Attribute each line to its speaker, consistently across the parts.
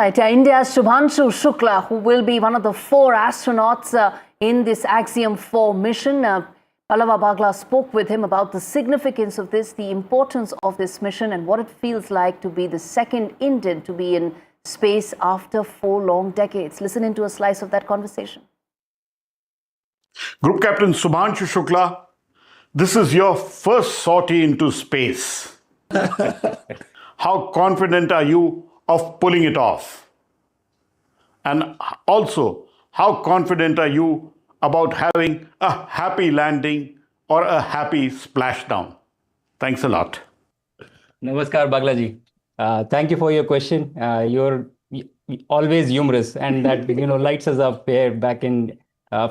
Speaker 1: right, India's Shubhanshu Shukla, who will be one of the 4 astronauts in this Axiom 4 mission. Pallava Bagla spoke with him about the significance of this, the importance of this mission, and what it feels like to be the second Indian to be in space after 4 long decades. Listen into a slice of that conversation.
Speaker 2: Group Captain Shubhanshu Shukla, this is your first sortie into space. How confident are you of pulling it off? And also, how confident are you about having a happy landing or a happy splashdown? Thanks a lot.
Speaker 3: Namaskar, Baglaji. Thank you for your question. You're always humorous, and that lights us up here back in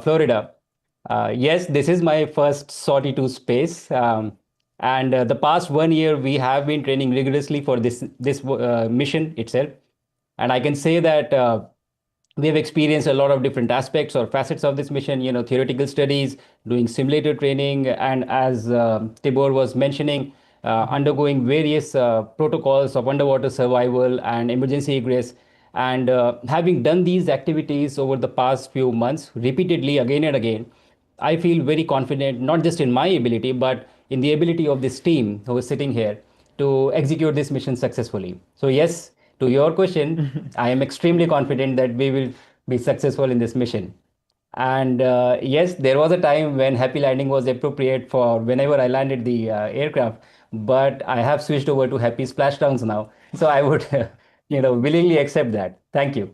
Speaker 3: Florida. Yes, this is my first sortie to space. And the past 1 year, we have been training rigorously for this mission itself. And I can say that we have experienced a lot of different aspects or facets of this mission, theoretical studies, doing simulator training, and as Tibor was mentioning, undergoing various protocols of underwater survival and emergency egress. And having done these activities over the past few months, repeatedly again and again, I feel very confident, not just in my ability, but in the ability of this team who is sitting here to execute this mission successfully. So yes, to your question, I am extremely confident that we will be successful in this mission. And yes, there was a time when happy landing was appropriate for whenever I landed the aircraft, but I have switched over to happy splashdowns now. So I would, willingly accept that. Thank you.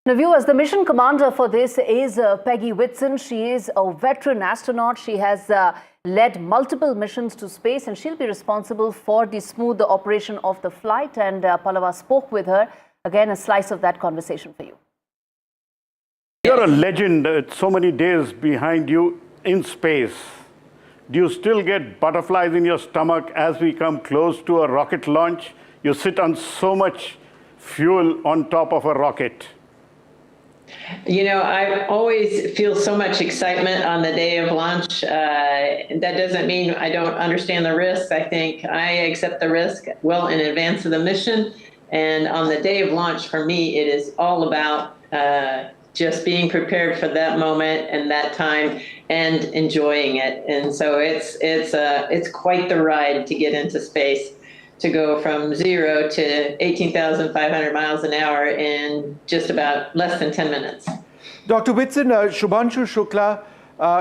Speaker 1: Now, viewers, the mission commander for this is Peggy Whitson. She is a veteran astronaut. She has led multiple missions to space, and she'll be responsible for the smooth operation of the flight. And Pallava spoke with her. Again, a slice of that conversation for you.
Speaker 2: You're a legend. So many days behind you in space. Do you still get butterflies in your stomach as we come close to a rocket launch? You sit on so much fuel on top of a rocket.
Speaker 4: I always feel so much excitement on the day of launch. That doesn't mean I don't understand the risks. I think I accept the risk well in advance of the mission. And on the day of launch, for me, it is all about just being prepared for that moment and that time and enjoying it. And so it's quite the ride to get into space, to go from 0 to 18,500 miles an hour in just about less than 10 minutes.
Speaker 5: Dr. Whitson, Shubhanshu Shukla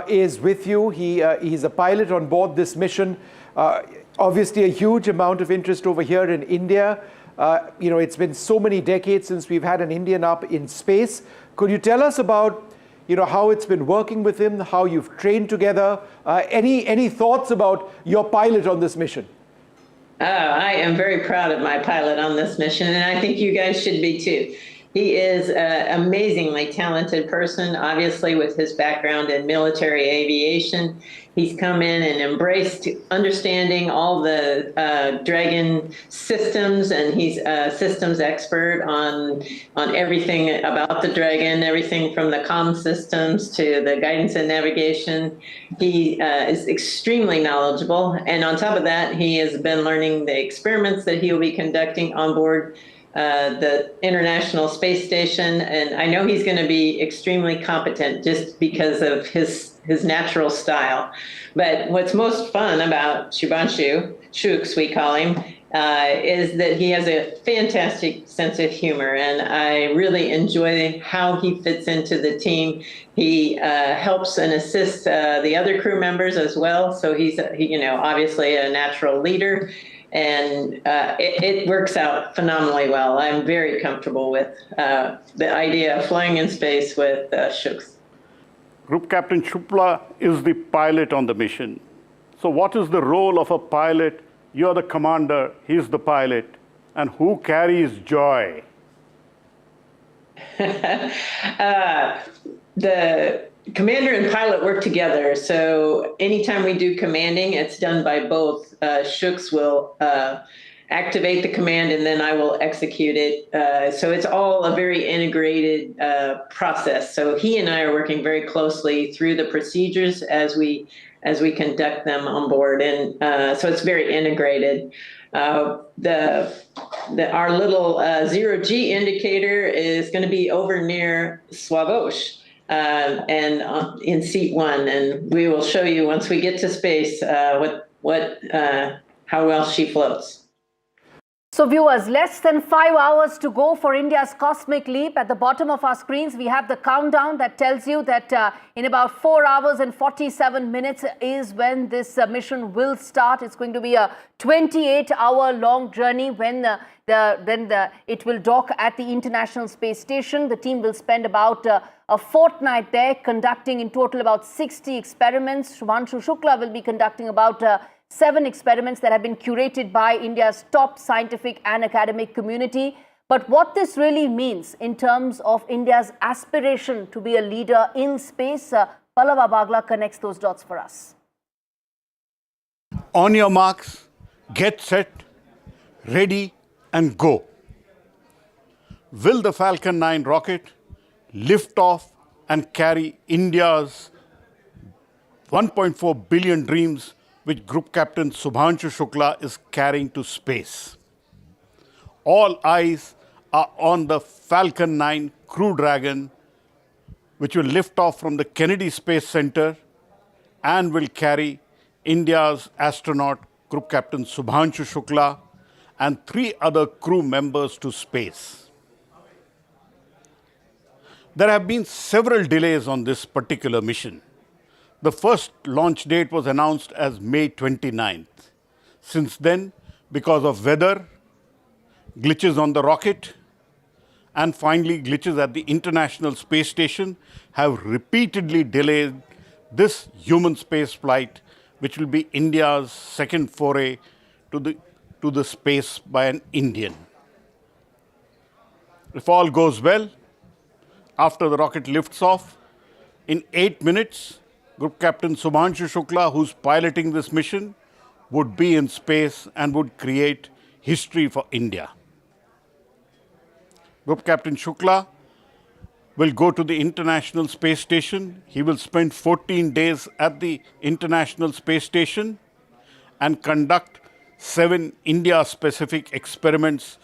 Speaker 5: is with you. He's a pilot on board this mission. Obviously, a huge amount of interest over here in India. It's been so many decades since we've had an Indian up in space. Could you tell us about how it's been working with him, how you've trained together? Any thoughts about your pilot on this mission?
Speaker 4: I am very proud of my pilot on this mission, and I think you guys should be too. He is an amazingly talented person, obviously with his background in military aviation. He's come in and embraced understanding all the Dragon systems, and he's a systems expert on everything about the Dragon, everything from the comm systems to the guidance and navigation. He is extremely knowledgeable, and on top of that, he has been learning the experiments that he will be conducting on board the International Space Station, and I know he's going to be extremely competent just because of his natural style. But what's most fun about Shubhanshu, Shuks we call him, is that he has a fantastic sense of humor, and I really enjoy how he fits into the team. He helps and assists the other crew members as well, so he's obviously a natural leader. And it works out phenomenally well. I'm very comfortable with the idea of flying in space with Shuks.
Speaker 2: Group Captain Shukla is the pilot on the mission. So what is the role of a pilot? You're the commander, he's the pilot. And who carries joy?
Speaker 4: The commander and pilot work together. So anytime we do commanding, it's done by both. Shuks will activate the command, and then I will execute it. So it's all a very integrated process. So he and I are working very closely through the procedures as we as we conduct them on board. And so it's very integrated. Our little zero-G indicator is going to be over near Swadesh and in seat 1. And we will show you once we get to space how well she floats.
Speaker 1: So viewers, less than 5 hours to go for India's cosmic leap. At the bottom of our screens, we have the countdown that tells you that in about 4 hours and 47 minutes is when this mission will start. It's going to be a 28-hour long journey when it will dock at the International Space Station. The team will spend about a fortnight there, conducting in total about 60 experiments. Shubhanshu Shukla will be conducting about 7 experiments that have been curated by India's top scientific and academic community. But what this really means in terms of India's aspiration to be a leader in space, Pallava Bagla connects those dots for us.
Speaker 2: On your marks, get set, ready and go. Will the Falcon 9 rocket lift off and carry India's 1.4 billion dreams, which Group Captain Shubhanshu Shukla is carrying to space? All eyes are on the Falcon 9 Crew Dragon, which will lift off from the Kennedy Space Center and will carry India's astronaut Group Captain Shubhanshu Shukla and 3 other crew members to space. There have been several delays on this particular mission. The first launch date was announced as May 29th. Since then, because of weather, glitches on the rocket, and finally glitches at the International Space Station have repeatedly delayed this human space flight, which will be India's second foray to the space by an Indian. If all goes well, after the rocket lifts off, in 8 minutes, Group Captain Shubhanshu Shukla, who's piloting this mission, would be in space and would create history for India. Group Captain Shukla will go to the International Space Station. He will spend 14 days at the International Space Station and conduct 7 India-specific experiments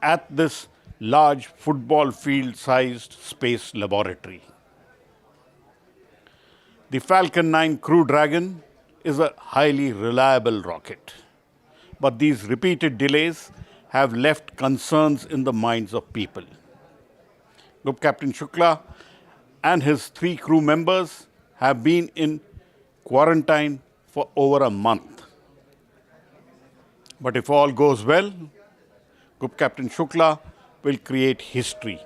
Speaker 2: at this large football field-sized space laboratory. The Falcon 9 Crew Dragon is a highly reliable rocket, but these repeated delays have left concerns in the minds of people. Group Captain Shukla and his 3 crew members have been in quarantine for over a month. But if all goes well, Group Captain Shukla will create history.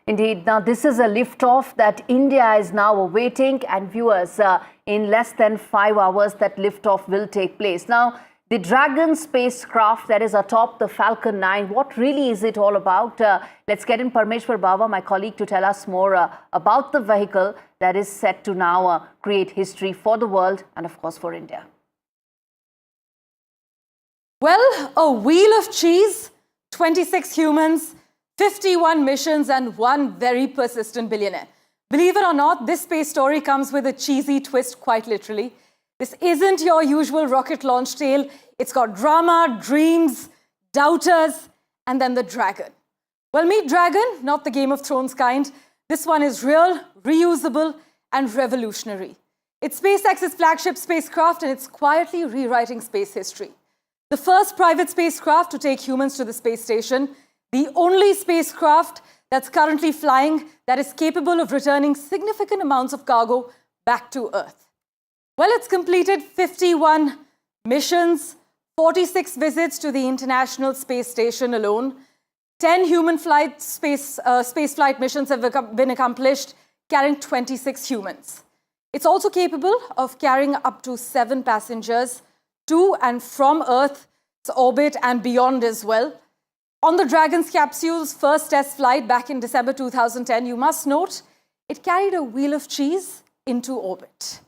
Speaker 1: Indeed. Now, this is a liftoff that India is now awaiting, and viewers, in less than 5 hours, that liftoff will take place. Now, the Dragon spacecraft that is atop the Falcon 9, what really is it all about? Let's get in Parmeshwar Bava, my colleague, to tell us more about the vehicle that is set to now create history for the world and, of course, for India.
Speaker 6: Well, a wheel of cheese, 26 humans, 51 missions and 1 very persistent billionaire. Believe it or not, this space story comes with a cheesy twist, quite literally. This isn't your usual rocket launch tale. It's got drama, dreams, doubters, and then the dragon. Well, meet Dragon, not the Game of Thrones kind. This one is real, reusable, and revolutionary. It's SpaceX's flagship spacecraft, and it's quietly rewriting space history. The first private spacecraft to take humans to the space station, the only spacecraft that's currently flying that is capable of returning significant amounts of cargo back to Earth. Well, it's completed 51 missions, 46 visits to the International Space Station alone. 10 human space flight missions have been accomplished, carrying 26 humans. It's also capable of carrying up to 7 passengers to and from Earth's orbit and beyond as well. On the Dragon's capsule's first test flight back in December 2010, you must note, it carried a wheel of cheese into orbit.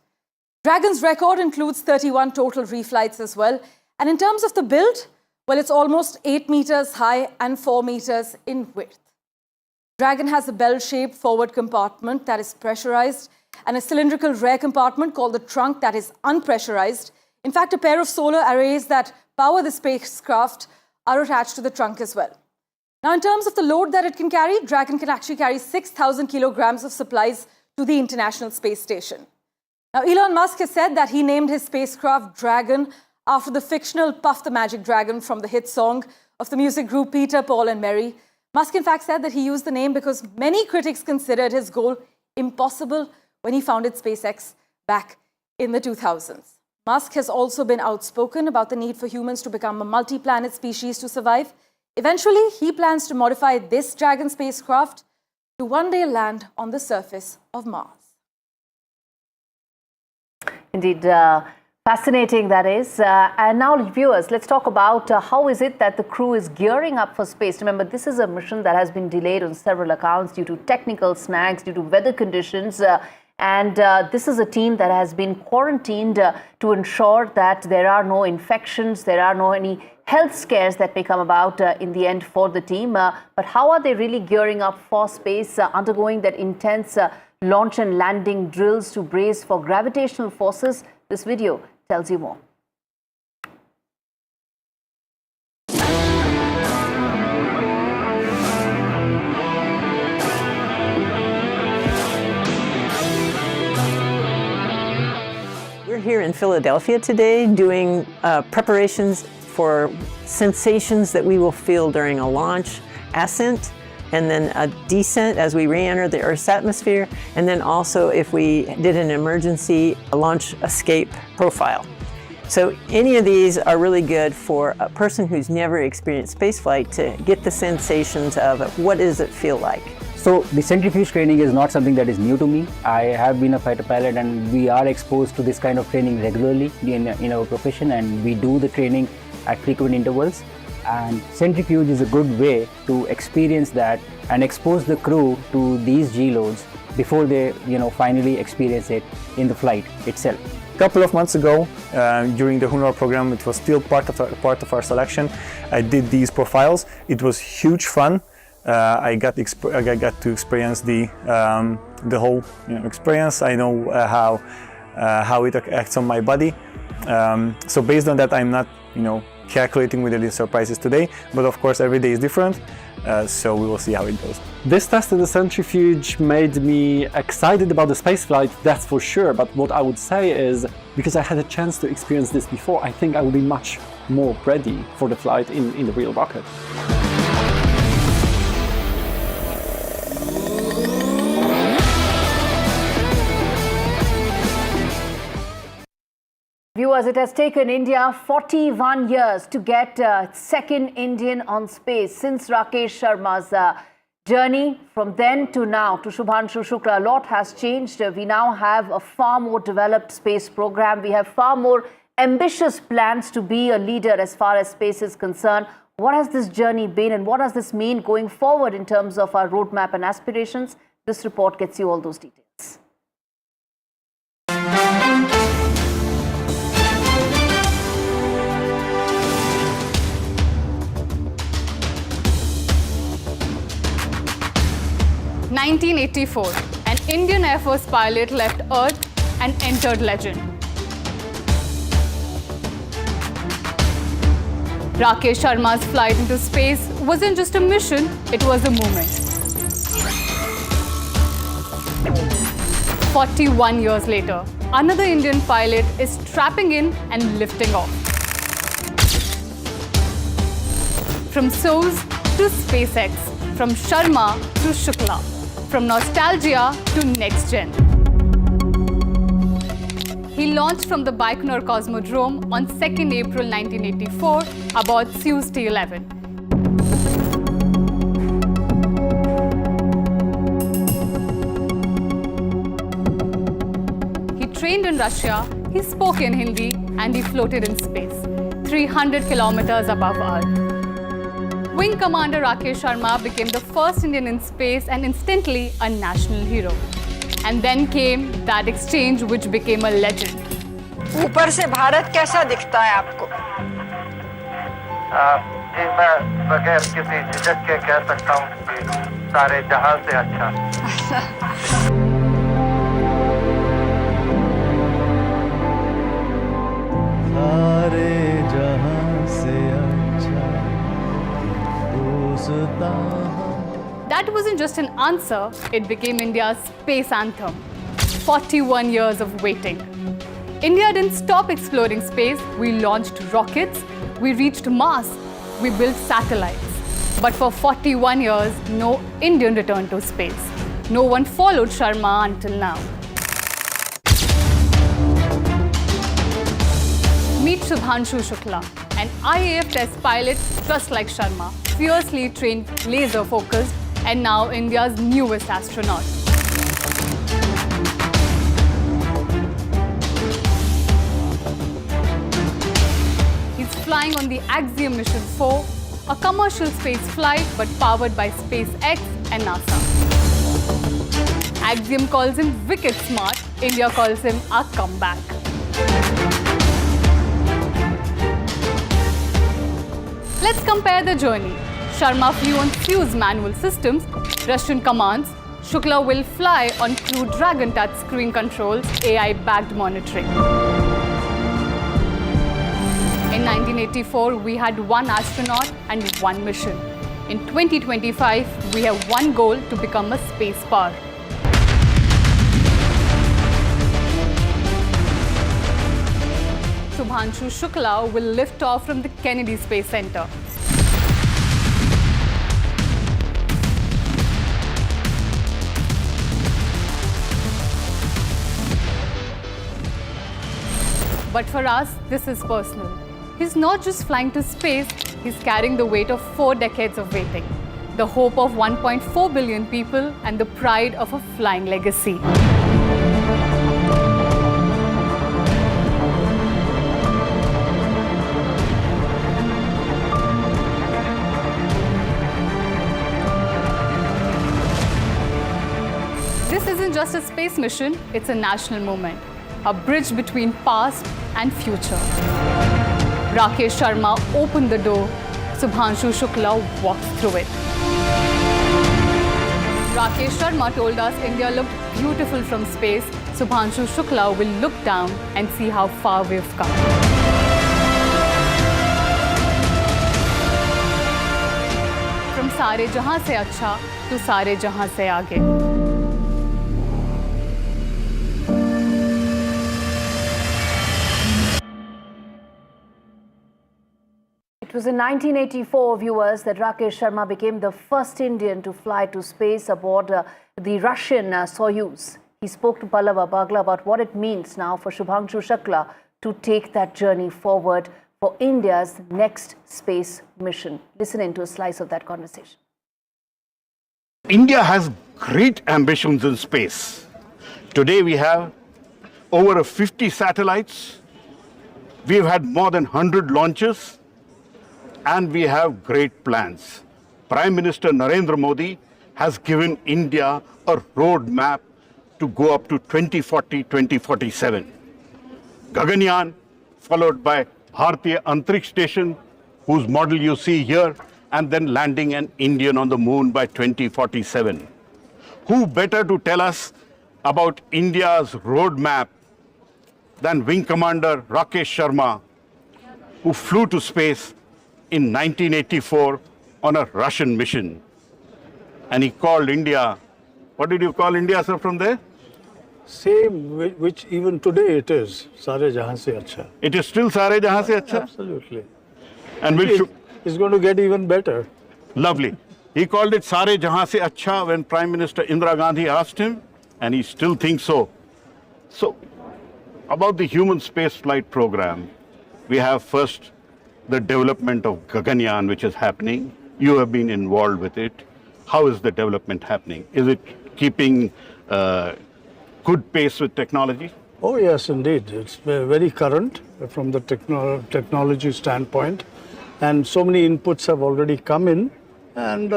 Speaker 6: Dragon's record includes 31 total reflights as well. And in terms of the build, well, it's almost 8 meters high and 4 meters in width. Dragon has a bell-shaped forward compartment that is pressurized and a cylindrical rear compartment called the trunk that is unpressurized. In fact, a pair of solar arrays that power the spacecraft are attached to the trunk as well. Now, in terms of the load that it can carry, Dragon can actually carry 6,000 kilograms of supplies to the International Space Station. Now, Elon Musk has said that he named his spacecraft Dragon after the fictional Puff the Magic Dragon from the hit song of the music group Peter, Paul and Mary. Musk, in fact, said that he used the name because many critics considered his goal impossible when he founded SpaceX back in the 2000s. Musk has also been outspoken about the need for humans to become a multi-planet species to survive. Eventually, he plans to modify this Dragon spacecraft to one day land on the surface of Mars.
Speaker 1: Indeed, fascinating that is. And now, viewers, let's talk about how is it that the crew is gearing up for space. Remember, this is a mission that has been delayed on several accounts due to technical snags, due to weather conditions. And this is a team that has been quarantined to ensure that there are no infections, there are no any health scares that may come about in the end for the team. But how are they really gearing up for space, undergoing that intense launch and landing drills to brace for gravitational forces? This video tells you more.
Speaker 7: We're here in Philadelphia today doing preparations for sensations that we will feel during a launch, ascent, and then a descent as we re-enter the Earth's atmosphere, and then also if we did an emergency launch escape profile. So any of these are really good for a person who's never experienced spaceflight to get the sensations of what does it feel like.
Speaker 3: So the centrifuge training is not something that is new to me. I have been a fighter pilot and we are exposed to this kind of training regularly in our profession, and we do the training at frequent intervals. And centrifuge is a good way to experience that and expose the crew to these G loads before they finally experience it in the flight itself.
Speaker 8: A couple of months ago, during the Honor program, it was still part of our selection. I did these profiles. It was huge fun. I got to experience the whole experience. I know how it acts on my body. So based on that, I'm not calculating with any surprises today. But of course, every day is different. So we will see how it goes.
Speaker 9: This test in the centrifuge made me excited about the spaceflight, that's for sure. But what I would say is, because I had a chance to experience this before, I think I will be much more ready for the flight in the real rocket.
Speaker 1: Viewers, it has taken India 41 years to get second Indian on space. Since Rakesh Sharma's journey from then to now to Shubhanshu Shukla, a lot has changed. We now have a far more developed space program. We have far more ambitious plans to be a leader as far as space is concerned. What has this journey been and what does this mean going forward in terms of our roadmap and aspirations? This report gets you all those details.
Speaker 10: In 1984, an Indian Air Force pilot left Earth and entered legend. Rakesh Sharma's flight into space wasn't just a mission, it was a movement. 41 years later, another Indian pilot is strapping in and lifting off. From Soyuz to SpaceX, from Sharma to Shukla, from nostalgia to next gen. He launched from the Baikonur Cosmodrome on 2nd April 1984 aboard Soyuz T-11. He trained in Russia, he spoke in Hindi, and he floated in space, 300 kilometers above Earth. Wing Commander Rakesh Sharma became the first Indian in space and instantly a national hero. And then came that exchange which became a legend.
Speaker 11: ऊपर से भारत कैसा दिखता है आपको?
Speaker 12: मैं बगैर किसी झिझक के कह सकता हूँ कि सारे जहां से अच्छा।
Speaker 10: That wasn't just an answer, it became India's space anthem. 41 years of waiting. India didn't stop exploring space. We launched rockets, we reached Mars, we built satellites. But for 41 years, no Indian returned to space. No one followed Sharma until now. Meet Shubhanshu Shukla, an IAF test pilot just like Sharma, fiercely trained, laser-focused, and now India's newest astronaut. He's flying on the Axiom Mission 4, a commercial space flight but powered by SpaceX and NASA. Axiom calls him wicked smart, India calls him a comeback. Let's compare the journey. Sharma flew on Fuse manual systems, Russian commands. Shukla will fly on Crew Dragon touchscreen controls, AI-backed monitoring. In 1984, we had one astronaut and one mission. In 2025, we have one goal to become a space power. Shubhanshu Shukla will lift off from the Kennedy Space Center. But for us, this is personal. He's not just flying to space, he's carrying the weight of 4 decades of waiting, the hope of 1.4 billion people, and the pride of a flying legacy. This isn't just a space mission, it's a national moment, a bridge between past and future. Rakesh Sharma opened the door, Shubhanshu Shukla walked through it. Rakesh Sharma told us India looked beautiful from space. Shubhanshu Shukla will look down and see how far we've come. From Sare Jahan Se Acha to Sare Jahan Se Aage.
Speaker 1: It was in 1984, viewers, that Rakesh Sharma became the first Indian to fly to space aboard the Russian Soyuz. He spoke to Pallava Bagla about what it means now for Shubhanshu Shukla to take that journey forward for India's next space mission. Listen into a slice of that conversation.
Speaker 2: India has great ambitions in space. Today we have over 50 satellites. We've had more than 100 launches. And we have great plans. Prime Minister Narendra Modi has given India a roadmap to go up to 2040, 2047. Gaganyaan, followed by Bharatiya Antariksh Station, whose model you see here, and then landing an Indian on the moon by 2047. Who better to tell us about India's roadmap than Wing Commander Rakesh Sharma, who flew to space in 1984 on a Russian mission. And he called India, what did you call India, sir, from there?
Speaker 13: Same, which even today it is, Sare Jahan Se Acha.
Speaker 2: It is still Sare Jahan Se Acha?
Speaker 13: Absolutely.
Speaker 2: And
Speaker 13: it's going to get even better.
Speaker 2: Lovely. He called it Sare Jahan Se Acha when Prime Minister Indira Gandhi asked him, and he still thinks so. So, about the human spaceflight program, we have first the development of Gaganyaan, which is happening. You have been involved with it. How is the development happening? Is it keeping good pace with technology?
Speaker 13: Oh yes, indeed. It's very current from the technology standpoint. And so many inputs have already come in. And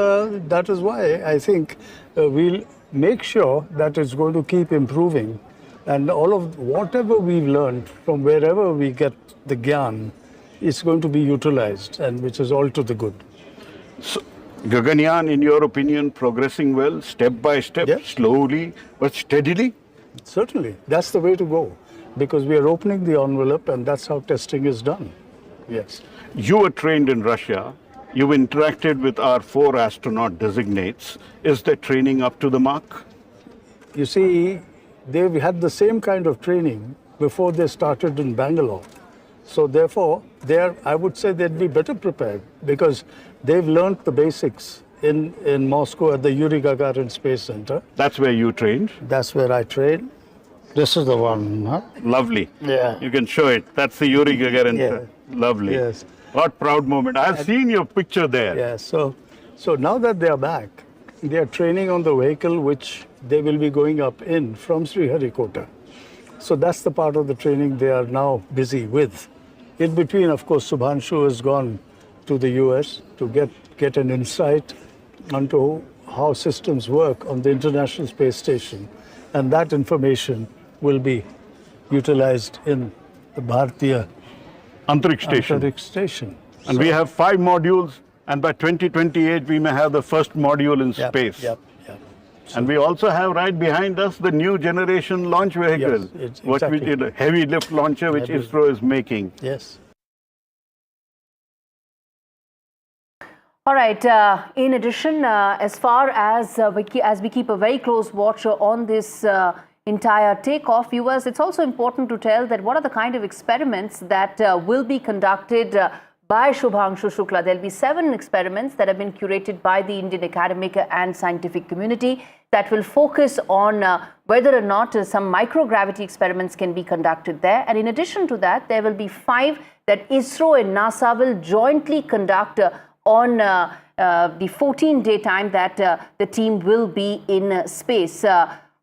Speaker 13: that is why I think we'll make sure that it's going to keep improving. And all of whatever we've learned from wherever we get the gyan, is going to be utilized, and which is all to the good.
Speaker 2: So, Gaganyaan, in your opinion, progressing well, step by step, yes. Slowly but steadily?
Speaker 13: Certainly. That's the way to go, because we are opening the envelope, and that's how testing is done. Yes.
Speaker 2: You were trained in Russia. You've interacted with our 4 astronaut designates. Is their training up to the mark?
Speaker 13: You see, they've had the same kind of training before they started in Bangalore. So therefore, I would say they'd be better prepared because they've learned the basics in Moscow at the Yuri Gagarin Space Center.
Speaker 2: That's where you trained?
Speaker 13: That's where I trained. This is the one, huh?
Speaker 2: Lovely.
Speaker 13: Yeah.
Speaker 2: You can show it. That's the Yuri Gagarin.
Speaker 13: Yeah.
Speaker 2: Lovely.
Speaker 13: Yes.
Speaker 2: What proud moment. I've seen your picture there.
Speaker 13: Yeah, so now that they are back, they are training on the vehicle which they will be going up in from Sriharikota. So that's the part of the training they are now busy with. In between, of course, Shubhanshu has gone to the US to get an insight onto how systems work on the International Space Station. And that information will be utilized in the Bharatiya
Speaker 2: Antariksh
Speaker 13: Station.
Speaker 2: And we have 5 modules, and by 2028 we may have the first module in space.
Speaker 13: Yep.
Speaker 2: And we also have right behind us the new generation launch vehicle,
Speaker 13: Yes,
Speaker 2: what we
Speaker 13: exactly.
Speaker 2: did, a heavy lift launcher which ISRO is making.
Speaker 13: Yes.
Speaker 1: All right. In addition, as far as we keep a very close watch on this entire takeoff, viewers, it's also important to tell that what are the kind of experiments that will be conducted by Shubhanshu Shukla. There'll be 7 experiments that have been curated by the Indian academic and scientific community that will focus on whether or not some microgravity experiments can be conducted there. And in addition to that, there will be 5 that ISRO and NASA will jointly conduct on the 14-day time that the team will be in space.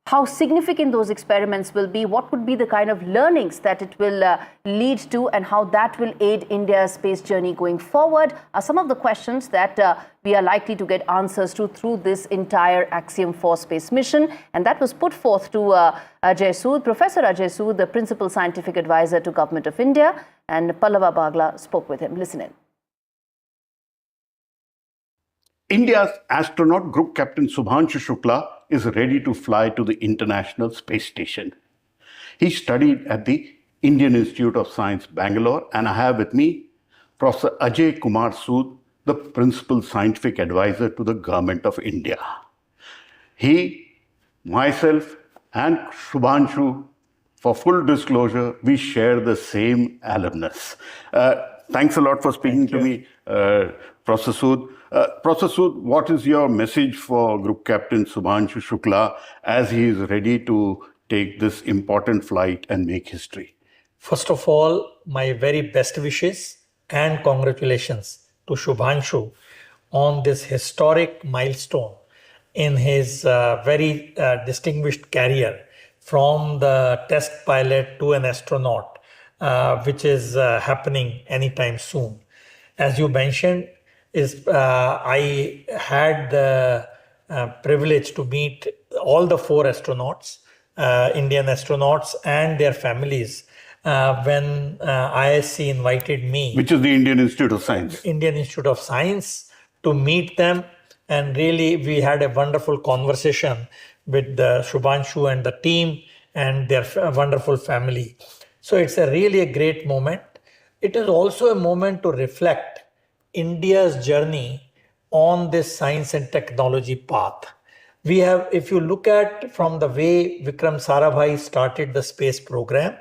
Speaker 1: How significant those experiments will be, what would be the kind of learnings that it will lead to, and how that will aid India's space journey going forward are some of the questions that we are likely to get answers to through this entire Axiom 4 space mission. And that was put forth to Ajay Sood, Professor Ajay Sood, the Principal Scientific Advisor to Government of India, and Pallava Bagla spoke with him. Listen in.
Speaker 2: India's astronaut group captain Shubhanshu Shukla is ready to fly to the International Space Station. He studied at the Indian Institute of Science, Bangalore, and I have with me Professor Ajay Kumar Sood, the Principal Scientific Advisor to the Government of India. He, myself, and Shubhanshu, for full disclosure, we share the same alumnus. Thanks a lot for speaking to me, Professor Sood. Professor Sood, what is your message for Group Captain Shubhanshu Shukla as he is ready to take this important flight and make history?
Speaker 14: First of all, my very best wishes and congratulations to Shubhanshu on this historic milestone in his very distinguished career from the test pilot to an astronaut, which is happening anytime soon. As you mentioned, I had the privilege to meet all the 4 astronauts, Indian astronauts and their families when ISC invited me.
Speaker 2: Which is the Indian Institute of Science.
Speaker 14: Indian Institute of Science, to meet them. And really, we had a wonderful conversation with Shubhanshu and the team and their wonderful family. So it's really a great moment. It is also a moment to reflect India's journey on this science and technology path. We have, if you look at from the way Vikram Sarabhai started the space program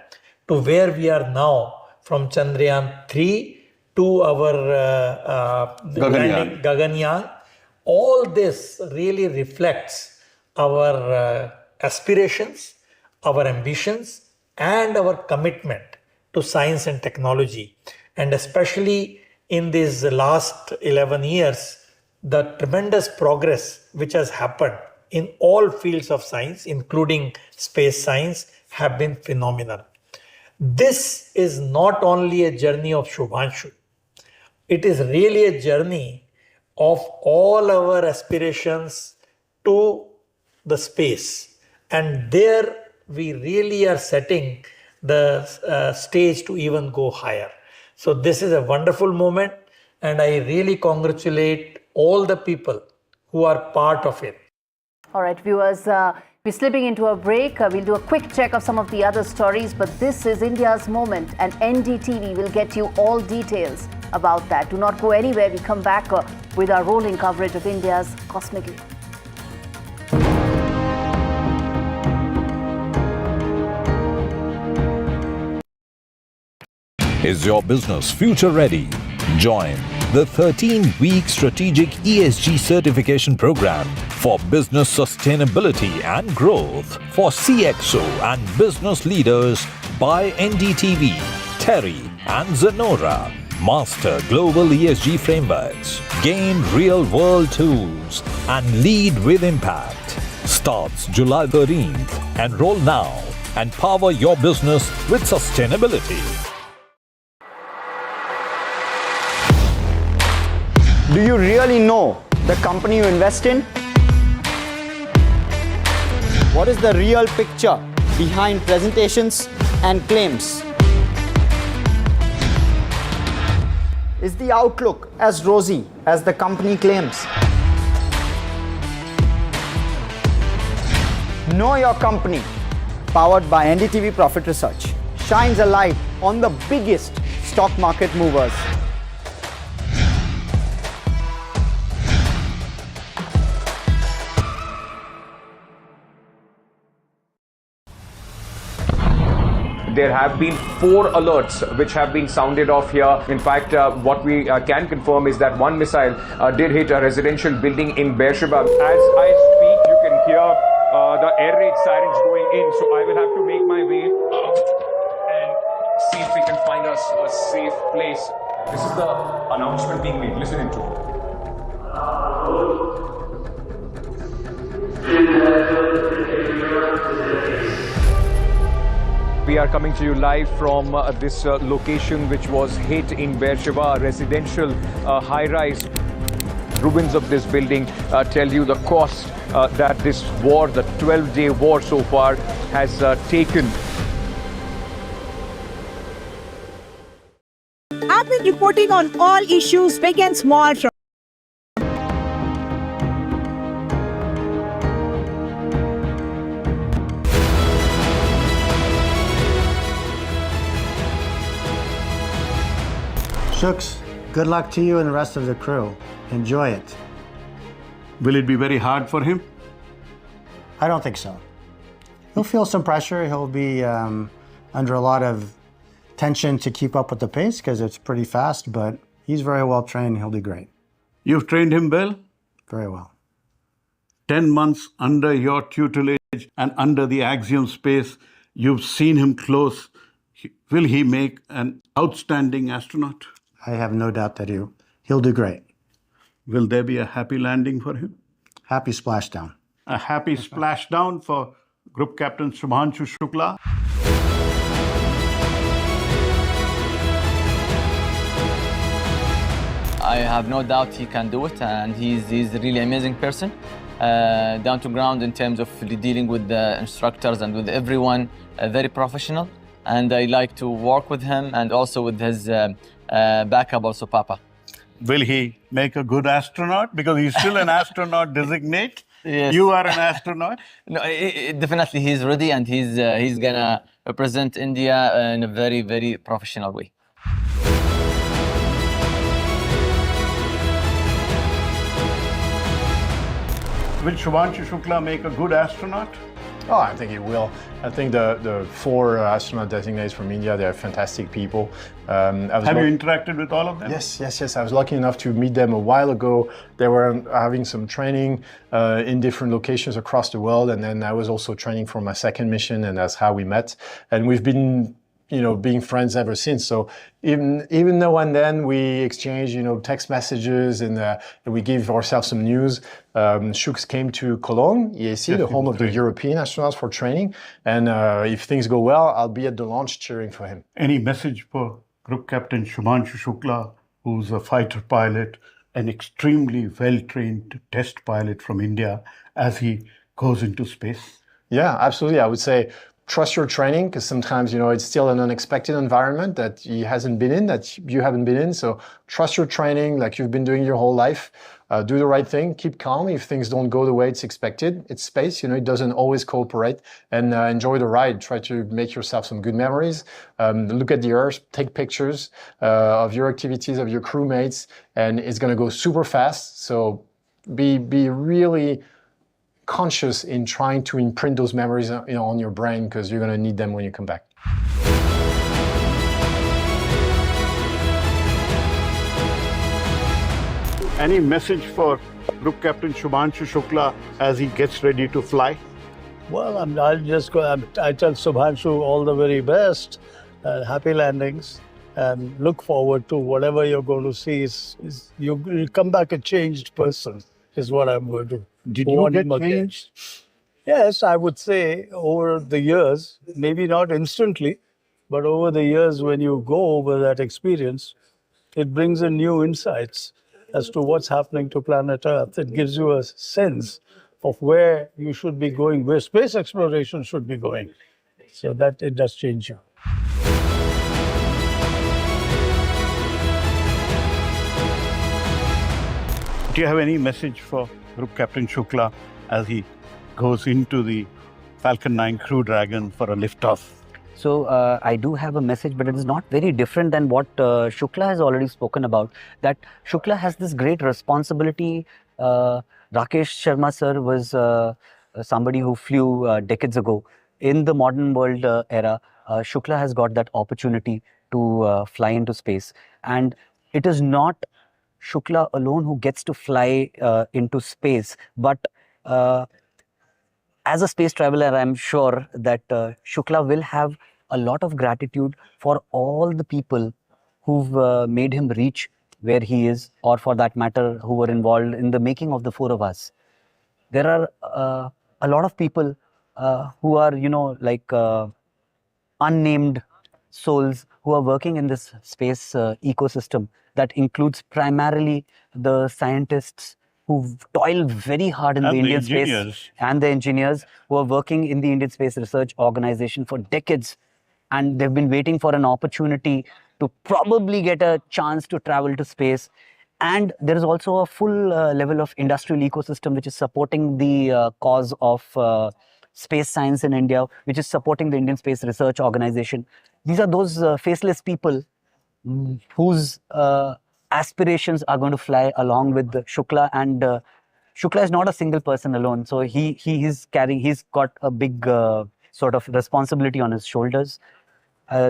Speaker 14: to where we are now, from Chandrayaan 3 to our Gaganyaan, all this really reflects our aspirations, our ambitions, and our commitment to science and technology. And especially in these last 11 years, the tremendous progress which has happened in all fields of science, including space science, have been phenomenal. This is not only a journey of Shubhanshu. It is really a journey of all our aspirations to the space. And there we really are setting the stage to even go higher. So this is a wonderful moment, and I really congratulate all the people who are part of it.
Speaker 1: All right, viewers, we're slipping into a break. We'll do a quick check of some of the other stories, but this is India's moment, and NDTV will get you all details about that. Do not go anywhere. We come back with our rolling coverage of India's cosmic leap.
Speaker 15: Is your business future ready? Join the 13-week strategic ESG certification program for business sustainability and growth for CXO and business leaders by NDTV, Terry and Zenora. Master global ESG frameworks, gain real-world tools and lead with impact. Starts July 13th. Enroll now and power your business with sustainability.
Speaker 16: Do you really know the company you invest in? What is the real picture behind presentations and claims? Is the outlook as rosy as the company claims? Know Your Company, powered by NDTV Profit Research, shines a light on the biggest stock market movers.
Speaker 17: There have been 4 alerts which have been sounded off here. In fact, what we can confirm is that one missile did hit a residential building in Beersheba. As I speak, you can hear the air raid sirens going in. So I will have to make my way and see if we can find us a safe place. This is the announcement being made. Listen into it. We are coming to you live from this location which was hit in Beersheba, a residential high-rise. Ruins of this building tell you the cost that this war, the 12-day war so far, has taken.
Speaker 18: I've been reporting on all issues, big and small, from
Speaker 19: Shuks, good luck to you and the rest of the crew. Enjoy it.
Speaker 2: Will it be very hard for him?
Speaker 19: I don't think so. He'll feel some pressure. He'll be under a lot of tension to keep up with the pace because it's pretty fast, but he's very well trained. He'll do great.
Speaker 2: You've trained him well?
Speaker 19: Very well.
Speaker 2: 10 months under your tutelage and under the Axiom Space, you've seen him close. Will he make an outstanding astronaut?
Speaker 19: I have no doubt that he'll do great.
Speaker 2: Will there be a happy landing for him?
Speaker 19: Happy splashdown.
Speaker 2: A happy splashdown for Group Captain Shubhanshu Shukla.
Speaker 20: I have no doubt he can do it, and he's a really amazing person. Down to ground in terms of dealing with the instructors and with everyone, very professional. And I like to work with him and also with his backup, also Papa.
Speaker 2: Will he make a good astronaut? Because he's still an astronaut designate.
Speaker 20: Yes.
Speaker 2: You are an astronaut.
Speaker 20: No, definitely he's ready, and he's gonna represent India in a very, very professional way.
Speaker 2: Will Shubhanshu Shukla make a good astronaut?
Speaker 21: Oh, I think he will. I think the 4 astronaut designates from India, they're fantastic people.
Speaker 2: Have you interacted with all of them?
Speaker 21: Yes. I was lucky enough to meet them a while ago. They were having some training in different locations across the world. And then I was also training for my second mission, and that's how we met. And we've been being friends ever since. So even now and then we exchange, text messages and we give ourselves some news. Shuks came to Cologne, EAC, the home of the European astronauts for training. And if things go well, I'll be at the launch cheering for him.
Speaker 2: Any message for Group Captain Shubhanshu Shukla, who's a fighter pilot, an extremely well-trained test pilot from India, as he goes into space?
Speaker 21: Yeah, absolutely. I would say trust your training, because sometimes, it's still an unexpected environment that he hasn't been in, that you haven't been in. So trust your training like you've been doing your whole life. do the right thing, keep calm if things don't go the way it's expected. It's space, you know, it doesn't always cooperate, and enjoy the ride. Try to make yourself some good memories. Look at the Earth, take pictures of your activities, of your crewmates, and it's going to go super fast. So be really conscious in trying to imprint those memories, you know, on your brain, because you're going to need them when you come back.
Speaker 2: Any message for Group Captain Shubhanshu Shukla as he gets ready to fly?
Speaker 13: Well, I'll just go. I tell Shubhanshu all the very best, happy landings, and look forward to whatever you're going to see. You'll come back a changed person, is what I'm going to.
Speaker 2: Did you get changed?
Speaker 13: Yes, I would say over the years, maybe not instantly, but over the years when you go over that experience, it brings in new insights as to what's happening to planet Earth. It gives you a sense of where you should be going, where space exploration should be going. So that it does change you.
Speaker 2: Do you have any message for Group Captain Shukla as he goes into the Falcon 9 Crew Dragon for a liftoff?
Speaker 5: So I do have a message, but it is not very different than what Shukla has already spoken about. That Shukla has this great responsibility. Rakesh Sharma sir was somebody who flew decades ago. In the modern world era, Shukla has got that opportunity to fly into space. And it is not Shukla alone who gets to fly into space, but as a space traveler, I'm sure that Shukla will have a lot of gratitude for all the people who've made him reach where he is, or for that matter, who were involved in the making of the four of us. There are a lot of people who are, you know, like unnamed souls who are working in this space ecosystem that includes primarily the scientists who toil very hard in the Indian space, and the engineers who are working in the Indian Space Research Organization for decades, and they've been waiting for an opportunity to probably get a chance to travel to space. And there is also a full level of industrial ecosystem which is supporting the cause of space science in India, which is supporting the Indian Space Research Organization. These are those faceless people whose aspirations are going to fly along with Shukla, and Shukla is not a single person alone. So he's got a big sort of responsibility on his shoulders.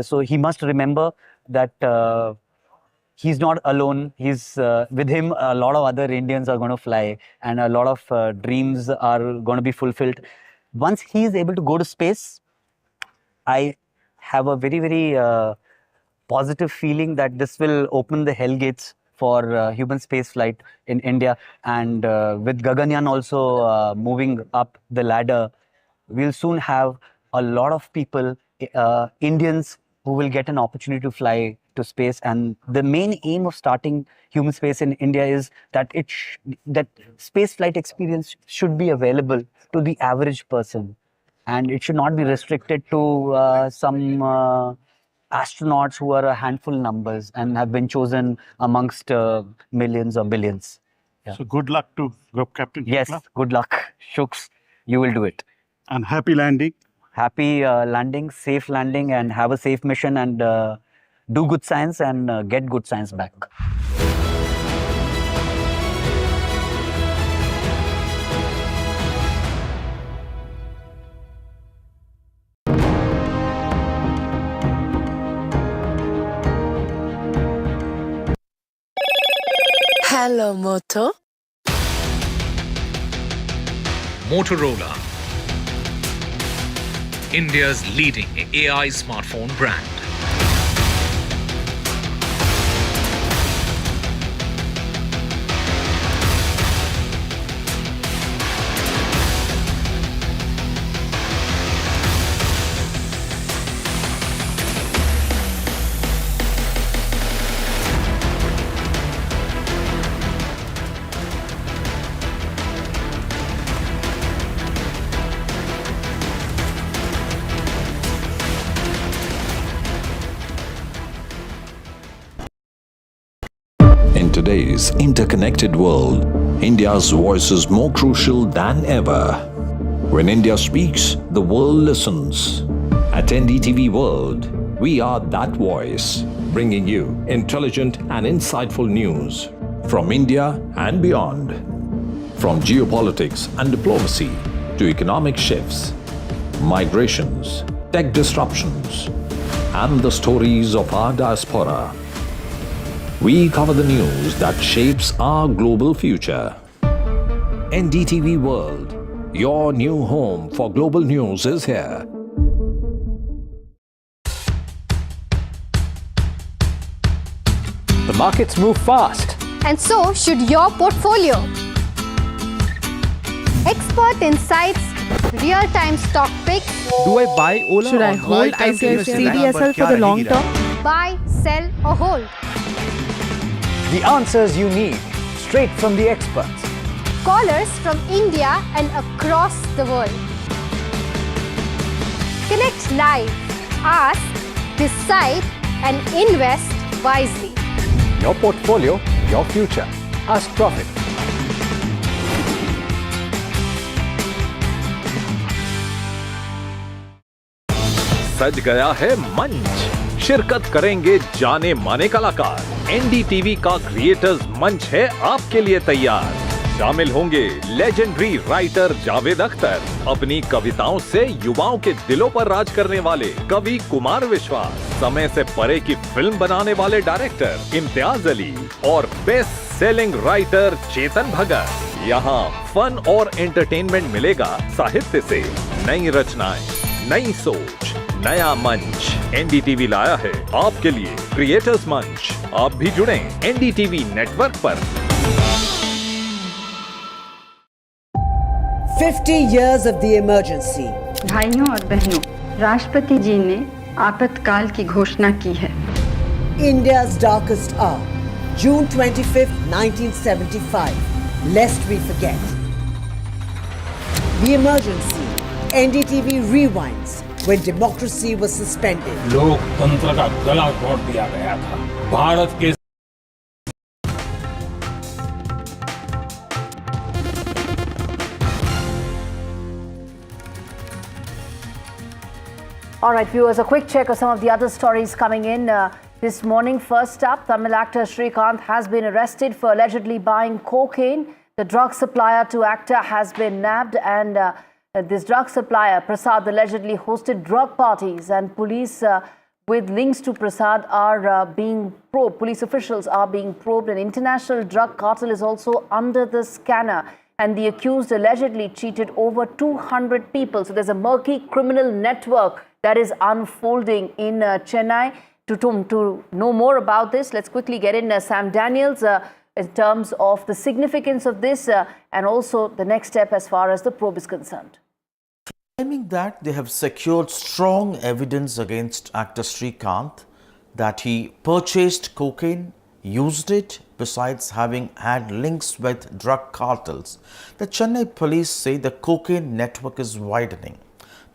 Speaker 5: So he must remember that he's not alone. He's with him. A lot of other Indians are going to fly, and a lot of dreams are going to be fulfilled. Once he is able to go to space, I have a very, very positive feeling that this will open the hell gates for human space flight in India. And with Gaganyaan also moving up the ladder, we'll soon have a lot of people, Indians, who will get an opportunity to fly to space. And the main aim of starting human space in India is that that space flight experience should be available to the average person, and it should not be restricted to some astronauts who are a handful numbers and have been chosen amongst millions or billions. Yeah.
Speaker 2: So good luck to Group Captain Shukla.
Speaker 5: Yes, good luck, Shuks. You will do it.
Speaker 2: And happy landing.
Speaker 5: Happy landing, safe landing, and have a safe mission, and do good science and get good science back.
Speaker 22: Hello, Moto.
Speaker 15: Motorola, India's leading AI smartphone brand. In today's interconnected world, India's voice is more crucial than ever. When India speaks, the world listens. At NDTV World, we are that voice, bringing you intelligent and insightful news from India and beyond. From geopolitics and diplomacy to economic shifts, migrations, tech disruptions, and the stories of our diaspora. We cover the news that shapes our global future. NDTV World, your new home for global news, is here.
Speaker 4: The markets move fast.
Speaker 6: And so should your portfolio. Expert insights, real-time stock picks.
Speaker 4: Do I buy Ola?
Speaker 18: Should I hold CDSL for the long term?
Speaker 6: Buy, sell or hold.
Speaker 4: The answers you need, straight from the experts.
Speaker 6: Callers from India and across the world. Connect live, ask, decide and invest wisely.
Speaker 4: Your portfolio, your future. Ask Profit.
Speaker 15: सज गया है मंच, शिरकत करेंगे जाने माने कलाकार। NDTV का क्रिएटर्स मंच है आपके लिए तैयार। शामिल होंगे लेजेंडरी राइटर जावेद अख्तर, अपनी कविताओं से युवाओं के दिलों पर राज करने वाले कवि कुमार विश्वास, समय से परे की फिल्म बनाने वाले डायरेक्टर इम्तियाज अली और best selling writer Chetan Bhagat. यहाँ फन और एंटरटेनमेंट मिलेगा साहित्य से, नई रचनाएं, नई सोच, नया मंच। एनडीटीवी लाया है आपके लिए क्रिएटर्स मंच। आप भी जुड़ें एनडीटीवी नेटवर्क पर।
Speaker 23: 50 years of the emergency.
Speaker 24: भाइयों और बहनों, राष्ट्रपति जी ने आपातकाल की घोषणा की है।
Speaker 23: India's darkest hour, June 25th, 1975. Lest we forget. The emergency. NDTV rewinds when democracy was suspended.
Speaker 25: लोकतंत्र का गला घोट दिया गया था। भारत के
Speaker 1: All right, viewers, a quick check of some of the other stories coming in this morning. First up, Tamil actor Srikanth has been arrested for allegedly buying cocaine. The drug supplier to actor has been nabbed, and this drug supplier, Prasad, allegedly hosted drug parties, and police with links to Prasad are being probed. Police officials are being probed. An international drug cartel is also under the scanner, and the accused allegedly cheated over 200 people. So there's a murky criminal network that is unfolding in Chennai. To know more about this, let's quickly get in Sam Daniels in terms of the significance of this and also the next step as far as the probe is concerned.
Speaker 26: Claiming that they have secured strong evidence against actor Srikanth that he purchased cocaine, used it, besides having had links with drug cartels. The Chennai police say the cocaine network is widening.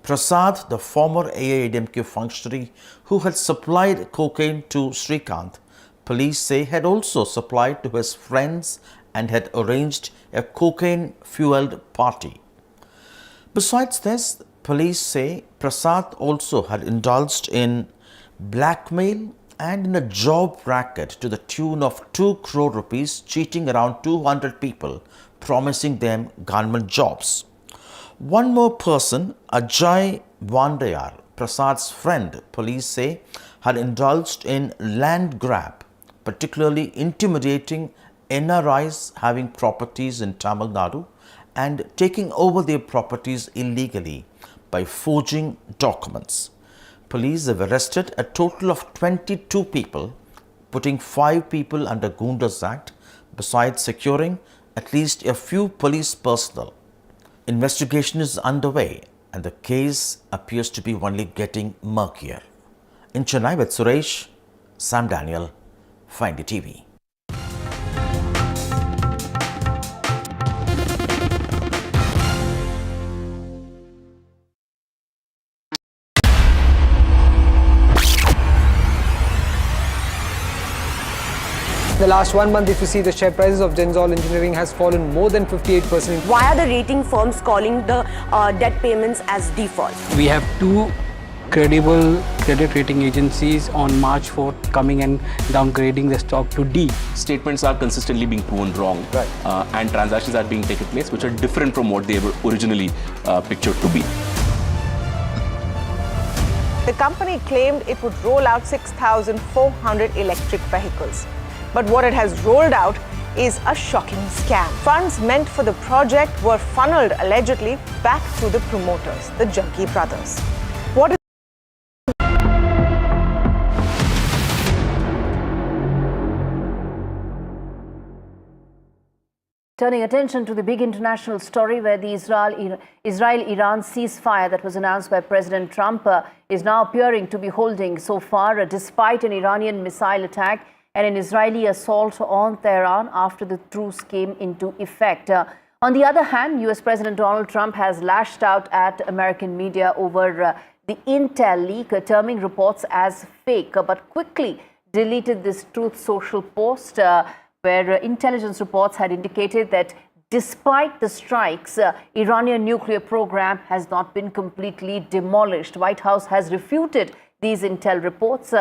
Speaker 26: Prasad, the former AIADMK functionary who had supplied cocaine to Srikanth, police say had also supplied to his friends and had arranged a cocaine-fueled party. Besides this, police say Prasad also had indulged in blackmail and in a job racket to the tune of 2 crore rupees, cheating around 200 people, promising them government jobs. One more person, Ajay Vandayar, Prasad's friend, police say, had indulged in land grab, particularly intimidating NRIs having properties in Tamil Nadu and taking over their properties illegally by forging documents. Police have arrested a total of 22 people, putting 5 people under Gundas Act, besides securing at least a few police personnel. Investigation is underway and the case appears to be only getting murkier. In Chennai with Suresh, Sam Daniel, Find TV.
Speaker 3: The last 1 month, if you see, the share prices of Gensol Engineering has fallen more than 58%.
Speaker 7: Why are the rating firms calling the debt payments as default?
Speaker 3: We have two credible credit rating agencies on March 4th coming and downgrading the stock to D.
Speaker 8: Statements are consistently being proven wrong, and transactions are being taken place which are different from what they were originally pictured to be.
Speaker 9: The company claimed it would roll out 6,400 electric vehicles. But what it has rolled out is a shocking scam. Funds meant for the project were funneled allegedly back to the promoters, the Jaggi brothers. What is
Speaker 1: Turning attention to the big international story where the Israel-Iran ceasefire that was announced by President Trump is now appearing to be holding so far, despite an Iranian missile attack and an Israeli assault on Tehran after the truce came into effect. On the other hand, US President Donald Trump has lashed out at American media over the Intel leak, terming reports as fake, but quickly deleted this Truth Social post where intelligence reports had indicated that despite the strikes, Iranian nuclear program has not been completely demolished. White House has refuted these intel reports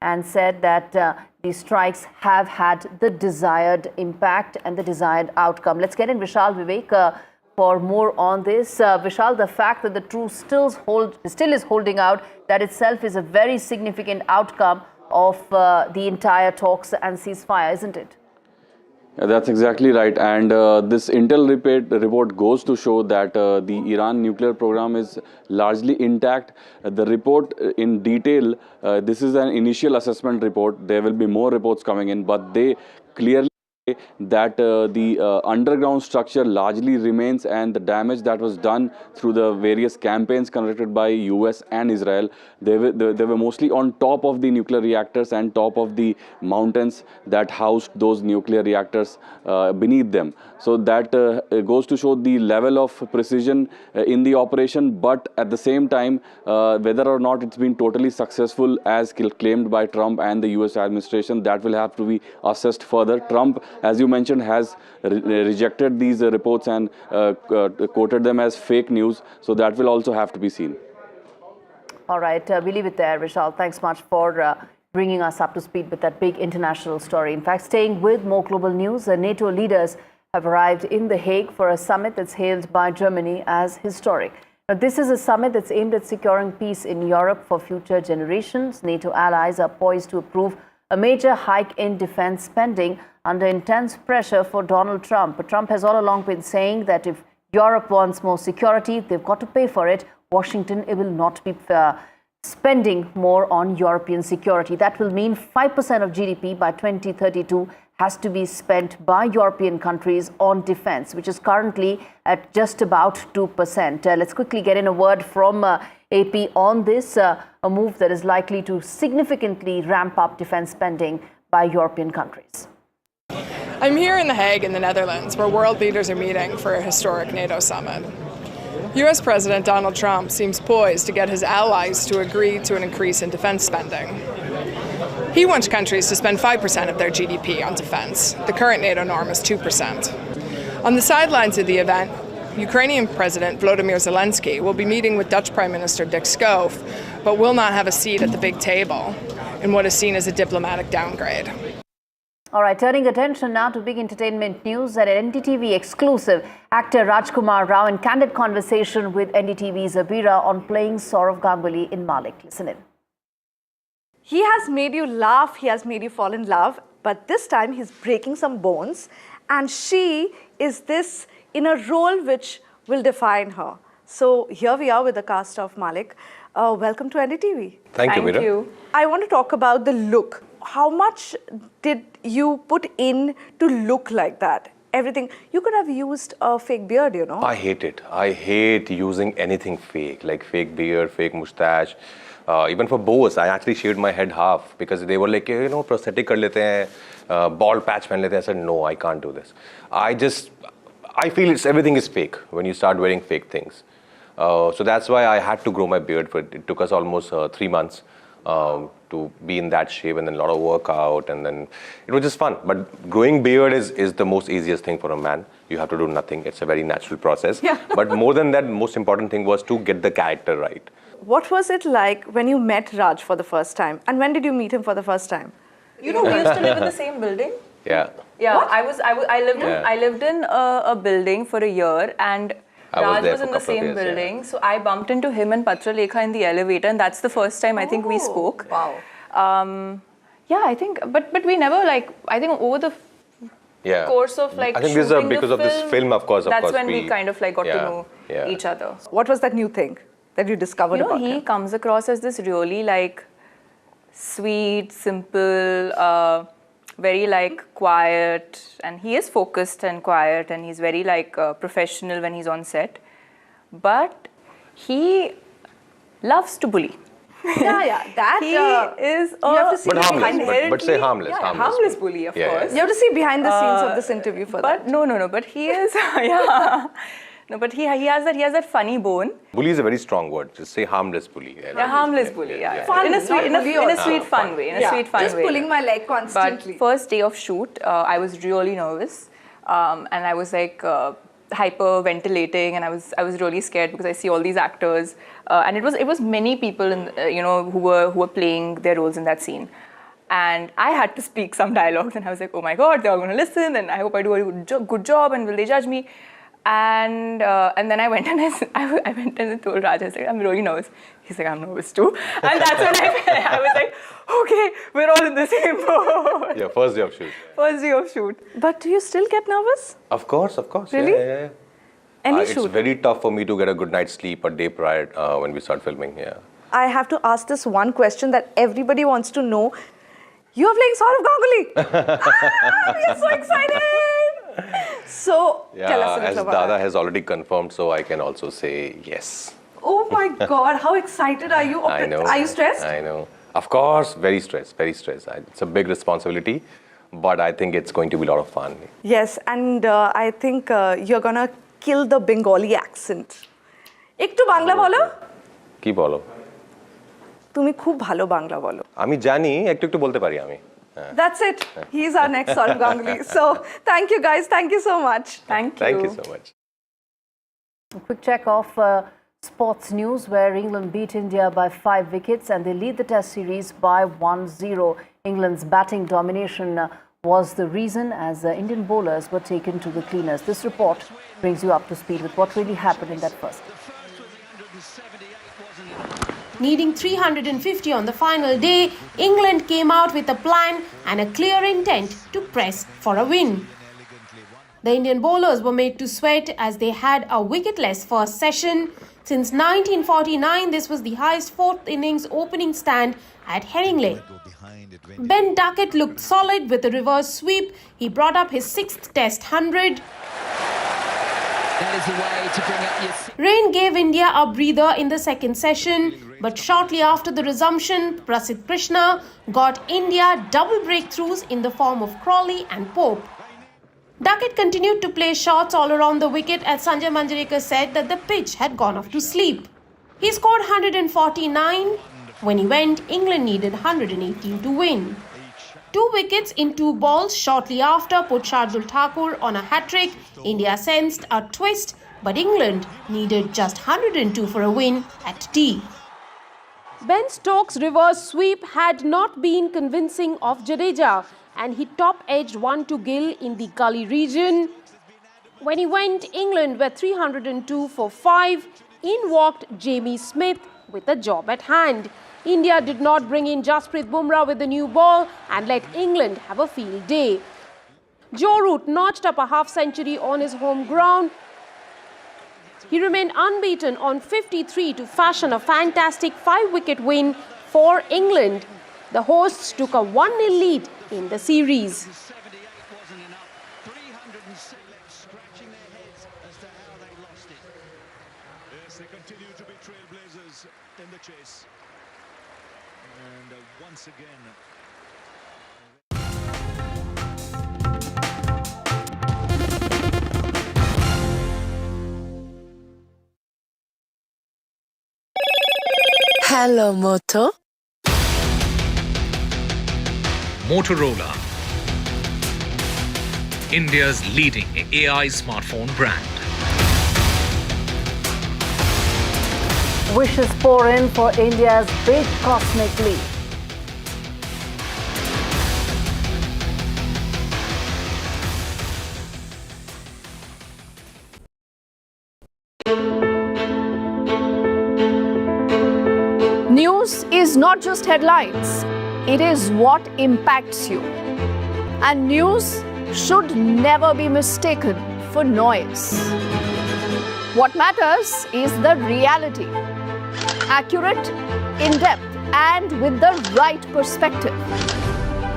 Speaker 1: and said that the strikes have had the desired impact and the desired outcome. Let's get in Vishal Vivek for more on this. Vishal, the fact that the truce still is holding out, that itself is a very significant outcome of the entire talks and ceasefire, isn't it?
Speaker 11: Yeah, that's exactly right. And this Intel report goes to show that the Iran nuclear program is largely intact. The report in detail, this is an initial assessment report. There will be more reports coming in, but they clearly say that the underground structure largely remains, and the damage that was done through the various campaigns conducted by US and Israel, they were mostly on top of the nuclear reactors and top of the mountains that housed those nuclear reactors beneath them. So that goes to show the level of precision in the operation, but at the same time, whether or not it's been totally successful as claimed by Trump and the US administration, that will have to be assessed further. Trump, as you mentioned, has rejected these reports and quoted them as fake news. So that will also have to be seen.
Speaker 1: All right, we leave it there, Vishal. Thanks much for bringing us up to speed with that big international story. In fact, staying with more global news, NATO leaders have arrived in The Hague for a summit that's hailed by Germany as historic. Now, this is a summit that's aimed at securing peace in Europe for future generations. NATO allies are poised to approve a major hike in defense spending under intense pressure for Donald Trump. But Trump has all along been saying that if Europe wants more security, they've got to pay for it. Washington, it will not be spending more on European security. That will mean 5% of GDP by 2032 has to be spent by European countries on defense, which is currently at just about 2%. Let's quickly get in a word from AP on this, a move that is likely to significantly ramp up defense spending by European countries.
Speaker 12: I'm here in The Hague in the Netherlands, where world leaders are meeting for a historic NATO summit. US President Donald Trump seems poised to get his allies to agree to an increase in defense spending. He wants countries to spend 5% of their GDP on defense. The current NATO norm is 2%. On the sidelines of the event, Ukrainian President Volodymyr Zelensky will be meeting with Dutch Prime Minister Dick Schoof, but will not have a seat at the big table in what is seen as a diplomatic downgrade.
Speaker 1: All right, turning attention now to big entertainment news. At an NDTV exclusive, actor Rajkumar Rao in candid conversation with NDTV's Abira on playing Saurav Ganguly in Malik. Listen in.
Speaker 27: He has made you laugh, he has made you fall in love, but this time he's breaking some bones, and she is this in a role which will define her. So here we are with the cast of Malik. Welcome to NDTV.
Speaker 28: Thank you, Meera.
Speaker 27: I want to talk about the look. How much did you put in to look like that? Everything. You could have used a fake beard, you know.
Speaker 28: I hate it. I hate using anything fake, like fake beard, fake mustache. Even for bows, I actually shaved my head half because they were like, you know, prosthetic kar lete hain, bald patch pehen lete hain. I said, no, I can't do this. I feel everything is fake when you start wearing fake things. So that's why I had to grow my beard. It took us almost 3 months. to be in that shape, and then a lot of workout, and then it was just fun. But growing beard is the most easiest thing for a man. You have to do nothing. It's a very natural process.
Speaker 27: Yeah.
Speaker 28: But more than that, most important thing was to get the character right.
Speaker 27: What was it like when you met Raj for the first time? And when did you meet him for the first time?
Speaker 10: You know, we used to live in the same building.
Speaker 28: Yeah.
Speaker 10: Yeah,
Speaker 28: What?
Speaker 10: I lived in a building for a year, and Raj was in the same
Speaker 28: years,
Speaker 10: building. So I bumped into him and Patra Lekha in the elevator, and that's the first time I think we spoke. Wow. Yeah, I think, but we never I think over the course of
Speaker 28: I think this is because of this film, of course.
Speaker 10: That's when we kind of got to know each other.
Speaker 27: What was that new thing that you discovered about him?
Speaker 10: He comes across as this really sweet, simple, very quiet, and he is focused and quiet, and he's very professional when he's on set, but he loves to bully.
Speaker 27: That
Speaker 10: he is
Speaker 27: you have to see
Speaker 28: but harmless,
Speaker 10: inherently-
Speaker 28: but say harmless.
Speaker 10: Yeah, harmless bully, of course.
Speaker 27: You have to see behind the scenes of this interview for that.
Speaker 10: But no, but he is no, but he has that funny bone.
Speaker 28: Bully is a very strong word. Just say harmless bully.
Speaker 10: Harmless bully, yeah.
Speaker 27: Fun,
Speaker 10: in a sweet,
Speaker 27: not bully
Speaker 10: in a
Speaker 27: also.
Speaker 10: sweet fun way.
Speaker 27: Just pulling my leg constantly.
Speaker 10: But first day of shoot, I was really nervous, and I was hyperventilating, and I was really scared because I see all these actors, and it was many people who were playing their roles in that scene, and I had to speak some dialogues, and I was like, oh my God, they're all going to listen, and I hope I do a good job, and will they judge me? And then I went and I went and told Raj, I was like, I'm really nervous. He's like, I'm nervous too. And that's when I was like, okay, we're all in the same boat.
Speaker 28: Yeah, first day of shoot.
Speaker 10: First day of shoot.
Speaker 27: But do you still get nervous?
Speaker 28: Of course.
Speaker 27: Really?
Speaker 28: Yeah.
Speaker 27: Any
Speaker 28: It's
Speaker 27: shoot?
Speaker 28: very tough for me to get a good night's sleep a day prior when we start filming. Yeah.
Speaker 27: I have to ask this one question that everybody wants to know. You are playing Saurav Ganguly. We are so excited. So, tell us a
Speaker 28: as
Speaker 27: little
Speaker 28: Dada
Speaker 27: about that.
Speaker 28: has already confirmed, so I can also say yes.
Speaker 27: Oh my God, how excited are you?
Speaker 28: I know.
Speaker 27: Are you stressed?
Speaker 28: I know. Of course, very stressed, very stressed. It's a big responsibility, but I think it's going to be a lot of fun.
Speaker 27: Yes, and I think you're gonna kill the Bengali accent. একটু বাংলা বলো?
Speaker 28: কি বলো?
Speaker 27: তুমি খুব ভালো বাংলা বলো।
Speaker 28: আমি জানি একটু বলতে পারি আমি।
Speaker 27: That's it. He's our next Saurav Ganguly. So, thank you guys. Thank you so much.
Speaker 28: Thank you so much.
Speaker 1: A quick check of sports news, where England beat India by 5 wickets and they lead the Test series by 1-0. England's batting domination was the reason, as Indian bowlers were taken to the cleaners. This report brings you up to speed with what really happened in that first.
Speaker 13: Needing 350 on the final day, England came out with a plan and a clear intent to press for a win. The Indian bowlers were made to sweat as they had a wicketless first session. Since 1949, this was the highest fourth innings opening stand at Headingley. Ben Duckett looked solid with a reverse sweep. He brought up his 6th Test 100.
Speaker 14: That is the way to bring up your...
Speaker 13: Rain gave India a breather in the second session, but shortly after the resumption, Prasidh Krishna got India double breakthroughs in the form of Crawley and Pope. Duckett continued to play shots all around the wicket as Sanjay Manjrekar said that the pitch had gone off to sleep. He scored 149. When he went, England needed 118 to win. 2 wickets in 2 balls shortly after put Shardul Thakur on a hat-trick. India sensed a twist, but England needed just 102 for a win at tea. Ben Stokes' reverse sweep had not been convincing of Jadeja, and he top-edged one to Gill in the gully region. When he went, England were 302 for 5. In walked Jamie Smith with a job at hand. India did not bring in Jasprit Bumrah with the new ball and let England have a field day. Joe Root notched up a half-century on his home ground. He remained unbeaten on 53 to fashion a fantastic 5-wicket win for England. The hosts took a 1-0 lead in the series.
Speaker 16: They continue to be trailblazers in the chase. And once again...
Speaker 22: Hello, Moto.
Speaker 2: Motorola, India's leading AI smartphone brand.
Speaker 1: Wishes pour in for India's big cosmic leap.
Speaker 5: News is not just headlines, it is what impacts you. And news should never be mistaken for noise. What matters is the reality. Accurate, in-depth, and with the right perspective.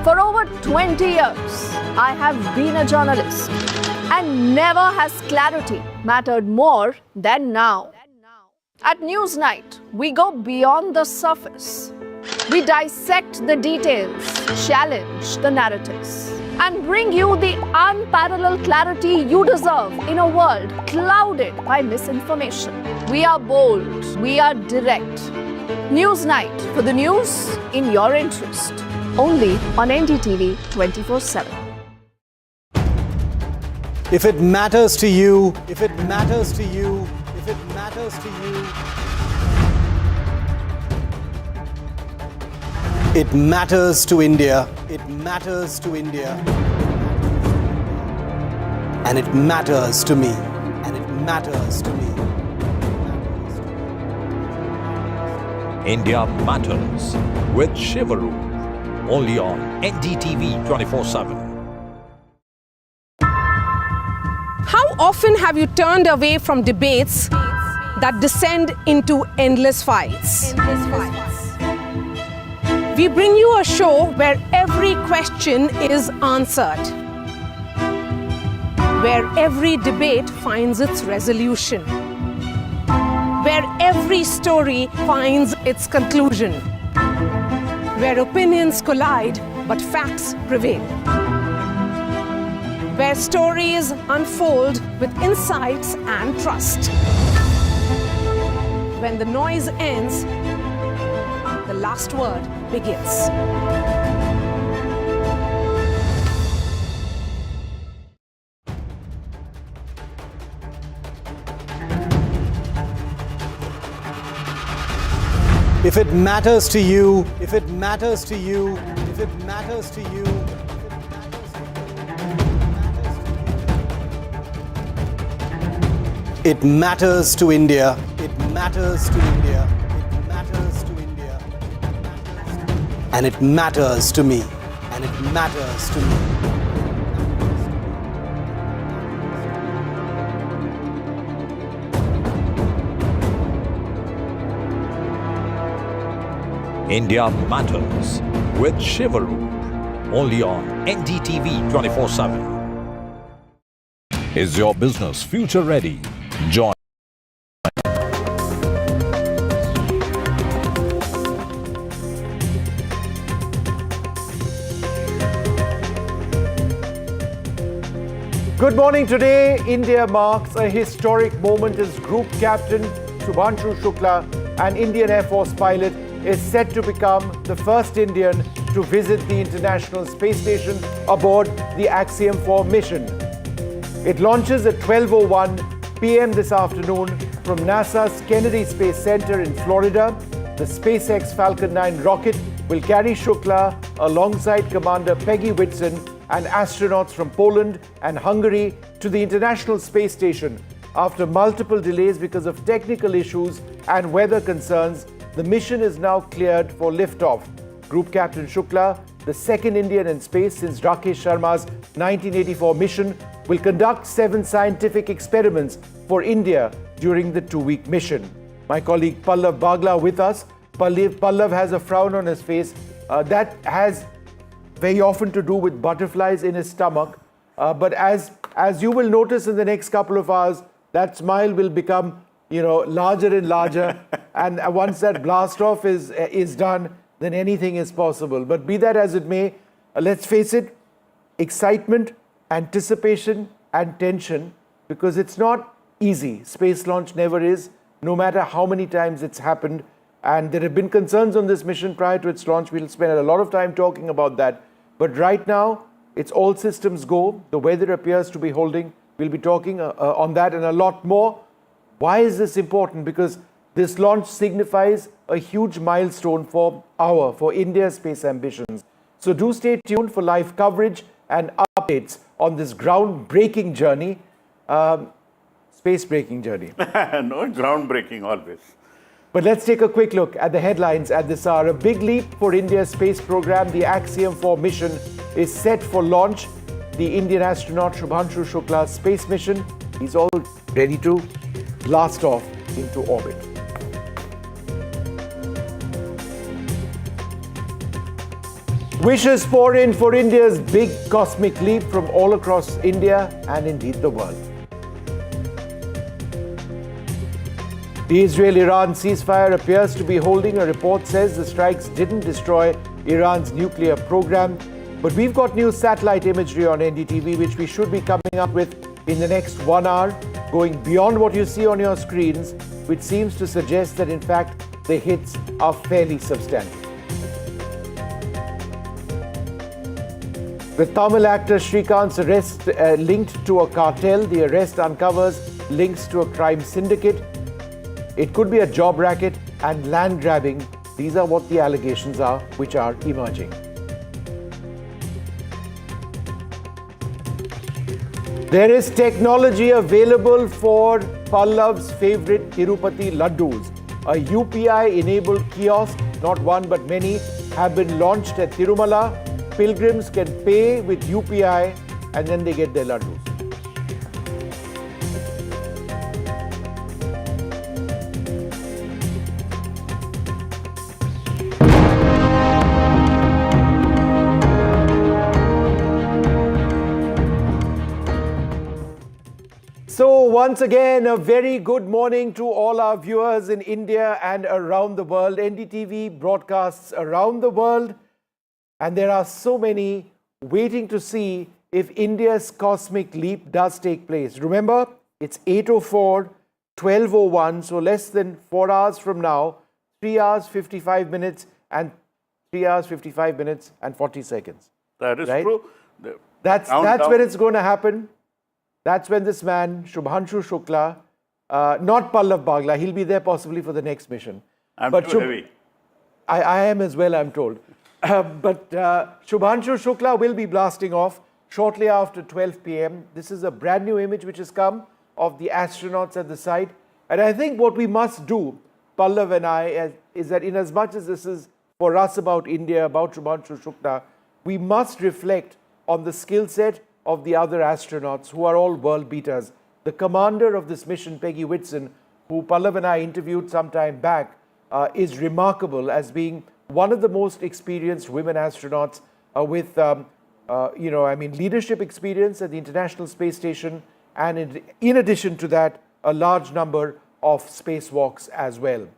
Speaker 5: For over 20 years, I have been a journalist, and never has clarity mattered more than now. At Newsnight, we go beyond the surface. We dissect the details, challenge the narratives, and bring you the unparalleled clarity you deserve in a world clouded by misinformation. We are bold, we are direct. Newsnight, for the news in your interest. Only on NDTV 24/7.
Speaker 6: If it matters to you, if it matters to you, if it matters to you, it matters to India. It matters to India. And it matters to me. And it matters to me.
Speaker 15: India Matters with Shivaru. Only on NDTV 24/7.
Speaker 13: How often have you turned away from debates that descend into endless fights? We bring you a show where every question is answered, where every debate finds its resolution, where every story finds its conclusion, where opinions collide but facts prevail, where stories unfold with insights and trust. When the noise ends, the last word begins.
Speaker 6: If it matters to you, if it matters to you, if it matters to you, it matters to India. It matters to India. It matters to India. And it matters to me. And it matters to me.
Speaker 15: India Matters with Shivaru. Only on NDTV 24/7. Is your business future ready? Join.
Speaker 17: Good morning. Today, India marks a historic moment as Group Captain Shubhanshu Shukla, an Indian Air Force pilot, is set to become the first Indian to visit the International Space Station aboard the Axiom mission. It launches at 12:01 p.m. this afternoon from NASA's Kennedy Space Center in Florida. The SpaceX Falcon 9 rocket will carry Shukla alongside Commander Peggy Whitson and astronauts from Poland and Hungary to the International Space Station. After multiple delays because of technical issues and weather concerns, the mission is now cleared for liftoff. Group Captain Shukla, the second Indian in space since Rakesh Sharma's 1984 mission, will conduct 7 scientific experiments for India during the 2-week mission. My colleague Pallav Bagla with us. Pallav has a frown on his face. That has very often to do with butterflies in his stomach. But as you will notice in the next couple of hours, that smile will become larger and larger. And once that blast off is done, then anything is possible. But be that as it may, let's face it, excitement, anticipation, and tension, because it's not easy. Space launch never is, no matter how many times it's happened. And there have been concerns on this mission prior to its launch. We'll spend a lot of time talking about that. But right now, it's all systems go. The weather appears to be holding. We'll be talking on that and a lot more. Why is this important? Because this launch signifies a huge milestone for India's space ambitions. So do stay tuned for live coverage and updates on this groundbreaking journey, space-breaking journey.
Speaker 4: No, groundbreaking always.
Speaker 17: But let's take a quick look at the headlines at this hour. A big leap for India's space program. The Axiom 4 mission is set for launch. The Indian astronaut Shubhanshu Shukla's space mission, he's all ready to blast off into orbit. Wishes pour in for India's big cosmic leap from all across India and indeed the world. The Israel-Iran ceasefire appears to be holding. A report says the strikes didn't destroy Iran's nuclear program. But we've got new satellite imagery on NDTV, which we should be coming up with in the next 1 hour, going beyond what you see on your screens, which seems to suggest that, in fact, the hits are fairly substantial. The Tamil actor Srikanth's arrest linked to a cartel. The arrest uncovers links to a crime syndicate. It could be a job racket and land grabbing. These are what the allegations are, which are emerging. There is technology available for Pallav's favorite Tirupati laddus. A UPI-enabled kiosk, not one but many, have been launched at Tirumala. Pilgrims can pay with UPI and then they get their laddus. So once again, a very good morning to all our viewers in India and around the world. NDTV broadcasts around the world, and there are so many waiting to see if India's cosmic leap does take place. Remember, it's 8:04, 12:01, so less than 4 hours from now, 3 hours, 55 minutes, and 3 hours, 55 minutes, and 40 seconds.
Speaker 4: That is
Speaker 17: right?
Speaker 4: true.
Speaker 17: That's when it's going to happen. That's when this man, Shubhanshu Shukla, not Pallav Bagla, he'll be there possibly for the next mission.
Speaker 4: I'm too heavy.
Speaker 17: I am as well, I'm told. But Shubhanshu Shukla will be blasting off shortly after 12 p.m. This is a brand new image which has come of the astronauts at the site. And I think what we must do, Pallav and I, is that in as much as this is for us about India, about Shubhanshu Shukla, we must reflect on the skill set of the other astronauts who are all world beaters. The commander of this mission, Peggy Whitson, who Pallav and I interviewed some time back, is remarkable as being one of the most experienced women astronauts with, leadership experience at the International Space Station, and in addition to that, a large number of spacewalks as well.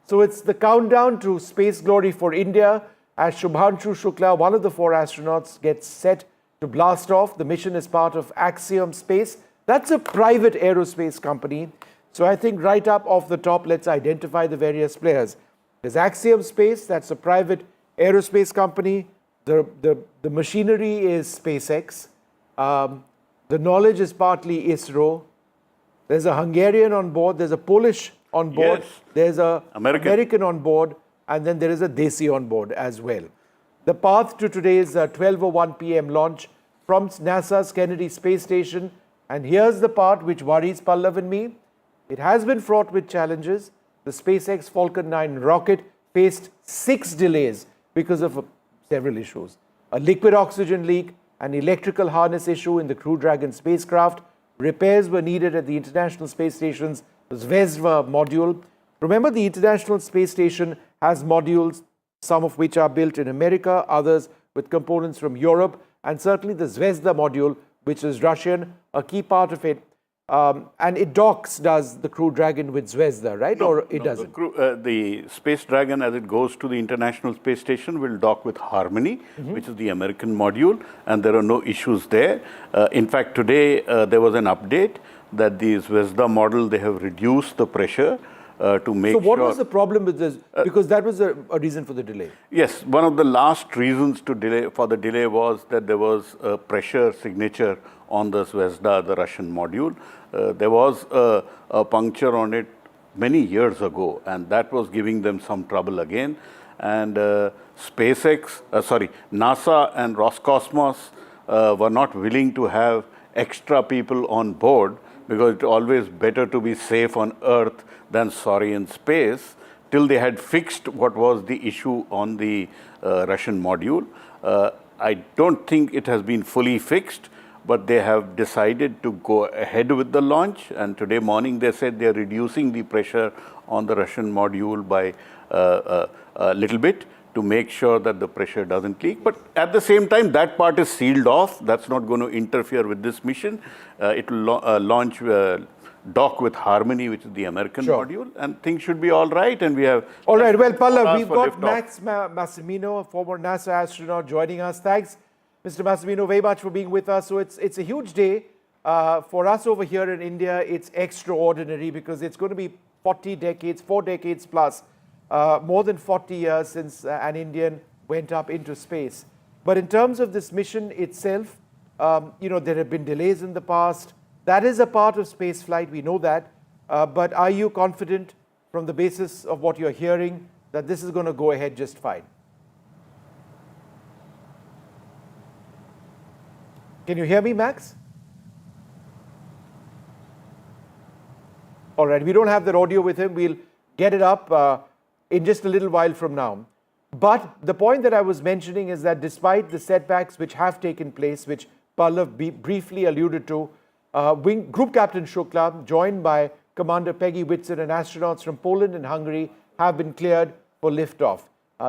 Speaker 17: So it's the countdown to space glory for India as Shubhanshu Shukla, one of the 4 astronauts, gets set to blast off. The mission is part of Axiom Space. That's a private aerospace company. So I think right up off the top, let's identify the various players. There's Axiom Space, that's a private aerospace company. The machinery is SpaceX. The knowledge is partly ISRO. There's a Hungarian on board, there's a Polish on board,
Speaker 4: Yes.
Speaker 17: there's a American on board, and then there is a Desi on board as well. The path to today's 12:01 p.m. launch from NASA's Kennedy Space Station. And here's the part which worries Pallav and me. It has been fraught with challenges. The SpaceX Falcon 9 rocket faced 6 delays because of several issues. A liquid oxygen leak, an electrical harness issue in the Crew Dragon spacecraft. Repairs were needed at the International Space Station's Zvezda module. Remember, the International Space Station has modules, some of which are built in America, others with components from Europe, and certainly the Zvezda module, which is Russian, a key part of it. And it docks, does the Crew Dragon with Zvezda, right?
Speaker 4: No,
Speaker 17: or it doesn't?
Speaker 4: The Space Dragon, as it goes to the International Space Station, will dock with Harmony, which is the American module, and there are no issues there. In fact, today there was an update that the Zvezda model, they have reduced the pressure to make
Speaker 17: sure. So what
Speaker 4: sure
Speaker 17: was the problem with this? Because that was a reason for the delay.
Speaker 4: Yes, one of the last reasons for the delay was that there was a pressure signature on the Zvezda, the Russian module. There was a puncture on it many years ago, and that was giving them some trouble again. And NASA and Roscosmos were not willing to have extra people on board, because it's always better to be safe on Earth than sorry in space, till they had fixed what was the issue on the Russian module. I don't think it has been fully fixed, but they have decided to go ahead with the launch. And today morning they said they're reducing the pressure on the Russian module by a little bit to make sure that the pressure doesn't leak. But at the same time, that part is sealed off. That's not going to interfere with this mission. It will launch, dock with Harmony, which is the American module, and things should be all right. And we have...
Speaker 17: All right, well, Pallav, we've got Max Massimino, a former NASA astronaut, joining us. Thanks, Mr. Massimino, very much for being with us. So it's a huge day. For us over here in India, it's extraordinary because it's going to be 4 decades plus. More than 40 years since an Indian went up into space. But in terms of this mission itself, there have been delays in the past. That is a part of space flight, we know that. But are you confident from the basis of what you're hearing that this is going to go ahead just fine? Can you hear me, Max? All right, we don't have that audio with him. We'll get it up in just a little while from now. But the point that I was mentioning is that despite the setbacks which have taken place, which Pallav briefly alluded to, Group Captain Shukla, joined by Commander Peggy Whitson and astronauts from Poland and Hungary, have been cleared for liftoff.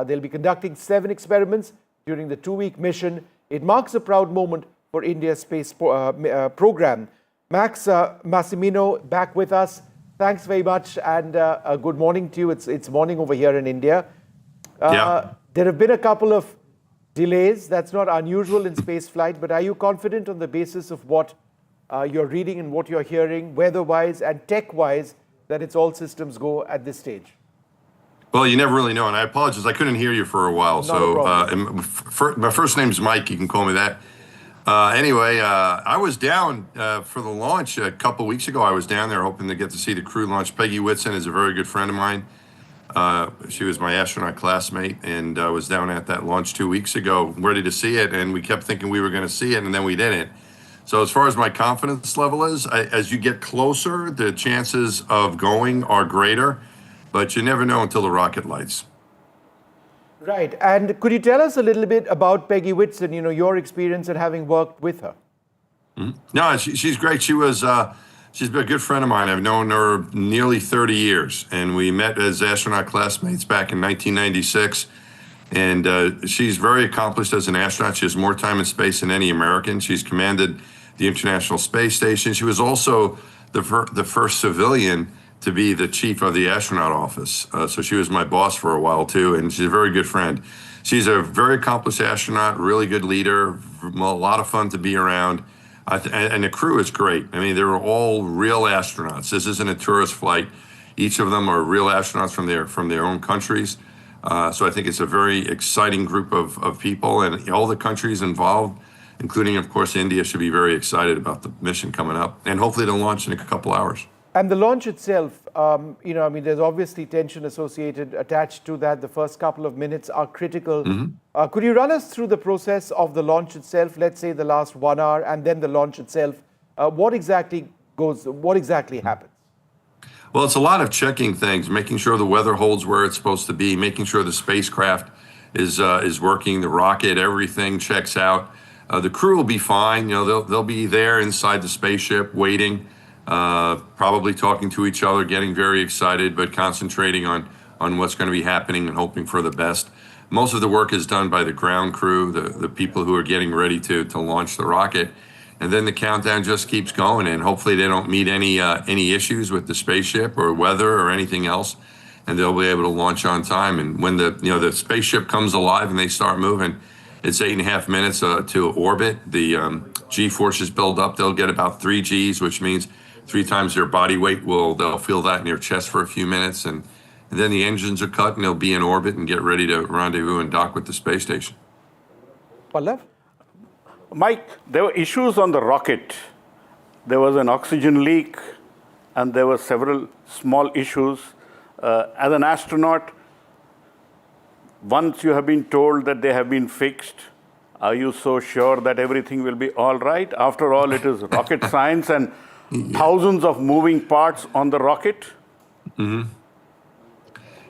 Speaker 17: They'll be conducting 7 experiments during the 2-week mission. It marks a proud moment for India's space program. Max Massimino, back with us. Thanks very much, and good morning to you. It's morning over here in India. There have been a couple of delays. That's not unusual in space flight, but are you confident on the basis of what you're reading and what you're hearing, weather-wise and tech-wise, that it's all systems go at this stage?
Speaker 18: Well, you never really know, and I apologize. I couldn't hear you for a while. My first name's Mike. You can call me that. Anyway, I was down for the launch a couple weeks ago. I was down there hoping to get to see the crew launch. Peggy Whitson is a very good friend of mine. She was my astronaut classmate, and I was down at that launch 2 weeks ago, ready to see it, and we kept thinking we were going to see it, and then we didn't. So as far as my confidence level is, as you get closer, the chances of going are greater, but you never know until the rocket lights.
Speaker 17: Right. And could you tell us a little bit about Peggy Whitson, your experience and having worked with her?
Speaker 18: No, she's great. She's been a good friend of mine. I've known her nearly 30 years, and we met as astronaut classmates back in 1996. And she's very accomplished as an astronaut. She has more time in space than any American. She's commanded the International Space Station. She was also the first civilian to be the chief of the astronaut office. So she was my boss for a while too, and she's a very good friend. She's a very accomplished astronaut, really good leader, a lot of fun to be around. And the crew is great. I mean, they were all real astronauts. This isn't a tourist flight. Each of them are real astronauts from their own countries. So I think it's a very exciting group of people, and all the countries involved, including, of course, India, should be very excited about the mission coming up. And hopefully it'll launch in a couple hours.
Speaker 17: And the launch itself, there's obviously tension attached to that. The first couple of minutes are critical. Could you run us through the process of the launch itself? Let's say the last 1 hour, and then the launch itself. What exactly happens?
Speaker 18: Well, it's a lot of checking things, making sure the weather holds where it's supposed to be, making sure the spacecraft is working, the rocket, everything checks out. The crew will be fine. They'll be there inside the spaceship waiting. Probably talking to each other, getting very excited, but concentrating on what's going to be happening and hoping for the best. Most of the work is done by the ground crew, the people who are getting ready to launch the rocket. And then the countdown just keeps going, and hopefully they don't meet any issues with the spaceship or weather or anything else, and they'll be able to launch on time. And when the spaceship comes alive and they start moving, it's 8.5 minutes to orbit. The G forces build up. They'll get about 3 Gs, which means 3 times their body weight. They'll feel that in their chest for a few minutes, and then the engines are cut and they'll be in orbit and get ready to rendezvous and dock with the space station.
Speaker 17: Pallav?
Speaker 4: Mike, there were issues on the rocket. There was an oxygen leak, and there were several small issues. As an astronaut, once you have been told that they have been fixed, are you so sure that everything will be all right? After all, it is rocket science and thousands of moving parts on the rocket.
Speaker 18: Mm-hmm.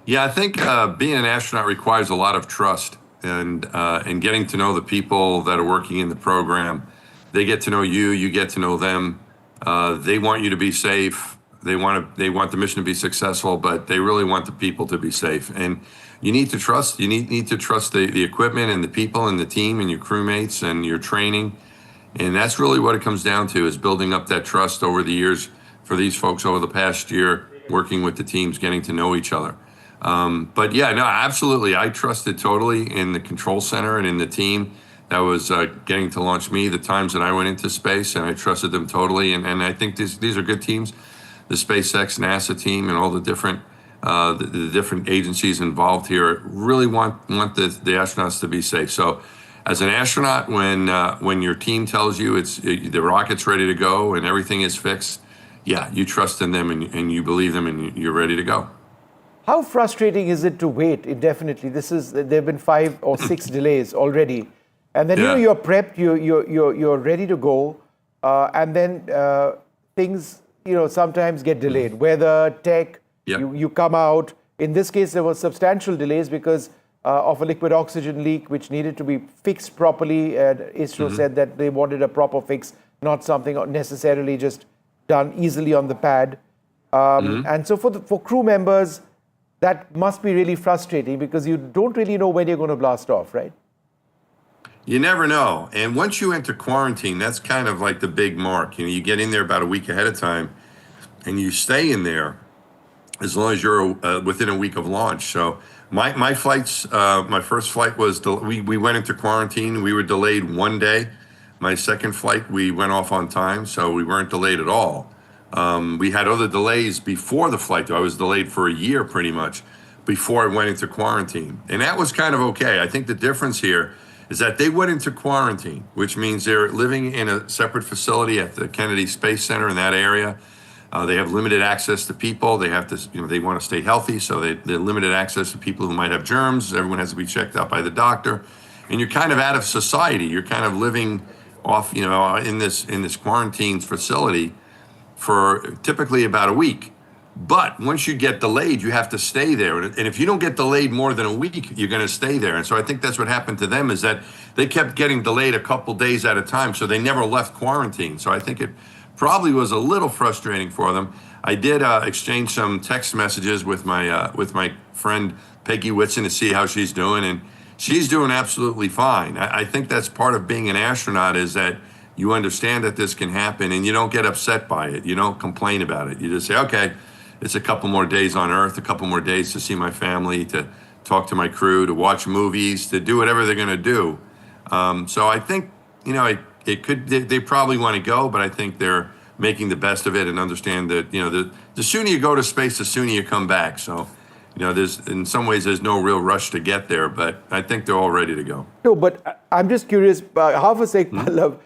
Speaker 18: Yeah, I think being an astronaut requires a lot of trust, and getting to know the people that are working in the program. They get to know you, you get to know them. They want you to be safe. They want the mission to be successful, but they really want the people to be safe. And you need to trust. You need to trust the equipment and the people and the team and your crewmates and your training. And that's really what it comes down to, is building up that trust over the years for these folks over the past year, working with the teams, getting to know each other. But yeah, no, absolutely. I trusted totally in the control center and in the team that was getting to launch me the times that I went into space, and I trusted them totally. And I think these are good teams. The SpaceX, NASA team, and all the different different agencies involved here really want the astronauts to be safe. So, as an astronaut, when your team tells you the rocket's ready to go and everything is fixed, yeah, you trust in them and you believe them and you're ready to go.
Speaker 17: How frustrating is it to wait indefinitely? There have been 5 or 6 delays already, and then you're prepped, you're ready to go, and then things sometimes get delayed. Weather, tech, you come out. In this case, there was substantial delays because of a liquid oxygen leak, which needed to be fixed properly. ISRO said that they wanted a proper fix, not something necessarily just done easily on the pad. And so for crew members, that must be really frustrating because you don't really know when you're going to blast off, right?
Speaker 18: You never know. And once you enter quarantine, that's kind of like the big mark. You get in there about a week ahead of time and you stay in there as long as you're within a week of launch. So my flights, my first flight was, we went into quarantine. We were delayed 1 day. My second flight, we went off on time, so we weren't delayed at all. We had other delays before the flight, though. I was delayed for a year pretty much before I went into quarantine. And that was kind of okay. I think the difference here is that they went into quarantine, which means they're living in a separate facility at the Kennedy Space Center in that area. They have limited access to people. They have to, they want to stay healthy, so they're limited access to people who might have germs. Everyone has to be checked out by the doctor. And you're kind of out of society. You're kind of living off, in this quarantine facility for typically about a week. But once you get delayed, you have to stay there. And if you don't get delayed more than a week, you're going to stay there. And so I think that's what happened to them, is that they kept getting delayed a couple days at a time. So they never left quarantine. So I think it probably was a little frustrating for them. I did exchange some text messages with my friend Peggy Whitson to see how she's doing. And she's doing absolutely fine. I think that's part of being an astronaut, is that you understand that this can happen and you don't get upset by it. You don't complain about it. You just say, okay, it's a couple more days on Earth, a couple more days to see my family, to talk to my crew, to watch movies, to do whatever they're going to do. So I think, they probably want to go, but I think they're making the best of it and understand that, the sooner you go to space, the sooner you come back. So, in some ways, there's no real rush to get there, but I think they're all ready to go.
Speaker 17: No, but I'm just curious, half a sec, Pallav,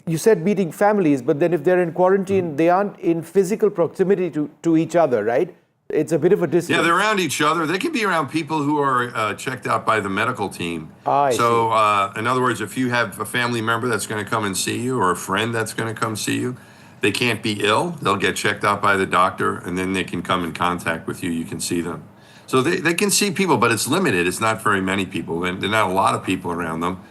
Speaker 17: you said meeting families, but then if they're in quarantine, they aren't in physical proximity to each other, right? It's a bit of a distance.
Speaker 18: Yeah, they're around each other. They can be around people who are checked out by the medical team. So, in other words, if you have a family member that's going to come and see you, or a friend that's going to come see you, they can't be ill. They'll get checked out by the doctor, and then they can come in contact with you. You can see them. So they can see people, but it's limited. It's not very many people, and there are not a lot of people around them.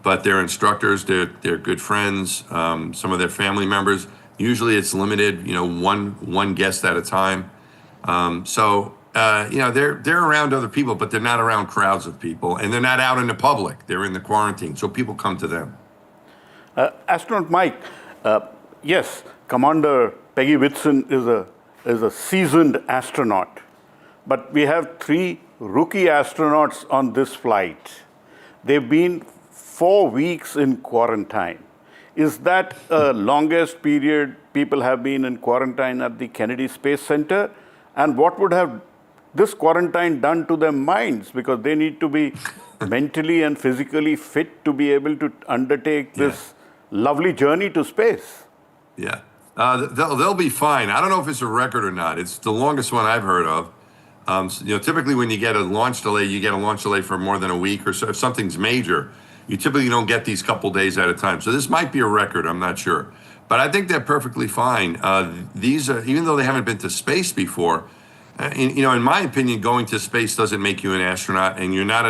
Speaker 18: But they're instructors, they're good friends, some of their family members. Usually it's limited, one guest at a time. They're around other people, but they're not around crowds of people, and they're not out in the public. They're in the quarantine, so people come to them.
Speaker 4: Astronaut Mike, yes, Commander Peggy Whitson is a seasoned astronaut, but we have 3 rookie astronauts on this flight. They've been 4 weeks in quarantine. Is that longest period people have been in quarantine at the Kennedy Space Center? And what would have this quarantine done to their minds? Because they need to be mentally and physically fit to be able to undertake this lovely journey to space.
Speaker 18: Yeah. They'll be fine. I don't know if it's a record or not. It's the longest one I've heard of. Typically when you get a launch delay, you get a launch delay for more than a week or so. If something's major, you typically don't get these couple days at a time. So this might be a record, I'm not sure. But I think they're perfectly fine. These are, even though they haven't been to space before, in my opinion, going to space doesn't make you an astronaut, and you're not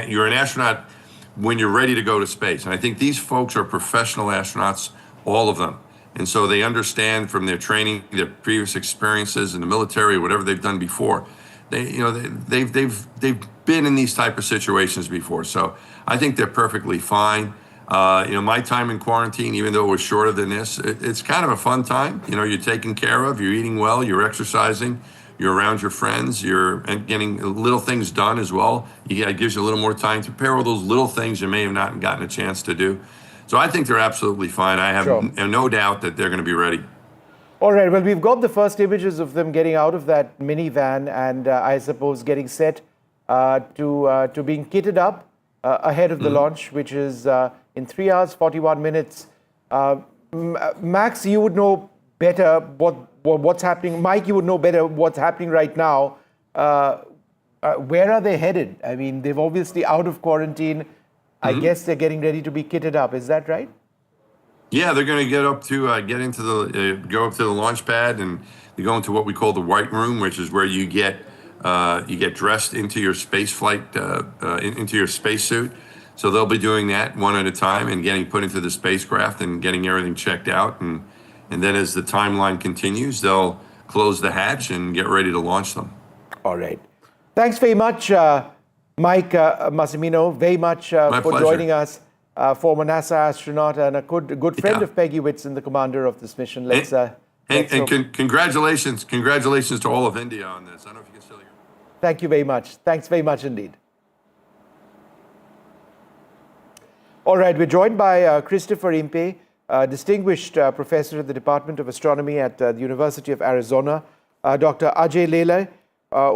Speaker 18: you're an astronaut when you're ready to go to space. And I think these folks are professional astronauts, all of them. And so they understand from their training, their previous experiences in the military, whatever they've done before. They've been in these type of situations before. So I think they're perfectly fine. My time in quarantine, even though it was shorter than this, it's kind of a fun time. You're taken care of, you're eating well, you're exercising, you're around your friends, you're getting little things done as well. It gives you a little more time to prepare all those little things you may have not gotten a chance to do. So I think they're absolutely fine. I have no doubt that they're going to be ready.
Speaker 17: All right, well, we've got the first images of them getting out of that minivan and I suppose getting set to being kitted up ahead of the launch, which is in 3 hours, 41 minutes. Max, you would know better what's happening. Mike, you would know better what's happening right now. Where are they headed? I mean, they've obviously out of quarantine. I guess they're getting ready to be kitted up. Is that right?
Speaker 18: Yeah, they're going to get up to go up to the launch pad, and they go into what we call the white room, which is where you get dressed into your space flight, into your spacesuit. So they'll be doing that one at a time and getting put into the spacecraft and getting everything checked out. And then as the timeline continues, they'll close the hatch and get ready to launch them.
Speaker 17: All right. Thanks very much, Mike Massimino, very much for
Speaker 18: pleasure.
Speaker 17: joining us. Former NASA astronaut and a good friend of Peggy Whitson, the commander of this mission.
Speaker 18: Congratulations to all of India on this. I don't know if you can still hear.
Speaker 17: Thank you very much. Thanks very much indeed. All right, we're joined by Christopher Impey, distinguished professor at the Department of Astronomy at the University of Arizona, Dr. Ajay Lele,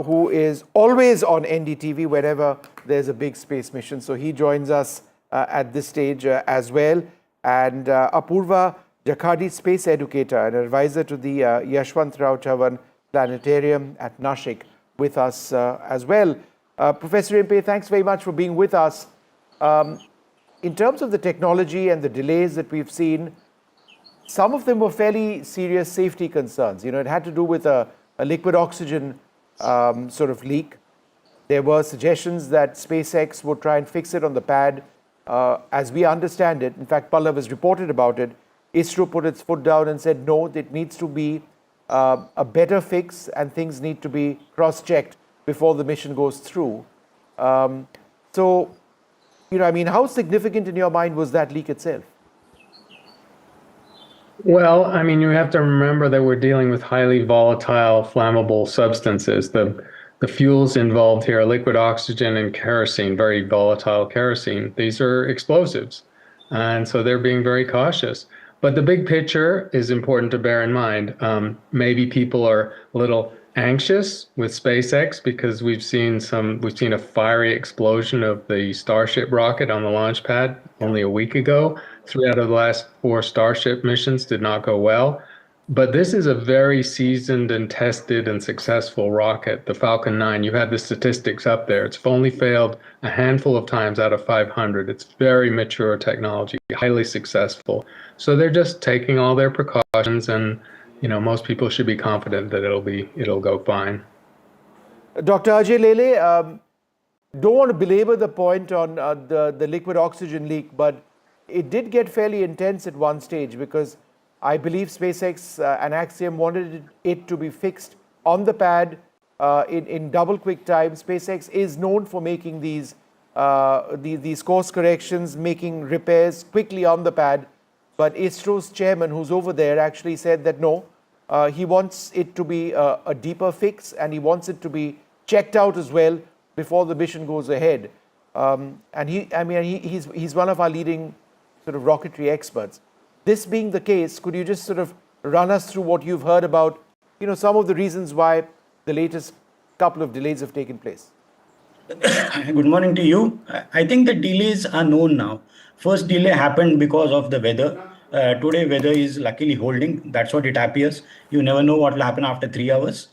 Speaker 17: who is always on NDTV whenever there's a big space mission. So he joins us at this stage as well. And Apurva Jakhadi, space educator and advisor to the Yashwantrao Chavan Planetarium at Nashik, with us as well. Professor Impey, thanks very much for being with us. In terms of the technology and the delays that we've seen, some of them were fairly serious safety concerns. It had to do with a liquid oxygen sort of leak. There were suggestions that SpaceX would try and fix it on the pad. As we understand it, in fact, Pallav has reported about it, ISRO put its foot down and said, no, it needs to be a better fix and things need to be cross-checked before the mission goes through. How significant in your mind was that leak itself?
Speaker 7: Well, you have to remember that we're dealing with highly volatile, flammable substances. The fuels involved here are liquid oxygen and kerosene, very volatile kerosene. These are explosives, and so they're being very cautious. But the big picture is important to bear in mind. Maybe people are a little anxious with SpaceX because we've seen a fiery explosion of the Starship rocket on the launch pad only a week ago. 3 out of the last 4 Starship missions did not go well. But this is a very seasoned and tested and successful rocket, the Falcon 9. You had the statistics up there. It's only failed a handful of times out of 500. It's very mature technology, highly successful. So they're just taking all their precautions, and most people should be confident that it'll go fine.
Speaker 17: Dr. Ajay Lele, don't want to belabor the point on the liquid oxygen leak, but it did get fairly intense at one stage because I believe SpaceX and Axiom wanted it to be fixed on the pad in double quick time. SpaceX is known for making these course corrections, making repairs quickly on the pad. But ISRO's chairman, who's over there, actually said that no, he wants it to be a deeper fix, and he wants it to be checked out as well before the mission goes ahead. And he's one of our leading sort of rocketry experts. This being the case, could you just sort of run us through what you've heard about, some of the reasons why the latest couple of delays have taken place?
Speaker 3: Good morning to you. I think the delays are known now. First delay happened because of the weather. Today weather is luckily holding. That's what it appears. You never know what will happen after 3 hours.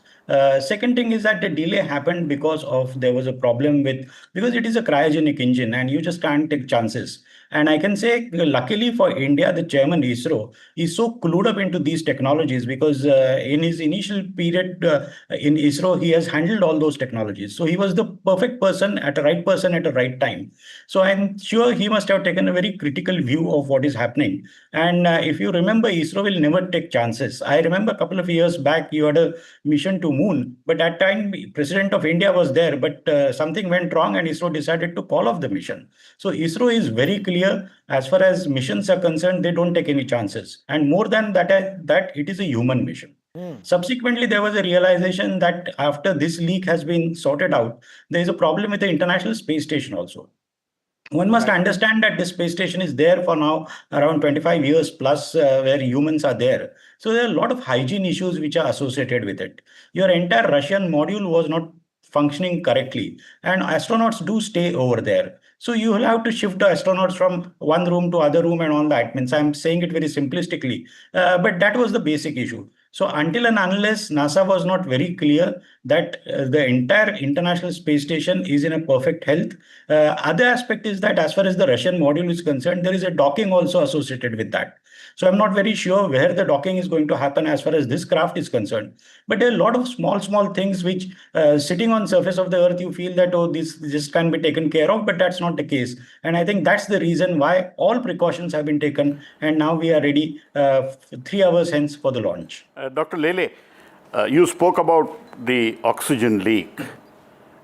Speaker 3: Second thing is that the delay happened because there was a problem because it is a cryogenic engine and you just can't take chances. And I can say, luckily for India, the chairman ISRO is so clued up into these technologies because in his initial period in ISRO, he has handled all those technologies. So he was the perfect person at the right time. So I'm sure he must have taken a very critical view of what is happening. And if you remember, ISRO will never take chances. I remember a couple of years back, you had a mission to moon, but at that time, President of India was there, but something went wrong and ISRO decided to call off the mission. So ISRO is very clear. As far as missions are concerned, they don't take any chances. And more than that it is a human mission. Subsequently, there was a realization that after this leak has been sorted out, there is a problem with the International Space Station also. One must understand that this space station is there for now around 25 years plus where humans are there. So there are a lot of hygiene issues which are associated with it. Your entire Russian module was not functioning correctly and astronauts do stay over there. So you will have to shift the astronauts from one room to other room and all that. Means I'm saying it very simplistically, but that was the basic issue. So until and unless NASA was not very clear that the entire International Space Station is in a perfect health, other aspect is that as far as the Russian module is concerned, there is a docking also associated with that. So I'm not very sure where the docking is going to happen as far as this craft is concerned. But there are a lot of small things which sitting on surface of the earth, you feel that, oh, this can be taken care of, but that's not the case. And I think that's the reason why all precautions have been taken. And now we are ready 3 hours hence for the launch.
Speaker 4: Dr. Lele, you spoke about the oxygen leak.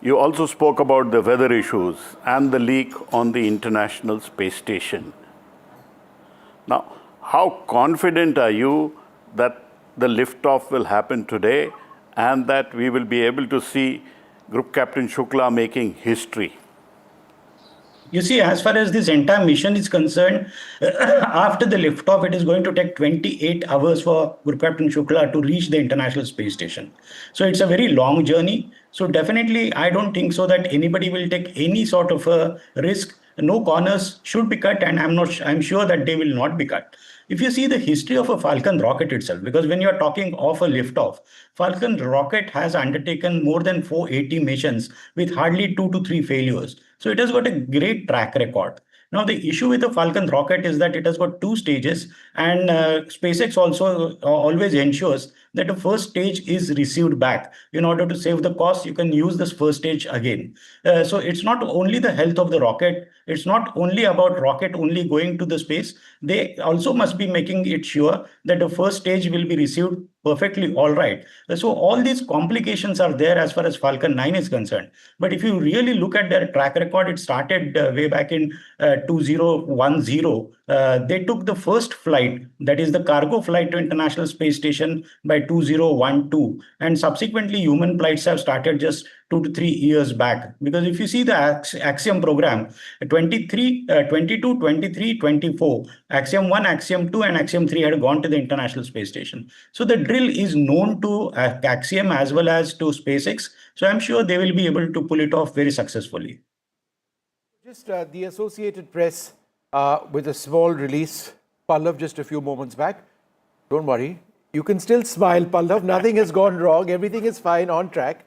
Speaker 4: You also spoke about the weather issues and the leak on the International Space Station. Now, how confident are you that the liftoff will happen today and that we will be able to see Group Captain Shukla making history?
Speaker 3: You see, as far as this entire mission is concerned, after the liftoff, it is going to take 28 hours for Group Captain Shukla to reach the International Space Station. So it's a very long journey. So definitely, I don't think so that anybody will take any sort of a risk. No corners should be cut, and I'm sure that they will not be cut. If you see the history of a Falcon rocket itself, because when you're talking of a liftoff, Falcon rocket has undertaken more than 480 missions with hardly 2 to 3 failures. So it has got a great track record. Now, the issue with the Falcon rocket is that it has got 2 stages, and SpaceX also always ensures that the first stage is received back. In order to save the cost, you can use this first stage again. So it's not only the health of the rocket, it's not only about rocket only going to the space. They also must be making it sure that the first stage will be received perfectly all right. So all these complications are there as far as Falcon 9 is concerned. But if you really look at their track record, it started way back in 2010. They took the first flight, that is the cargo flight to International Space Station by 2012. And subsequently, human flights have started just 2 to 3 years back. Because if you see the Axiom program, 22, 23, 24, Axiom 1, Axiom 2, and Axiom 3 had gone to the International Space Station. So the drill is known to Axiom as well as to SpaceX. So I'm sure they will be able to pull it off very successfully.
Speaker 17: Just the Associated Press with a small release, Pallav, just a few moments back. Don't worry. You can still smile, Pallav. Nothing has gone wrong. Everything is fine, on track.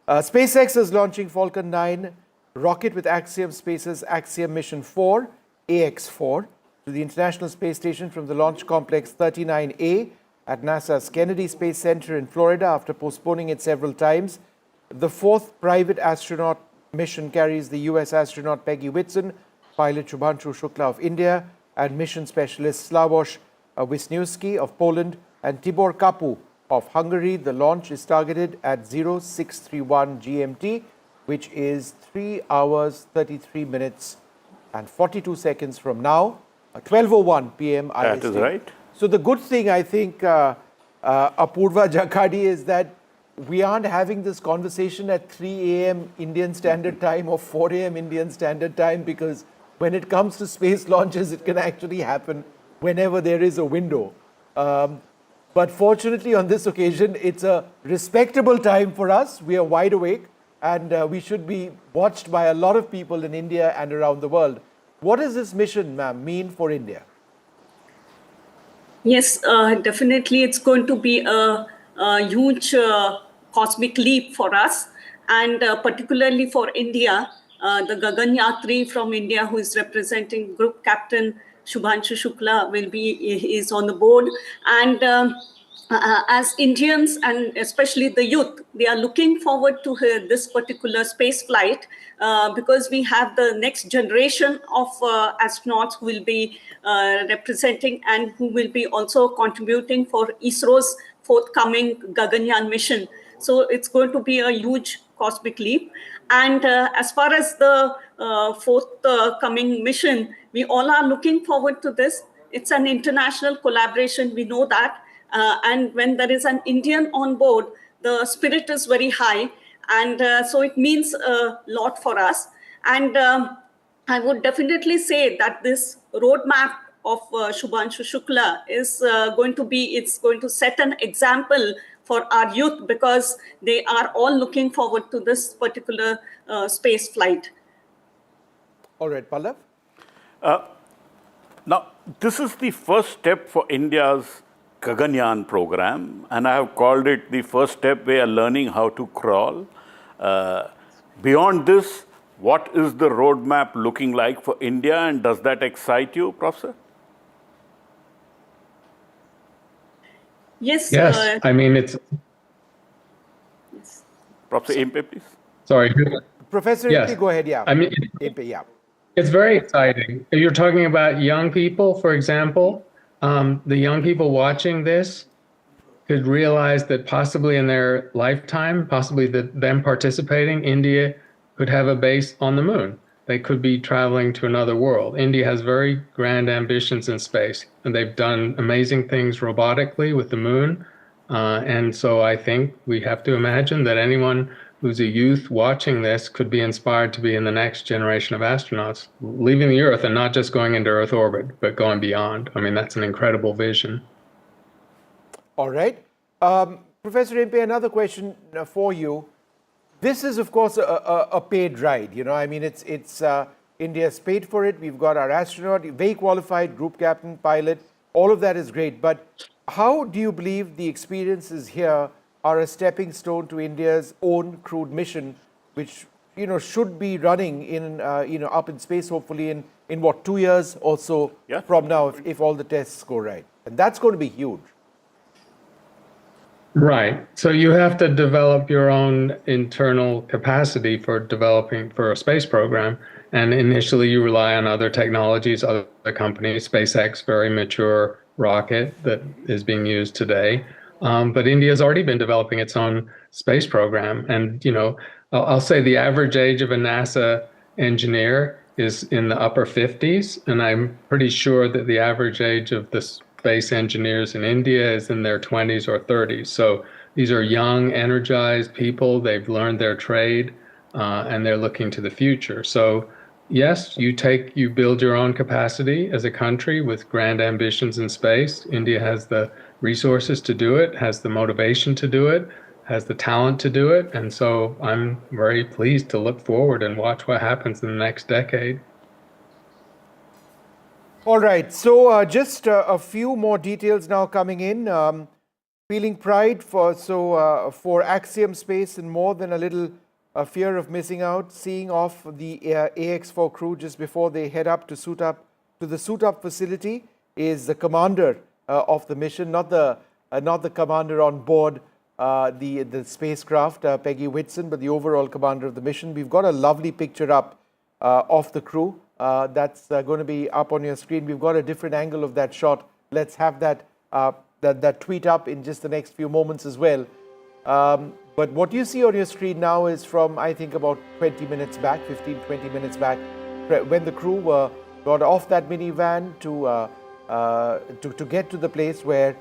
Speaker 17: SpaceX is launching Falcon 9 rocket with Axiom Space's Axiom Mission 4, AX4, to the International Space Station from the Launch Complex 39A at NASA's Kennedy Space Center in Florida after postponing it several times. The 4th private astronaut mission carries the US astronaut Peggy Whitson, pilot Shubhanshu Shukla of India, and mission specialist Slavoj Wisniewski of Poland and Tibor Kapu of Hungary. The launch is targeted at 0631 GMT, which is 3 hours, 33 minutes and 42 seconds from now, 12:01 p.m. IST.
Speaker 4: That is right.
Speaker 17: So the good thing, I think, Apurva Jakadi, is that we aren't having this conversation at 3 a.m. Indian Standard Time or 4 a.m. Indian Standard Time, because when it comes to space launches, it can actually happen whenever there is a window. But fortunately, on this occasion, it's a respectable time for us. We are wide awake, and we should be watched by a lot of people in India and around the world. What does this mission, ma'am, mean for India?
Speaker 8: Yes, definitely it's going to be a huge cosmic leap for us, and particularly for India. The Gaganyaan from India, who is representing Group Captain Shubhanshu Shukla, is on the board. And as Indians, and especially the youth, they are looking forward to this particular space flight because we have the next generation of astronauts who will be representing and who will be also contributing for ISRO's forthcoming Gaganyaan mission. So it's going to be a huge cosmic leap. And as far as the forthcoming mission, we all are looking forward to this. It's an international collaboration, we know that. And when there is an Indian on board, the spirit is very high. And so it means a lot for us. And I would definitely say that this roadmap of Shubhanshu Shukla is going to set an example for our youth, because they are all looking forward to this particular space flight.
Speaker 17: All right, Pallav?
Speaker 4: Now, this is the first step for India's Gaganyaan program, and I have called it the first step. We are learning how to crawl. Beyond this, what is the roadmap looking like for India, and does that excite you, Professor?
Speaker 8: Yes.
Speaker 7: Yes, I mean, it's...
Speaker 4: Professor Impe, please.
Speaker 7: Sorry.
Speaker 17: Professor
Speaker 7: Yes.
Speaker 17: Impe, go ahead, yeah.
Speaker 7: I mean,
Speaker 17: Impe, yeah.
Speaker 7: It's very exciting. If you're talking about young people, for example, the young people watching this could realize that possibly in their lifetime, possibly them participating, India could have a base on the moon. They could be traveling to another world. India has very grand ambitions in space, and they've done amazing things robotically with the moon. And so I think we have to imagine that anyone who's a youth watching this could be inspired to be in the next generation of astronauts, leaving the Earth and not just going into Earth orbit, but going beyond. I mean, that's an incredible vision.
Speaker 17: All right. Professor Impe, another question for you. This is, of course, a paid ride. You know, I mean, it's India's paid for it. We've got our astronaut, very qualified group captain, pilot. All of that is great. But how do you believe the experiences here are a stepping stone to India's own crewed mission, which, you know, should be running in, up in space, hopefully in what, 2 years or so from now, if all the tests go right? And that's going to be huge.
Speaker 7: Right. So you have to develop your own internal capacity for developing for a space program. And initially you rely on other technologies, other companies, SpaceX, very mature rocket that is being used today. But India's already been developing its own space program. And, you know, I'll say the average age of a NASA engineer is in the upper 50s. And I'm pretty sure that the average age of the space engineers in India is in their 20s or 30s. So these are young, energized people. They've learned their trade, and they're looking to the future. So yes, you build your own capacity as a country with grand ambitions in space. India has the resources to do it, has the motivation to do it, has the talent to do it. And so I'm very pleased to look forward and watch what happens in the next decade.
Speaker 17: All right, so just a few more details now coming in. Feeling pride for Axiom Space and more than a little fear of missing out, seeing off the AX4 crew just before they head up to the suit-up facility is the commander of the mission, not the commander on board the spacecraft, Peggy Whitson, but the overall commander of the mission. We've got a lovely picture up of the crew. That's going to be up on your screen. We've got a different angle of that shot. Let's have that tweet up in just the next few moments as well. But what you see on your screen now is from, I think, about 20 minutes back, 15, 20 minutes back, when the crew got off that minivan to get to the place where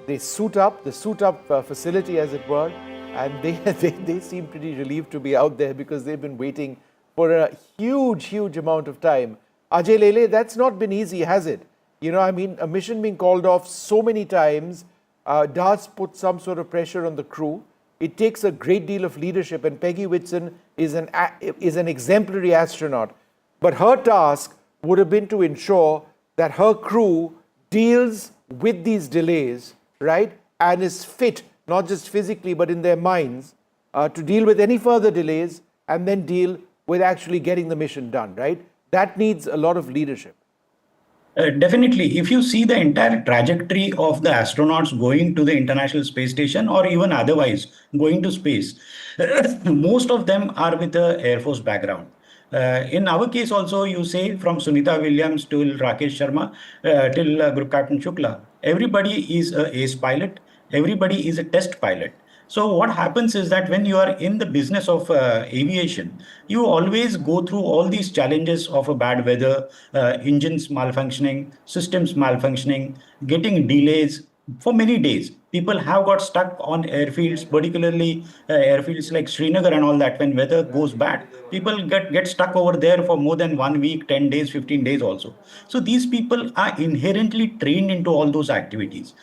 Speaker 17: they suit up, the suit-up facility, as it were, and they seem pretty relieved to be out there because they've been waiting for a huge amount of time. Ajay Lele, that's not been easy, has it? You know, I mean, a mission being called off so many times does put some sort of pressure on the crew. It takes a great deal of leadership, and Peggy Whitson is an exemplary astronaut. But her task would have been to ensure that her crew deals with these delays, right, and is fit, not just physically, but in their minds, to deal with any further delays and then deal with actually getting the mission done, right? That needs a lot of leadership.
Speaker 3: Definitely. If you see the entire trajectory of the astronauts going to the International Space Station or even otherwise going to space, most of them are with a Air Force background. In our case also, you say from Sunita Williams till Rakesh Sharma till Group Captain Shukla, everybody is a ace pilot, everybody is a test pilot. So what happens is that when you are in the business of aviation, you always go through all these challenges of a bad weather, engines malfunctioning, systems malfunctioning, getting delays for many days. People have got stuck on airfields, particularly airfields like Srinagar and all that. When weather goes bad, people get stuck over there for more than 1 week, 10 days, 15 days also. So these people are inherently trained into all those activities.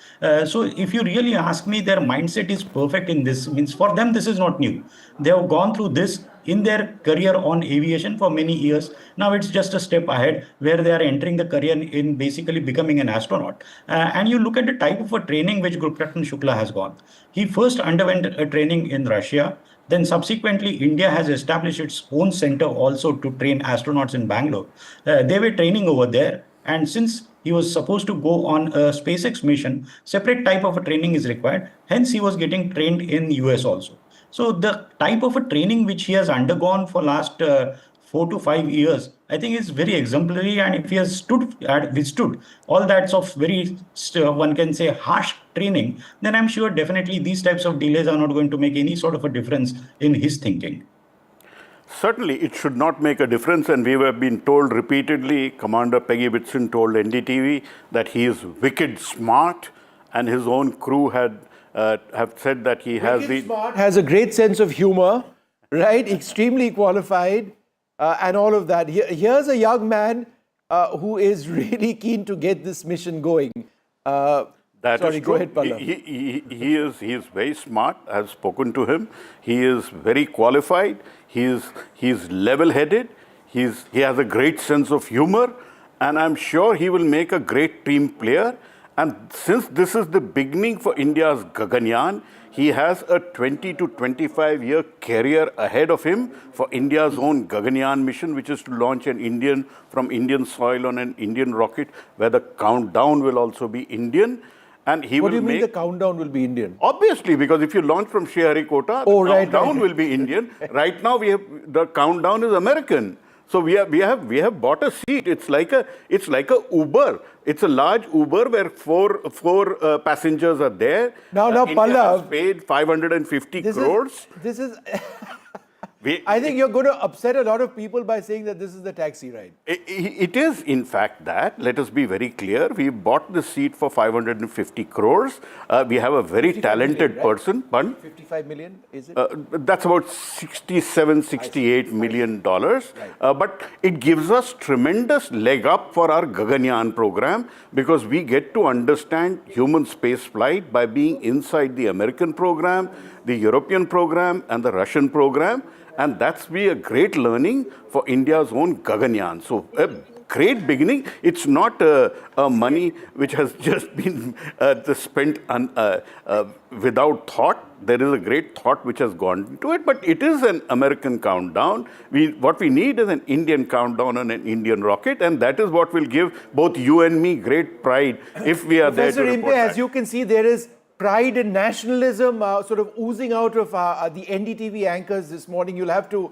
Speaker 3: So if you really ask me, their mindset is perfect in this. Means for them, this is not new. They have gone through this in their career on aviation for many years. Now it's just a step ahead where they are entering the career in basically becoming an astronaut. And you look at the type of a training which Group Captain Shukla has gone. He first underwent a training in Russia. Then subsequently, India has established its own center also to train astronauts in Bangalore. They were training over there. And since he was supposed to go on a SpaceX mission, separate type of a training is required. Hence, he was getting trained in US also. So the type of a training which he has undergone for last 4 to 5 years, I think is very exemplary. And if he has withstood all that of very, one can say, harsh training, then I'm sure definitely these types of delays are not going to make any sort of a difference in his thinking.
Speaker 4: Certainly, it should not make a difference, and we have been told repeatedly, Commander Peggy Whitson told NDTV that he is wicked smart, and his own crew have said that he
Speaker 17: has a great sense of humor, right? Extremely qualified, and all of that. Here's a young man who is really keen to get this mission going. Sorry, go ahead, Pallav.
Speaker 4: He is very smart. I have spoken to him. He is very qualified. He is level-headed. He has a great sense of humor, and I'm sure he will make a great team player. And since this is the beginning for India's Gaganyaan, he has a 20 to 25-year career ahead of him for India's own Gaganyaan mission, which is to launch from Indian soil on an Indian rocket, where the countdown will also be Indian. And
Speaker 17: what do you mean the countdown will be Indian?
Speaker 4: Obviously, because if you launch from Sriharikota, the countdown will be Indian. Right now, the countdown is American. So we have bought a seat. It's like a Uber. It's a large Uber where four passengers are there.
Speaker 17: Now,
Speaker 4: India
Speaker 17: Pallav
Speaker 4: has paid 550 crores.
Speaker 17: This is. I think you're going to upset a lot of people by saying that this is the taxi ride.
Speaker 4: It is, in fact, that. Let us be very clear. We bought the seat for 550 crores. We have a very talented person. Pardon?
Speaker 17: 55 million, is it?
Speaker 4: That's about $68 million. But it gives us tremendous leg up for our Gaganyaan program, because we get to understand human space flight by being inside the American program, the European program, and the Russian program. And that's be a great learning for India's own Gaganyaan. So a great beginning. It's not money which has just been spent without thought. There is a great thought which has gone into it, but it is an American countdown. What we need is an Indian countdown on an Indian rocket, and that is what will give both you and me great pride if we are there to report
Speaker 17: Impe, as you can see, there is pride and nationalism sort of oozing out of the NDTV anchors this morning. You'll have to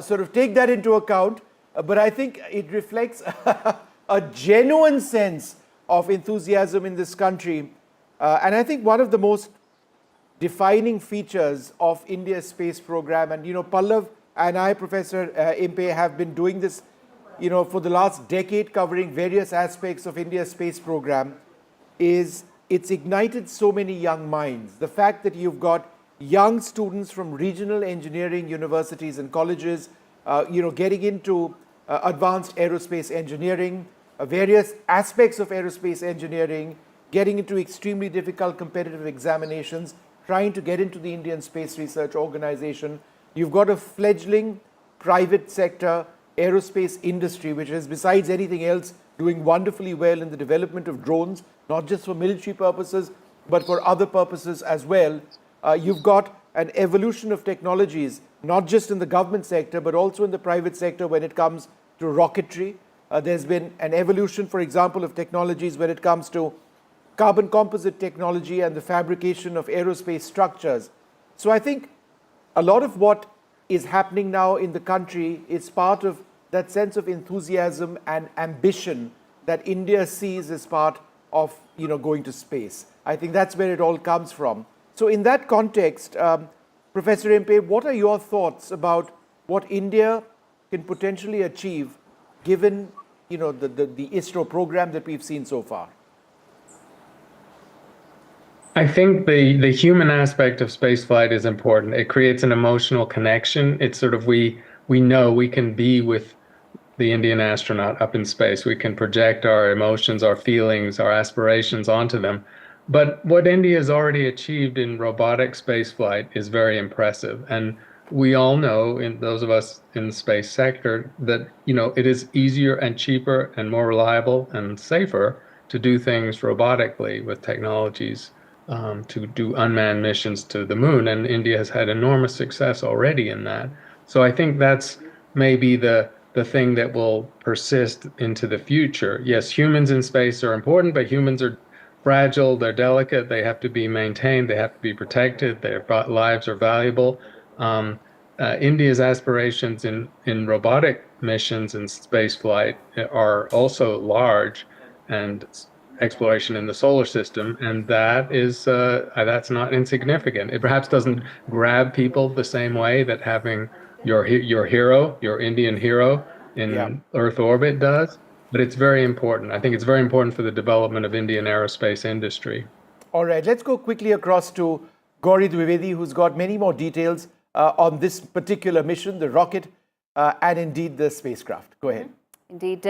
Speaker 17: sort of take that into account. But I think it reflects a genuine sense of enthusiasm in this country. And I think one of the most defining features of India's space program, and, Pallav and I, Professor Impe, have been doing this, for the last decade, covering various aspects of India's space program, is it's ignited so many young minds. The fact that you've got young students from regional engineering universities and colleges, getting into advanced aerospace engineering, various aspects of aerospace engineering, getting into extremely difficult competitive examinations, trying to get into the Indian Space Research Organization. You've got a fledgling private sector aerospace industry, which is, besides anything else, doing wonderfully well in the development of drones, not just for military purposes, but for other purposes as well. You've got an evolution of technologies, not just in the government sector, but also in the private sector when it comes to rocketry. There's been an evolution, for example, of technologies when it comes to carbon composite technology and the fabrication of aerospace structures. So I think a lot of what is happening now in the country is part of that sense of enthusiasm and ambition that India sees as part of going to space. I think that's where it all comes from. So in that context, Professor Mpe, what are your thoughts about what India can potentially achieve given the ISRO program that we've seen so far?
Speaker 7: I think the human aspect of spaceflight is important. It creates an emotional connection. It's sort of we know we can be with the Indian astronaut up in space. We can project our emotions, our feelings, our aspirations onto them. But what India has already achieved in robotic spaceflight is very impressive. And we all know, in those of us in the space sector, that it is easier and cheaper and more reliable and safer to do things robotically with technologies to do unmanned missions to the moon. And India has had enormous success already in that. So I think that's maybe the thing that will persist into the future. Yes, humans in space are important, but humans are fragile, they're delicate, they have to be maintained, they have to be protected, their lives are valuable. India's aspirations in robotic missions and space flight are also large, and exploration in the solar system, and that's not insignificant. It perhaps doesn't grab people the same way that having your hero, your Indian hero in Earth orbit does, but it's very important. I think it's very important for the development of Indian aerospace industry.
Speaker 17: All right, let's go quickly across to Gauri Dwivedi, who's got many more details on this particular mission, the rocket, and indeed the spacecraft. Go ahead.
Speaker 1: Indeed.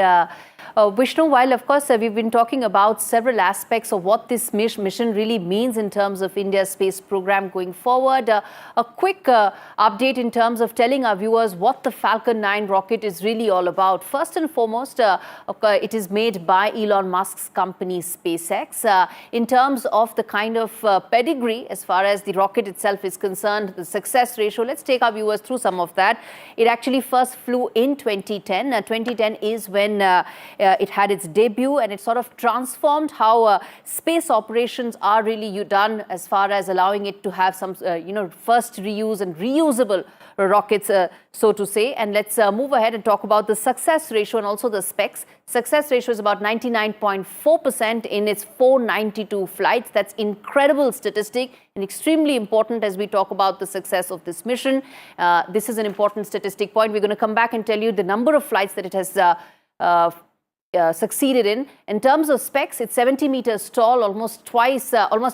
Speaker 1: Vishnu, while of course we've been talking about several aspects of what this mission really means in terms of India's space program going forward, a quick update in terms of telling our viewers what the Falcon 9 rocket is really all about. First and foremost, it is made by Elon Musk's company SpaceX. In terms of the kind of pedigree as far as the rocket itself is concerned, the success ratio, let's take our viewers through some of that. It actually first flew in 2010. 2010 is when it had its debut, and it sort of transformed how space operations are really done as far as allowing it to have some, first reuse and reusable rockets, so to say. And let's move ahead and talk about the success ratio and also the specs. Success ratio is about 99.4% in its 492 flights. That's incredible statistic and extremely important as we talk about the success of this mission. This is an important statistic point. We're going to come back and tell you the number of flights that it has succeeded in. In terms of specs, it's 70 meters tall, almost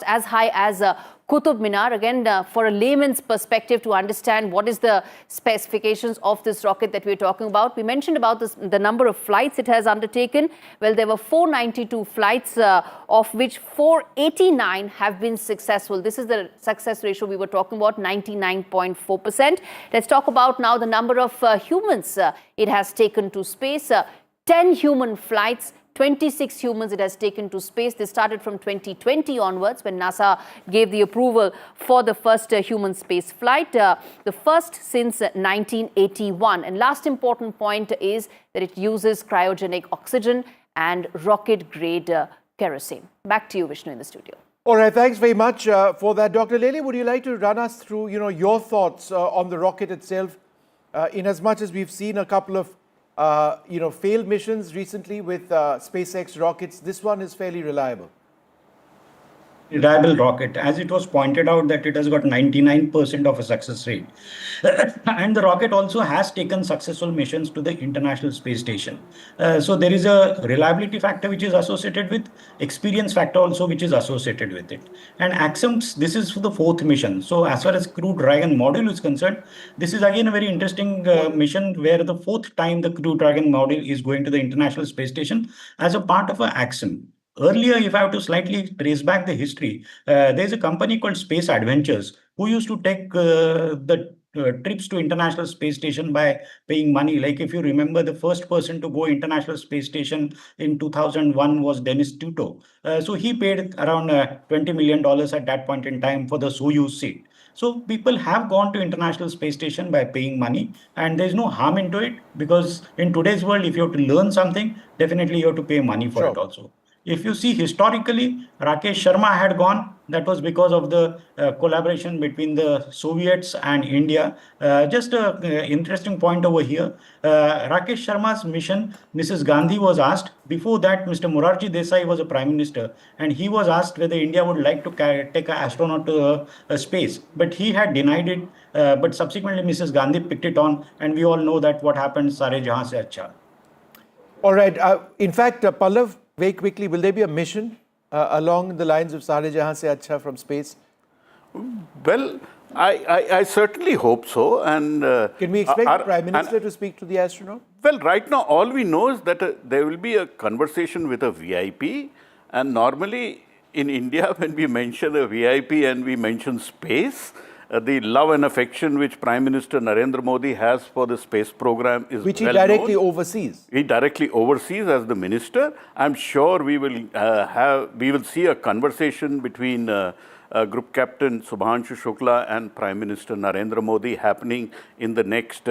Speaker 1: as high as Qutub Minar. Again, for a layman's perspective to understand what is the specifications of this rocket that we're talking about. We mentioned about the number of flights it has undertaken. Well, there were 492 flights, of which 489 have been successful. This is the success ratio we were talking about, 99.4%. Let's talk about now the number of humans it has taken to space. 10 human flights, 26 humans it has taken to space. This started from 2020 onwards when NASA gave the approval for the first human space flight, the first since 1981. And last important point is that it uses cryogenic oxygen and rocket-grade kerosene. Back to you, Vishnu, in the studio.
Speaker 17: All right, thanks very much for that. Dr. Lele, would you like to run us through, your thoughts on the rocket itself, in as much as we've seen a couple of failed missions recently with SpaceX rockets? This one is fairly reliable.
Speaker 3: reliable rocket, as it was pointed out that it has got 99% of a success rate. And the rocket also has taken successful missions to the International Space Station. So there is a reliability factor which is associated with, experience factor also which is associated with it. And Axiom's, this is for the 4th mission. So as far as Crew Dragon module is concerned, this is again a very interesting mission where the 4th time the Crew Dragon module is going to the International Space Station as a part of Axiom. Earlier, if I have to slightly trace back the history, there's a company called Space Adventures who used to take the trips to International Space Station by paying money. Like if you remember, the first person to go International Space Station in 2001 was Dennis Tuto. So he paid around $20 million at that point in time for the Soyuz seat. So people have gone to International Space Station by paying money, and there's no harm into it, because in today's world, if you have to learn something, definitely you have to pay money for it also. If you see historically, Rakesh Sharma had gone. That was because of the collaboration between the Soviets and India. Just an interesting point over here. Rakesh Sharma's mission, Mrs. Gandhi was asked. Before that, Mr. Morarji Desai was a prime minister, and he was asked whether India would like to take an astronaut to space. But he had denied it. But subsequently, Mrs. Gandhi picked it on, and we all know that what happened, Sare Jahan Se Acha.
Speaker 17: All right. In fact, Pallav, very quickly, will there be a mission along the lines of Sare Jahan Se Acha from space?
Speaker 4: Well, I certainly hope so. And
Speaker 17: can we expect the Prime Minister to speak to the astronaut?
Speaker 4: Well, right now, all we know is that there will be a conversation with a VIP. And normally in India, when we mention a VIP and we mention space, the love and affection which Prime Minister Narendra Modi has for the space program is
Speaker 17: which he
Speaker 4: well
Speaker 17: directly
Speaker 4: known.
Speaker 17: oversees.
Speaker 4: He directly oversees as the minister. I'm sure we will see a conversation between Group Captain Shubhanshu Shukla and Prime Minister Narendra Modi happening in the next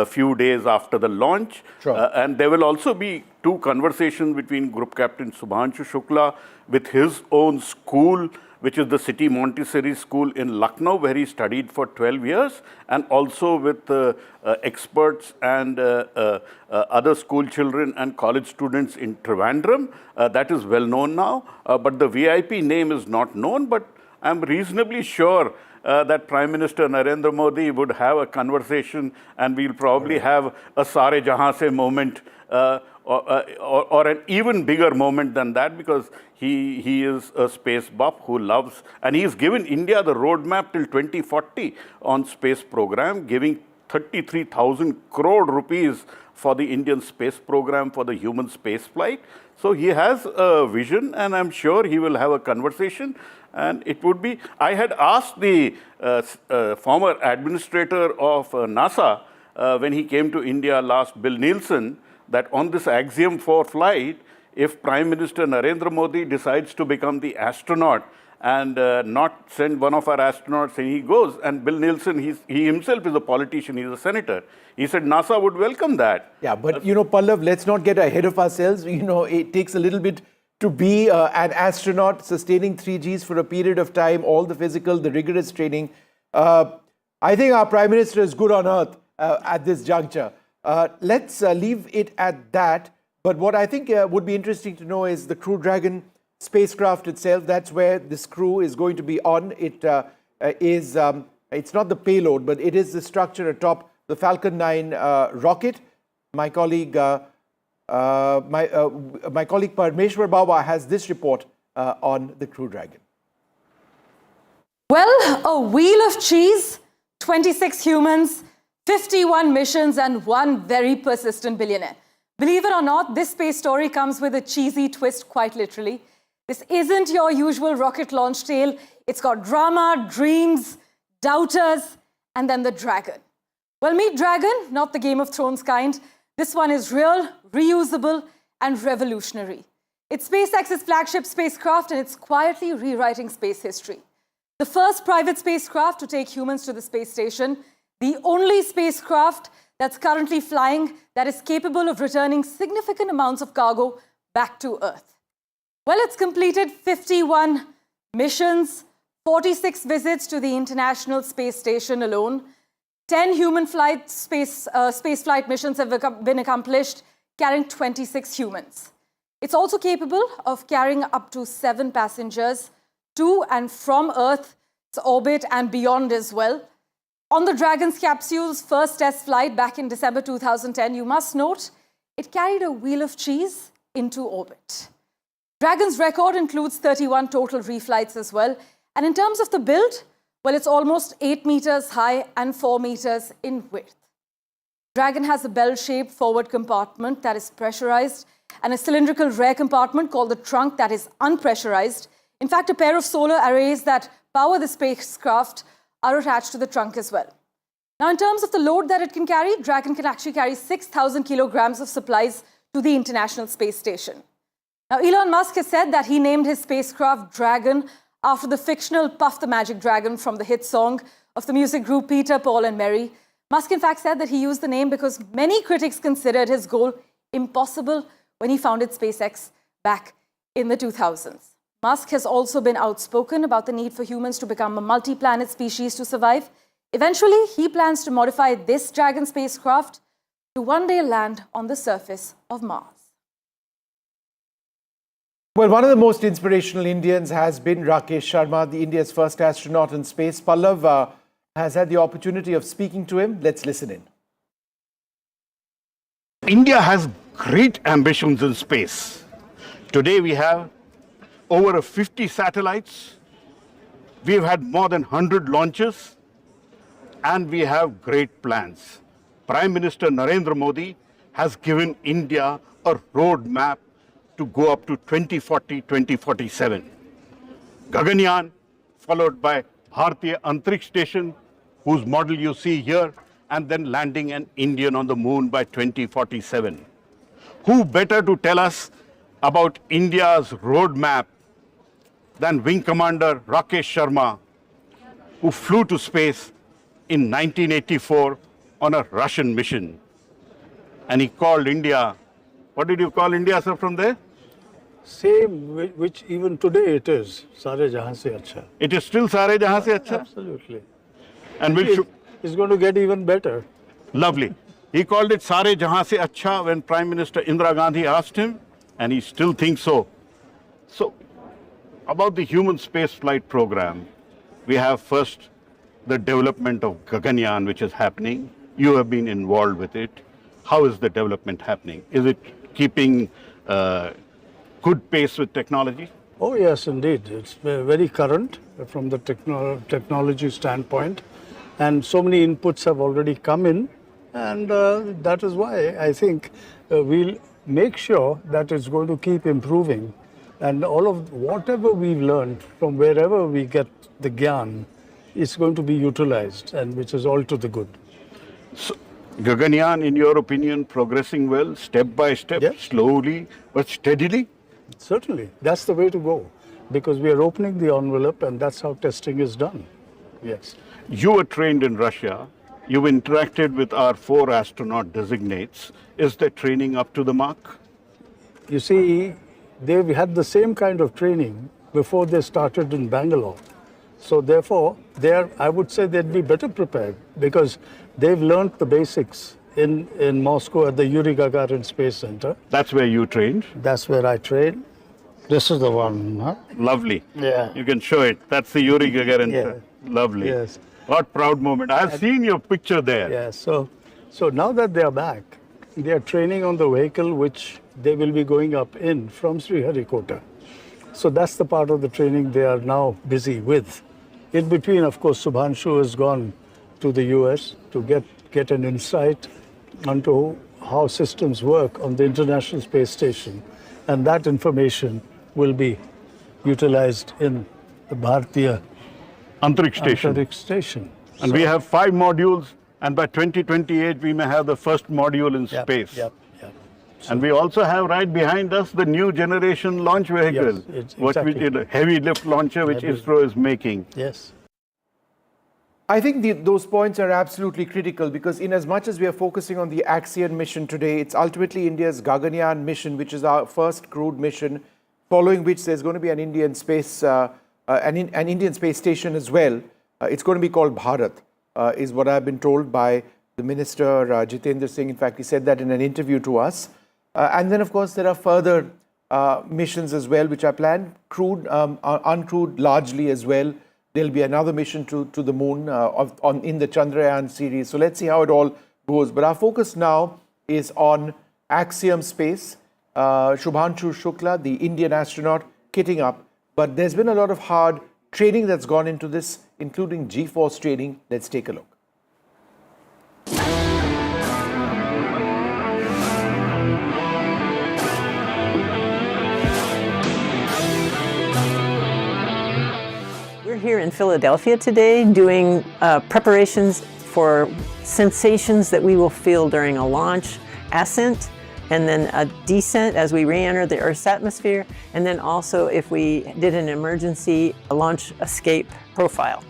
Speaker 4: few days after the launch.
Speaker 17: Sure.
Speaker 4: And there will also be 2 conversations between Group Captain Shubhanshu Shukla with his own school, which is the City Montessori School in Lucknow, where he studied for 12 years, and also with experts and other school children and college students in Trivandrum. That is well known now, but the VIP name is not known, but I'm reasonably sure that Prime Minister Narendra Modi would have a conversation, and we'll probably have a Sare Jahan Se moment, or an even bigger moment than that, because he is a space buff who loves, and he's given India the roadmap till 2040 on space program, giving 33,000 crore rupees for the Indian space program for the human space flight. So he has a vision, and I'm sure he will have a conversation. And it would be, I had asked the former administrator of NASA when he came to India last, Bill Nielsen, that on this Axiom 4 flight, if Prime Minister Narendra Modi decides to become the astronaut and not send one of our astronauts, and he goes, and Bill Nielsen, he himself is a politician, he's a senator. He said NASA would welcome that.
Speaker 17: Yeah, but Pallav, let's not get ahead of ourselves. It takes a little bit to be an astronaut, sustaining 3Gs for a period of time, all the physical, the rigorous training. I think our Prime Minister is good on earth at this juncture. Let's leave it at that. But what I think would be interesting to know is the Crew Dragon spacecraft itself. That's where this crew is going to be on. It is, it's not the payload, but it is the structure atop the Falcon 9 rocket. My colleague, my colleague Parmeshwar Baba has this report on the Crew Dragon.
Speaker 9: Well, a wheel of cheese, 26 humans, 51 missions, and one very persistent billionaire. Believe it or not, this space story comes with a cheesy twist, quite literally. This isn't your usual rocket launch tale. It's got drama, dreams, doubters, and then the dragon. Well, meet Dragon, not the Game of Thrones kind. This one is real, reusable, and revolutionary. It's SpaceX's flagship spacecraft, and it's quietly rewriting space history. The first private spacecraft to take humans to the space station, the only spacecraft that's currently flying that is capable of returning significant amounts of cargo back to Earth. Well, it's completed 51 missions, 46 visits to the International Space Station alone. 10 human space flight missions have been accomplished, carrying 26 humans. It's also capable of carrying up to 7 passengers, to and from Earth's orbit and beyond as well. On the Dragon's capsule's first test flight back in December 2010, you must note, it carried a wheel of cheese into orbit. Dragon's record includes 31 total reflights as well. And in terms of the build, well, it's almost 8 meters high and 4 meters in width. Dragon has a bell-shaped forward compartment that is pressurized and a cylindrical rear compartment called the trunk that is unpressurized. In fact, a pair of solar arrays that power the spacecraft are attached to the trunk as well. Now, in terms of the load that it can carry, Dragon can actually carry 6,000 kilograms of supplies to the International Space Station. Now, Elon Musk has said that he named his spacecraft Dragon after the fictional Puff the Magic Dragon from the hit song of the music group Peter, Paul and Mary. Musk, in fact, said that he used the name because many critics considered his goal impossible when he founded SpaceX back in the 2000s. Musk has also been outspoken about the need for humans to become a multi-planet species to survive. Eventually, he plans to modify this Dragon spacecraft to one day land on the surface of Mars.
Speaker 17: Well, one of the most inspirational Indians has been Rakesh Sharma, the India's first astronaut in space. Pallav has had the opportunity of speaking to him. Let's listen in.
Speaker 4: India has great ambitions in space. Today we have over 50 satellites. We have had more than 100 launches, and we have great plans. Prime Minister Narendra Modi has given India a roadmap to go up to 2040, 2047. Gaganyaan, followed by Bharatiya Antariksh Station, whose model you see here, and then landing an Indian on the moon by 2047. Who better to tell us about India's roadmap than Wing Commander Rakesh Sharma, who flew to space in 1984 on a Russian mission. And he called India, what did you call India, sir, from there?
Speaker 11: Same, which even today it is, Sare Jahan Se Acha.
Speaker 4: It is still Sare Jahan Se Acha?
Speaker 11: Absolutely.
Speaker 4: And
Speaker 11: it's going to get even better.
Speaker 4: Lovely. He called it Sare Jahan Se Acha when Prime Minister Indira Gandhi asked him, and he still thinks so. So, about the human space flight program, we have first the development of Gaganyaan, which is happening. You have been involved with it. How is the development happening? Is it keeping good pace with technology?
Speaker 11: Oh yes, indeed. It's very current from the technology standpoint. And so many inputs have already come in. And that is why I think we'll make sure that it's going to keep improving. And all of whatever we've learned from wherever we get the gyan is going to be utilized, and which is all to the good.
Speaker 4: So, Gaganyaan, in your opinion, progressing well, step by step, slowly but steadily?
Speaker 11: Certainly. That's the way to go, because we are opening the envelope, and that's how testing is done. Yes.
Speaker 4: You were trained in Russia. You interacted with our 4 astronaut designates. Is the training up to the mark?
Speaker 11: You see, they've had the same kind of training before they started in Bangalore. So therefore, I would say they'd be better prepared, because they've learned the basics in Moscow at the Yuri Gagarin Space Center.
Speaker 4: That's where you trained?
Speaker 11: That's where I trained. This is the one, huh?
Speaker 4: Lovely.
Speaker 11: Yeah.
Speaker 4: You can show it. That's the Yuri Gagarin.
Speaker 11: Yeah.
Speaker 4: Lovely.
Speaker 11: Yes.
Speaker 4: What proud moment. I've seen your picture there.
Speaker 11: Yeah, so now that they are back, they are training on the vehicle which they will be going up in from Sriharikota. So that's the part of the training they are now busy with. In between, of course, Shubhanshu has gone to the US to get an insight onto how systems work on the International Space Station. And that information will be utilized in the Bharatiya
Speaker 4: Antariksh
Speaker 11: Station.
Speaker 4: And we have 5 modules, and by 2028 we may have the first module in space.
Speaker 11: Yep.
Speaker 4: And we also have right behind us the new generation launch vehicle, what we did, a heavy lift launcher which ISRO is making.
Speaker 11: Yes.
Speaker 17: I think those points are absolutely critical, because in as much as we are focusing on the Axiom mission today, it's ultimately India's Gaganyaan mission, which is our first crewed mission, following which there's going to be an Indian space, an Indian space station as well. It's going to be called Bharat, is what I've been told by the Minister Jitendra Singh. In fact, he said that in an interview to us. And then, of course, there are further missions as well, which are planned, crewed, uncrewed largely as well. There'll be another mission to the moon in the Chandrayaan series. So let's see how it all goes. But our focus now is on Axiom Space. Shubhanshu Shukla, the Indian astronaut, kitting up. But there's been a lot of hard training that's gone into this, including Geoforce Training. Let's take a look.
Speaker 12: We're here in Philadelphia today doing preparations for sensations that we will feel during a launch, ascent, and then a descent as we re-enter the Earth's atmosphere, and then also if we did an emergency launch escape profile.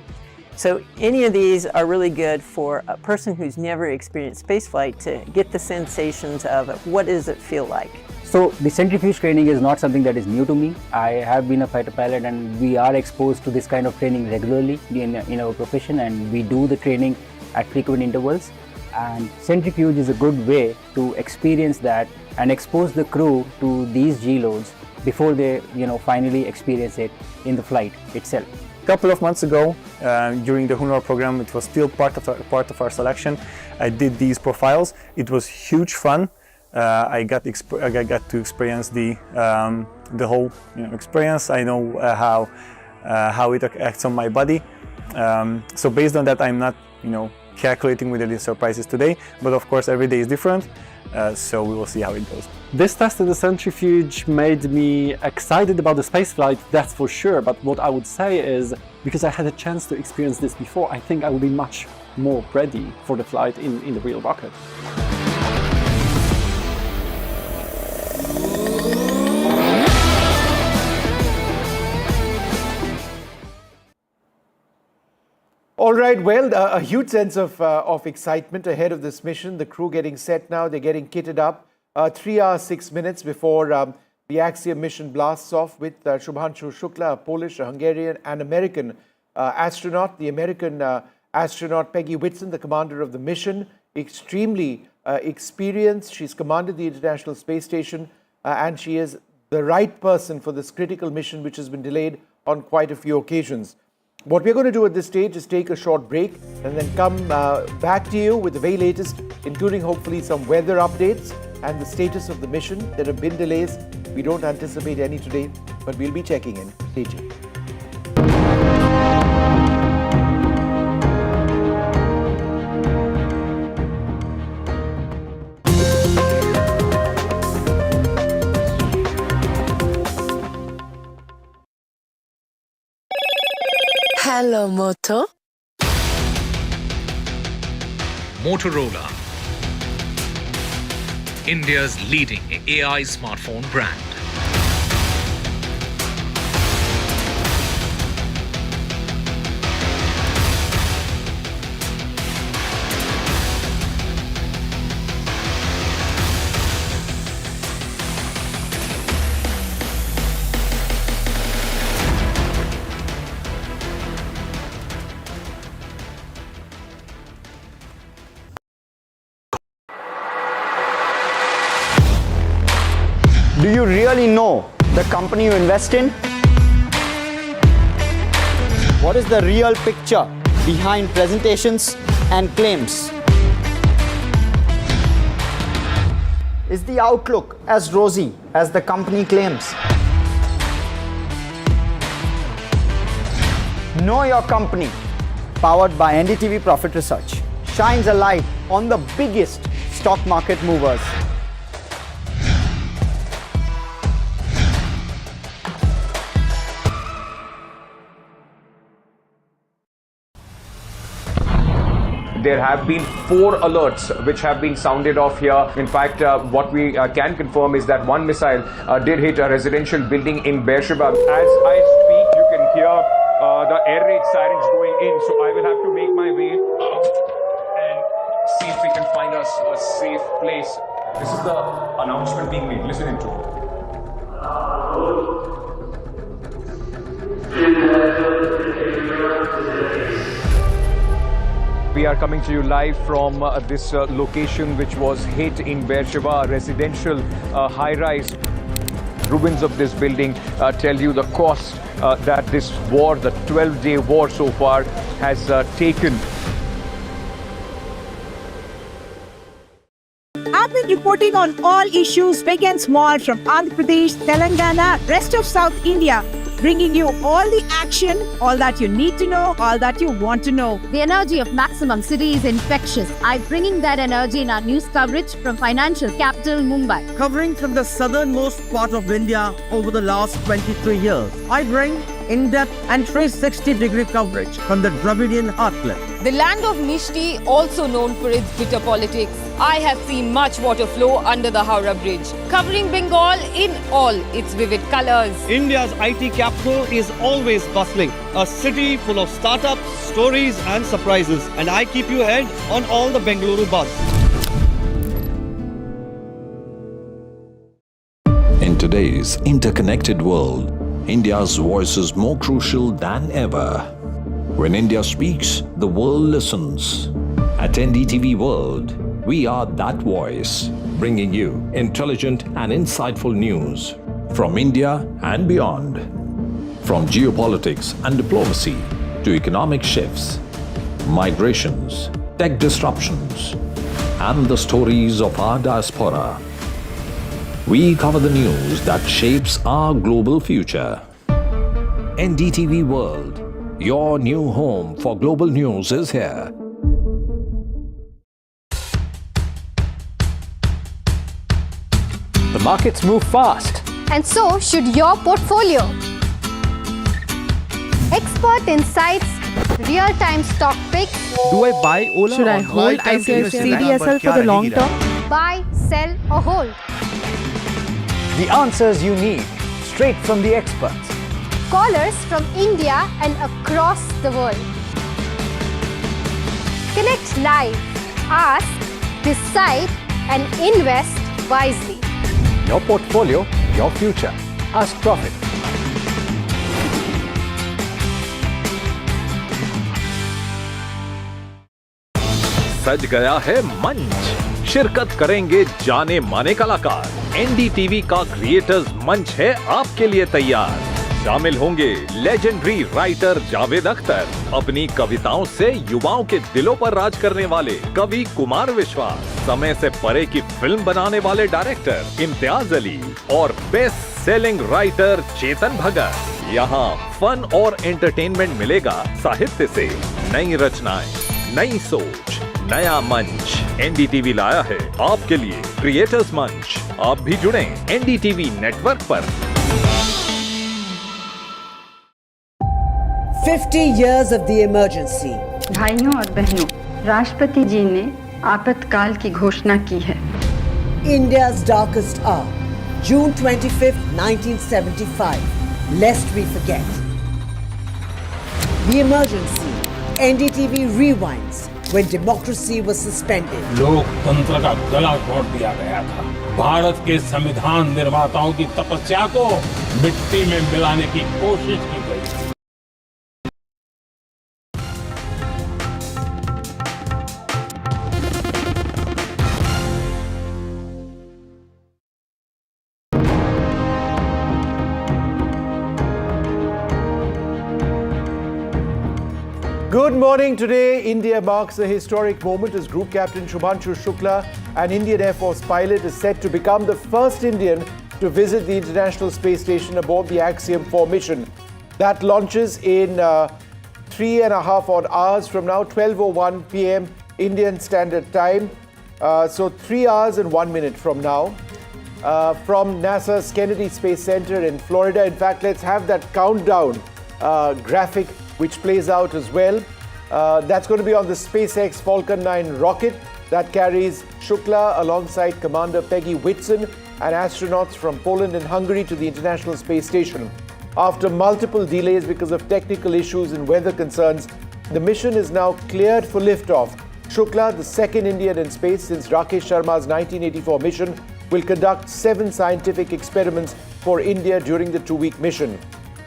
Speaker 12: So any of these are really good for a person who's never experienced spaceflight to get the sensations of what does it feel like.
Speaker 19: So the centrifuge training is not something that is new to me. I have been a fighter pilot and we are exposed to this kind of training regularly in our profession, and we do the training at frequent intervals. And centrifuge is a good way to experience that and expose the crew to these G loads before they finally experience it in the flight itself.
Speaker 20: A couple of months ago, during the Hunar program, it was still part of our selection. I did these profiles. It was huge fun. I got to experience the whole experience. I know how it acts on my body. So based on that, I'm not calculating with the surprises today, but of course every day is different, so we will see how it goes.
Speaker 21: This test of the centrifuge made me excited about the spaceflight, that's for sure, but what I would say is, because I had a chance to experience this before, I think I will be much more ready for the flight in the real rocket.
Speaker 17: All right, well, a huge sense of excitement ahead of this mission. The crew getting set now, they're getting kitted up. 3 hours, 6 minutes before the Axiom mission blasts off with Shubhanshu Shukla, a Polish, a Hungarian and American astronaut. The American astronaut Peggy Whitson, the commander of the mission, extremely experienced. She's commanded the International Space Station and she is the right person for this critical mission, which has been delayed on quite a few occasions. What we're going to do at this stage is take a short break and then come back to you with the very latest, including hopefully some weather updates and the status of the mission. There have been delays. We don't anticipate any today, but we'll be checking in. Stay tuned.
Speaker 22: Hello, Moto.
Speaker 2: Motorola, India's leading AI smartphone brand.
Speaker 23: Do you really know the company you invest in? What is the real picture behind presentations and claims? Is the outlook as rosy as the company claims? Know Your Company, powered by NDTV Profit Research, shines a light on the biggest stock market movers.
Speaker 24: There have been 4 alerts which have been sounded off here. In fact, what we can confirm is that one missile did hit a residential building in Beersheba. As I speak, you can hear the air raid sirens going in. So I will have to make my way and see if we can find us a safe place. This is the announcement being made. Listen into it. We are coming to you live from this location which was hit in Beersheba, a residential high-rise. ruins of this building tell you the cost that this war, the 12-day war so far, has taken.
Speaker 5: I've been reporting on all issues, big and small, from Andhra Pradesh, Telangana, rest of South India, bringing you all the action, all that you need to know, all that you want to know.
Speaker 10: The energy of maximum city is infectious. I'm bringing that energy in our news coverage from financial capital Mumbai.
Speaker 14: Covering from the southernmost part of India over the last 23 years, I bring in-depth and 360-degree coverage from the Dravidian heartland.
Speaker 16: The land of Mishti, also known for its bitter politics. I have seen much water flow under the Howrah Bridge, covering Bengal in all its vivid colors.
Speaker 14: India's IT capital is always bustling, a city full of startups, stories and surprises. And I keep you ahead on all the Bengaluru buzz.
Speaker 15: In today's interconnected world, India's voice is more crucial than ever. When India speaks, the world listens. At NDTV World, we are that voice, bringing you intelligent and insightful news from India and beyond. From geopolitics and diplomacy to economic shifts, migrations, tech disruptions, and the stories of our diaspora. We cover the news that shapes our global future. NDTV World, your new home for global news, is here.
Speaker 25: The markets move fast.
Speaker 10: And so should your portfolio. Expert insights, real-time stock picks.
Speaker 14: Do I buy Ola?
Speaker 5: Should I hold CDSL for the long term?
Speaker 10: Buy, sell or hold.
Speaker 25: The answers you need, straight from the experts.
Speaker 10: Callers from India and across the world. Connect live, ask, decide and invest wisely.
Speaker 25: Your portfolio, your future. Ask Profit.
Speaker 15: सज गया है मंच, शिरकत करेंगे जाने माने कलाकार। NDTV का क्रिएटर्स मंच है आपके लिए तैयार। शामिल होंगे लेजेंडरी राइटर जावेद अख्तर, अपनी कविताओं से युवाओं के दिलों पर राज करने वाले कवि कुमार विश्वास, समय से परे की फिल्म बनाने वाले डायरेक्टर इम्तियाज अली और best selling writer Chetan Bhagat. यहाँ फन और एंटरटेनमेंट मिलेगा, साहित्य से नई रचनाएं, नई सोच, नया मंच। एनडीटीवी लाया है आपके लिए क्रिएटर्स मंच। आप भी जुड़ें एनडीटीवी नेटवर्क पर।
Speaker 26: 50 years of the emergency.
Speaker 27: भाइयों और बहनों, राष्ट्रपति जी ने आपातकाल की घोषणा की है।
Speaker 26: India's darkest hour, June 25th, 1975. Lest we forget. The emergency. NDTV rewinds when democracy was suspended.
Speaker 28: लोकतंत्र का गला घोट दिया गया था। भारत के संविधान निर्माताओं की तपस्या को मिट्टी में मिलाने की कोशिश की गई।
Speaker 17: Good morning. Today, India marks a historic moment as Group Captain Shubhanshu Shukla, an Indian Air Force pilot, is set to become the first Indian to visit the International Space Station aboard the Axiom 4 mission. That launches in 3.5 odd hours from now, 12:01 p.m. Indian Standard Time. So 3 hours and 1 minute from now. From NASA's Kennedy Space Center in Florida. In fact, let's have that countdown graphic which plays out as well. That's going to be on the SpaceX Falcon 9 rocket that carries Shukla alongside Commander Peggy Whitson and astronauts from Poland and Hungary to the International Space Station. After multiple delays because of technical issues and weather concerns, the mission is now cleared for liftoff. Shukla, the second Indian in space since Rakesh Sharma's 1984 mission, will conduct 7 scientific experiments for India during the 2-week mission.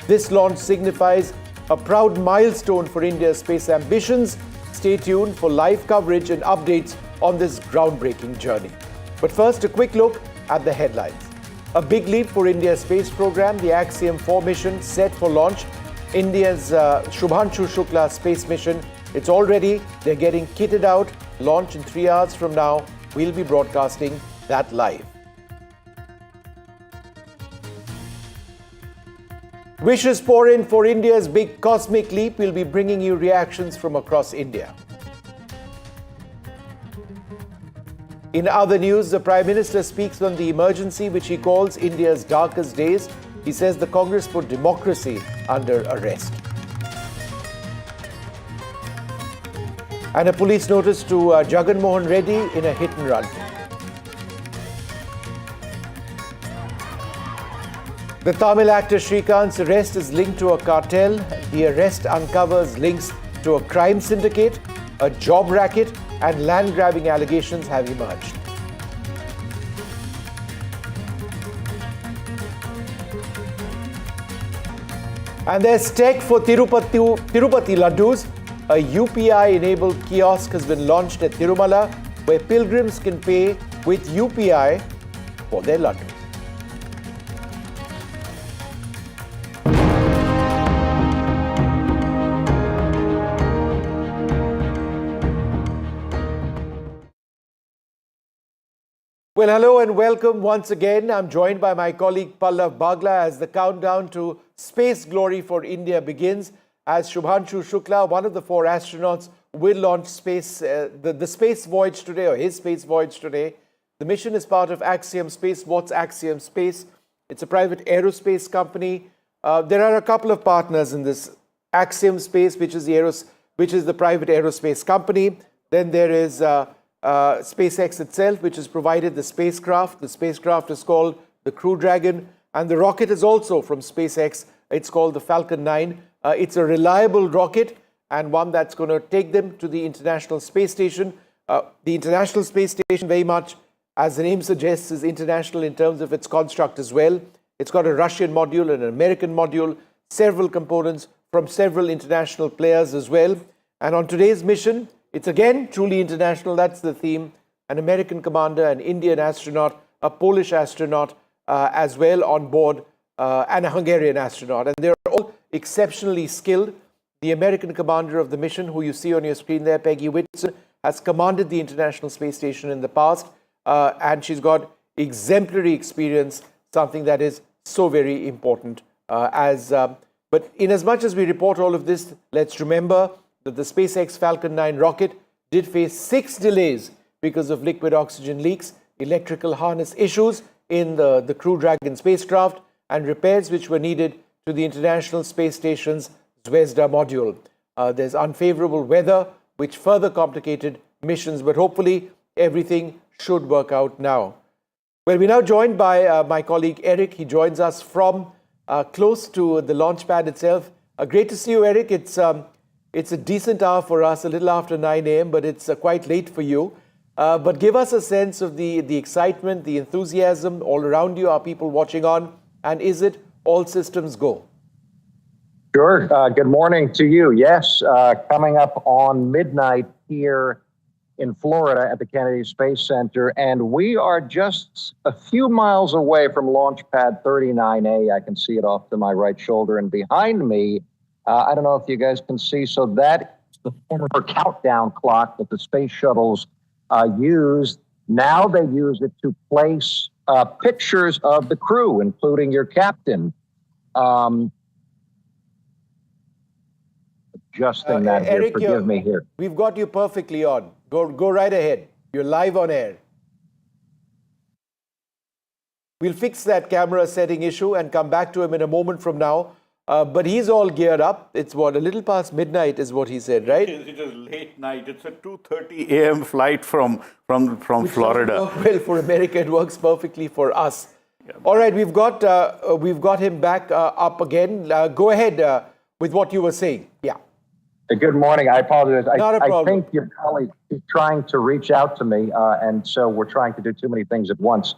Speaker 17: This launch signifies a proud milestone for India's space ambitions. Stay tuned for live coverage and updates on this groundbreaking journey. But first, a quick look at the headlines. A big leap for India's space program, the Axiom 4 mission set for launch. India's Shubhanshu Shukla space mission. It's all ready. They're getting kitted out. Launch in 3 hours from now. We'll be broadcasting that live. Wishes pour in for India's big cosmic leap. We'll be bringing you reactions from across India. In other news, the Prime Minister speaks on the emergency which he calls India's darkest days. He says the Congress put democracy under arrest. And a police notice to Jagan Reddy in a hit and run. The Tamil actor Shrikant's arrest is linked to a cartel. The arrest uncovers links to a crime syndicate, a job racket, and land-grabbing allegations have emerged. And there's tech for Tirupati Laddus. A UPI-enabled kiosk has been launched at Tirumala, where pilgrims can pay with UPI for their laddus. Well, hello and welcome once again. I'm joined by my colleague Pallav Bagla as the countdown to space glory for India begins. As Shubhanshu Shukla, one of the 4 astronauts, will launch the space voyage today, or his space voyage today. The mission is part of Axiom Space. What's Axiom Space? It's a private aerospace company. There are a couple of partners in this. Axiom Space, which is the private aerospace company. Then there is SpaceX itself, which has provided the spacecraft. The spacecraft is called the Crew Dragon, and the rocket is also from SpaceX. It's called the Falcon 9. It's a reliable rocket and one that's going to take them to the International Space Station. The International Space Station, very much, as the name suggests, is international in terms of its construct as well. It's got a Russian module and an American module, several components from several international players as well. And on today's mission, it's again truly international. That's the theme. An American commander, an Indian astronaut, a Polish astronaut as well on board, and a Hungarian astronaut. And they're all exceptionally skilled. The American commander of the mission, who you see on your screen there, Peggy Whitson, has commanded the International Space Station in the past, and she's got exemplary experience, something that is so very important. But in as much as we report all of this, let's remember that the SpaceX Falcon 9 rocket did face 6 delays because of liquid oxygen leaks, electrical harness issues in the Crew Dragon spacecraft, and repairs which were needed to the International Space Station's Zvezda module. There's unfavorable weather which further complicated missions, but hopefully everything should work out now. Well, we're now joined by my colleague Eric. He joins us from close to the launch pad itself. Great to see you, Eric. It's a decent hour for us, a little after 9 a.m., but it's quite late for you. But give us a sense of the excitement, the enthusiasm all around you. Are people watching on? And is it all systems go?
Speaker 1: Sure. Good morning to you. Yes, coming up on midnight here in Florida at the Kennedy Space Center. And we are just a few miles away from Launchpad 39A. I can see it off to my right shoulder. And behind me, I don't know if you guys can see, so that's the former countdown clock that the space shuttles used. Now they use it to place pictures of the crew, including your captain. Adjusting that here,
Speaker 17: Eric,
Speaker 1: forgive me here.
Speaker 17: We've got you perfectly on. Go right ahead. You're live on air. We'll fix that camera setting issue and come back to him in a moment from now. But he's all geared up. It's what, a little past midnight is what he said, right?
Speaker 4: It is late night. It's a 2:30 a.m. flight from Florida.
Speaker 17: Well, for America, it works perfectly for us. Yeah. All right, we've got him back up again. Go ahead with what you were saying. Yeah.
Speaker 1: Good morning. I apologize.
Speaker 17: Not a problem.
Speaker 1: I think your colleague is trying to reach out to me, and so we're trying to do too many things at once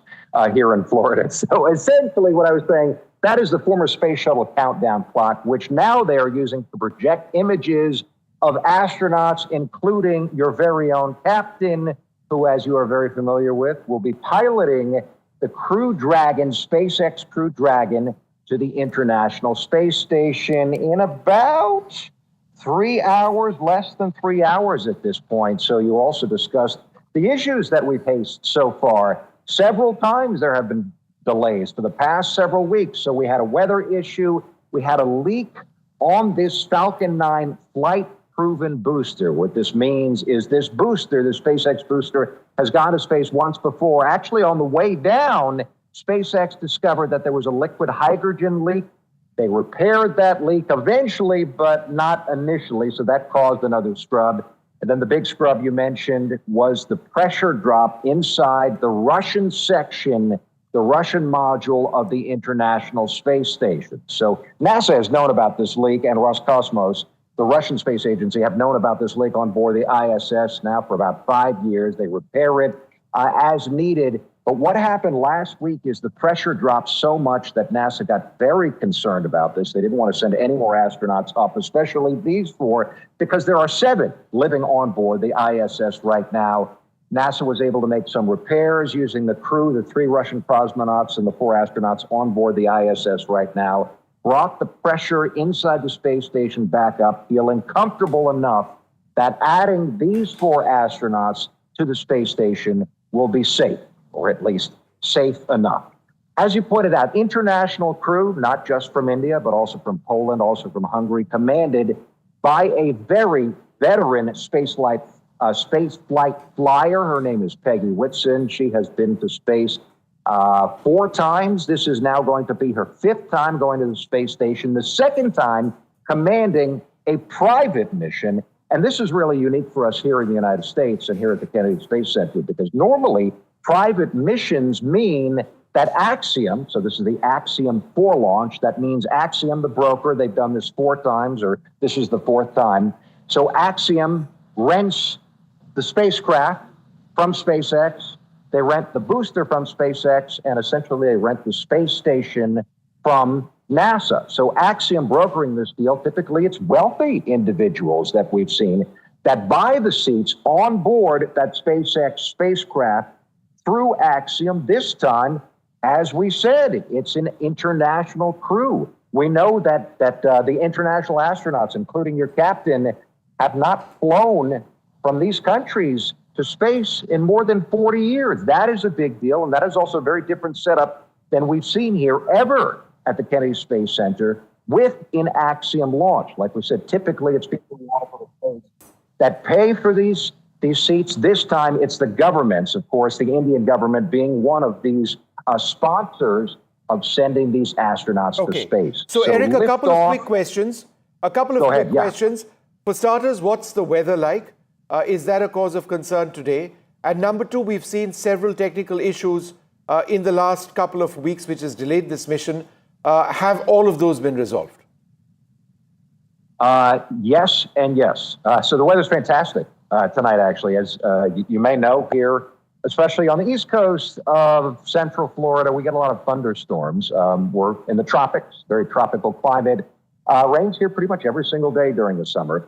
Speaker 1: here in Florida. So essentially what I was saying, that is the former Space Shuttle countdown clock, which now they are using to project images of astronauts, including your very own captain, who, as you are very familiar with, will be piloting the Crew Dragon, SpaceX Crew Dragon, to the International Space Station in about 3 hours, less than 3 hours at this point. So you also discussed the issues that we've faced so far. Several times there have been delays for the past several weeks. So we had a weather issue. We had a leak on this Falcon 9 flight-proven booster. What this means is this booster, the SpaceX booster, has gone to space once before. Actually, on the way down, SpaceX discovered that there was a liquid hydrogen leak. They repaired that leak eventually, but not initially, so that caused another scrub. And then the big scrub you mentioned was the pressure drop inside the Russian section, the Russian module of the International Space Station. So NASA has known about this leak, and Roscosmos, the Russian space agency, have known about this leak on board the ISS now for about 5 years. They repair it as needed. But what happened last week is the pressure dropped so much that NASA got very concerned about this. They didn't want to send any more astronauts up, especially these 4, because there are 7 living on board the ISS right now. NASA was able to make some repairs using the crew, the 3 Russian cosmonauts and the 4 astronauts on board the ISS right now, brought the pressure inside the space station back up, feeling comfortable enough that adding these 4 astronauts to the space station will be safe, or at least safe enough. As you pointed out, international crew, not just from India, but also from Poland, also from Hungary, commanded by a very veteran space flight flyer. Her name is Peggy Whitson. She has been to space 4 times. This is now going to be her 5th time going to the space station, the 2nd time commanding a private mission. And this is really unique for us here in the United States and here at the Kennedy Space Center, because normally private missions mean that Axiom, so this is the Axiom 4 launch, that means Axiom, the broker, they've done this 4 times, or this is the 4th time. So Axiom rents the spacecraft from SpaceX, they rent the booster from SpaceX, and essentially they rent the space station from NASA. So Axiom brokering this deal, typically it's wealthy individuals that we've seen that buy the seats on board that SpaceX spacecraft through Axiom. This time, as we said, it's an international crew. We know that the international astronauts, including your captain, have not flown from these countries to space in more than 40 years. That is a big deal, and that is also a very different setup than we've seen here ever at the Kennedy Space Center with an Axiom launch. Like we said, typically it's people who want to go to space that pay for these seats. This time it's the governments, of course, the Indian government being one of these sponsors of sending these astronauts to space.
Speaker 17: So Eric, a couple of quick questions. Questions. For starters, what's the weather like? Is that a cause of concern today? And number 2, we've seen several technical issues in the last couple of weeks, which has delayed this mission. Have all of those been resolved?
Speaker 1: Yes and yes. So the weather's fantastic tonight, actually. As you may know, here, especially on the east coast of central Florida, we get a lot of thunderstorms. We're in the tropics, very tropical climate. Rains here pretty much every single day during the summer.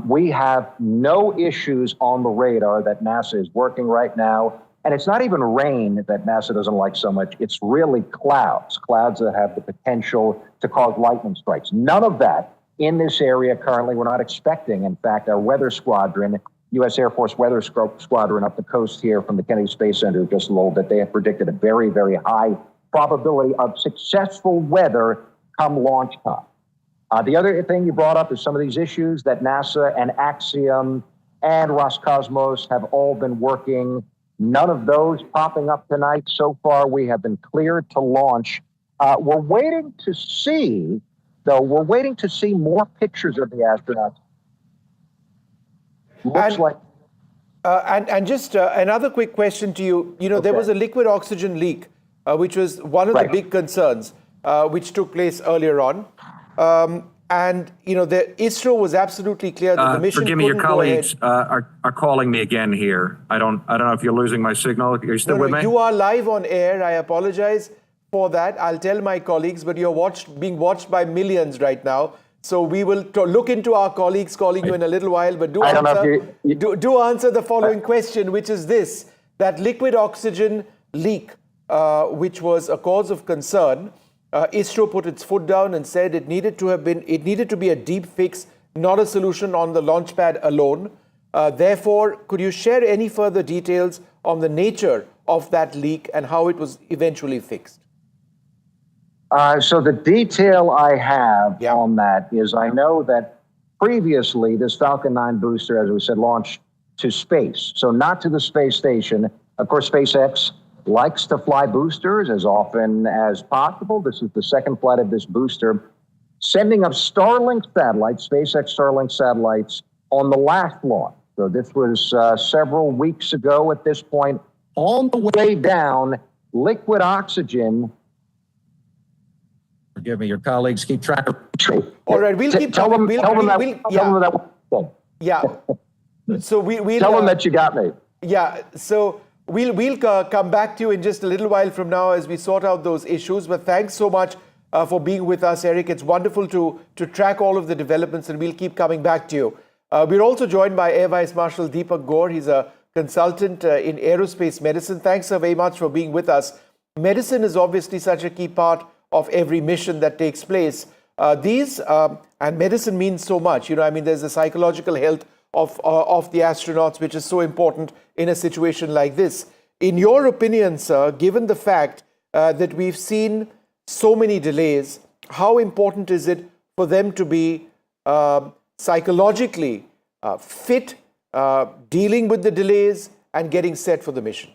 Speaker 1: We have no issues on the radar that NASA is working right now. And it's not even rain that NASA doesn't like so much. It's really clouds that have the potential to cause lightning strikes. None of that in this area currently. We're not expecting. In fact, our weather squadron, U.S. Air Force Weather Squadron up the coast here from the Kennedy Space Center just a little bit, they have predicted a very, very high probability of successful weather come launch time. The other thing you brought up is some of these issues that NASA and Axiom and Roscosmos have all been working. None of those popping up tonight. So far, we have been cleared to launch. We're waiting to see, though, more pictures of the astronauts. Looks like.
Speaker 17: And just another quick question to you. You know, there was a liquid oxygen leak, which was one of the big concerns, which took place earlier on. And, you know, the ISRO was absolutely clear that the mission
Speaker 3: forgive me, your colleagues are calling me again here. I don't know if you're losing my signal. Are you still with me?
Speaker 17: You are live on air. I apologize for that. I'll tell my colleagues, but you're being watched by millions right now. So we will look into our colleagues calling you in a little while, but do answer the following question, which is this: that liquid oxygen leak which was a cause of concern, ISRO put its foot down and said it needed to be a deep fix, not a solution on the launch pad alone. Therefore, could you share any further details on the nature of that leak and how it was eventually fixed?
Speaker 1: So the detail I have on that is I know that previously this Falcon 9 booster, as we said, launched to space. So not to the space station. Of course, SpaceX likes to fly boosters as often as possible. This is the second flight of this booster, sending up Starlink satellites, SpaceX Starlink satellites, on the last launch. So this was several weeks ago at this point. On the way down, liquid oxygen. Forgive me, your colleagues keep trying to.
Speaker 17: All right, we'll keep
Speaker 1: tell them. Tell them that.
Speaker 17: Yeah. So we'll
Speaker 1: tell them that you got me.
Speaker 17: Yeah. So we'll come back to you in just a little while from now as we sort out those issues. But thanks so much for being with us, Eric. It's wonderful to track all of the developments, and we'll keep coming back to you. We're also joined by Air Vice Marshal Deepak Gaur. He's a consultant in aerospace medicine. Thanks so very much for being with us. Medicine is obviously such a key part of every mission that takes place. And medicine means so much. You know, I mean, there's the psychological health of the astronauts, which is so important in a situation like this. In your opinion, sir, given the fact that we've seen so many delays, how important is it for them to be psychologically fit, dealing with the delays and getting set for the mission?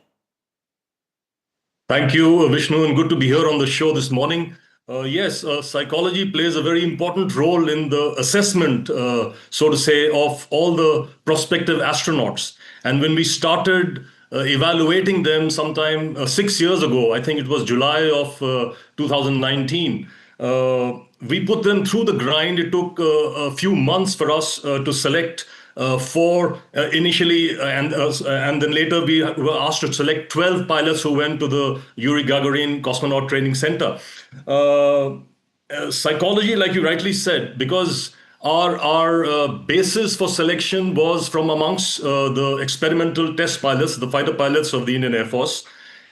Speaker 6: Thank you, Vishnu, and good to be here on the show this morning. Yes, psychology plays a very important role in the assessment, so to say, of all the prospective astronauts. And when we started evaluating them sometime 6 years ago, I think it was July of 2019, we put them through the grind. It took a few months for us to select four initially, and then later we were asked to select 12 pilots who went to the Yuri Gagarin Cosmonaut Training Center. Psychology, like you rightly said, because our basis for selection was from amongst the experimental test pilots, the fighter pilots of the Indian Air Force.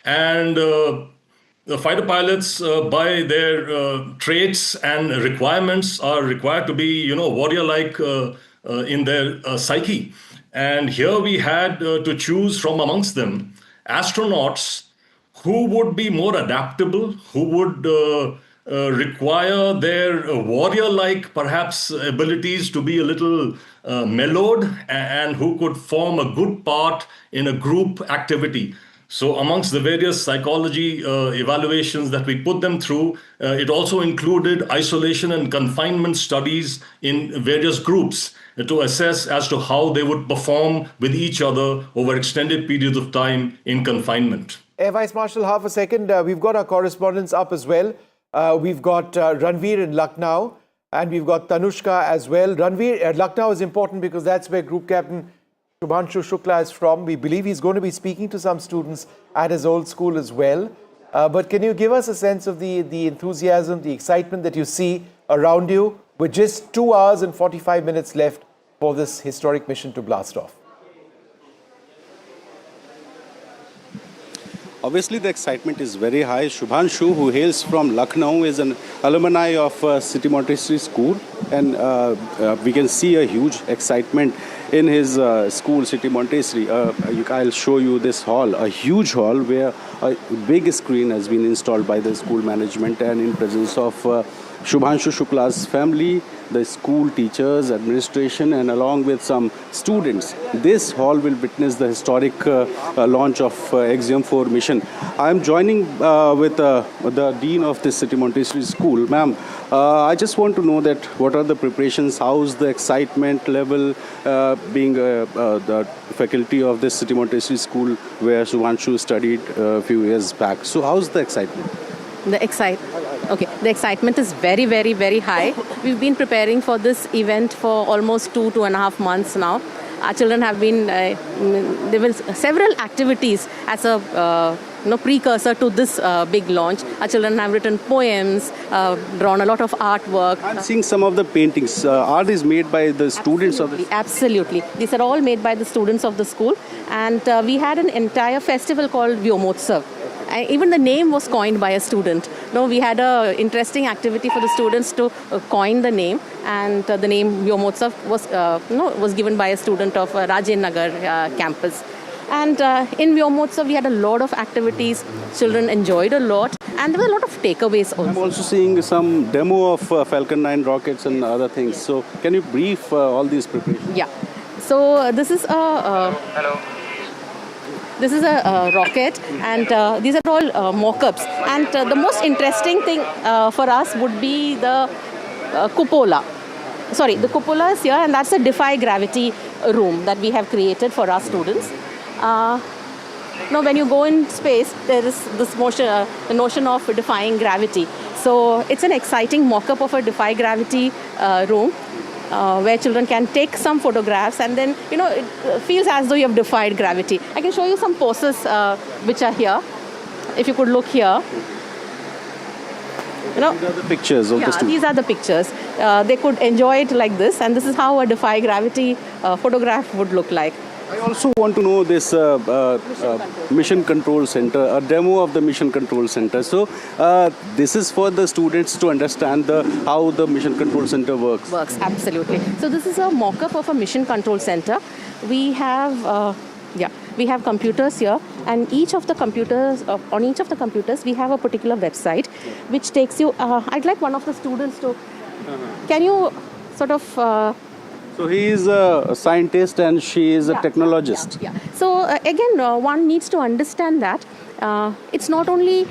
Speaker 6: And the fighter pilots, by their traits and requirements, are required to be, warrior-like in their psyche. And here we had to choose from amongst them astronauts who would be more adaptable, who would require their warrior-like, perhaps, abilities to be a little mellowed, and who could form a good part in a group activity. So amongst the various psychology evaluations that we put them through, it also included isolation and confinement studies in various groups to assess as to how they would perform with each other over extended periods of time in confinement.
Speaker 17: Air Vice Marshal, half a second. We've got our correspondents up as well. We've got Ranveer in Lucknow, and we've got Tanushka as well. Ranveer, Lucknow is important because that's where Group Captain Shubhanshu Shukla is from. We believe he's going to be speaking to some students at his old school as well. But can you give us a sense of the enthusiasm, the excitement that you see around you with just 2 hours and 45 minutes left for this historic mission to blast off?
Speaker 7: Obviously, the excitement is very high. Shubhanshu, who hails from Lucknow, is an alumni of City Montessori School, and we can see a huge excitement in his school, City Montessori. I'll show you this hall, a huge hall where a big screen has been installed by the school management, and in presence of Shubhanshu Shukla's family, the school teachers, administration, and along with some students, this hall will witness the historic launch of Axiom 4 mission. I am joining with the dean of this City Montessori School. Ma'am, I just want to know that what are the preparations, how's the excitement level being the faculty of this City Montessori School where Shubhanshu studied a few years back. So how's the excitement?
Speaker 8: The excitement is very, very, very high. We've been preparing for this event for almost 2.5 months now. Our children have been, there were several activities as a precursor to this big launch. Our children have written poems, drawn a lot of artwork.
Speaker 7: I'm seeing some of the paintings. Are these made by the students of the school?
Speaker 8: Absolutely. These are all made by the students of the school. And we had an entire festival called Vyomotsav. even the name was coined by a student. We had an interesting activity for the students to coin the name, and the name Vyomotsav was given by a student of Rajen Nagar campus. And in Vyomotsav, we had a lot of activities. Children enjoyed a lot, and there were a lot of takeaways also.
Speaker 7: I'm also seeing some demo of Falcon 9 rockets and other things. So can you brief all these preparations?
Speaker 8: Yeah. So this is a rocket, and these are all mock-ups. And the most interesting thing for us would be the cupola. Sorry, the cupola is here, and that's a defy gravity room that we have created for our students. When you go in space, there is this the notion of defying gravity. So it's an exciting mock-up of a defy gravity room where children can take some photographs, and then it feels as though you have defied gravity. I can show you some poses which are here. If you could look here.
Speaker 7: These are the pictures of the students.
Speaker 8: These are the pictures. They could enjoy it like this, and this is how a defy gravity photograph would look like.
Speaker 7: I also want to know this Mission Control Center, a demo of the Mission Control Center. So this is for the students to understand how the Mission Control Center works.
Speaker 8: Absolutely. So this is a mock-up of a Mission Control Center. We have computers here, and each of the computers, on each of the computers, we have a particular website, which takes you. I'd like one of the students to. Can you sort of?
Speaker 7: So he is a scientist and she is a technologist.
Speaker 8: Yeah. So again, one needs to understand that it's not only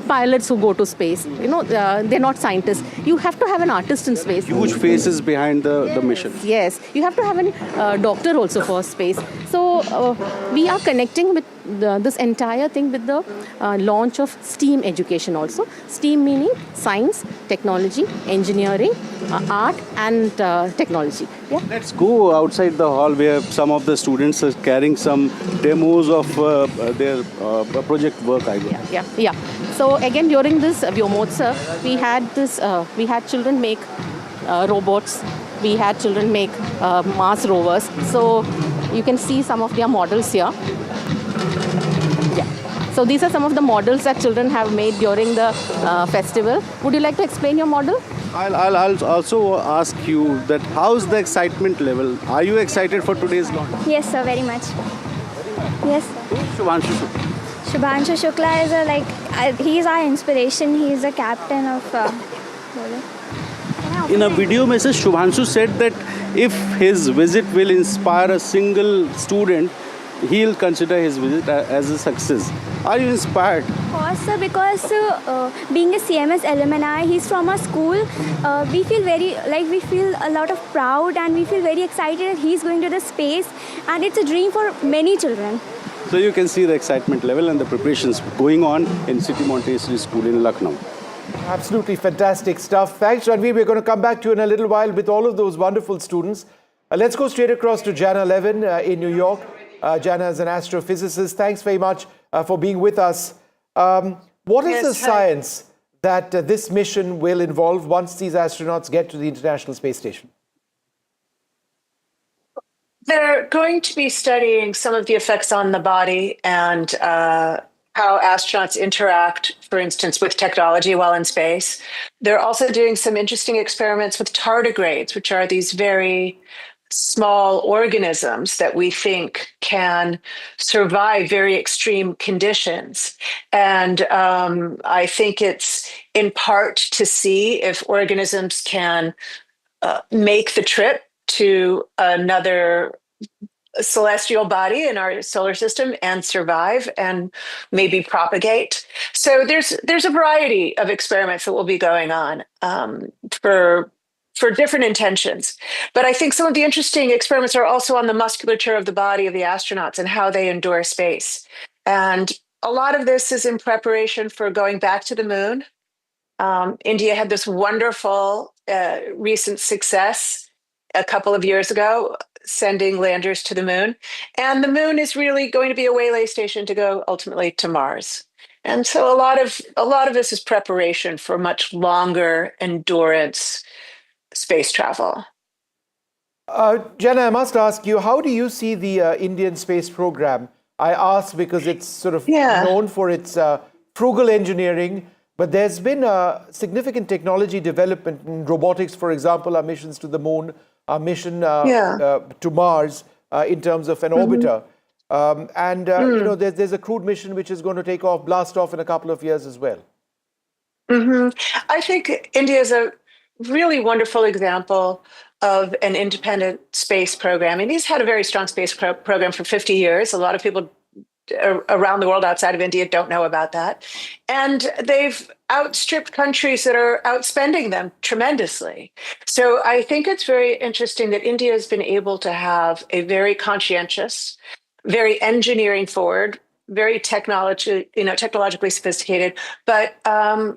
Speaker 8: pilots who go to space. They're not scientists. You have to have an artist in space.
Speaker 7: Huge faces behind the mission.
Speaker 8: Yes, you have to have a doctor also for space. So we are connecting with this entire thing with the launch of STEAM education also. STEAM meaning science, technology, engineering, art and technology. Yeah.
Speaker 7: Let's go outside the hall where some of the students are carrying some demos of their project work, I guess.
Speaker 8: Yeah. So again, during this Vyomotsav, we had children make robots. We had children make Mars rovers. So you can see some of their models here. So these are some of the models that children have made during the festival. Would you like to explain your model?
Speaker 7: I'll also ask you that how's the excitement level? Are you excited for today's launch?
Speaker 9: Yes, sir, very much. Yes, sir.
Speaker 7: Shubhanshu Shukla.
Speaker 9: Shubhanshu Shukla is he is our inspiration. He is the captain of.
Speaker 7: In a video message, Shubhanshu said that if his visit will inspire a single student, he'll consider his visit as a success. Are you inspired?
Speaker 9: Of course, sir, because being a CMS alumni, he's from our school. We feel a lot of proud, and we feel very excited that he's going to the space, and it's a dream for many children.
Speaker 7: So you can see the excitement level and the preparations going on in City Montessori School in Lucknow.
Speaker 17: Absolutely fantastic stuff. Thanks, Ranveer. We're going to come back to you in a little while with all of those wonderful students. Let's go straight across to Jana Levin in New York. Jana is an astrophysicist. Thanks very much for being with us. What is the science that this mission will involve once these astronauts get to the International Space Station?
Speaker 11: They're going to be studying some of the effects on the body and how astronauts interact, for instance, with technology while in space. They're also doing some interesting experiments with tardigrades, which are these very small organisms that we think can survive very extreme conditions. And I think it's in part to see if organisms can make the trip to another celestial body in our solar system and survive and maybe propagate. So there's a variety of experiments that will be going on for different intentions. But I think some of the interesting experiments are also on the musculature of the body of the astronauts and how they endure space. And a lot of this is in preparation for going back to the moon. India had this wonderful recent success a couple of years ago, sending landers to the moon. And the moon is really going to be a waylay station to go ultimately to Mars. And so a lot of this is preparation for much longer endurance space travel.
Speaker 17: Jana, I must ask you, how do you see the Indian space program I ask because it's sort of known for its frugal engineering, but there's been a significant technology development in robotics, for example, our missions to the moon, our mission to Mars in terms of an orbiter. You know, there's a crewed mission which is going to blast off in a couple of years as well.
Speaker 11: I think India is a really wonderful example of an independent space program. India's had a very strong space program for 50 years. A lot of people around the world outside of India don't know about that. And they've outstripped countries that are outspending them tremendously. So I think it's very interesting that India has been able to have a very conscientious, very engineering forward, very technologically sophisticated, but on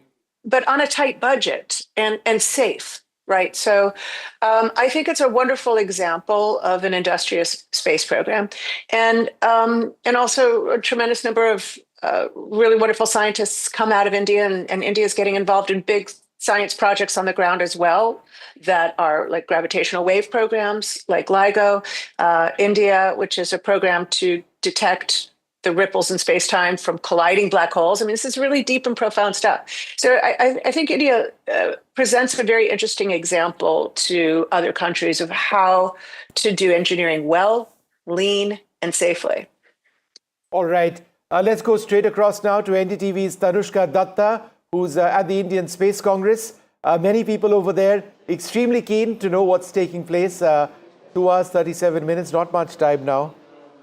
Speaker 11: a tight budget and safe. Right. So I think it's a wonderful example of an industrious space program, and also a tremendous number of really wonderful scientists come out of India, and India is getting involved in big science projects on the ground as well that are like gravitational wave programs like LIGO, India, which is a program to detect the ripples in space-time from colliding black holes. I mean, this is really deep and profound stuff. So I think India presents a very interesting example to other countries of how to do engineering well, lean, and safely.
Speaker 17: All right. Let's go straight across now to NDTV's Tanushka Datta, who's at the Indian Space Congress. Many people over there extremely keen to know what's taking place. 2 hours, 37 minutes, not much time now.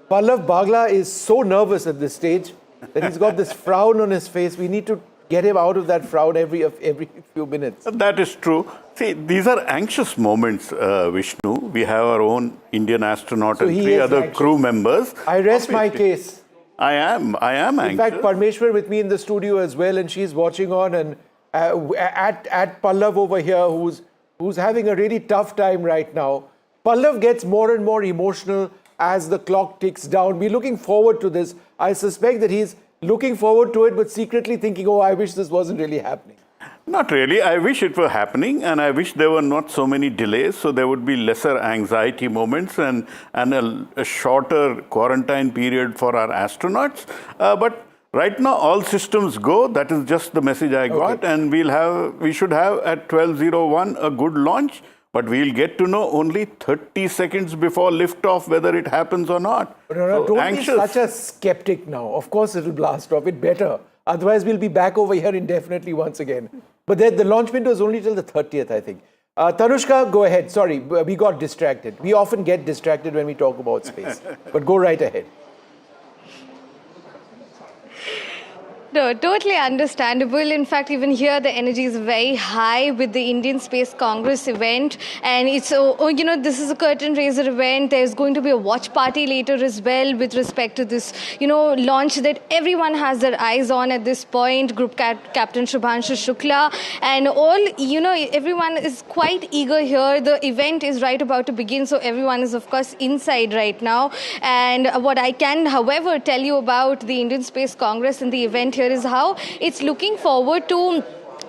Speaker 17: Pallav Bagla is so nervous at this stage that he's got this frown on his face. We need to get him out of that frown every few minutes.
Speaker 4: That is true. See, these are anxious moments, Vishnu. We have our own Indian astronaut and 3 other anxious crew members.
Speaker 17: I rest my case.
Speaker 4: I am anxious.
Speaker 17: In fact, Parmeshwar with me in the studio as well, and she's watching on, and at Pallav over here, who's having a really tough time right now. Pallav gets more and more emotional as the clock ticks down. We're looking forward to this. I suspect that he's looking forward to it, but secretly thinking, oh, I wish this wasn't really happening.
Speaker 4: Not really. I wish it were happening, and I wish there were not so many delays, so there would be lesser anxiety moments and a shorter quarantine period for our astronauts. But right now, all systems go. That is just the message I got, and we should have at 12:01 a good launch. But we'll get to know only 30 seconds before liftoff whether it happens or not.
Speaker 17: No, don't be such a skeptic now. Of course it'll blast off. It better. Otherwise we'll be back over here indefinitely once again. But the launch window is only till the 30th, I think. Tanushka, go ahead. Sorry, we got distracted. We often get distracted when we talk about space. But go right ahead.
Speaker 2: No, totally understandable. In fact, even here, the energy is very high with the Indian Space Congress event. And it's, this is a curtain raiser event. There's going to be a watch party later as well with respect to this, launch that everyone has their eyes on at this point. Group Captain Shubhanshu Shukla and all, everyone is quite eager here. The event is right about to begin. So everyone is, of course, inside right now. And what I can, however, tell you about the Indian Space Congress and the event here is how it's looking forward to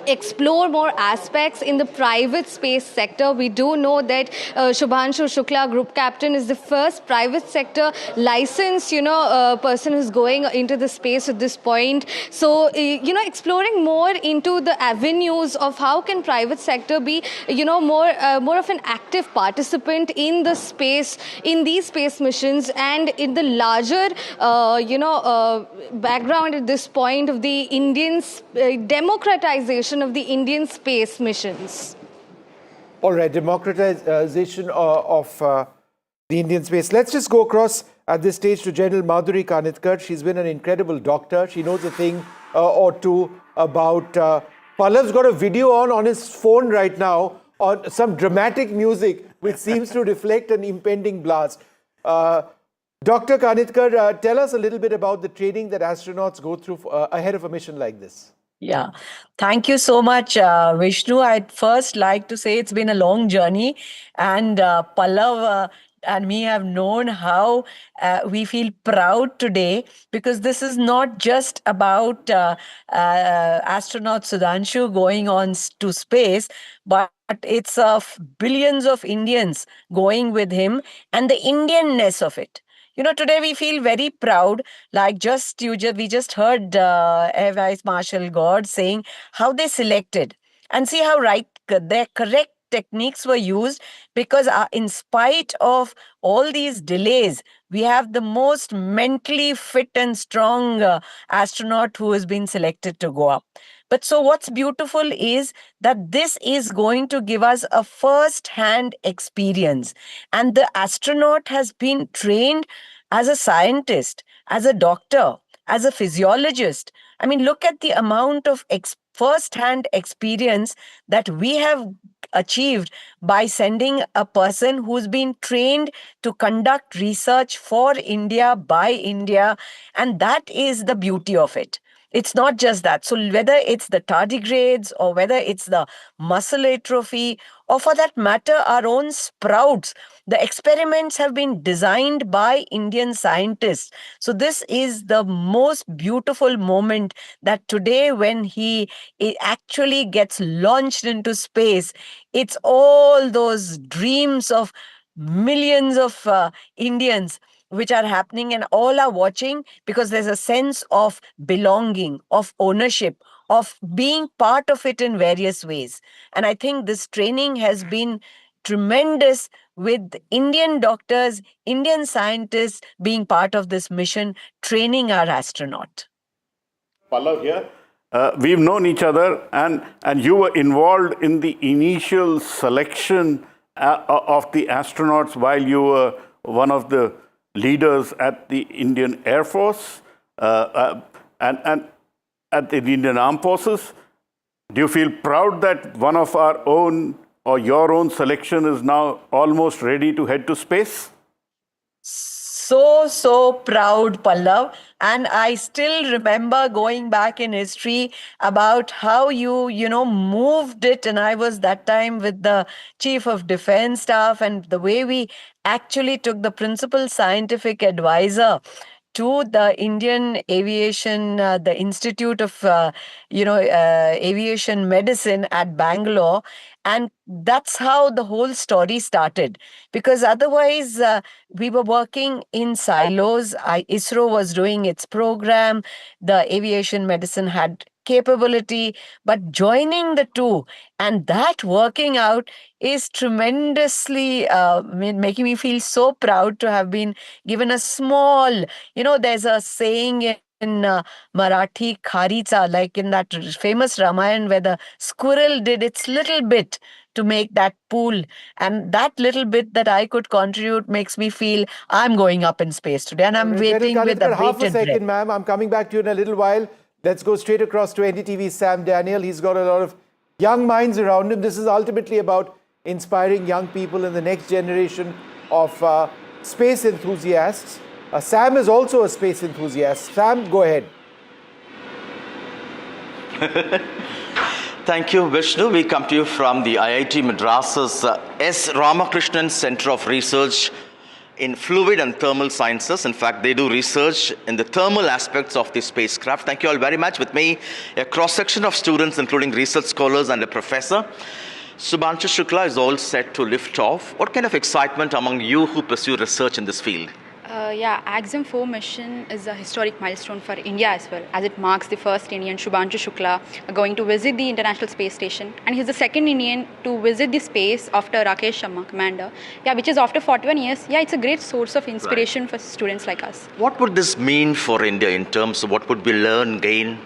Speaker 2: explore more aspects in the private space sector. We do know that Shubhanshu Shukla, Group Captain, is the first private sector licensed, person who's going into the space at this point. So, exploring more into the avenues of how can private sector be, more of an active participant in the space, in these space missions, and in the larger, background at this point of the Indian democratization of the Indian space missions.
Speaker 17: All right, democratization of the Indian space. Let's just go across at this stage to General Madhuri Kanitkar. She's been an incredible doctor. She knows a thing or two about... Pallav's got a video on his phone right now on some dramatic music which seems to reflect an impending blast. Dr. Kanitkar, tell us a little bit about the training that astronauts go through ahead of a mission like this.
Speaker 12: Yeah, thank you so much, Vishnu. I'd first like to say it's been a long journey, and Pallav and me have known how we feel proud today, because this is not just about astronaut Sudhanshu going on to space, but it's of billions of Indians going with him and the Indianness of it. today we feel very proud, like we just heard Air Vice Marshal Gord saying how they selected, and see how their correct techniques were used, because in spite of all these delays, we have the most mentally fit and strong astronaut who has been selected to go up. But so what's beautiful is that this is going to give us a first-hand experience. And the astronaut has been trained as a scientist, as a doctor, as a physiologist. I mean, look at the amount of first-hand experience that we have achieved by sending a person who's been trained to conduct research for India, by India, and that is the beauty of it. It's not just that. So whether it's the tardigrades or whether it's the muscle atrophy, or for that matter, our own sprouts, the experiments have been designed by Indian scientists. So this is the most beautiful moment, that today when he actually gets launched into space, it's all those dreams of millions of Indians which are happening, and all are watching, because there's a sense of belonging, of ownership, of being part of it in various ways. And I think this training has been tremendous, with Indian doctors, Indian scientists being part of this mission, training our astronaut.
Speaker 4: Pallav here. We've known each other, and you were involved in the initial selection of the astronauts while you were one of the leaders at the Indian Air Force and at the Indian Armed Forces. Do you feel proud that one of our own, or your own selection, is now almost ready to head to space?
Speaker 12: So proud, Pallav. And I still remember going back in history about how you moved it. And I was that time with the Chief of Defense Staff, and the way we actually took the principal scientific advisor to the Indian Aviation, the Institute of, Aviation Medicine at Bangalore. And that's how the whole story started. Because otherwise, we were working in silos. ISRO was doing its program. The aviation medicine had capability, but joining the two and that working out is tremendously making me feel so proud to have been given a small, there's a saying in Marathi, Kharitsa, like in that famous Ramayana, where the squirrel did its little bit to make that pool. And that little bit that I could contribute makes me feel I'm going up in space today. And I'm waiting with a
Speaker 17: half a
Speaker 12: bated
Speaker 17: second,
Speaker 12: breath.
Speaker 17: ma'am. I'm coming back to you in a little while. Let's go straight across to NDTV's Sam Daniel. He's got a lot of young minds around him. This is ultimately about inspiring young people in the next generation of space enthusiasts. Sam is also a space enthusiast. Sam, go ahead.
Speaker 13: Thank you, Vishnu. We come to you from the IIT Madras's S. Ramakrishnan Center of Research in Fluid and Thermal Sciences. In fact, they do research in the thermal aspects of the spacecraft. Thank you all very much. With me, a cross-section of students, including research scholars and a professor. Shubhanshu Shukla is all set to lift off. What kind of excitement among you who pursue research in this field?
Speaker 18: Axiom Mission is a historic milestone for India as well, as it marks the first Indian, Shubhanshu Shukla, going to visit the International Space Station. And he's the second Indian to visit the space after Rakesh Sharma, commander. Which is after 41 years. It's a great source of inspiration for students like us.
Speaker 13: What would this mean for India in terms of what would we learn, gain?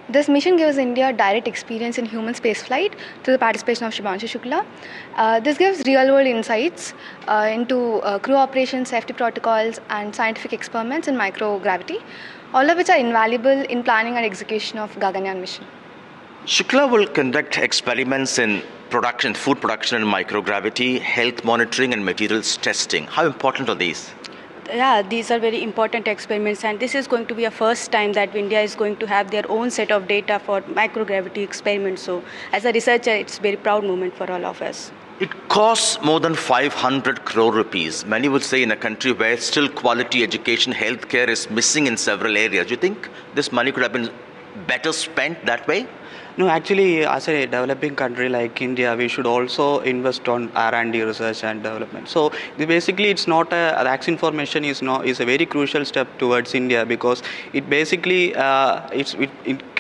Speaker 18: This mission gives India direct experience in human spaceflight through the participation of Shubhanshu Shukla. This gives real-world insights into crew operations, safety protocols, and scientific experiments in microgravity, all of which are invaluable in planning and execution of Gaganyaan Mission.
Speaker 13: Shukla will conduct experiments in production, food production in microgravity, health monitoring, and materials testing. How important are these?
Speaker 18: These are very important experiments, and this is going to be a first time that India is going to have their own set of data for microgravity experiments. So as a researcher, it's a very proud moment for all of us.
Speaker 13: It costs more than 500 crore rupees. Many would say in a country where still quality education, healthcare is missing in several areas. Do you think this money could have been better spent that way?
Speaker 14: No, actually, as a developing country like India, we should also invest on R&D research and development. So basically, it's not the Axiom Mission is a very crucial step towards India, because it basically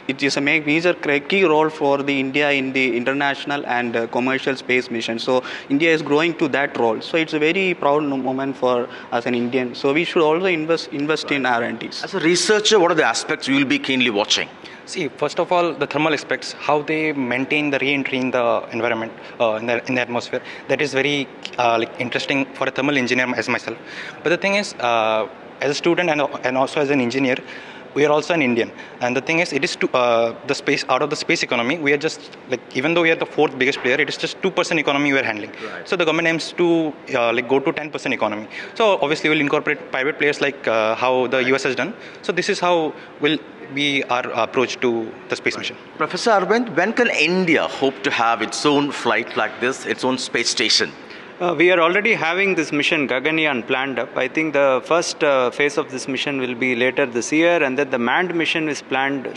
Speaker 14: it is a major key role for the India in the international and commercial space mission. So India is growing to that role. So it's a very proud moment for us an Indian. So we should also invest in R&Ds.
Speaker 13: As a researcher, what are the aspects you will be keenly watching?
Speaker 16: See, first of all, the thermal aspects, how they maintain the re-entry in the environment, in the atmosphere. That is very interesting for a thermal engineer as myself. But the thing is, as a student and also as an engineer, we are also an Indian. And the thing is, it is the space, out of the space economy, we are just, even though we are the fourth biggest player, it is just 2% economy we are handling. Right. So the government aims to go to 10% economy. So obviously we'll incorporate private players like how the US has done. So this is how we'll be our approach to the space mission.
Speaker 13: Professor Arvind, when can India hope to have its own flight like this, its own space station?
Speaker 19: We are already having this mission Gaganyaan planned up. I think the first phase of this mission will be later this year, and then the manned mission is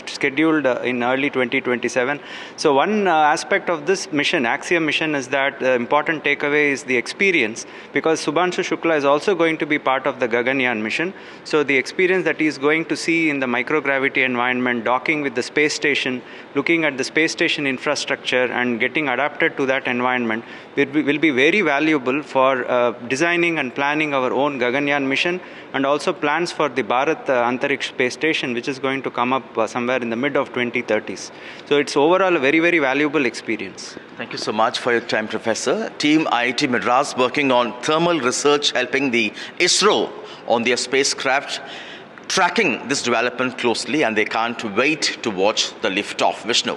Speaker 19: scheduled in early 2027. So one aspect of this mission, Axiom Mission, is that the important takeaway is the experience, because Shubhanshu Shukla is also going to be part of the Gaganyaan mission. So the experience that he is going to see in the microgravity environment, docking with the space station, looking at the space station infrastructure and getting adapted to that environment will be very valuable for designing and planning our own Gaganyaan mission, and also plans for the Bharat Antariksh space station, which is going to come up somewhere in the mid of 2030s. So it's overall a very, very valuable experience.
Speaker 13: Thank you so much for your time, Professor. Team IIT Madras working on thermal research, helping the ISRO on their spacecraft, tracking this development closely, and they can't wait to watch the liftoff. Vishnu.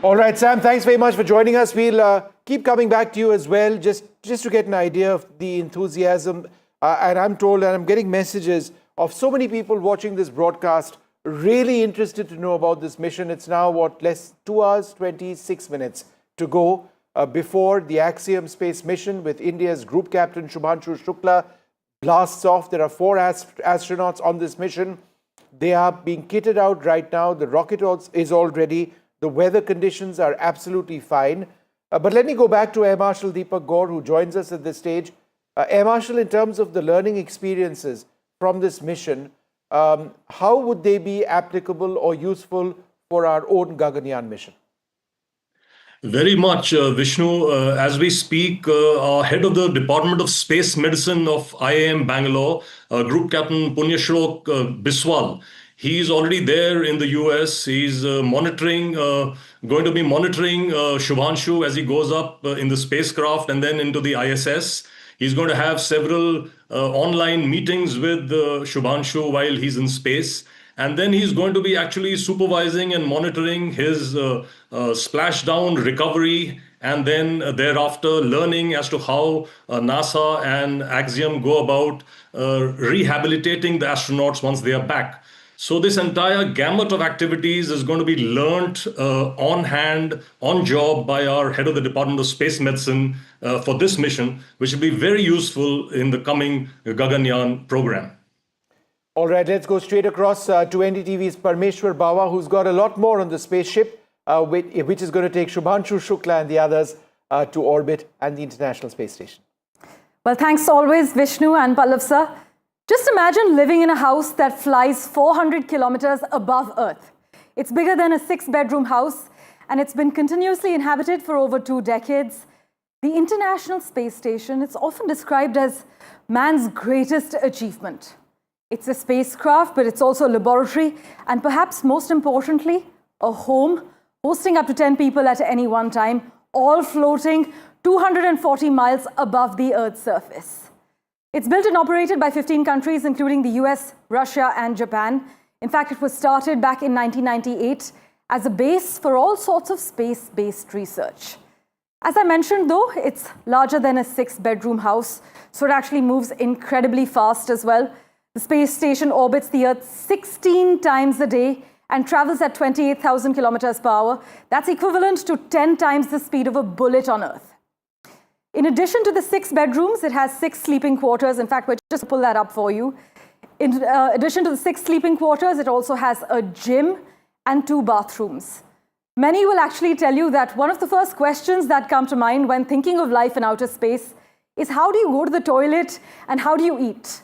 Speaker 17: All right, Sam, thanks very much for joining us. We'll keep coming back to you as well, just to get an idea of the enthusiasm. And I'm told, and I'm getting messages of so many people watching this broadcast, really interested to know about this mission. It's now, 2 hours, 26 minutes to go before the Axiom Space mission with India's Group Captain Shubhanshu Shukla blasts off. There are 4 astronauts on this mission. They are being kitted out right now. The rocket is all ready. The weather conditions are absolutely fine. But let me go back to Air Marshal Deepak Gaur, who joins us at this stage. Air Marshal, in terms of the learning experiences from this mission, how would they be applicable or useful for our own Gaganyaan mission?
Speaker 6: Very much, Vishnu. As we speak, our head of the Department of Space Medicine of IIM Bangalore, Group Captain Punyashrok Biswal, he's already there in the US. He's going to be monitoring Shubhanshu as he goes up in the spacecraft and then into the ISS. He's going to have several online meetings with Shubhanshu while he's in space. And then he's going to be actually supervising and monitoring his splashdown recovery, and then thereafter learning as to how NASA and Axiom go about rehabilitating the astronauts once they are back. So this entire gamut of activities is going to be learnt on hand, on job by our head of the Department of Space Medicine for this mission, which will be very useful in the coming Gaganyaan program.
Speaker 17: All right, let's go straight across to NDTV's Parmeshwar Bawa, who's got a lot more on the spaceship, which is going to take Shubhanshu Shukla and the others to orbit and the International Space Station.
Speaker 20: Well, thanks always, Vishnu and Pallav sir. Just imagine living in a house that flies 400 kilometers above Earth. It's bigger than a 6-bedroom house, and it's been continuously inhabited for over 2 decades. The International Space Station, it's often described as man's greatest achievement. It's a spacecraft, but it's also a laboratory, and perhaps most importantly, a home, hosting up to 10 people at any one time, all floating 240 miles above the Earth's surface. It's built and operated by 15 countries, including the US, Russia, and Japan. In fact, it was started back in 1998 as a base for all sorts of space-based research. As I mentioned, though, it's larger than a 6-bedroom house, so it actually moves incredibly fast as well. The space station orbits the Earth 16 times a day and travels at 28,000 kilometers per hour. That's equivalent to 10 times the speed of a bullet on Earth. In addition to the 6 bedrooms, it has 6 sleeping quarters. In fact, we're just pull that up for you. In addition to the 6 sleeping quarters, it also has a gym and 2 bathrooms. Many will actually tell you that one of the first questions that come to mind when thinking of life in outer space is how do you go to the toilet and how do you eat?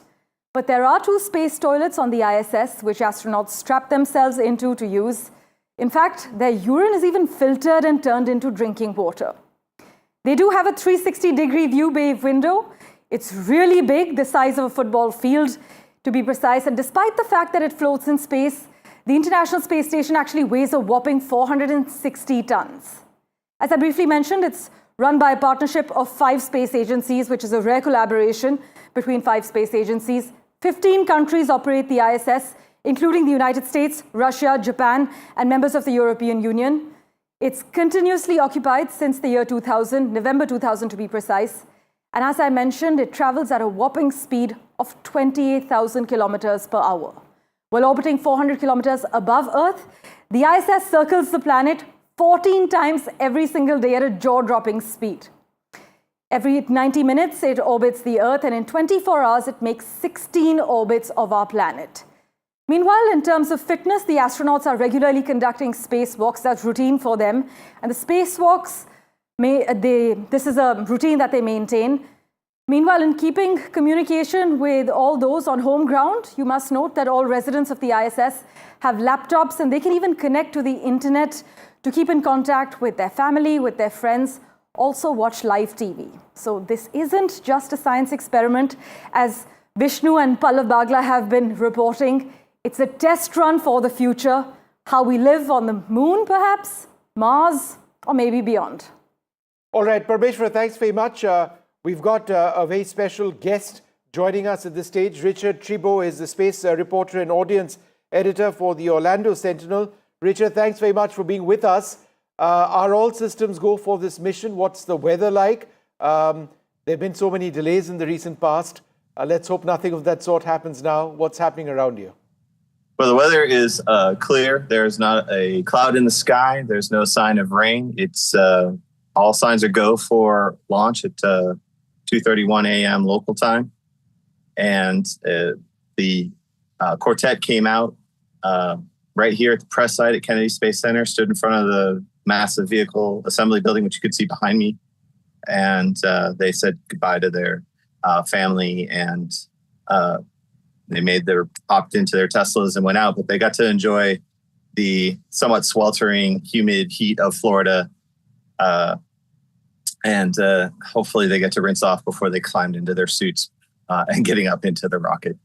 Speaker 20: But there are 2 space toilets on the ISS which astronauts strap themselves into to use. In fact, their urine is even filtered and turned into drinking water. They do have a 360-degree view bay window. It's really big, the size of a football field to be precise. And despite the fact that it floats in space, the International Space Station actually weighs a whopping 460 tons. As I briefly mentioned, it's run by a partnership of 5 space agencies, which is a rare collaboration between 5 space agencies. 15 countries operate the ISS, including the United States, Russia, Japan, and members of the European Union. It's continuously occupied since the year 2000, November 2000 to be precise. And as I mentioned, it travels at a whopping speed of 28,000 kilometers per hour. While orbiting 400 kilometers above Earth, the ISS circles the planet 14 times every single day at a jaw-dropping speed. Every 90 minutes, it orbits the Earth, and in 24 hours, it makes 16 orbits of our planet. Meanwhile, in terms of fitness, the astronauts are regularly conducting spacewalks. That's routine for them. And the spacewalks, this is a routine that they maintain. Meanwhile, in keeping communication with all those on home ground, you must note that all residents of the ISS have laptops, and they can even connect to the internet to keep in contact with their family, with their friends, also watch live TV. So this isn't just a science experiment, as Vishnu and Pallav Bagla have been reporting. It's a test run for the future, how we live on the moon, perhaps, Mars, or maybe beyond.
Speaker 17: All right, Parmeshwar, thanks very much. We've got a very special guest joining us at this stage. Richard Tribo is the space reporter and audience editor for the Orlando Sentinel. Richard, thanks very much for being with us. Are all systems go for this mission? What's the weather like? There have been so many delays in the recent past. Let's hope nothing of that sort happens now. What's happening around you?
Speaker 5: Well, the weather is clear. There's not a cloud in the sky. There's no sign of rain. It's all signs are go for launch at 2:31 a.m. local time. And the quartet came out right here at the press site at Kennedy Space Center, stood in front of the massive vehicle assembly building, which you could see behind me. And they said goodbye to their family, and they popped into their Teslas and went out, but they got to enjoy the somewhat sweltering, humid heat of Florida. And hopefully they get to rinse off before they climbed into their suits and getting up into the rocket.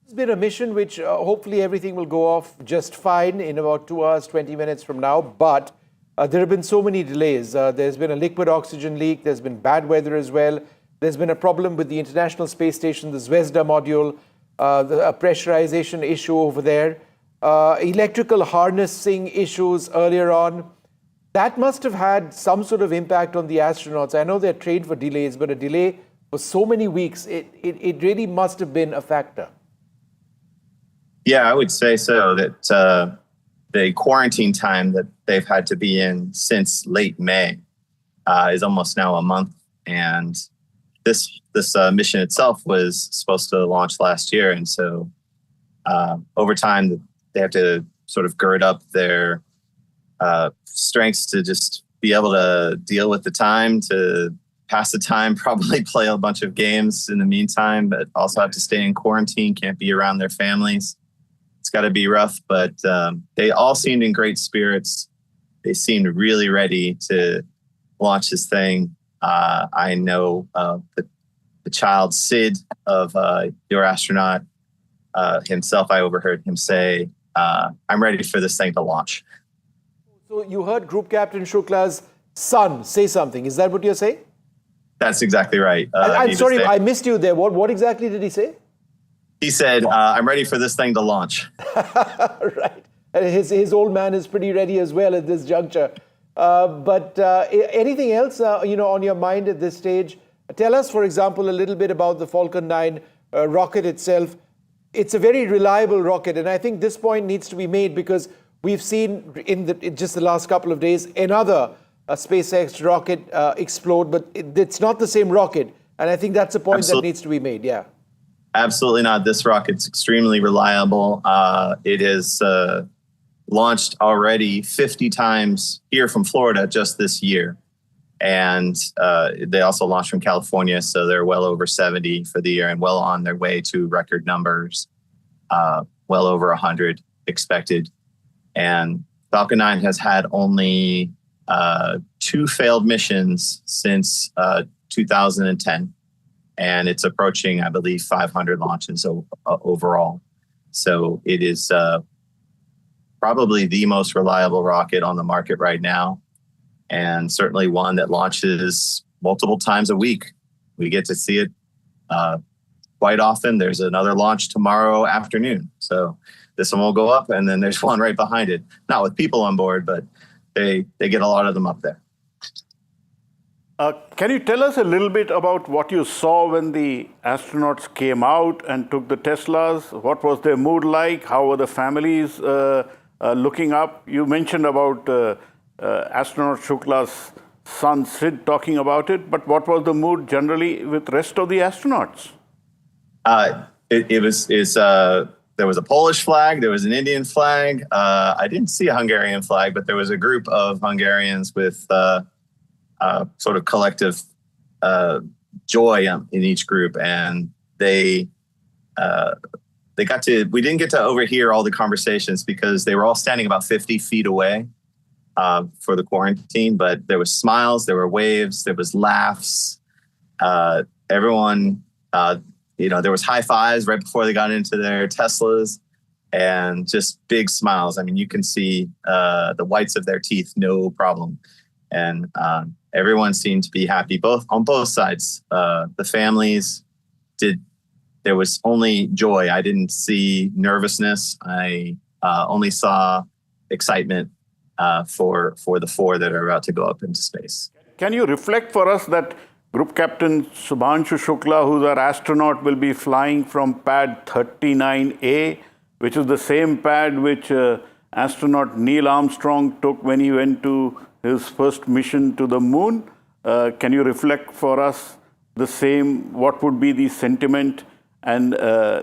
Speaker 17: It's been a mission which hopefully everything will go off just fine in about 2 hours, 20 minutes from now. But there have been so many delays. There's been a liquid oxygen leak. There's been bad weather as well. There's been a problem with the International Space Station, the Zvezda module, a pressurization issue over there, electrical harnessing issues earlier on. That must have had some sort of impact on the astronauts. I know they're trained for delays, but a delay for so many weeks, it really must have been a factor.
Speaker 5: Yeah, I would say so. That the quarantine time that they've had to be in since late May is almost now a month. And this mission itself was supposed to launch last year. And so over time, they have to sort of gird up their strengths to just be able to deal with the time, to pass the time, probably play a bunch of games in the meantime, but also have to stay in quarantine, can't be around their families. It's got to be rough, but they all seemed in great spirits. They seemed really ready to launch this thing. I know the child, Sid, of your astronaut himself, I overheard him say, I'm ready for this thing to launch.
Speaker 17: So you heard Group Captain Shukla's son say something. Is that what you're saying?
Speaker 5: That's exactly right.
Speaker 17: I'm sorry, I missed you there. What exactly did he say?
Speaker 5: He said, I'm ready for this thing to launch.
Speaker 17: Right. And his old man is pretty ready as well at this juncture. But anything else, on your mind at this stage? Tell us, for example, a little bit about the Falcon 9 rocket itself. It's a very reliable rocket, and I think this point needs to be made because we've seen in just the last couple of days another SpaceX rocket explode, but it's not the same rocket. And I think that's a point that needs to be made, yeah.
Speaker 5: Absolutely not. This rocket's extremely reliable. It is launched already 50 times here from Florida just this year. And they also launched from California, so they're well over 70 for the year and well on their way to record numbers, well over 100 expected. And Falcon 9 has had only 2 failed missions since 2010, and it's approaching, I believe, 500 launches overall. So it is probably the most reliable rocket on the market right now, and certainly one that launches multiple times a week. We get to see it quite often. There's another launch tomorrow afternoon. So this one will go up, and then there's one right behind it. Not with people on board, but they get a lot of them up there.
Speaker 4: Can you tell us a little bit about what you saw when the astronauts came out and took the Teslas? What was their mood like? How were the families looking up? You mentioned about Astronaut Shukla's son Sid talking about it, but what was the mood generally with the rest of the astronauts?
Speaker 5: There was a Polish flag, there was an Indian flag. I didn't see a Hungarian flag, but there was a group of Hungarians with sort of collective joy in each group, and we didn't get to overhear all the conversations because they were all standing about 50 feet away for the quarantine, but there was smiles, there were waves, there was laughs. Everyone, there was high fives right before they got into their Teslas, and just big smiles. I mean, you can see the whites of their teeth, no problem. And everyone seemed to be happy, on both sides. The families there was only joy. I didn't see nervousness. I only saw excitement for the 4 that are about to go up into space.
Speaker 4: Can you reflect for us that Group Captain Shubhanshu Shukla, who's our astronaut, will be flying from pad 39A, which is the same pad which astronaut Neil Armstrong took when he went to his first mission to the moon. Can you reflect for us the same, what would be the sentiment and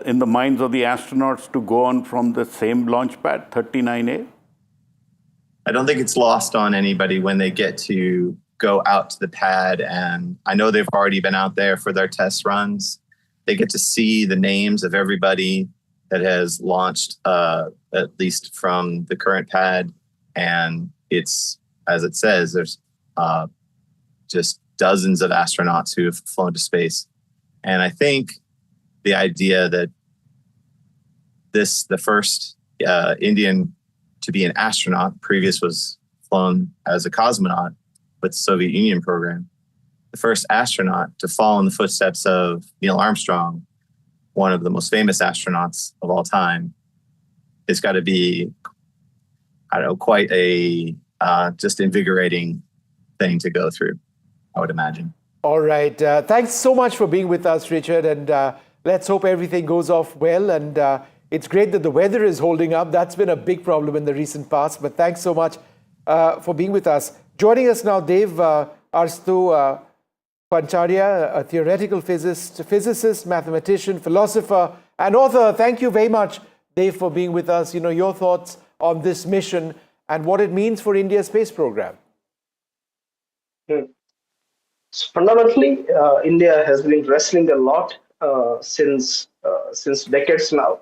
Speaker 4: in the minds of the astronauts to go on from the same launch pad, 39A?
Speaker 5: I don't think it's lost on anybody when they get to go out to the pad, and I know they've already been out there for their test runs. They get to see the names of everybody that has launched, at least from the current pad, and it's, as it says, there's just dozens of astronauts who have flown to space. And I think the idea that the first Indian to be an astronaut, previous was flown as a cosmonaut with the Soviet Union program. The first astronaut to follow in the footsteps of Neil Armstrong, one of the most famous astronauts of all time, it's got to be, I don't know, quite a just invigorating thing to go through, I would imagine.
Speaker 17: All right. Thanks so much for being with us, Richard. And let's hope everything goes off well. And it's great that the weather is holding up. That's been a big problem in the recent past. But thanks so much for being with us. Joining us now, Dave Arstu Pancharya, a theoretical physicist, mathematician, philosopher, and author. Thank you very much, Dave, for being with us. Your thoughts on this mission and what it means for India's space program.
Speaker 10: So fundamentally, India has been wrestling a lot since decades now,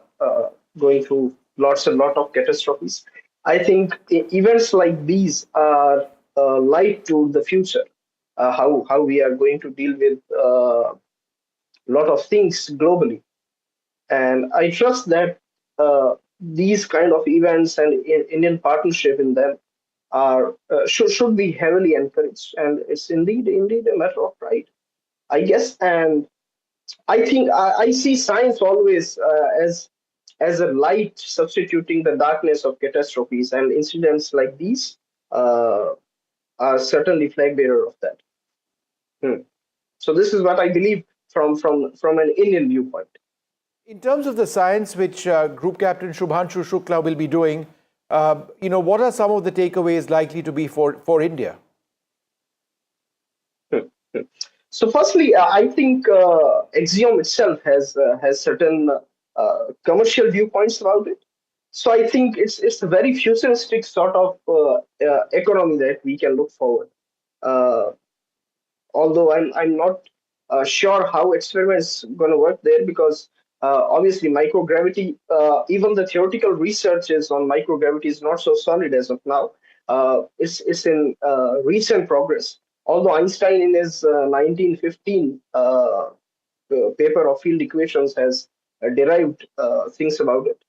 Speaker 10: going through lot of catastrophes. I think events like these are light to the future, how we are going to deal with a lot of things globally. And I trust that these kind of events and Indian partnership in them are should be heavily encouraged, and it's indeed a matter of pride, I guess. And I think I see science always as a light substituting the darkness of catastrophes, and incidents like these are certainly flag bearer of that. So this is what I believe from an Indian viewpoint.
Speaker 17: In terms of the science which Group Captain Shubhanshu Shukla will be doing, what are some of the takeaways likely to be for India?
Speaker 10: So firstly, I think Axiom itself has certain commercial viewpoints about it. So I think it's a very futuristic sort of economy that we can look forward. Although I'm not sure how experiments going to work there, because obviously microgravity, even the theoretical researches on microgravity is not so solid as of now. It's in recent progress. Although Einstein in his 1915 paper of field equations has derived things about it.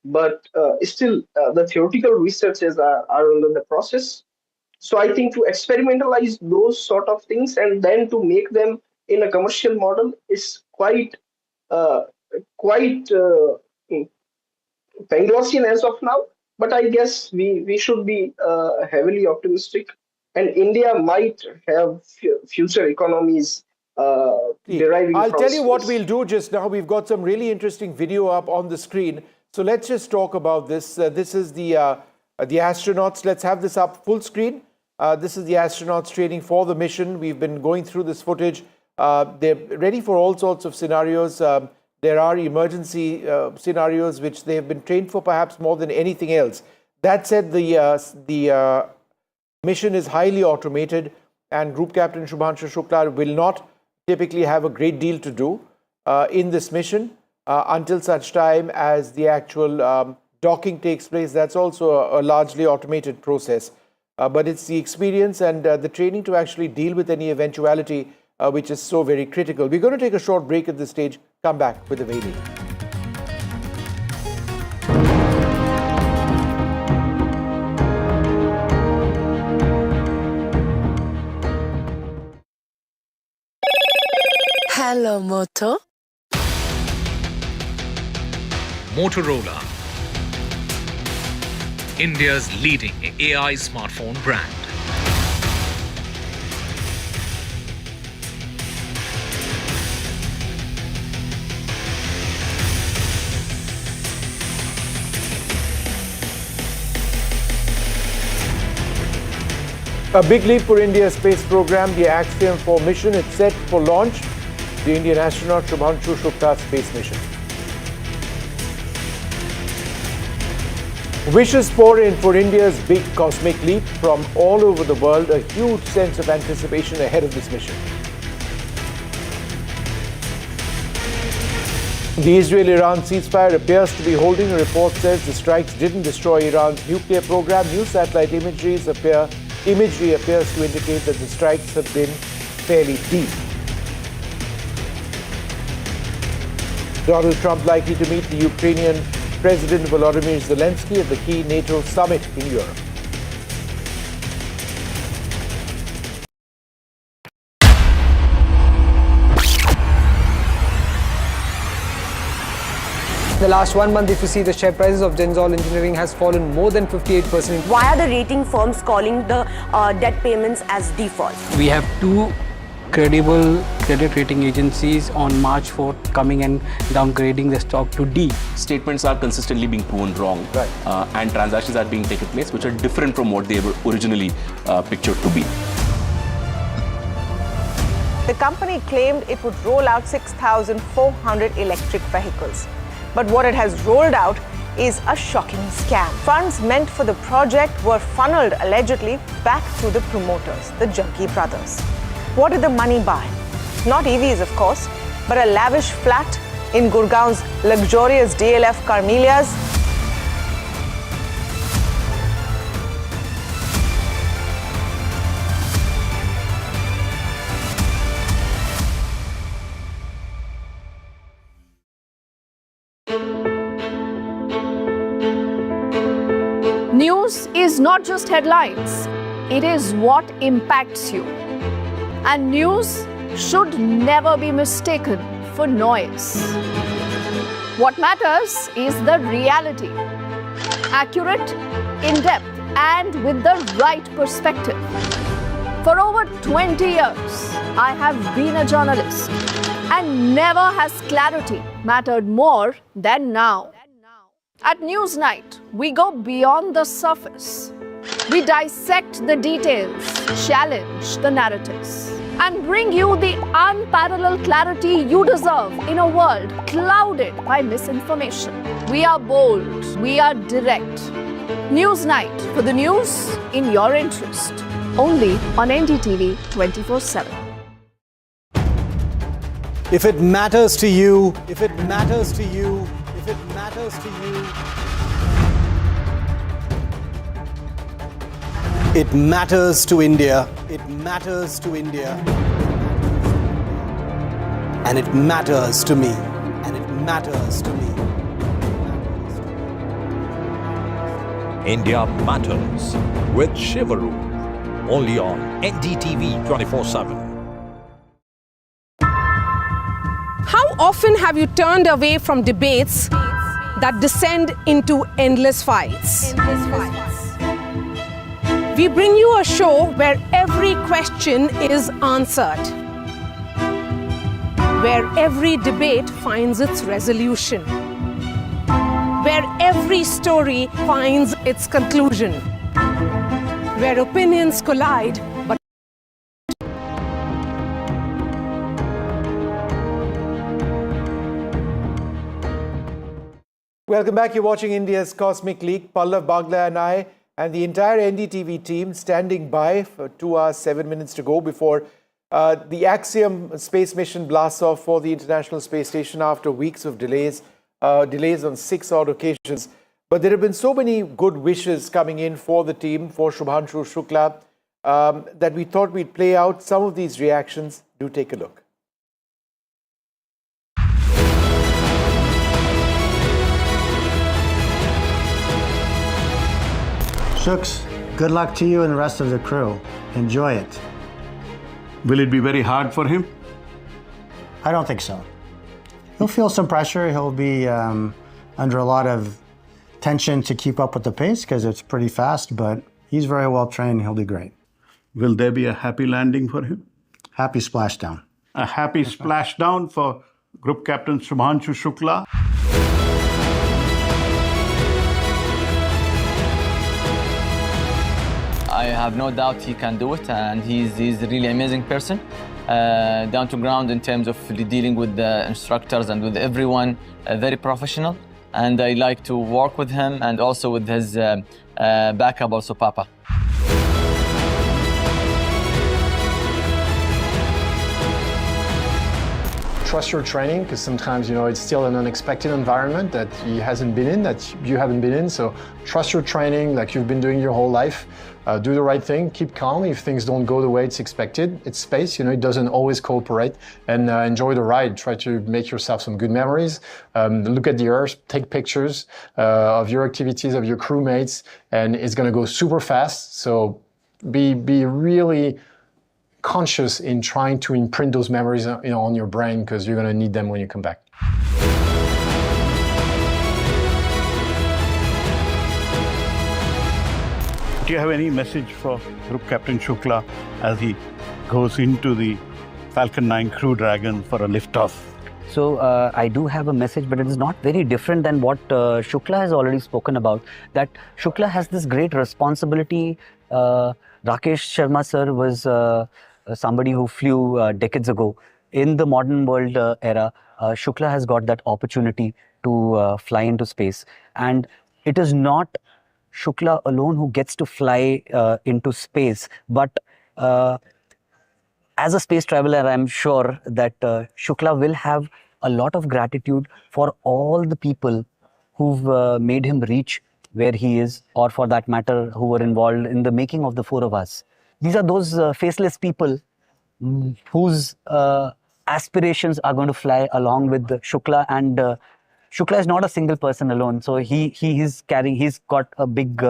Speaker 10: But still, the theoretical researches are under the process. So I think to experimentalize those sort of things and then to make them in a commercial model is quite Panglossian as of now. But I guess we should be heavily optimistic, and India might have future economies deriving
Speaker 17: I'll
Speaker 10: from
Speaker 17: tell you what
Speaker 10: space.
Speaker 17: we'll do just now. We've got some really interesting video up on the screen. So let's just talk about this. This is the astronauts. Let's have this up full screen. This is the astronauts training for the mission. We've been going through this footage. They're ready for all sorts of scenarios. There are emergency scenarios which they have been trained for perhaps more than anything else. That said, the mission is highly automated, and Group Captain Shubhanshu Shukla will not typically have a great deal to do in this mission until such time as the actual docking takes place. That's also a largely automated process. But it's the experience and the training to actually deal with any eventuality which is so very critical. We're going to take a short break at this stage, come back with the Vedi.
Speaker 15: Hello, Moto.
Speaker 21: Motorola, India's leading AI smartphone brand.
Speaker 17: A big leap for India's space program, the Axiom mission. It's set for launch. The Indian astronaut Shubhanshu Shukla's space mission. Wishes pour in for India's big cosmic leap from all over the world. A huge sense of anticipation ahead of this mission. The Israel-Iran ceasefire appears to be holding. A report says the strikes didn't destroy Iran's nuclear program. New satellite imagery appears to indicate that the strikes have been fairly deep. Donald Trump likely to meet the Ukrainian President Volodymyr Zelensky at the key NATO summit in Europe.
Speaker 22: The last 1 month, if you see, the share prices of Gensol Engineering has fallen more than 58%.
Speaker 15: Why are the rating firms calling the debt payments as default?
Speaker 22: We have two credible credit rating agencies on March 4th coming and downgrading the stock to D.
Speaker 23: Statements are consistently being proven wrong,
Speaker 17: right,
Speaker 23: and transactions are being taken place which are different from what they were originally pictured to be.
Speaker 24: The company claimed it would roll out 6,400 electric vehicles. But what it has rolled out is a shocking scam. Funds meant for the project were funneled allegedly back to the promoters, the Junkie brothers. What did the money buy? Not EVs, of course, but a lavish flat in Gurgaon's luxurious DLF Carmelias.
Speaker 25: News is not just headlines, it is what impacts you. And news should never be mistaken for noise. What matters is the reality. Accurate, in-depth, and with the right perspective. For over 20 years, I have been a journalist, and never has clarity mattered more than now. At Newsnight, we go beyond the surface. We dissect the details, challenge the narratives. and bring you the unparalleled clarity you deserve in a world clouded by misinformation. We are bold, we are direct. Newsnight, for the news in your interest. Only on NDTV 24/7.
Speaker 1: If it matters to you, if it matters to you, if it matters to you, it matters to India. It matters to India. And it matters to me. And it matters to me.
Speaker 3: India Matters with Shivaru. Only on NDTV 24/7.
Speaker 7: How often have you turned away from debates that descend into endless fights? We bring you a show where every question is answered, where every debate finds its resolution, where every story finds its conclusion, where opinions collide but
Speaker 17: Welcome back. You're watching India's Cosmic League. Pallav Bagla and I and the entire NDTV team standing by for 2 hours, 7 minutes to go before the Axiom Space mission blasts off for the International Space Station after weeks of delays on 6 odd occasions. But there have been so many good wishes coming in for the team, for Shubhanshu Shukla, that we thought we'd play out some of these reactions. Do take a look.
Speaker 8: Shuks, good luck to you and the rest of the crew. Enjoy it.
Speaker 4: Will it be very hard for him?
Speaker 8: I don't think so. He'll feel some pressure. He'll be under a lot of tension to keep up with the pace because it's pretty fast, but he's very well trained. He'll do great.
Speaker 4: Will there be a happy landing for him?
Speaker 8: Happy splashdown.
Speaker 4: A happy splashdown for Group Captain Shubhanshu Shukla.
Speaker 9: I have no doubt he can do it, and he's a really amazing person, down to ground in terms of dealing with the instructors and with everyone, very professional, and I like to work with him and also with his backup, also Papa.
Speaker 26: Trust your training, because sometimes, it's still an unexpected environment that he hasn't been in, that you haven't been in. So trust your training like you've been doing your whole life. Do the right thing, keep calm if things don't go the way it's expected. It's space, it doesn't always cooperate, and enjoy the ride. Try to make yourself some good memories. Look at the Earth, take pictures of your activities, of your crewmates, and it's gonna go super fast. So be really conscious in trying to imprint those memories on your brain, because you're going to need them when you come back.
Speaker 4: Do you have any message for Group Captain Shukla as he goes into the Falcon 9 Crew Dragon for a liftoff?
Speaker 27: So I do have a message, but it is not very different than what Shukla has already spoken about. That Shukla has this great responsibility. Rakesh Sharma sir was somebody who flew decades ago. In the modern world era, Shukla has got that opportunity to fly into space. And it is not Shukla alone who gets to fly into space, but as a space traveler, I'm sure that Shukla will have a lot of gratitude for all the people who've made him reach where he is, or for that matter, who were involved in the making of the four of us. These are those faceless people whose aspirations are going to fly along with Shukla, and Shukla is not a single person alone. So he's got a big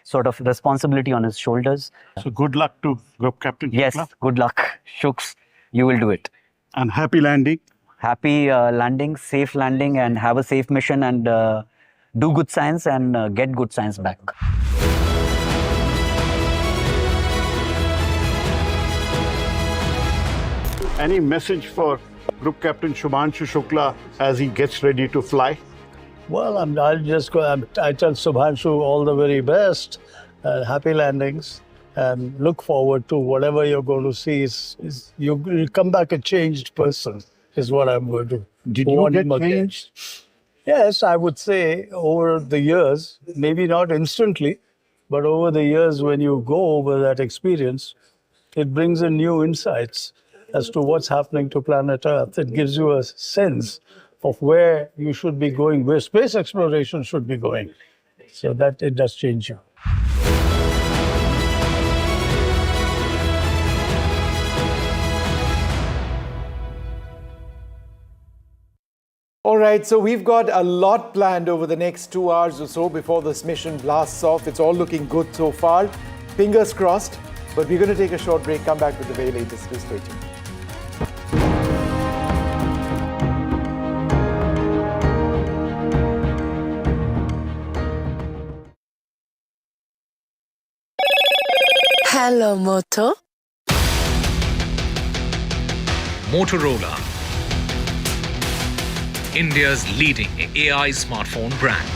Speaker 27: sort of responsibility on his shoulders.
Speaker 4: So good luck to Group Captain Shukla.
Speaker 27: Yes, good luck, Shuks. You will do it.
Speaker 4: And happy landing.
Speaker 27: Happy landing, safe landing, and have a safe mission, and do good science and get good science back.
Speaker 4: Any message for Group Captain Shubhanshu Shukla as he gets ready to fly?
Speaker 28: Well, I tell Shubhanshu all the very best. Happy landings.
Speaker 2: and look forward to whatever you're going to see. You'll come back a changed person, is what I'm going to.
Speaker 11: Did you get changed?
Speaker 2: Yes, I would say over the years, maybe not instantly, but over the years when you go over that experience, it brings in new insights as to what's happening to planet Earth. It gives you a sense of where you should be going, where space exploration should be going. So that it does change you.
Speaker 17: All right, so we've got a lot planned over the next 2 hours or so before this mission blasts off. It's all looking good so far. Fingers crossed. But we're going to take a short break, come back with the very latest. Please stay tuned.
Speaker 12: Hello, Moto.
Speaker 21: Motorola, India's leading AI smartphone brand.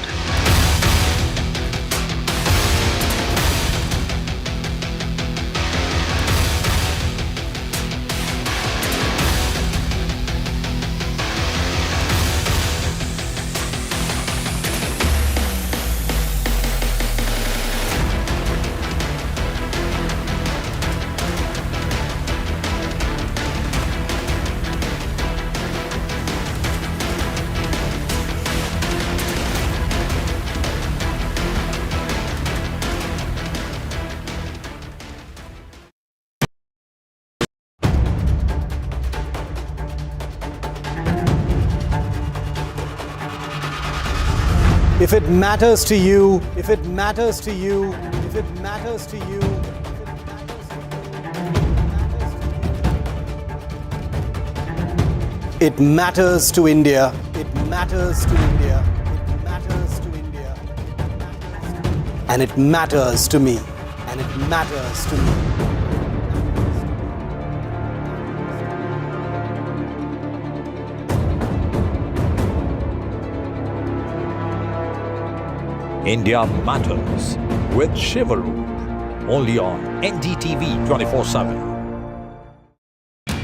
Speaker 1: If it matters to you, if it matters to you, if it matters to you, it matters to India, it matters to India, it matters to India, and it matters to me, and it matters to me.
Speaker 3: India Matters with Shivaroop, only on NDTV 24/7.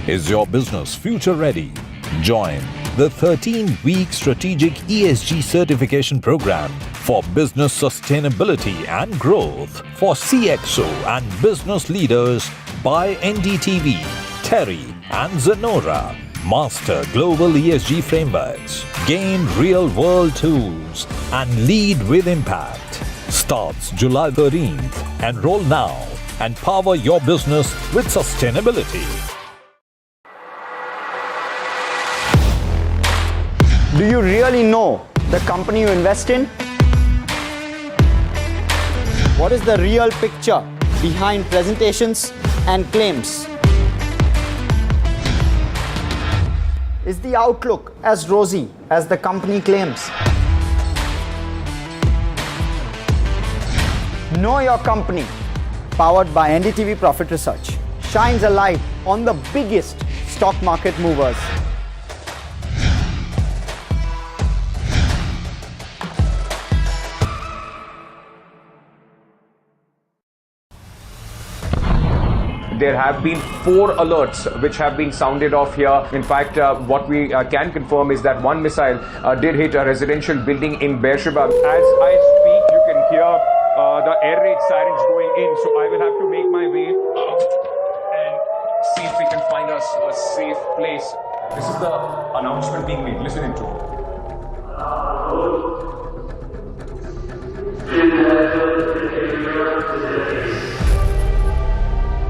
Speaker 3: Is your business future ready? Join the 13-week strategic ESG certification program for business sustainability and growth for CXO and business leaders by NDTV, Terry and Zenora. Master global ESG frameworks, gain real-world tools, and lead with impact. Starts July 13th. Enroll now and power your business with sustainability.
Speaker 14: Do you really know the company you invest in? What is the real picture behind presentations and claims? Is the outlook as rosy as the company claims? Know Your Company, powered by NDTV Profit Research, shines a light on the biggest stock market movers.
Speaker 16: There have been 4 alerts which have been sounded off here. In fact, what we can confirm is that one missile did hit a residential building in Beersheba. As I speak, you can hear the air raid sirens going in. So I will have to make my way and see if we can find us a safe place. This is the announcement being made. Listen into it.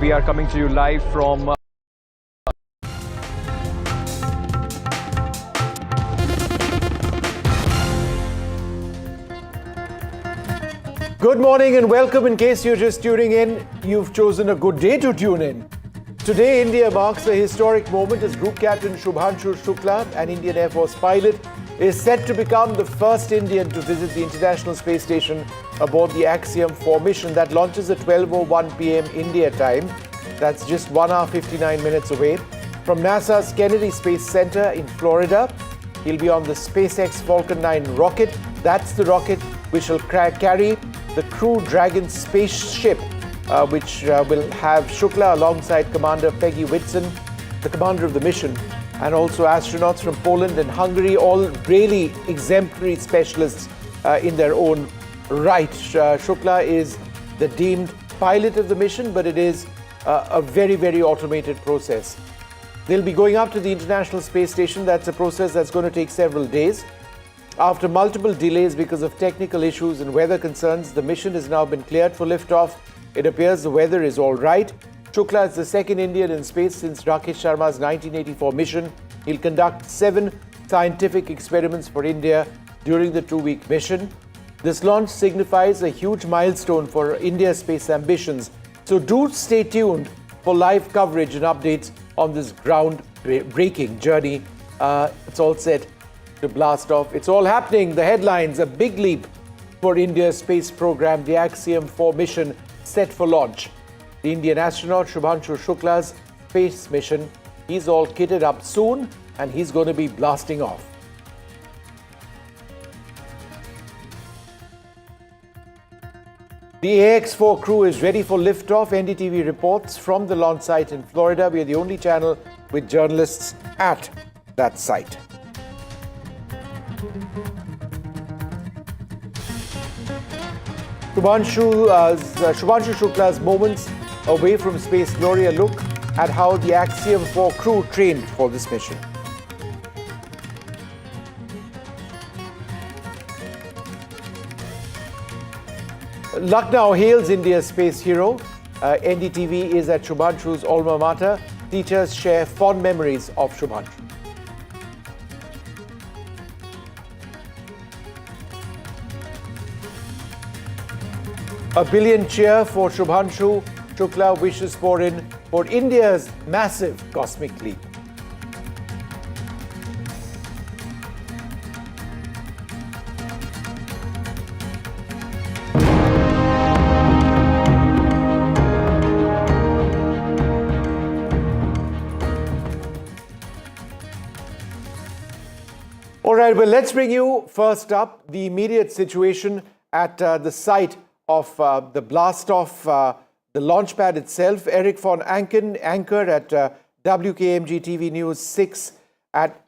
Speaker 16: We are coming to you live from
Speaker 17: Good morning and welcome. In case you're just tuning in, you've chosen a good day to tune in. Today, India marks a historic moment as Group Captain Shubhanshu Shukla, an Indian Air Force pilot, is set to become the first Indian to visit the International Space Station aboard the Axiom 4 mission that launches at 12:01 p.m. India time. That's just 1 hour 59 minutes away. From NASA's Kennedy Space Center in Florida, he'll be on the SpaceX Falcon 9 rocket. That's the rocket which will carry the Crew Dragon spaceship which will have Shukla alongside Commander Peggy Whitson, the commander of the mission, and also astronauts from Poland and Hungary, all really exemplary specialists in their own right. Shukla is the deemed pilot of the mission, but it is a very, very automated process. They'll be going up to the International Space Station. That's a process that's going to take several days. After multiple delays because of technical issues and weather concerns, the mission has now been cleared for liftoff. It appears the weather is all right. Shukla is the second Indian in space since Rakesh Sharma's 1984 mission. He'll conduct 7 scientific experiments for India during the 2-week mission. This launch signifies a huge milestone for India's space ambitions. So do stay tuned for live coverage and updates on this ground-breaking journey. It's all set to blast off. It's all happening. The headlines: a big leap for India's space program, the Axiom 4 mission set for launch. The Indian astronaut Shubhanshu Shukla's space mission, he's all kitted up soon and he's going to be blasting off. The AX-4 crew is ready for liftoff. NDTV reports from the launch site in Florida. We are the only channel with journalists at that site. Shubhanshu Shukla's moments away from space glory, a look at how the Axiom 4 crew trained for this mission. Lucknow hails India's space hero. NDTV is at Shubhanshu's alma mater. Teachers share fond memories of Shubhanshu. A billion cheer for Shubhanshu. Shukla wishes for India's massive cosmic leap. All right, well, let's bring you first up the immediate situation at the site of the blast-off, the launch pad itself. Eric von Anken, anchor at WKMG TV News 6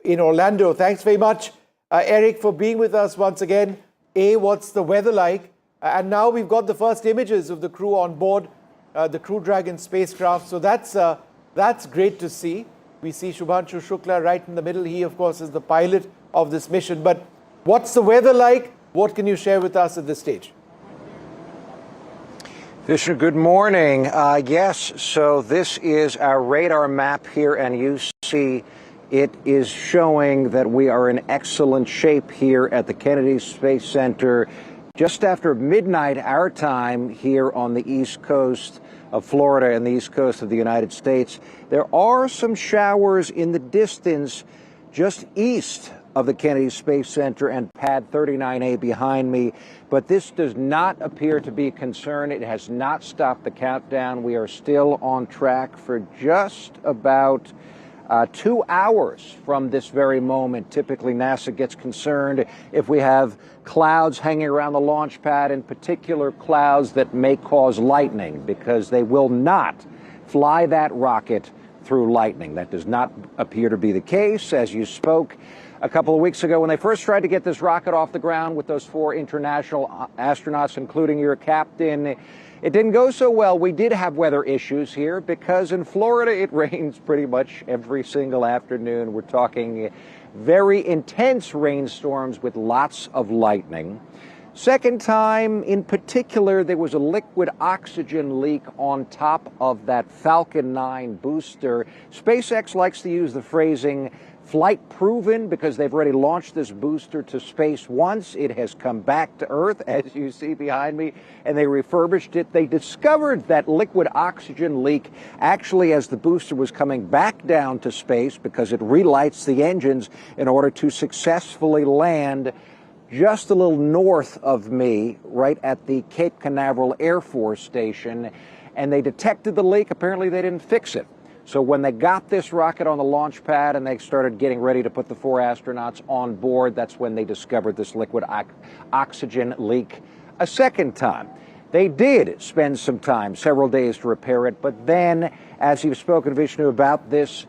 Speaker 17: in Orlando. Thanks very much, Eric, for being with us once again. What's the weather like? And now we've got the first images of the crew on board the Crew Dragon spacecraft. So that's great to see. We see Shubhanshu Shukla right in the middle. He, of course, is the pilot of this mission. But what's the weather like? What can you share with us at this stage?
Speaker 6: Vishnu, good morning. Yes, so this is our radar map here, and you see it is showing that we are in excellent shape here at the Kennedy Space Center just after midnight our time here on the East Coast of Florida and the East Coast of the United States. There are some showers in the distance just east of the Kennedy Space Center and Pad 39A behind me, but this does not appear to be a concern. It has not stopped the countdown. We are still on track for just about 2 hours from this very moment. Typically, NASA gets concerned if we have clouds hanging around the launch pad, in particular clouds that may cause lightning, because they will not fly that rocket through lightning. That does not appear to be the case. As you spoke a couple of weeks ago, when they first tried to get this rocket off the ground with those 4 international astronauts, including your captain, it didn't go so well. We did have weather issues here because in Florida it rains pretty much every single afternoon. We're talking very intense rainstorms with lots of lightning. Second time, in particular, there was a liquid oxygen leak on top of that Falcon 9 booster. SpaceX likes to use the phrasing flight proven because they've already launched this booster to space once. It has come back to Earth, as you see behind me, and they refurbished it. They discovered that liquid oxygen leak actually as the booster was coming back down to space because it relights the engines in order to successfully land just a little north of me, right at the Cape Canaveral Air Force Station, and they detected the leak. Apparently they didn't fix it. So when they got this rocket on the launch pad and they started getting ready to put the 4 astronauts on board, that's when they discovered this liquid oxygen leak a second time. They did spend some time, several days to repair it, but then, as you've spoken, Vishnu, about this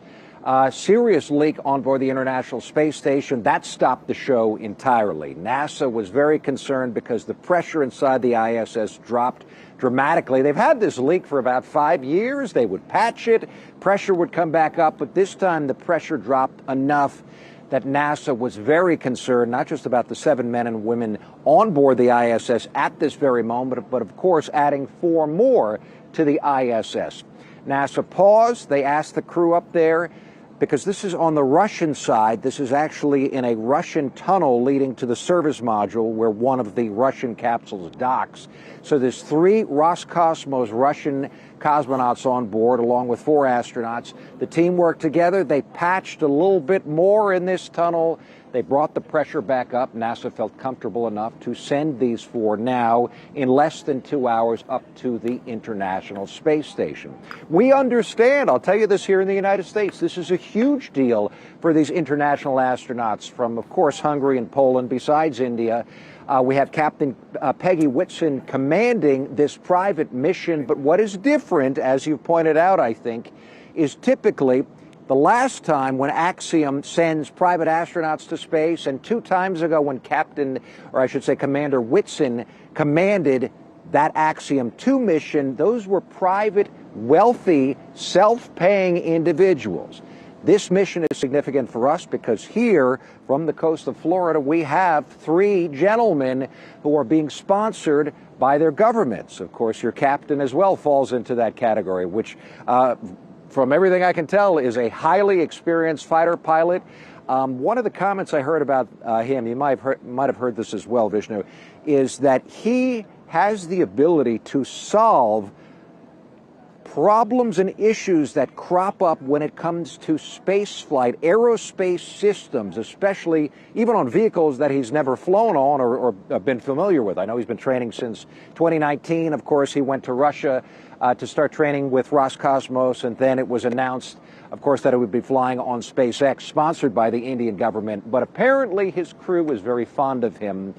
Speaker 6: serious leak on board the International Space Station, that stopped the show entirely. NASA was very concerned because the pressure inside the ISS dropped dramatically. They've had this leak for about 5 years. They would patch it, pressure would come back up, but this time the pressure dropped enough that NASA was very concerned, not just about the 7 men and women on board the ISS at this very moment, but of course adding 4 more to the ISS. NASA paused. They asked the crew up there, because this is on the Russian side. This is actually in a Russian tunnel leading to the service module where one of the Russian capsules docks. So there's 3 Roscosmos Russian cosmonauts on board, along with 4 astronauts. The team worked together. They patched a little bit more in this tunnel. They brought the pressure back up. NASA felt comfortable enough to send these 4 now in less than 2 hours up to the International Space Station. We understand, I'll tell you this here in the United States, this is a huge deal for these international astronauts from, of course, Hungary and Poland, besides India. We have Captain Peggy Whitson commanding this private mission. But what is different, as you've pointed out, I think, is typically the last time when Axiom sends private astronauts to space, and 2 times ago when Commander Whitson commanded that Axiom 2 mission, those were private, wealthy, self-paying individuals. This mission is significant for us because here, from the coast of Florida, we have 3 gentlemen who are being sponsored by their governments. Of course, your captain as well falls into that category, which from everything I can tell, is a highly experienced fighter pilot. One of the comments I heard about him, you might have heard this as well, Vishnu, is that he has the ability to solve problems and issues that crop up when it comes to space flight, aerospace systems, especially even on vehicles that he's never flown on or been familiar with. I know he's been training since 2019. Of course, he went to Russia to start training with Roscosmos, and then it was announced, of course, that it would be flying on SpaceX, sponsored by the Indian government. But apparently his crew is very fond of him.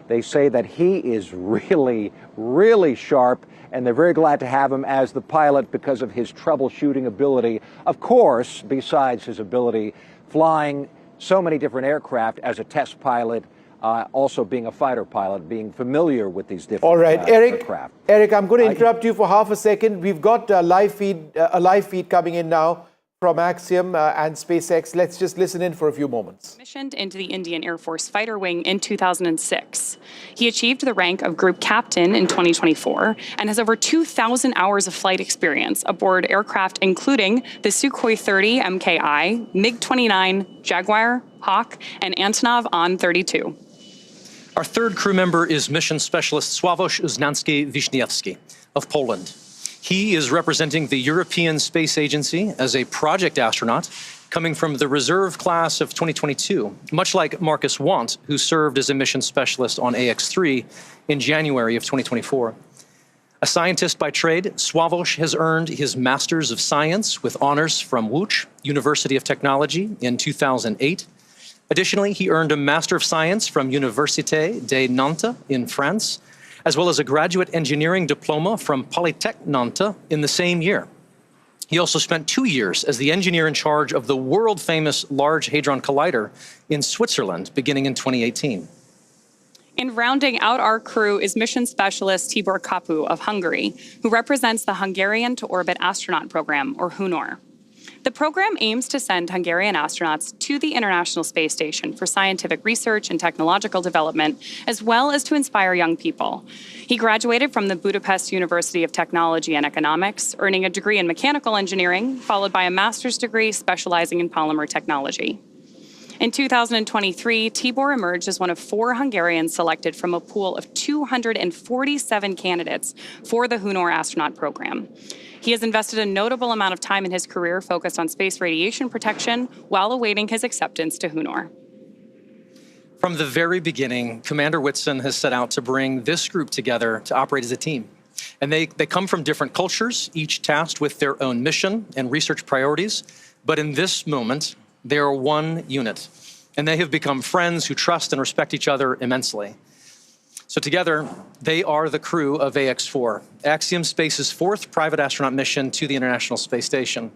Speaker 6: They say that he is really, really sharp, and they're very glad to have him as the pilot because of his troubleshooting ability. Of course, besides his ability flying so many different aircraft as a test pilot, also being a fighter pilot, being familiar with these different
Speaker 17: All right,
Speaker 6: aircraft.
Speaker 17: Eric, I'm going to interrupt you for half a second. We've got a live feed coming in now from Axiom and SpaceX. Let's just listen in for a few moments.
Speaker 5: Missioned into the Indian Air Force Fighter Wing in 2006. He achieved the rank of Group Captain in 2024 and has over 2,000 hours of flight experience aboard aircraft including the Sukhoi 30 MKI, MiG-29, Jaguar, Hawk, and Antonov An-32.
Speaker 11: Our 3rd crew member is Mission Specialist Sławomir Uznański-Wiśniewski of Poland. He is representing the European Space Agency as a project astronaut coming from the reserve class of 2022, much like Marcus Want, who served as a mission specialist on AX-3 in January of 2024. A scientist by trade, Sławomir has earned his Master's of Science with honors from Łódź University of Technology in 2008. Additionally, he earned a Master of Science from Université de Nantes in France, as well as a graduate engineering diploma from Polytech Nantes in the same year. He also spent 2 years as the engineer in charge of the world-famous Large Hadron Collider in Switzerland, beginning in 2018.
Speaker 5: And rounding out our crew is Mission Specialist Tibor Kapu of Hungary, who represents the Hungarian to Orbit Astronaut Program, or HUNOR. The program aims to send Hungarian astronauts to the International Space Station for scientific research and technological development, as well as to inspire young people. He graduated from the Budapest University of Technology and Economics, earning a degree in mechanical engineering, followed by a master's degree specializing in polymer technology. In 2023, Tibor emerged as one of 4 Hungarians selected from a pool of 247 candidates for the HUNOR astronaut program. He has invested a notable amount of time in his career focused on space radiation protection while awaiting his acceptance to HUNOR.
Speaker 11: From the very beginning, Commander Whitson has set out to bring this group together to operate as a team. And they come from different cultures, each tasked with their own mission and research priorities. But in this moment, they are one unit, and they have become friends who trust and respect each other immensely. So together, they are the crew of AX-4, Axiom Space's 4th private astronaut mission to the International Space Station.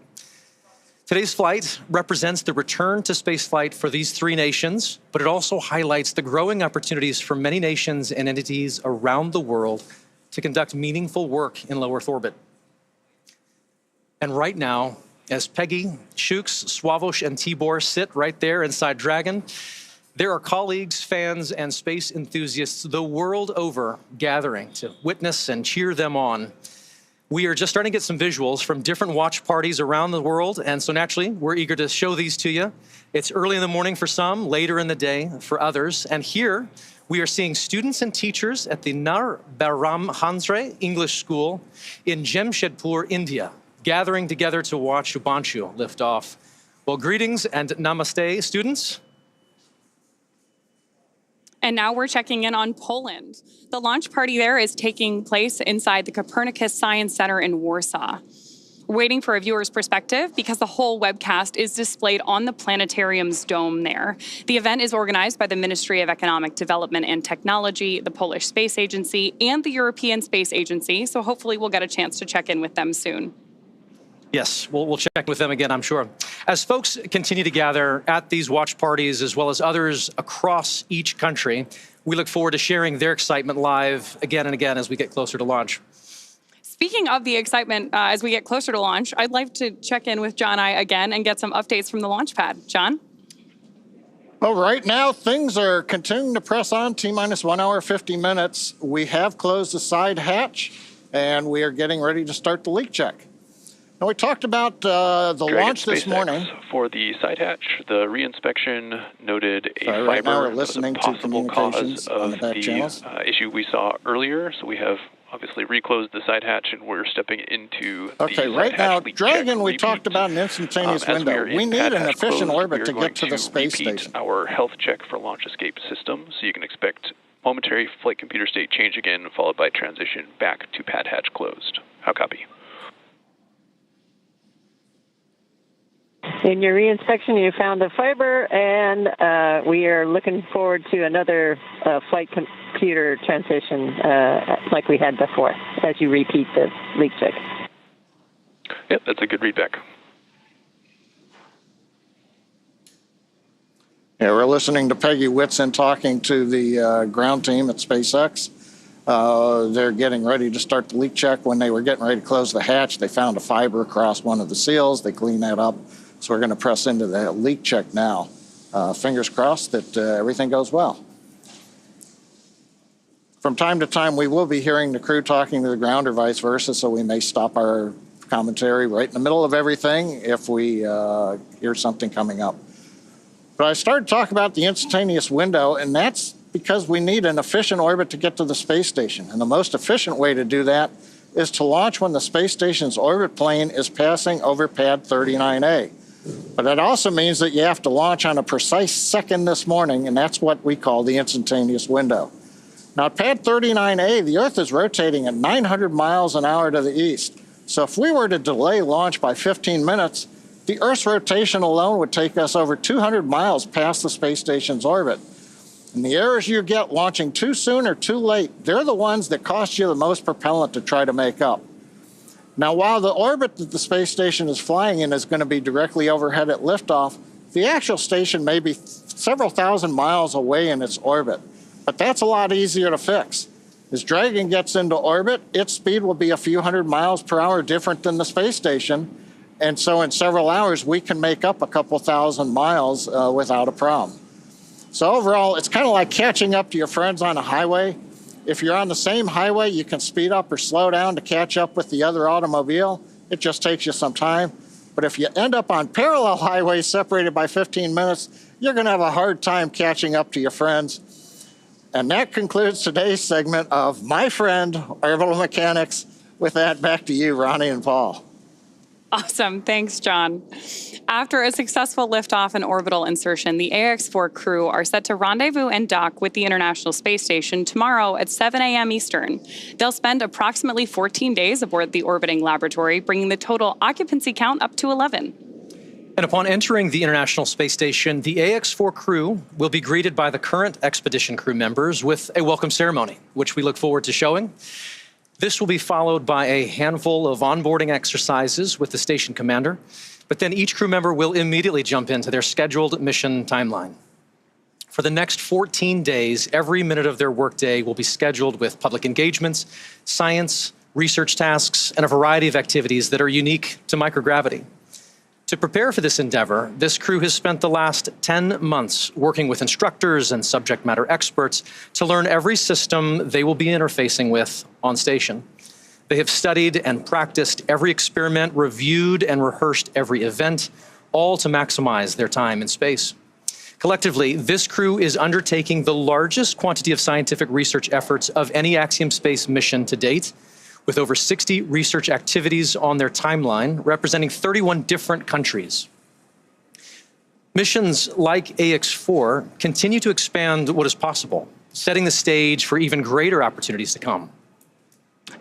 Speaker 11: Today's flight represents the return to spaceflight for these 3 nations, but it also highlights the growing opportunities for many nations and entities around the world to conduct meaningful work in low Earth orbit. And right now, as Peggy, Shooks, Swavush, and Tibor sit right there inside Dragon, there are colleagues, fans, and space enthusiasts the world over gathering to witness and cheer them on. We are just starting to get some visuals from different watch parties around the world, and so naturally, we're eager to show these to you. It's early in the morning for some, later in the day for others, and here we are seeing students and teachers at the Nar Baram Hansre English School in Jamshedpur, India, gathering together to watch Shubhanshu lift off. Well, greetings and namaste, students.
Speaker 5: And now we're checking in on Poland. The launch party there is taking place inside the Copernicus Science Center in Warsaw. We're waiting for a viewer's perspective because the whole webcast is displayed on the planetarium's dome there. The event is organized by the Ministry of Economic Development and Technology, the Polish Space Agency, and the European Space Agency, so hopefully we'll get a chance to check in with them soon.
Speaker 11: Yes, we'll check with them again, I'm sure. As folks continue to gather at these watch parties, as well as others across each country, we look forward to sharing their excitement live again and again as we get closer to launch.
Speaker 5: Speaking of the excitement as we get closer to launch, I'd like to check in with John I again and get some updates from the launch pad. John?
Speaker 10: Well, right now, things are continuing to press on, T-minus 1 hour, 50 minutes. We have closed the side hatch, and we are getting ready to start the leak check. Now, we talked about the
Speaker 12: Dragon
Speaker 10: launch this
Speaker 12: SpaceX
Speaker 10: morning.
Speaker 12: For the side hatch, the reinspection noted a fiber
Speaker 10: right now we're
Speaker 12: as
Speaker 10: listening
Speaker 12: a
Speaker 10: to
Speaker 12: possible
Speaker 10: communications
Speaker 12: cause
Speaker 10: on
Speaker 12: of
Speaker 10: the back channels.
Speaker 12: issue we saw earlier. So we have obviously reclosed the side hatch, and we're stepping into
Speaker 10: Okay,
Speaker 12: the
Speaker 10: right
Speaker 12: side
Speaker 10: now,
Speaker 12: hatch leak
Speaker 10: Dragon,
Speaker 12: check
Speaker 10: we
Speaker 12: repeat.
Speaker 10: talked about an instantaneous
Speaker 12: As we
Speaker 10: window.
Speaker 12: are in
Speaker 10: We need
Speaker 12: pad
Speaker 10: an
Speaker 12: hatch
Speaker 10: efficient
Speaker 12: closed,
Speaker 10: orbit
Speaker 12: we
Speaker 10: to
Speaker 12: are
Speaker 10: get to
Speaker 12: going
Speaker 10: the space
Speaker 12: repeat
Speaker 10: station.
Speaker 12: our health check for launch escape system, so you can expect momentary flight computer state change again, followed by transition back to pad hatch closed. How copy?
Speaker 13: In your reinspection, you found a fiber, and we are looking forward to another flight computer transition like we had before as you repeat the leak check.
Speaker 12: Yep, that's a good readback.
Speaker 10: Yeah, we're listening to Peggy Whitson talking to the ground team at SpaceX. They're getting ready to start the leak check. When they were getting ready to close the hatch, they found a fiber across one of the seals. They cleaned that up. So we're going to press into the leak check now. Fingers crossed that everything goes well. From time to time, we will be hearing the crew talking to the ground or vice versa, so we may stop our commentary right in the middle of everything if we hear something coming up. But I started to talk about the instantaneous window, and that's because we need an efficient orbit to get to the space station. And the most efficient way to do that is to launch when the space station's orbit plane is passing over pad 39A. But that also means that you have to launch on a precise second this morning, and that's what we call the instantaneous window. Now, at pad 39A, the Earth is rotating at 900 miles an hour to the east. So if we were to delay launch by 15 minutes, the Earth's rotation alone would take us over 200 miles past the space station's orbit. And the errors you get launching too soon or too late, they're the ones that cost you the most propellant to try to make up. Now, while the orbit that the space station is flying in is going to be directly overhead at liftoff, the actual station may be several thousand miles away in its orbit. But that's a lot easier to fix. As Dragon gets into orbit, its speed will be a few hundred miles per hour different than the space station. And so in several hours, we can make up a couple thousand miles without a problem. So overall, it's kind of like catching up to your friends on a highway. If you're on the same highway, you can speed up or slow down to catch up with the other automobile. It just takes you some time. But if you end up on parallel highways separated by 15 minutes, you're going to have a hard time catching up to your friends. And that concludes today's segment of My Friend, Orbital Mechanics. With that, back to you, Ronnie and Paul.
Speaker 5: Awesome. Thanks, John. After a successful liftoff and orbital insertion, the AX-4 crew are set to rendezvous and dock with the International Space Station tomorrow at 7 a.m. Eastern. They'll spend approximately 14 days aboard the orbiting laboratory, bringing the total occupancy count up to 11.
Speaker 11: And upon entering the International Space Station, the AX-4 crew will be greeted by the current expedition crew members with a welcome ceremony, which we look forward to showing. This will be followed by a handful of onboarding exercises with the station commander, but then each crew member will immediately jump into their scheduled mission timeline. For the next 14 days, every minute of their workday will be scheduled with public engagements, science, research tasks, and a variety of activities that are unique to microgravity. To prepare for this endeavor, this crew has spent the last 10 months working with instructors and subject matter experts to learn every system they will be interfacing with on station. They have studied and practiced every experiment, reviewed and rehearsed every event, all to maximize their time in space. Collectively, this crew is undertaking the largest quantity of scientific research efforts of any Axiom Space mission to date, with over 60 research activities on their timeline, representing 31 different countries. Missions like AX-4 continue to expand what is possible, setting the stage for even greater opportunities to come.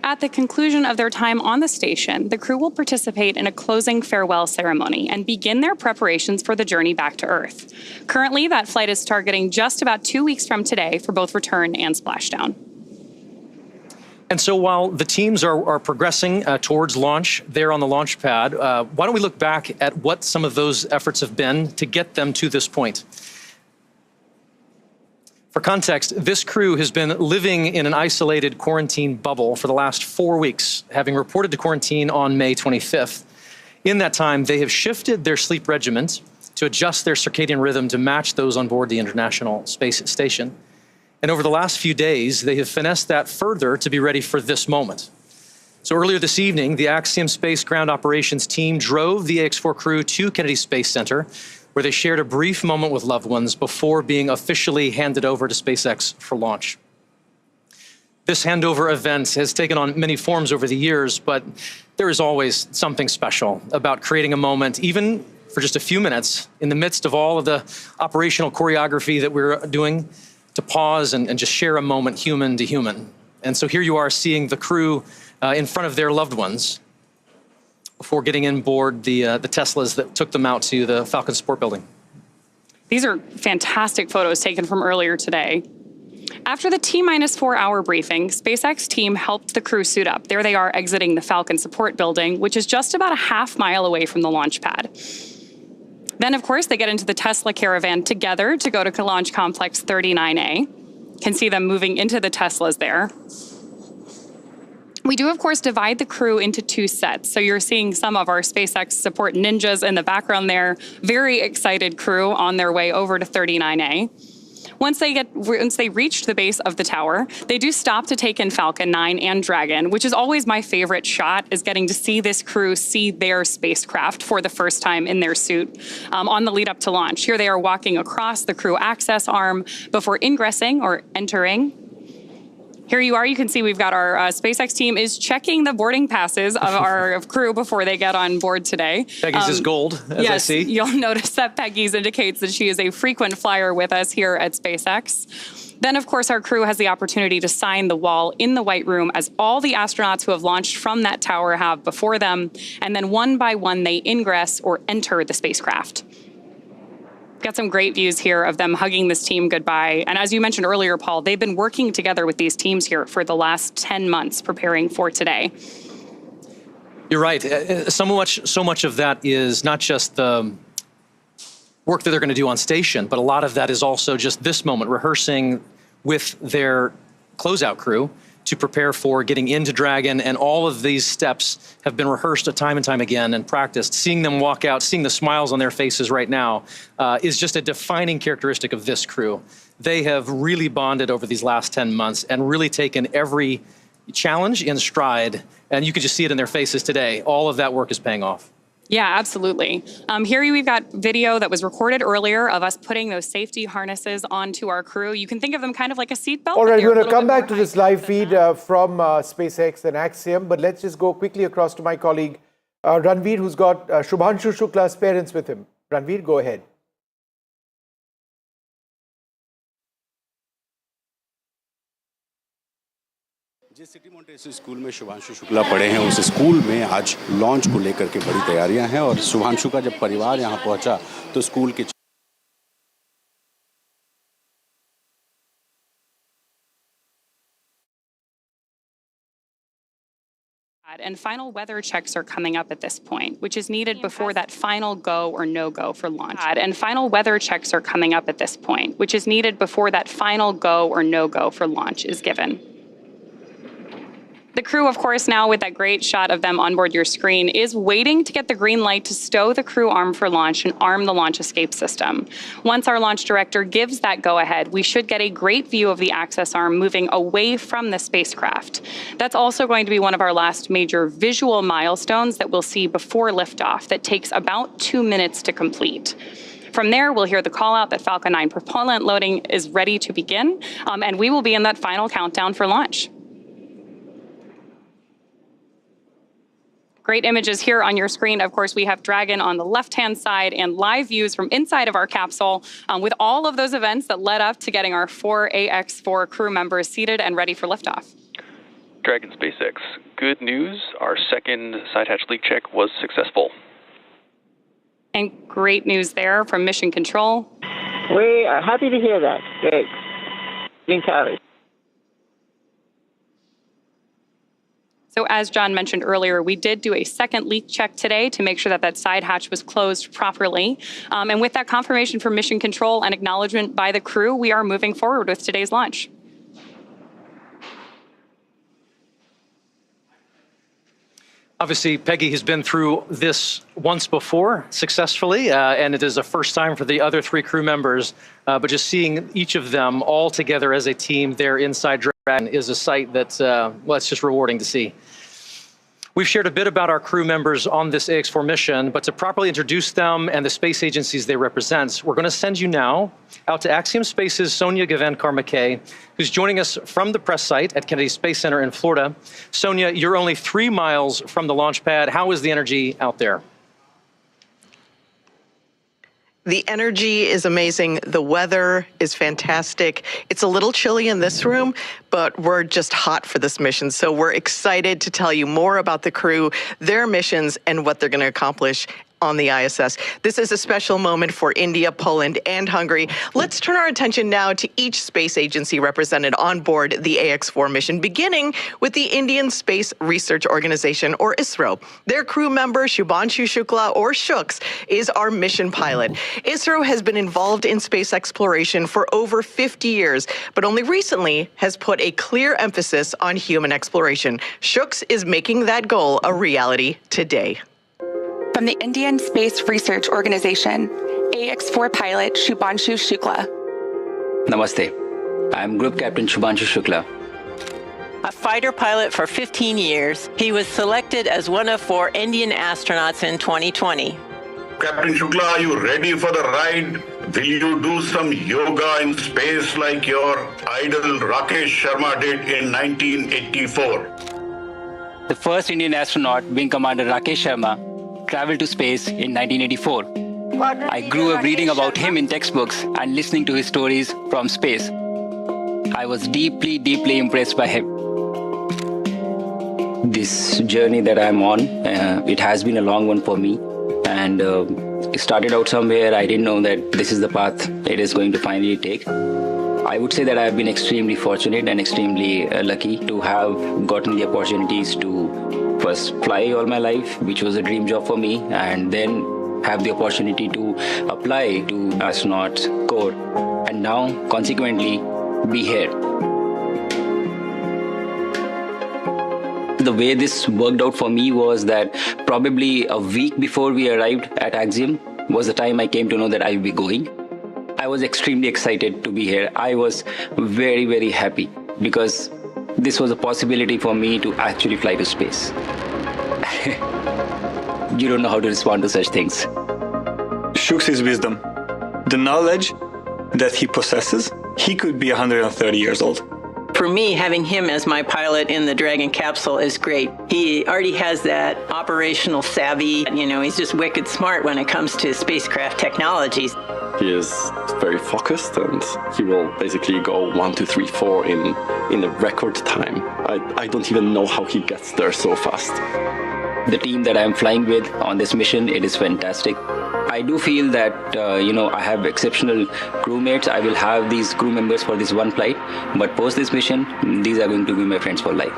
Speaker 5: At the conclusion of their time on the station, the crew will participate in a closing farewell ceremony and begin their preparations for the journey back to Earth. Currently, that flight is targeting just about 2 weeks from today for both return and splashdown.
Speaker 11: And so while the teams are progressing towards launch there on the launch pad, why don't we look back at what some of those efforts have been to get them to this point? For context, this crew has been living in an isolated quarantine bubble for the last 4 weeks, having reported to quarantine on May 25th. In that time, they have shifted their sleep regimens to adjust their circadian rhythm to match those on board the International Space Station. And over the last few days, they have finessed that further to be ready for this moment. So earlier this evening, the Axiom Space ground operations team drove the AX-4 crew to Kennedy Space Center, where they shared a brief moment with loved ones before being officially handed over to SpaceX for launch. This handover event has taken on many forms over the years, but there is always something special about creating a moment, even for just a few minutes, in the midst of all of the operational choreography that we're doing, to pause and just share a moment human to human. And so here you are seeing the crew in front of their loved ones before getting in board the Teslas that took them out to the Falcon Support Building.
Speaker 5: These are fantastic photos taken from earlier today. After the T-4 hour briefing, SpaceX team helped the crew suit up. There they are exiting the Falcon Support Building, which is just about a half mile away from the launch pad. Then, of course, they get into the Tesla Caravan together to go to Launch Complex 39A. Can see them moving into the Teslas there. We do, of course, divide the crew into 2 sets. So you're seeing some of our SpaceX support ninjas in the background there. Very excited crew on their way over to 39A. Once they reached the base of the tower, they do stop to take in Falcon 9 and Dragon, which is always my favorite shot, is getting to see this crew see their spacecraft for the first time in their suit on the lead up to launch. Here they are walking across the crew access arm before ingressing or entering. Here you are, you can see we've got our SpaceX team is checking the boarding passes of our crew before they get on board today.
Speaker 11: Peggy's is gold, as I see.
Speaker 5: You'll notice that Peggy's indicates that she is a frequent flyer with us here at SpaceX. Then, of course, our crew has the opportunity to sign the wall in the White Room, as all the astronauts who have launched from that tower have before them. And then one by one, they ingress or enter the spacecraft. Got some great views here of them hugging this team goodbye. And as you mentioned earlier, Paul, they've been working together with these teams here for the last 10 months preparing for today.
Speaker 11: You're right. So much of that is not just the work that they're going to do on station, but a lot of that is also just this moment, rehearsing with their closeout crew to prepare for getting into Dragon, and all of these steps have been rehearsed time and time again and practiced. Seeing them walk out, seeing the smiles on their faces right now is just a defining characteristic of this crew. They have really bonded over these last 10 months and really taken every challenge in stride, and you can just see it in their faces today. All of that work is paying off.
Speaker 5: Yeah, absolutely. Here we've got video that was recorded earlier of us putting those safety harnesses onto our crew. You can think of them kind of like a seatbelt.
Speaker 17: All right, we're going to come back to this live feed from SpaceX and Axiom, but let's just go quickly across to my colleague Ranveer, who's got Shubhanshu Shukla's parents with him. Ranveer, go ahead.
Speaker 15: जिस city Montessori school में शुभांशु शुक्ला पढ़े हैं उस school में आज launch को लेकर के बड़ी तैयारियां हैं और शुभांशु का जब परिवार यहां पहुंचा तो स्कूल के
Speaker 5: and final weather checks are coming up at this point, which is needed before that final go or no-go for launch. And final weather checks are coming up at this point, which is needed before that final go or no-go for launch is given. The crew, of course, now with that great shot of them on board your screen, is waiting to get the green light to stow the crew arm for launch and arm the launch escape system. Once our launch director gives that go-ahead, we should get a great view of the access arm moving away from the spacecraft. That's also going to be one of our last major visual milestones that we'll see before liftoff that takes about 2 minutes to complete. From there, we'll hear the call out that Falcon 9 propellant loading is ready to begin, and we will be in that final countdown for launch. Great images here on your screen. Of course, we have Dragon on the left-hand side and live views from inside of our capsule with all of those events that led up to getting our 4 AX4 crew members seated and ready for liftoff.
Speaker 12: Dragon SpaceX. Good news, our second side hatch leak check was successful.
Speaker 5: And great news there from Mission Control.
Speaker 13: We are happy to hear that. Great. Green carry.
Speaker 5: So as John mentioned earlier, we did do a second leak check today to make sure that that side hatch was closed properly. And with that confirmation from Mission Control and acknowledgement by the crew, we are moving forward with today's launch.
Speaker 11: Obviously, Peggy has been through this once before successfully, and it is a first time for the other 3 crew members. But just seeing each of them all together as a team there inside Dragon is a sight that, well, it's just rewarding to see. We've shared a bit about our crew members on this AX4 mission, but to properly introduce them and the space agencies they represent, we're going to send you now out to Axiom Space's Sonia Gavankar-McKay, who's joining us from the press site at Kennedy Space Center in Florida. Sonia, you're only 3 miles from the launch pad. How is the energy out there?
Speaker 18: The energy is amazing. The weather is fantastic. It's a little chilly in this room, but we're just hot for this mission. So we're excited to tell you more about the crew, their missions, and what they're going to accomplish on the ISS. This is a special moment for India, Poland, and Hungary. Let's turn our attention now to each space agency represented on board the AX4 mission, beginning with the Indian Space Research Organization, or ISRO. Their crew member, Shubhanshu Shukla, or Shuks, is our mission pilot. ISRO has been involved in space exploration for over 50 years, but only recently has put a clear emphasis on human exploration. Shuks is making that goal a reality today.
Speaker 19: From the Indian Space Research Organization, AX4 pilot Shubhanshu Shukla.
Speaker 20: Namaste. I'm Group Captain Shubhanshu Shukla.
Speaker 22: A fighter pilot for 15 years, he was selected as one of 4 Indian astronauts in 2020.
Speaker 23: Captain Shukla, are you ready for the ride? Will you do some yoga in space like your idol Rakesh Sharma did in 1984?
Speaker 20: The first Indian astronaut, Wing Commander Rakesh Sharma, traveled to space in 1984. I grew up reading about him in textbooks and listening to his stories from space. I was deeply, deeply impressed by him. This journey that I'm on, it has been a long one for me. And it started out somewhere. I didn't know that this is the path it is going to finally take. I would say that I've been extremely fortunate and extremely lucky to have gotten the opportunities to first fly all my life, which was a dream job for me, and then have the opportunity to apply to astronaut corps, and now consequently be here. The way this worked out for me was that probably a week before we arrived at Axiom was the time I came to know that I would be going. I was extremely excited to be here. I was very, very happy because this was a possibility for me to actually fly to space. You don't know how to respond to such things.
Speaker 24: Shuks' his wisdom. The knowledge that he possesses, he could be 130 years old.
Speaker 22: for me, having him as my pilot in the Dragon capsule is great. He already has that operational savvy. You know, he's just wicked smart when it comes to spacecraft technologies.
Speaker 4: He is very focused, and he will basically go 1, 2, 3, 4 in a record time. I don't even know how he gets there so fast.
Speaker 20: The team that I'm flying with on this mission, it is fantastic. I do feel that, I have exceptional crewmates. I will have these crew members for this one flight, but post this mission, these are going to be my friends for life.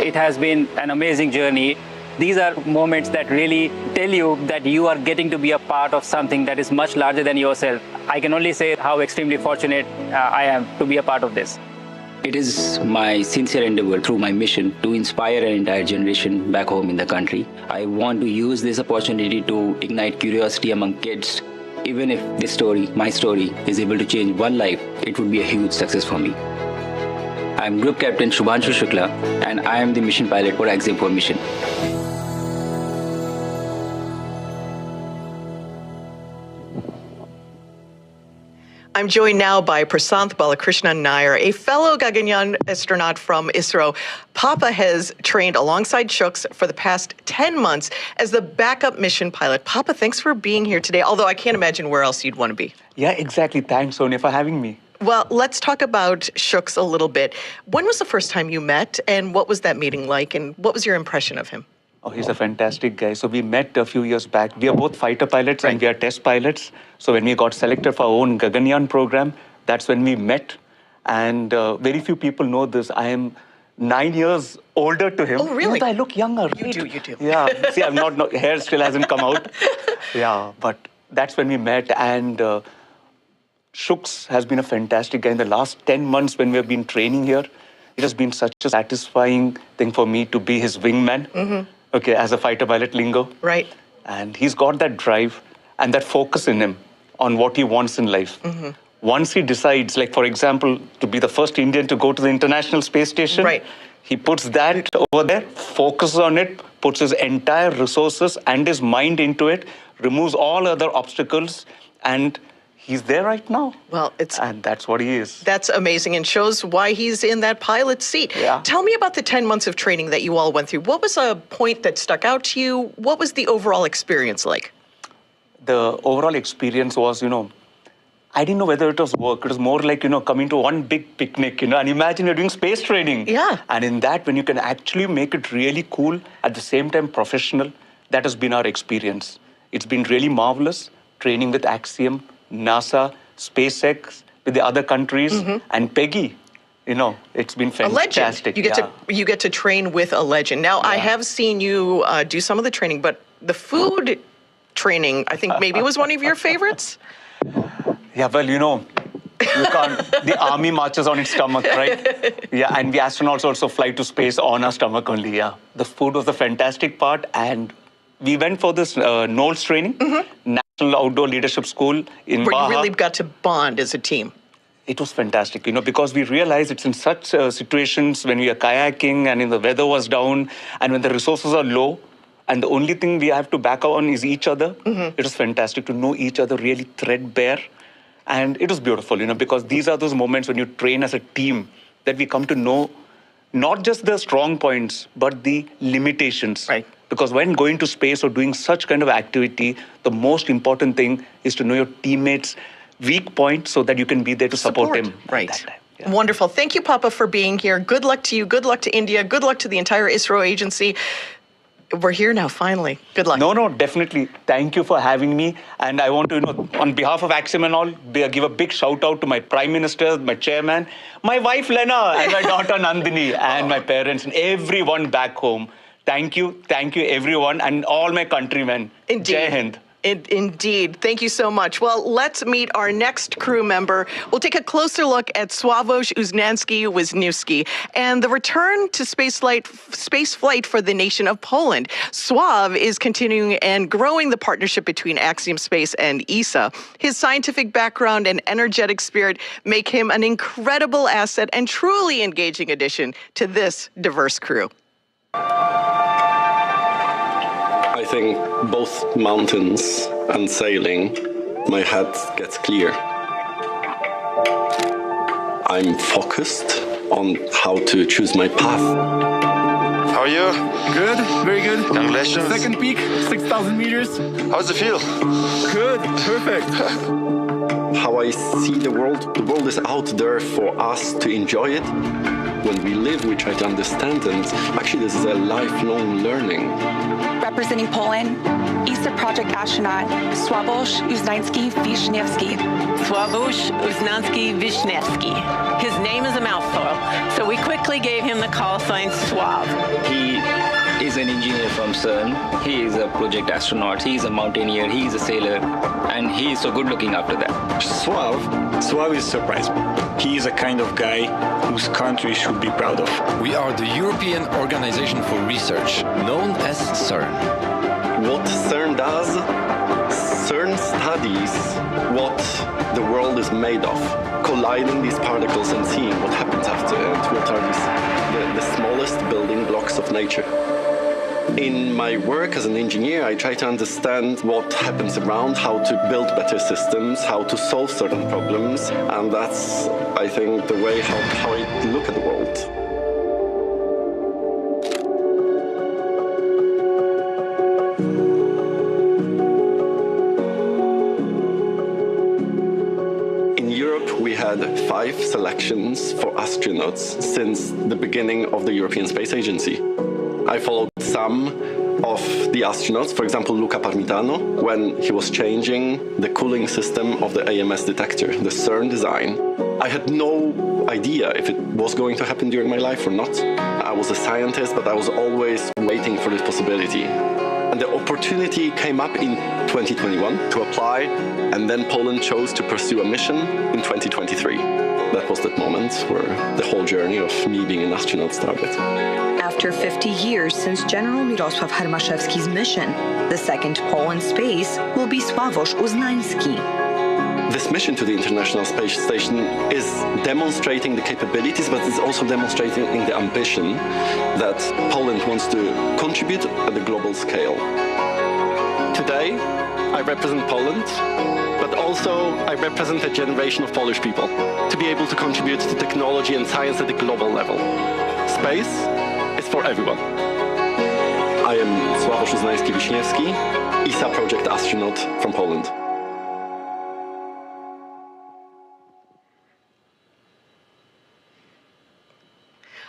Speaker 7: It has been an amazing journey. These are moments that really tell you that you are getting to be a part of something that is much larger than yourself. I can only say how extremely fortunate I am to be a part of this.
Speaker 20: It is my sincere endeavor through my mission to inspire an entire generation back home in the country. I want to use this opportunity to ignite curiosity among kids. Even if this story, my story, is able to change one life, it would be a huge success for me. I'm Group Captain Shubhanshu Shukla, and I am the mission pilot for Axiom Mission.
Speaker 18: I'm joined now by Prasanth Balakrishnan Nair, a fellow Gaganyaan astronaut from ISRO. Papa has trained alongside Shooks for the past 10 months as the backup mission pilot. Papa, thanks for being here today, although I can't imagine where else you'd want to be.
Speaker 8: Yeah, exactly. Thanks, Sonia, for having me.
Speaker 18: Well, let's talk about Shooks a little bit. When was the first time you met, and what was that meeting like, and what was your impression of him?
Speaker 8: Oh, he's a fantastic guy. So we met a few years back. We are both fighter pilots and we are test pilots. So when we got selected for our own Gaganyaan program, that's when we met. And very few people know this. I am 9 years older to him.
Speaker 18: Oh, really?
Speaker 8: But I look younger.
Speaker 18: You do.
Speaker 8: Yeah. See, I'm not, hair still hasn't come out. Yeah, but that's when we met. And Shooks has been a fantastic guy. In the last 10 months when we have been training here, it has been such a satisfying thing for me to be his wingman.
Speaker 18: Mm-hmm.
Speaker 8: Okay, as a fighter pilot lingo.
Speaker 18: Right.
Speaker 8: And he's got that drive and that focus in him on what he wants in life.
Speaker 18: Mm-hmm.
Speaker 8: Once he decides, like, for example, to be the first Indian to go to the International Space Station,
Speaker 18: right.
Speaker 8: He puts that over there, focuses on it, puts his entire resources and his mind into it, removes all other obstacles, and he's there right now.
Speaker 18: Well,
Speaker 8: and that's what he is.
Speaker 18: That's amazing and shows why he's in that pilot seat.
Speaker 8: Yeah.
Speaker 18: Tell me about the 10 months of training that you all went through. What was a point that stuck out to you? What was the overall experience like?
Speaker 8: The overall experience was, I didn't know whether it was work. It was more like, coming to one big picnic, and imagine you're doing space training.
Speaker 18: Yeah.
Speaker 8: And in that, when you can actually make it really cool, at the same time professional, that has been our experience. It's been really marvelous, training with Axiom, NASA, SpaceX, with the other countries, and Peggy. It's been fantastic.
Speaker 18: A legend. You get to train with a legend. Now, I have seen you do some of the training, but the food training, I think maybe was one of your favorites?
Speaker 8: Yeah, well, you can't, the army marches on its stomach, right? Yeah, and we astronauts also fly to space on our stomach only, yeah. The food was the fantastic part, and we went for this NOLS training, National Outdoor Leadership School in
Speaker 18: Where
Speaker 8: Baja.
Speaker 18: you really got to bond as a team.
Speaker 8: It was fantastic, because we realized it's in such situations when we are kayaking and the weather was down and when the resources are low and the only thing we have to back on is each other. It was fantastic to know each other really threadbare. And it was beautiful, because these are those moments when you train as a team that we come to know not just the strong points, but the limitations.
Speaker 18: Right.
Speaker 8: Because when going to space or doing such kind of activity, the most important thing is to know your teammates' weak point so that you can be there to support him.
Speaker 18: Right. Wonderful. Thank you, Papa, for being here. Good luck to you. Good luck to India. Good luck to the entire ISRO agency. We're here now, finally. Good luck.
Speaker 8: No, definitely. Thank you for having me. And I want to, on behalf of Axiom and all, give a big shout out to my Prime Minister, my Chairman, my wife Lena, and my daughter Nandini, and my parents, and everyone back home. Thank you, everyone, and all my countrymen.
Speaker 18: Indeed.
Speaker 8: Jai Hind.
Speaker 18: Indeed. Thank you so much. Well, let's meet our next crew member. We'll take a closer look at Sławosz Uznański-Wisniewski and the return to space flight for the nation of Poland. Sław is continuing and growing the partnership between Axiom Space and ESA. His scientific background and energetic spirit make him an incredible asset and truly engaging addition to this diverse crew.
Speaker 4: I think both mountains and sailing, my head gets clear. I'm focused on how to choose my path.
Speaker 1: How are you?
Speaker 2: Good, very good.
Speaker 1: Congratulations.
Speaker 2: Second peak, 6,000 meters.
Speaker 1: How does it feel?
Speaker 2: Good, perfect.
Speaker 4: How I see the world is out there for us to enjoy it. When we live, we try to understand, and actually this is a lifelong learning.
Speaker 19: Representing Poland, ESA project astronaut Sławomir Uznański-Wiśniewski.
Speaker 22: Sławomir Uznański-Wiśniewski. His name is a mouthful, so we quickly gave him the call sign Swav.
Speaker 20: He is an engineer from CERN. He is a project astronaut. He is a mountaineer. He is a sailor. And he is so good looking after that.
Speaker 24: Swav is surprised. He is a kind of guy whose country should be proud of.
Speaker 9: We are the European Organization for Research, known as CERN.
Speaker 4: What CERN does, CERN studies what the world is made of, colliding these particles and seeing what happens after it. What are the smallest building blocks of nature. In my work as an engineer, I try to understand what happens around, how to build better systems, how to solve certain problems, and that's, I think, the way how I look at the world. In Europe, we had 5 selections for astronauts since the beginning of the European Space Agency. I followed some of the astronauts, for example, Luca Parmitano, when he was changing the cooling system of the AMS detector, the CERN design. I had no idea if it was going to happen during my life or not. I was a scientist, but I was always waiting for this possibility. And the opportunity came up in 2021 to apply, and then Poland chose to pursue a mission in 2023. That was that moment where the whole journey of me being an astronaut started.
Speaker 21: After 50 years since General Mirosław Hermaszewski's mission, the second pole in space will be Sławomir Uznański.
Speaker 4: This mission to the International Space Station is demonstrating the capabilities, but it's also demonstrating the ambition that Poland wants to contribute at the global scale. Today, I represent Poland, but also I represent a generation of Polish people to be able to contribute to technology and science at the global level. Space is for everyone. I am Sławomir Uznański-Wiśniewski, ESA project astronaut from Poland.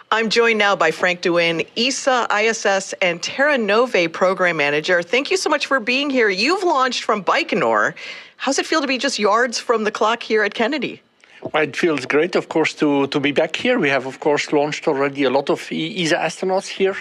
Speaker 18: I'm joined now by Frank Duin, ESA, ISS, and Terra Nove Program Manager. Thank you so much for being here. You've launched from Baikonur. How's it feel to be just yards from the clock here at Kennedy?
Speaker 25: Well, it feels great, of course, to be back here. We have, of course, launched already a lot of ESA astronauts here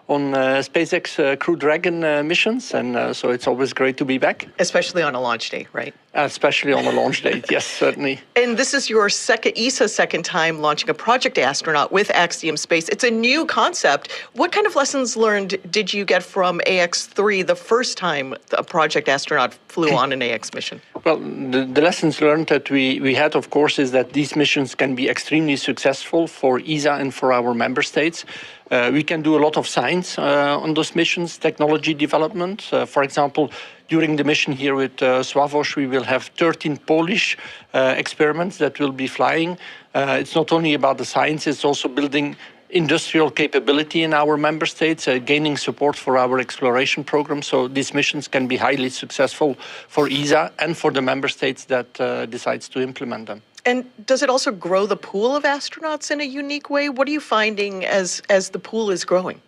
Speaker 25: on SpaceX Crew Dragon missions, and so it's always great to be back.
Speaker 18: Especially on a launch day, right?
Speaker 25: Especially on a launch date, yes, certainly.
Speaker 18: And this is your ESA's second time launching a project astronaut with Axiom Space. It's a new concept. What kind of lessons learned did you get from AX3 the first time a project astronaut flew on an AX mission?
Speaker 25: Well, the lessons learned that we had, of course, is that these missions can be extremely successful for ESA and for our member states. We can do a lot of science on those missions, technology development. For example, during the mission here with Sławomir, we will have 13 Polish experiments that will be flying. It's not only about the science, it's also building industrial capability in our member states, gaining support for our exploration program. So these missions can be highly successful for ESA and for the member states that decides to implement them.
Speaker 18: And does it also grow the pool of astronauts in a unique way? What are you finding as the pool is growing?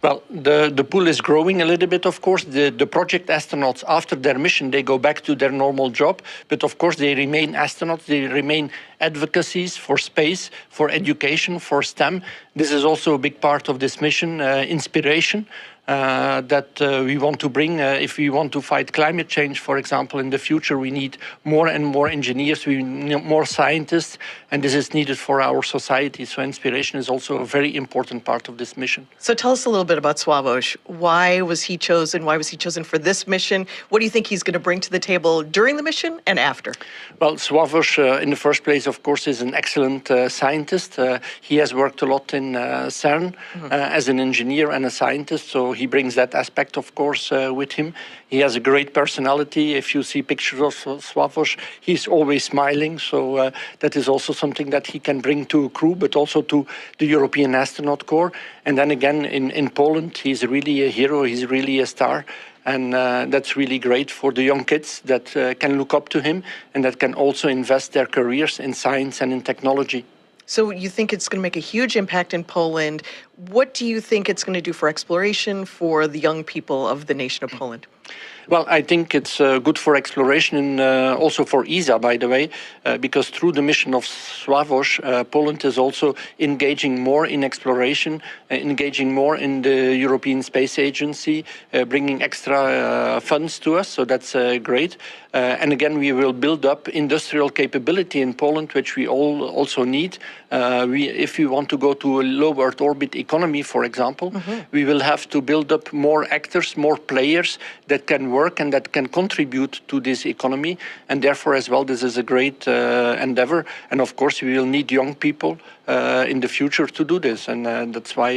Speaker 25: Well, the pool is growing a little bit, of course. The project astronauts, after their mission, they go back to their normal job. But of course, they remain astronauts. They remain advocacies for space, for education, for STEM. This is also a big part of this mission, inspiration. That we want to bring. If we want to fight climate change, for example, in the future, we need more and more engineers, we need more scientists, and this is needed for our society. So inspiration is also a very important part of this mission.
Speaker 18: So tell us a little bit about Sławomir. Why was he chosen? Why was he chosen for this mission? What do you think he's going to bring to the table during the mission and after?
Speaker 25: Well, Sławomir, in the first place, of course, is an excellent scientist. He has worked a lot in CERN as an engineer and a scientist, so he brings that aspect, of course, with him. He has a great personality. If you see pictures of Sławomir, he's always smiling. So that is also something that he can bring to a crew, but also to the European Astronaut Corps. And then again, in Poland, he's really a hero. He's really a star. And that's really great for the young kids that can look up to him and that can also invest their careers in science and in technology.
Speaker 18: So you think it's going to make a huge impact in Poland. What do you think it's going to do for exploration for the young people of the nation of Poland?
Speaker 25: Well, I think it's good for exploration and also for ESA, by the way, because through the mission of Sławomir, Poland is also engaging more in exploration, engaging more in the European Space Agency, bringing extra funds to us, so that's great. And again, we will build up industrial capability in Poland, which we all also need. If we want to go to a low Earth orbit economy, for example, we will have to build up more actors, more players that can work and that can contribute to this economy. And therefore, as well, this is a great endeavor. And of course, we will need young people in the future to do this. And that's why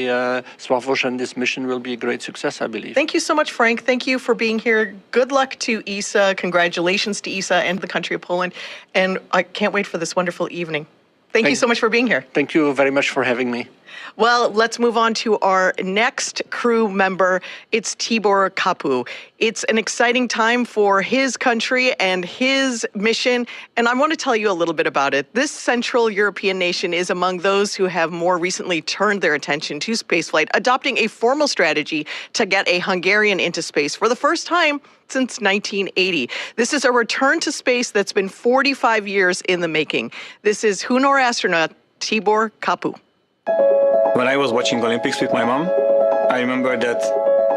Speaker 25: Sławomir and this mission will be a great success, I believe.
Speaker 18: Thank you so much, Frank. Thank you for being here. Good luck to ESA. Congratulations to ESA and the country of Poland. And I can't wait for this wonderful evening. Thank you so much for being here.
Speaker 25: Thank you very much for having me.
Speaker 18: Well, let's move on to our next crew member. It's Tibor Kapu. It's an exciting time for his country and his mission, and I want to tell you a little bit about it. This Central European nation is among those who have more recently turned their attention to spaceflight, adopting a formal strategy to get a Hungarian into space for the first time since 1980. This is a return to space that's been 45 years in the making. This is Hunor astronaut Tibor Kapu.
Speaker 24: When I was watching Olympics with my mom, I remember that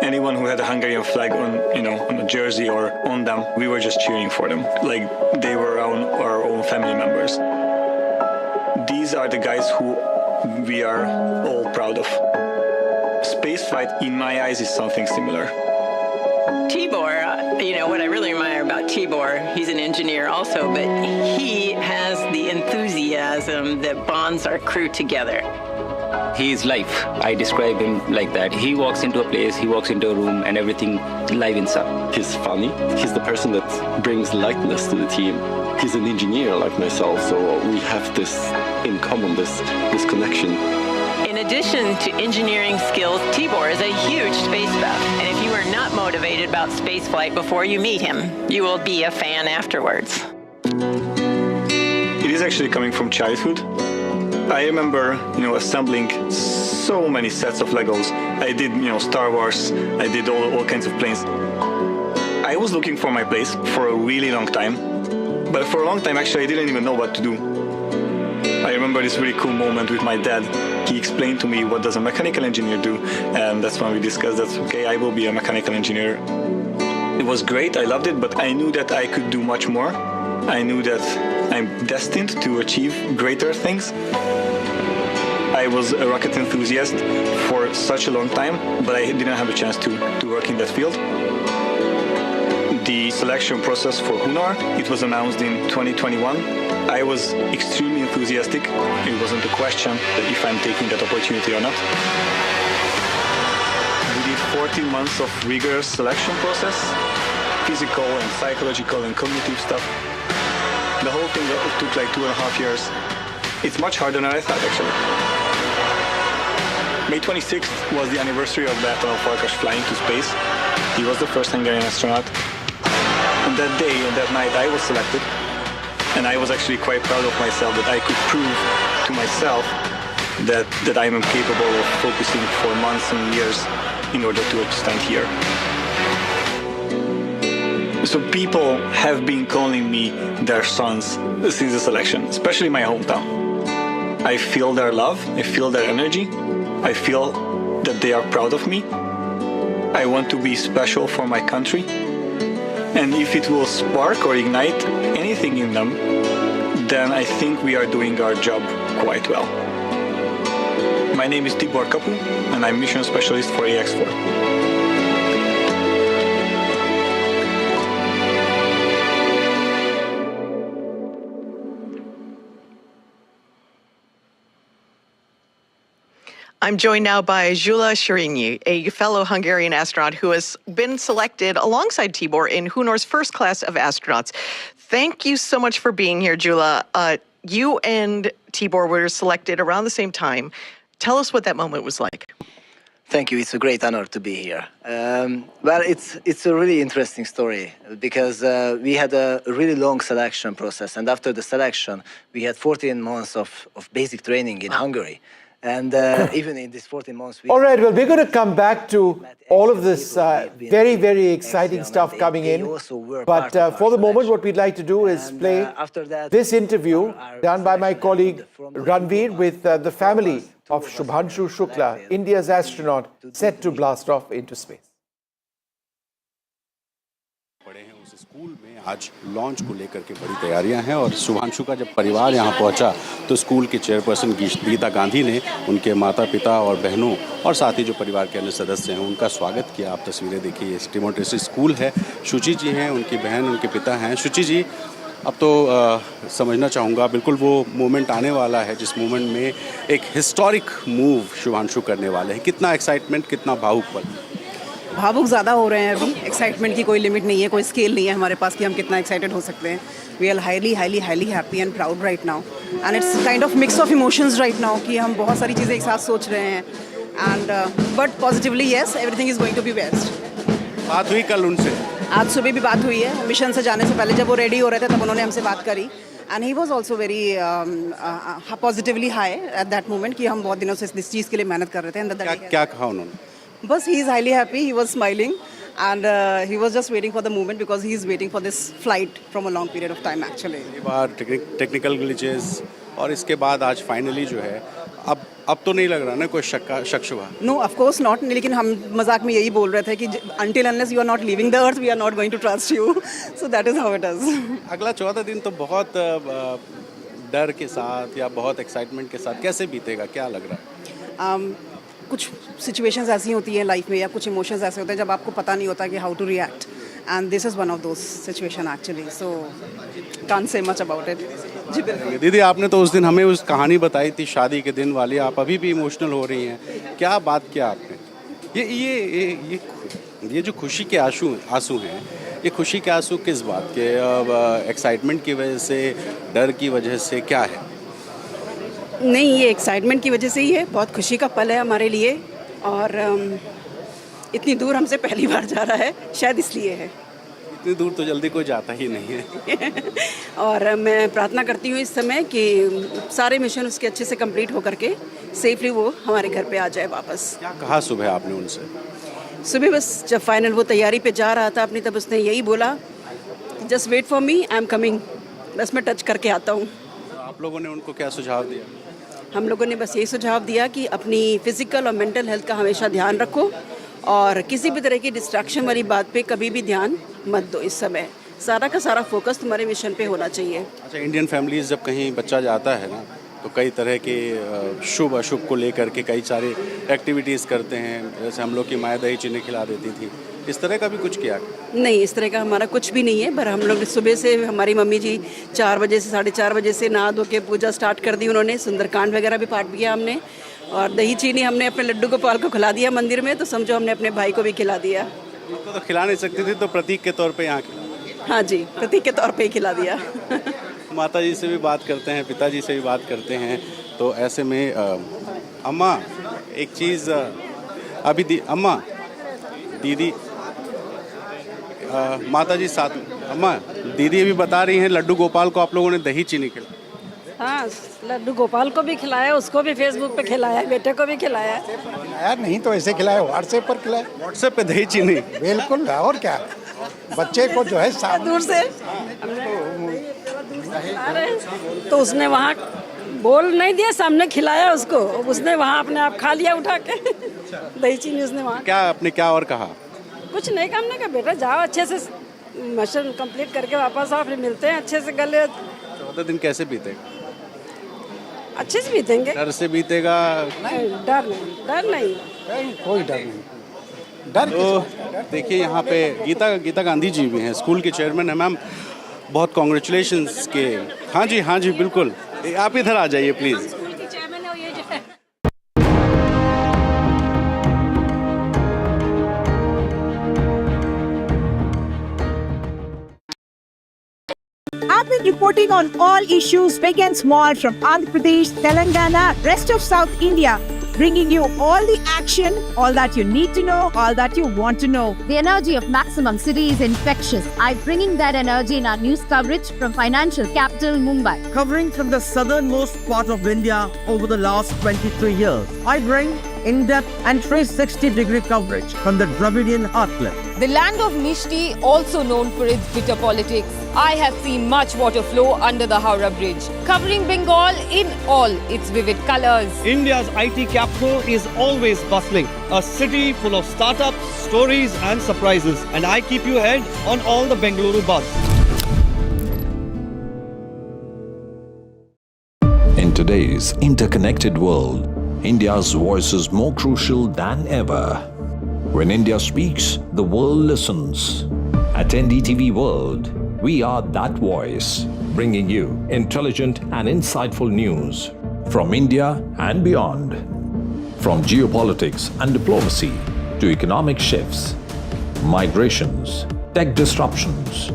Speaker 24: anyone who had a Hungarian flag on, on a jersey or on them, we were just cheering for them, like they were our own family members. These are the guys who we are all proud of. Spaceflight, in my eyes, is something similar.
Speaker 22: Tibor, what I really admire about Tibor, he's an engineer also, but he has the enthusiasm that bonds our crew together.
Speaker 20: He is life. I describe him like that. He walks into a place, he walks into a room, and everything live inside.
Speaker 4: He's funny. He's the person that brings lightness to the team. He's an engineer like myself, so we have this in common, this connection.
Speaker 22: In addition to engineering skills, Tibor is a huge space buff. And if you are not motivated about spaceflight before you meet him, you will be a fan afterwards.
Speaker 24: It is actually coming from childhood. I remember, assembling so many sets of Legos. I did, Star Wars. I did all kinds of planes. I was looking for my place for a really long time. But for a long time, actually, I didn't even know what to do. I remember this really cool moment with my dad. He explained to me what does a mechanical engineer do, and that's when we discussed that, okay, I will be a mechanical engineer. It was great, I loved it, but I knew that I could do much more. I knew that I'm destined to achieve greater things. I was a rocket enthusiast for such a long time, but I didn't have a chance to work in that field. The selection process for Hunor, it was announced in 2021. I was extremely enthusiastic. It wasn't a question if I'm taking that opportunity or not. We did 14 months of rigorous selection process, physical and psychological and cognitive stuff. The whole thing took like 2.5 years. It's much harder than I thought, actually. May 26th was the anniversary of that Farkas flying to space. He was the first Hungarian astronaut. And that day and that night I was selected. And I was actually quite proud of myself that I could prove to myself that I am capable of focusing for months and years in order to stand here. So people have been calling me their sons since the selection, especially my hometown. I feel their love, I feel their energy, I feel that they are proud of me. I want to be special for my country. And if it will spark or ignite anything in them, then I think we are doing our job quite well. My name is Tibor Kapu, and I'm mission specialist for AX4.
Speaker 18: I'm joined now by Gyula Szirinyi, a fellow Hungarian astronaut who has been selected alongside Tibor in Hunor's first class of astronauts. Thank you so much for being here, Gyula. You and Tibor were selected around the same time. Tell us what that moment was like.
Speaker 3: Thank you. It's a great honor to be here. Well, it's a really interesting story because we had a really long selection process, and after the selection, we had 14 months of basic training in Hungary. And even in these 14 months...
Speaker 17: All right, well, we're going to come back to all of this very, very exciting stuff coming in. But for the moment, what we'd like to do is play this interview done by my colleague Ranveer with the family of Shubhanshu Shukla, India's astronaut set to blast off into space.
Speaker 15: School में आज launch को लेकर के बड़ी तैयारियां हैं और शुभांशु का जब परिवार यहां पहुंचा तो स्कूल के चेयरपर्सन गीता गांधी ने उनके माता पिता और बहनों और साथ ही जो परिवार के अन्य सदस्य हैं उनका स्वागत किया। आप तस्वीरें देखिए, टिमोटेसी स्कूल है, शुचि जी हैं, उनकी बहन, उनके पिता हैं। शुचि जी, अब तो समझना चाहूँगा, बिल्कुल वो मोमेंट आने वाला है जिस मोमेंट में एक हिस्टोरिक मूव शुभांशु करने वाले हैं। कितना एक्साइटमेंट, कितना भावुक पल?
Speaker 6: भावुक ज़्यादा हो रहे हैं अभी। एक्साइटमेंट की कोई लिमिट नहीं है, कोई स्केल नहीं है हमारे पास कि हम कितना एक्साइटेड हो सकते हैं। We are highly happy and proud right now, and it's kind of mix of emotions right now कि हम बहुत सारी चीज़ें एक साथ सोच रहे हैं। And but positively yes, everything is going to be best.
Speaker 15: बात हुई कल उनसे?
Speaker 6: आज सुबह भी बात हुई है। मिशन से जाने से पहले जब वो रेडी हो रहे थे तब उन्होंने हमसे बात करी, and he was also very positively high at that moment कि हम बहुत दिनों से इस चीज़ के लिए मेहनत कर रहे थे।
Speaker 15: क्या कहा उन्होंने?
Speaker 6: बस he is highly happy, he was smiling, and he was just waiting for the moment because he is waiting for this flight from a long period of time actually.
Speaker 15: ये बार टेक्निकल ग्लिचेस और इसके बाद आज finally जो है अब तो नहीं लग रहा ना कोई शक शुबा?
Speaker 6: No, of course not. लेकिन हम मजाक में यही बोल रहे थे कि until unless you are not leaving the earth, we are not going to trust you. So that is how it is.
Speaker 15: अगला 14 दिन तो बहुत डर के साथ या बहुत एक्साइटमेंट के साथ कैसे बीतेगा, क्या लग रहा है?
Speaker 6: कुछ सिचुएशंस ऐसी होती हैं लाइफ में या कुछ इमोशंस ऐसे होते हैं जब आपको पता नहीं होता कि how to react, and this is one of those situation actually, so can't say much about it. जी बिल्कुल।
Speaker 15: दीदी, आपने तो उस दिन हमें उस कहानी बताई थी शादी के दिन वाली, आप अभी भी इमोशनल हो रही हैं, क्या बात किया आपने? ये जो खुशी के आंसू हैं, ये खुशी के आंसू किस बात के? एक्साइटमेंट की वजह से, डर की वजह से, क्या है?
Speaker 6: नहीं, ये एक्साइटमेंट की वजह से ही है। बहुत खुशी का पल है हमारे लिए, और इतनी दूर हमसे पहली बार जा रहा है, शायद इसलिए है।
Speaker 15: इतनी दूर तो जल्दी कोई जाता ही नहीं है।
Speaker 6: और मैं प्रार्थना करती हूँ इस समय कि सारे मिशन उसके अच्छे से कंप्लीट होकर के सेफली वो हमारे घर पे आ जाए वापस।
Speaker 15: क्या कहा सुबह आपने उनसे?
Speaker 6: सुबह बस जब फाइनल वो तैयारी पे जा रहा था अपनी, तब उसने यही बोला, just wait for me, I am coming. बस मैं टच करके आता हूँ।
Speaker 15: आप लोगों ने उनको क्या सुझाव दिया?
Speaker 6: हम लोगों ने बस यही सुझाव दिया कि अपनी फिजिकल और मेंटल हेल्थ का हमेशा ध्यान रखो, और किसी भी तरह की डिस्ट्रैक्शन वाली बात पे कभी भी ध्यान मत दो। इस समय सारा का सारा फोकस तुम्हारे मिशन पे होना चाहिए।
Speaker 15: अच्छा, इंडियन फैमिलीज जब कहीं बच्चा जाता है ना, तो कई तरह के शुभ अशुभ को लेकर के कई सारी एक्टिविटीज़ करते हैं, जैसे हम लोग की माँ दही चीनी खिला देती थी, इस तरह का भी कुछ किया?
Speaker 6: नहीं, इस तरह का हमारा कुछ भी नहीं है, पर हम लोग सुबह से हमारी मम्मी जी 4 बजे से 4:30 बजे से नहा धो के पूजा स्टार्ट कर दी उन्होंने। सुंदरकांड वगैरह भी पाठ किया हमने, और दही चीनी हमने अपने लड्डू गोपाल को खिला दिया मंदिर में, तो समझो हमने अपने भाई को भी खिला दिया।
Speaker 15: तो खिला नहीं सकती थी, तो प्रतीक के तौर पे यहाँ खिला?
Speaker 6: हाँ जी, प्रतीक के तौर पे ही खिला दिया।
Speaker 15: माता जी से भी बात करते हैं, पिताजी से भी बात करते हैं, तो ऐसे में अम्मा एक चीज़ अभी अम्मा दीदी माता जी साथ में, अम्मा दीदी अभी बता रही हैं लड्डू गोपाल को आप लोगों ने दही चीनी खिलाई।
Speaker 10: हाँ, लड्डू गोपाल को भी खिलाया, उसको भी फेसबुक पे खिलाया, बेटे को भी खिलाया।
Speaker 14: यार नहीं तो ऐसे खिलाया, व्हाट्सएप पर खिलाया।
Speaker 15: व्हाट्सएप पे दही चीनी?
Speaker 14: बिल्कुल, और क्या, बच्चे को जो है
Speaker 10: दूर से तो उसने वहाँ बोल नहीं दिया, सामने खिलाया उसको, उसने वहाँ अपने आप खा लिया उठा के दही चीनी उसने वहाँ।
Speaker 15: क्या आपने क्या और कहा?
Speaker 10: कुछ नहीं कहा, हमने कहा बेटा जाओ अच्छे से मिशन कंप्लीट करके वापस आओ, फिर मिलते हैं अच्छे से। गले
Speaker 15: 14 दिन कैसे बीतेगा?
Speaker 10: अच्छे से बीतेंगे।
Speaker 15: डर से बीतेगा?
Speaker 10: नहीं, डर नहीं,
Speaker 14: कोई डर नहीं।
Speaker 15: तो देखिए यहाँ पे गीता गांधी जी भी हैं, स्कूल के चेयरमैन हैं। मैम बहुत कॉन्ग्रेचुलेशंस के। हाँ जी आप इधर आ जाइए please.
Speaker 5: Sharp reporting on all issues big and small from Andhra Pradesh, Telangana, rest of South India, bringing you all the action, all that you need to know, all that you want to know.
Speaker 11: The energy of Maximum City is infectious. I'm bringing that energy in our news coverage from financial capital Mumbai.
Speaker 12: Covering from the southernmost part of India over the last 23 years, I bring in-depth and 360-degree coverage from the Dravidian heartland.
Speaker 13: The land of Mishti, also known for its bitter politics. I have seen much water flow under the Howrah Bridge, covering Bengal in all its vivid colors.
Speaker 12: India's IT capital is always bustling, a city full of startups, stories and surprises. And I keep you ahead on all the Bengaluru buzz.
Speaker 16: In today's interconnected world, India's voice is more crucial than ever. When India speaks, the world listens. At NDTV World, we are that voice, bringing you intelligent and insightful news from India and beyond. From geopolitics and diplomacy to economic shifts, migrations, tech disruptions,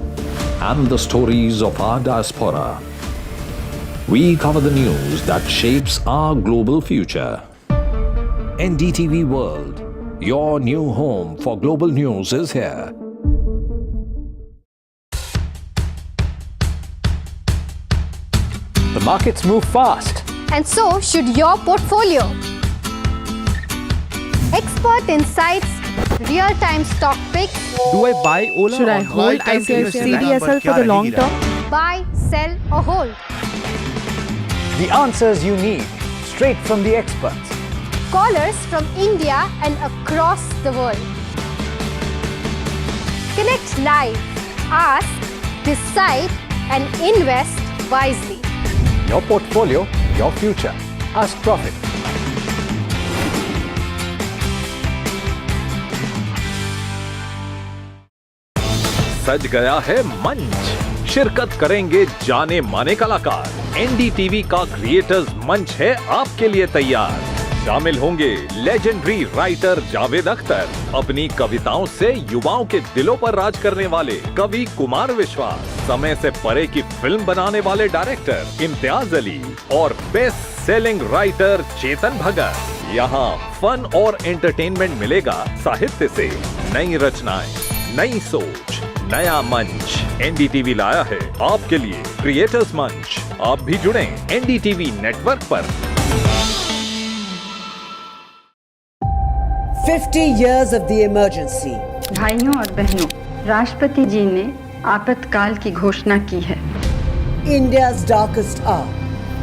Speaker 16: and the stories of our diaspora. We cover the news that shapes our global future. NDTV World, your new home for global news is here.
Speaker 17: The markets move fast.
Speaker 11: And so should your portfolio. Expert insights, real-time stock picks.
Speaker 12: Do I buy Ola?
Speaker 5: Should I hold CDSL for the long term?
Speaker 11: Buy, sell or hold.
Speaker 17: The answers you need, straight from the experts.
Speaker 11: Callers from India and across the world. Connect live, ask, decide and invest wisely.
Speaker 17: Your portfolio, your future. Ask Profit. सज गया है मंच, शिरकत करेंगे जाने माने कलाकार। NDTV का क्रिएटर्स मंच है आपके लिए तैयार। शामिल होंगे लेजेंडरी राइटर जावेद अख्तर, अपनी कविताओं से युवाओं के दिलों पर राज करने वाले कवि कुमार विश्वास, समय से परे की फिल्म बनाने वाले डायरेक्टर इम्तियाज अली और best selling writer Chetan Bhagat. यहाँ फन और एंटरटेनमेंट मिलेगा साहित्य से, नई रचनाएं, नई सोच, नया मंच। एनडीटीवी लाया है आपके लिए क्रिएटर्स मंच। आप भी जुड़ें एनडीटीवी नेटवर्क पर।
Speaker 26: 50 years of the emergency.
Speaker 27: भाइयों और बहनों, राष्ट्रपति जी ने आपातकाल की घोषणा की है।
Speaker 26: India's darkest hour,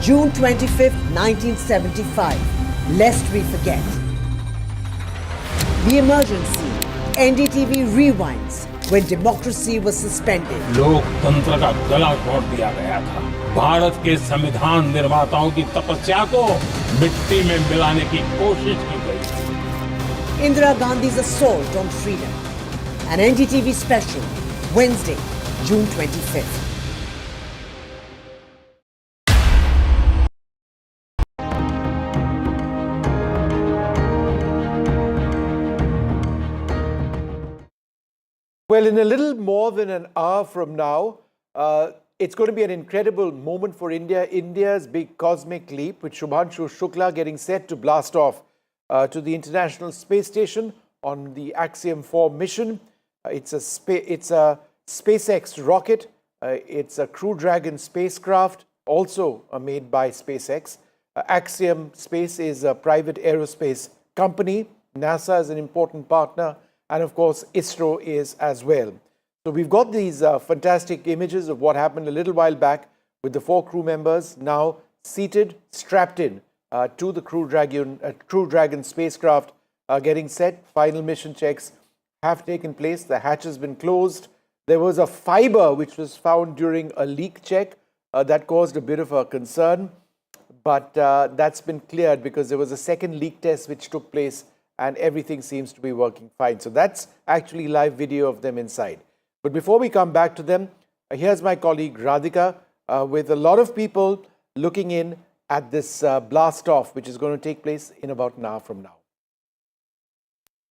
Speaker 26: June 25th, 1975. Lest we forget. The emergency. NDTV rewinds when democracy was suspended.
Speaker 28: लोकतंत्र का गला घोट दिया गया था। भारत के संविधान निर्माताओं की तपस्या को मिट्टी में मिलाने की कोशिश की गई।
Speaker 26: Indira Gandhi's assault on freedom. An NDTV special, Wednesday, June 25th.
Speaker 17: Well, in a little more than an hour from now, it's going to be an incredible moment for India. India's big cosmic leap, with Shubhanshu Shukla getting set to blast off to the International Space Station on the Axiom 4 mission. It's a SpaceX rocket. It's a Crew Dragon spacecraft, also made by SpaceX. Axiom Space is a private aerospace company. NASA is an important partner. And of course, ISRO is as well. So we've got these fantastic images of what happened a little while back with the 4 crew members now seated, strapped in to the Crew Dragon spacecraft, getting set. Final mission checks have taken place. The hatch has been closed. There was a fiber which was found during a leak check that caused a bit of a concern. But that's been cleared because there was a second leak test which took place and everything seems to be working fine. So that's actually live video of them inside. But before we come back to them, here's my colleague Radhika with a lot of people looking in at this blast off, which is going to take place in about an hour from now.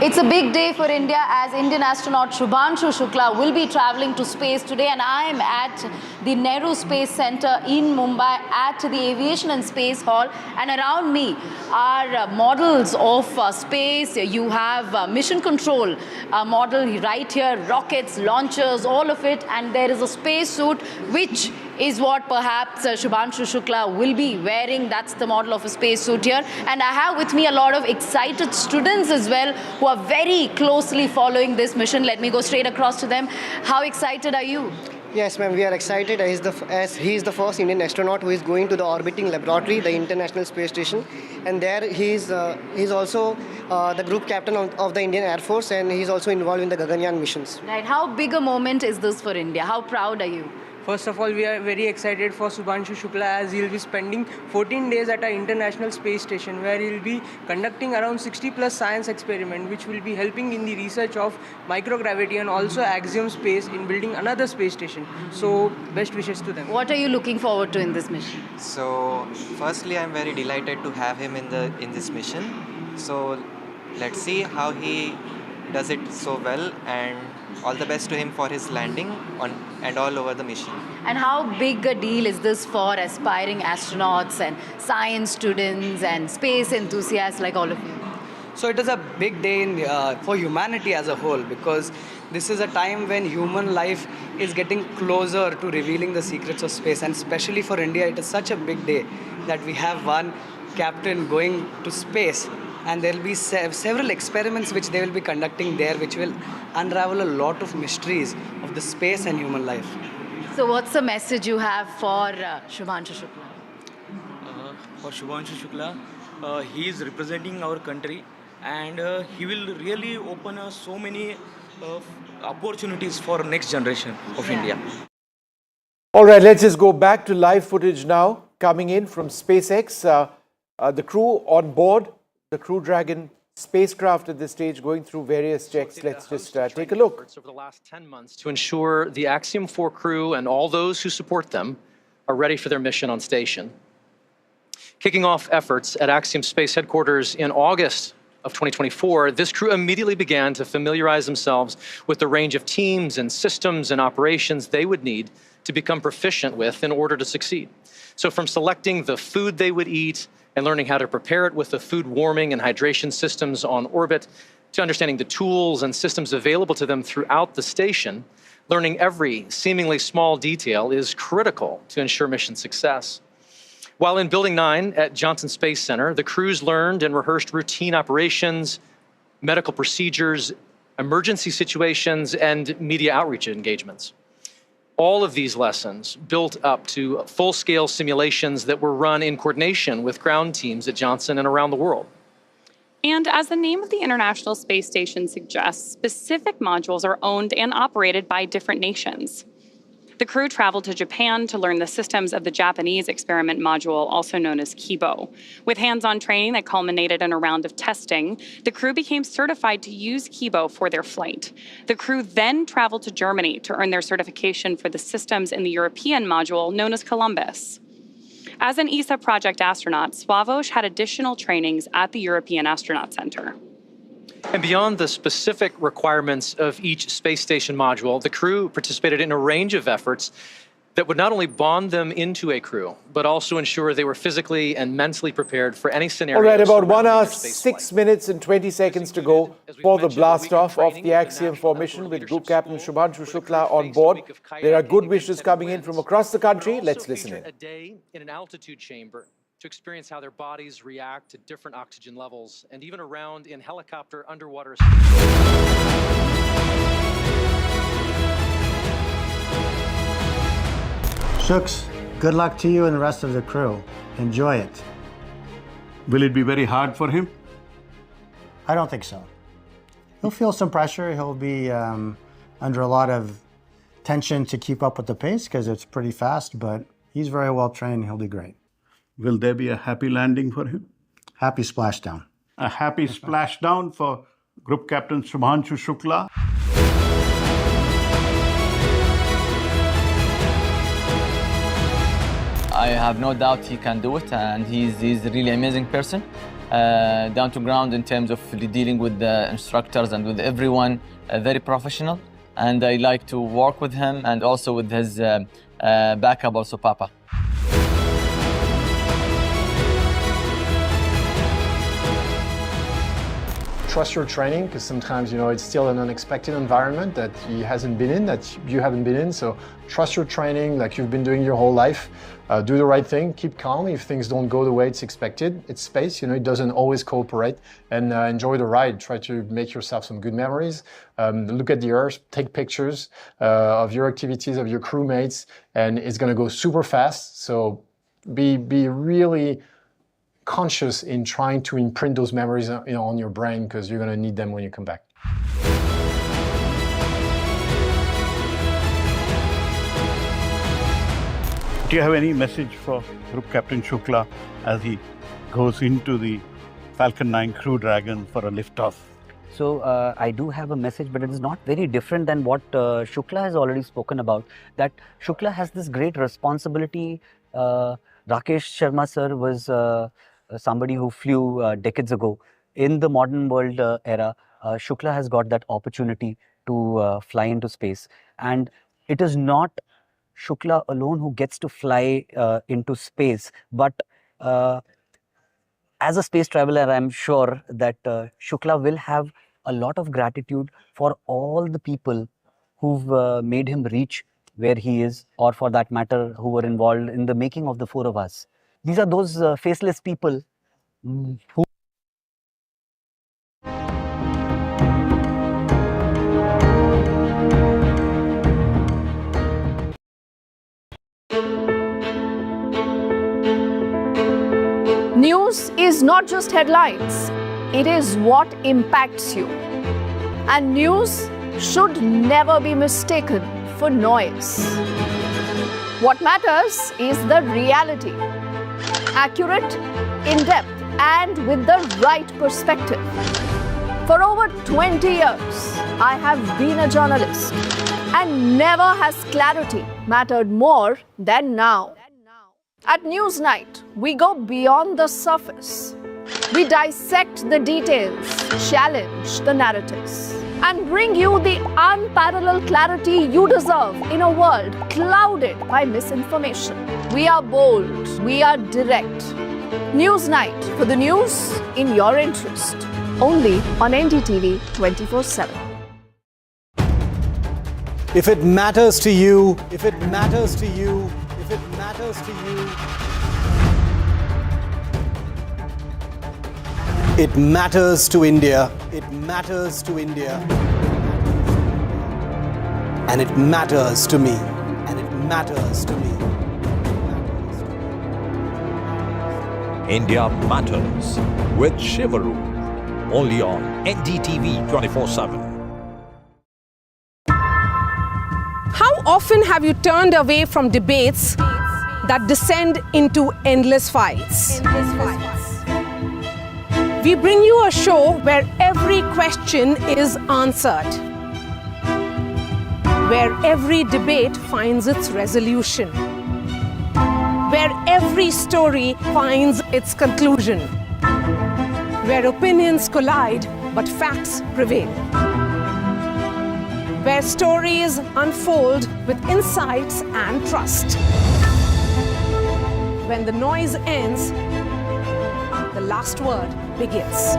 Speaker 11: It's a big day for India as Indian astronaut Shubhanshu Shukla will be traveling to space today, and I am at the Nehru Space Center in Mumbai at the Aviation and Space Hall, and around me are models of space. You have mission control model right here, rockets, launchers, all of it, and there is a space suit which is what perhaps Shubhanshu Shukla will be wearing. That's the model of a spacesuit here. And I have with me a lot of excited students as well who are very closely following this mission. Let me go straight across to them. How excited are you?
Speaker 1: Yes, ma'am, we are excited as he is the first Indian astronaut who is going to the orbiting laboratory, the International Space Station. And there he's also the group captain of the Indian Air Force, and he's also involved in the Gaganyaan missions.
Speaker 11: Right. How big a moment is this for India? How proud are you?
Speaker 2: First of all, we are very excited for Shubhanshu Shukla as he'll be spending 14 days at our International Space Station where he'll be conducting around 60+ science experiments which will be helping in the research of microgravity and also Axiom Space in building another space station. So, best wishes to them.
Speaker 11: What are you looking forward to in this mission?
Speaker 7: So, firstly, I'm very delighted to have him in this mission. So, let's see how he does it so well, and all the best to him for his landing and all over the mission.
Speaker 11: And how big a deal is this for aspiring astronauts and science students and space enthusiasts like all of you?
Speaker 8: So it is a big day for humanity as a whole, because this is a time when human life is getting closer to revealing the secrets of space, and especially for India it is such a big day that we have one captain going to space. And there will be several experiments which they will be conducting there, which will unravel a lot of mysteries of the space and human life.
Speaker 11: So what's the message you have for Shubhanshu Shukla?
Speaker 9: For Shubhanshu Shukla, he is representing our country, and he will really open so many opportunities for next generation of India.
Speaker 17: All right, let's just go back to live footage now, coming in from SpaceX. The crew on board the Crew Dragon spacecraft at this stage, going through various checks. Let's just take a look.
Speaker 19: Over the last 10 months to ensure the Axiom 4 crew and all those who support them are ready for their mission on station. Kicking off efforts at Axiom Space headquarters in August of 2024, this crew immediately began to familiarize themselves with the range of teams and systems and operations they would need to become proficient with in order to succeed. So from selecting the food they would eat and learning how to prepare it with the food warming and hydration systems on orbit, to understanding the tools and systems available to them throughout the station, learning every seemingly small detail is critical to ensure mission success. While in Building 9 at Johnson Space Center, the crews learned and rehearsed routine operations, medical procedures, emergency situations, and media outreach engagements. All of these lessons built up to full-scale simulations that were run in coordination with ground teams at Johnson and around the world.
Speaker 21: And as the name of the International Space Station suggests, specific modules are owned and operated by different nations. The crew traveled to Japan to learn the systems of the Japanese experiment module, also known as Kibo. With hands-on training that culminated in a round of testing, the crew became certified to use Kibo for their flight. The crew then traveled to Germany to earn their certification for the systems in the European module, known as Columbus. As an ESA project astronaut, Sławomir had additional trainings at the European Astronaut Center.
Speaker 19: And beyond the specific requirements of each space station module, the crew participated in a range of efforts that would not only bond them into a crew, but also ensure they were physically and mentally prepared for any scenario.
Speaker 17: All right, about 1 hour, 6 minutes and 20 seconds to go for the blast-off of the Axiom 4 mission with Group Captain Shubhanshu Shukla on board. There are good wishes coming in from across the country. Let's listen in.
Speaker 19: A day in an altitude chamber to experience how their bodies react to different oxygen levels, and even around in helicopter underwater.
Speaker 23: Shuks, good luck to you and the rest of the crew. Enjoy it.
Speaker 29: Will it be very hard for him?
Speaker 23: I don't think so. He'll feel some pressure. He'll be under a lot of tension to keep up with the pace because it's pretty fast, but he's very well trained. He'll do great.
Speaker 29: Will there be a happy landing for him?
Speaker 23: Happy splashdown.
Speaker 29: A happy splashdown for Group Captain Shubhanshu Shukla.
Speaker 30: I have no doubt he can do it, and he's a really amazing person.
Speaker 3: down to ground in terms of dealing with the instructors and with everyone, very professional. And I like to work with him and also with his backup, also Papa.
Speaker 17: Trust your training, because sometimes, it's still an unexpected environment that he hasn't been in, that you haven't been in. So trust your training like you've been doing your whole life. Do the right thing, keep calm if things don't go the way it's expected. It's space, it doesn't always cooperate, and enjoy the ride. Try to make yourself some good memories. Look at the Earth, take pictures of your activities, of your crewmates, and it's gonna go super fast. So be really conscious in trying to imprint those memories on your brain, because you're going to need them when you come back.
Speaker 29: Do you have any message for Group Captain Shukla as he goes into the Falcon 9 Crew Dragon for a liftoff?
Speaker 4: So I do have a message, but it is not very different than what Shukla has already spoken about, that Shukla has this great responsibility. Rakesh Sharma sir was somebody who flew decades ago. In the modern world era, Shukla has got that opportunity to fly into space. And it is not Shukla alone who gets to fly into space, but as a space traveler, I'm sure that Shukla will have a lot of gratitude for all the people who've made him reach where he is, or for that matter, who were involved in the making of the four of us. These are those faceless people who
Speaker 6: News is not just headlines, it is what impacts you. And news should never be mistaken for noise. What matters is the reality. Accurate, in-depth, and with the right perspective. For over 20 years, I have been a journalist, and never has clarity mattered more than now. At Newsnight, we go beyond the surface. We dissect the details, challenge the narratives, and bring you the unparalleled clarity you deserve in a world clouded by misinformation. We are bold, we are direct. Newsnight, for the news in your interest. Only on NDTV 24/7.
Speaker 26: If it matters to you, if it matters to you, if it matters to you, it matters to India. It matters to India. And it matters to me. And it matters to me.
Speaker 16: India Matters with Shivaru. Only on NDTV 24/7.
Speaker 10: How often have you turned away from debates that descend into endless fights? We bring you a show where every question is answered, where every debate finds its resolution, where every story finds its conclusion, where opinions collide but facts prevail, where stories unfold with insights and trust. When the noise ends, the last word begins.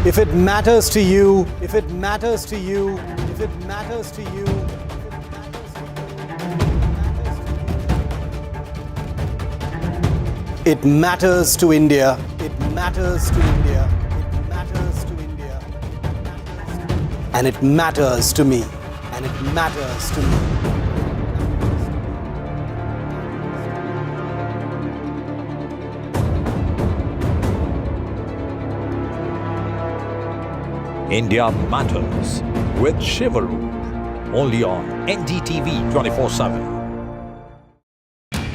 Speaker 26: If it matters to you, if it matters to you, if it matters to you, it matters to India. It matters to India. It matters to India. And it matters to me. And it matters to me.
Speaker 16: India Matters with Shivaru. Only on NDTV 24/7.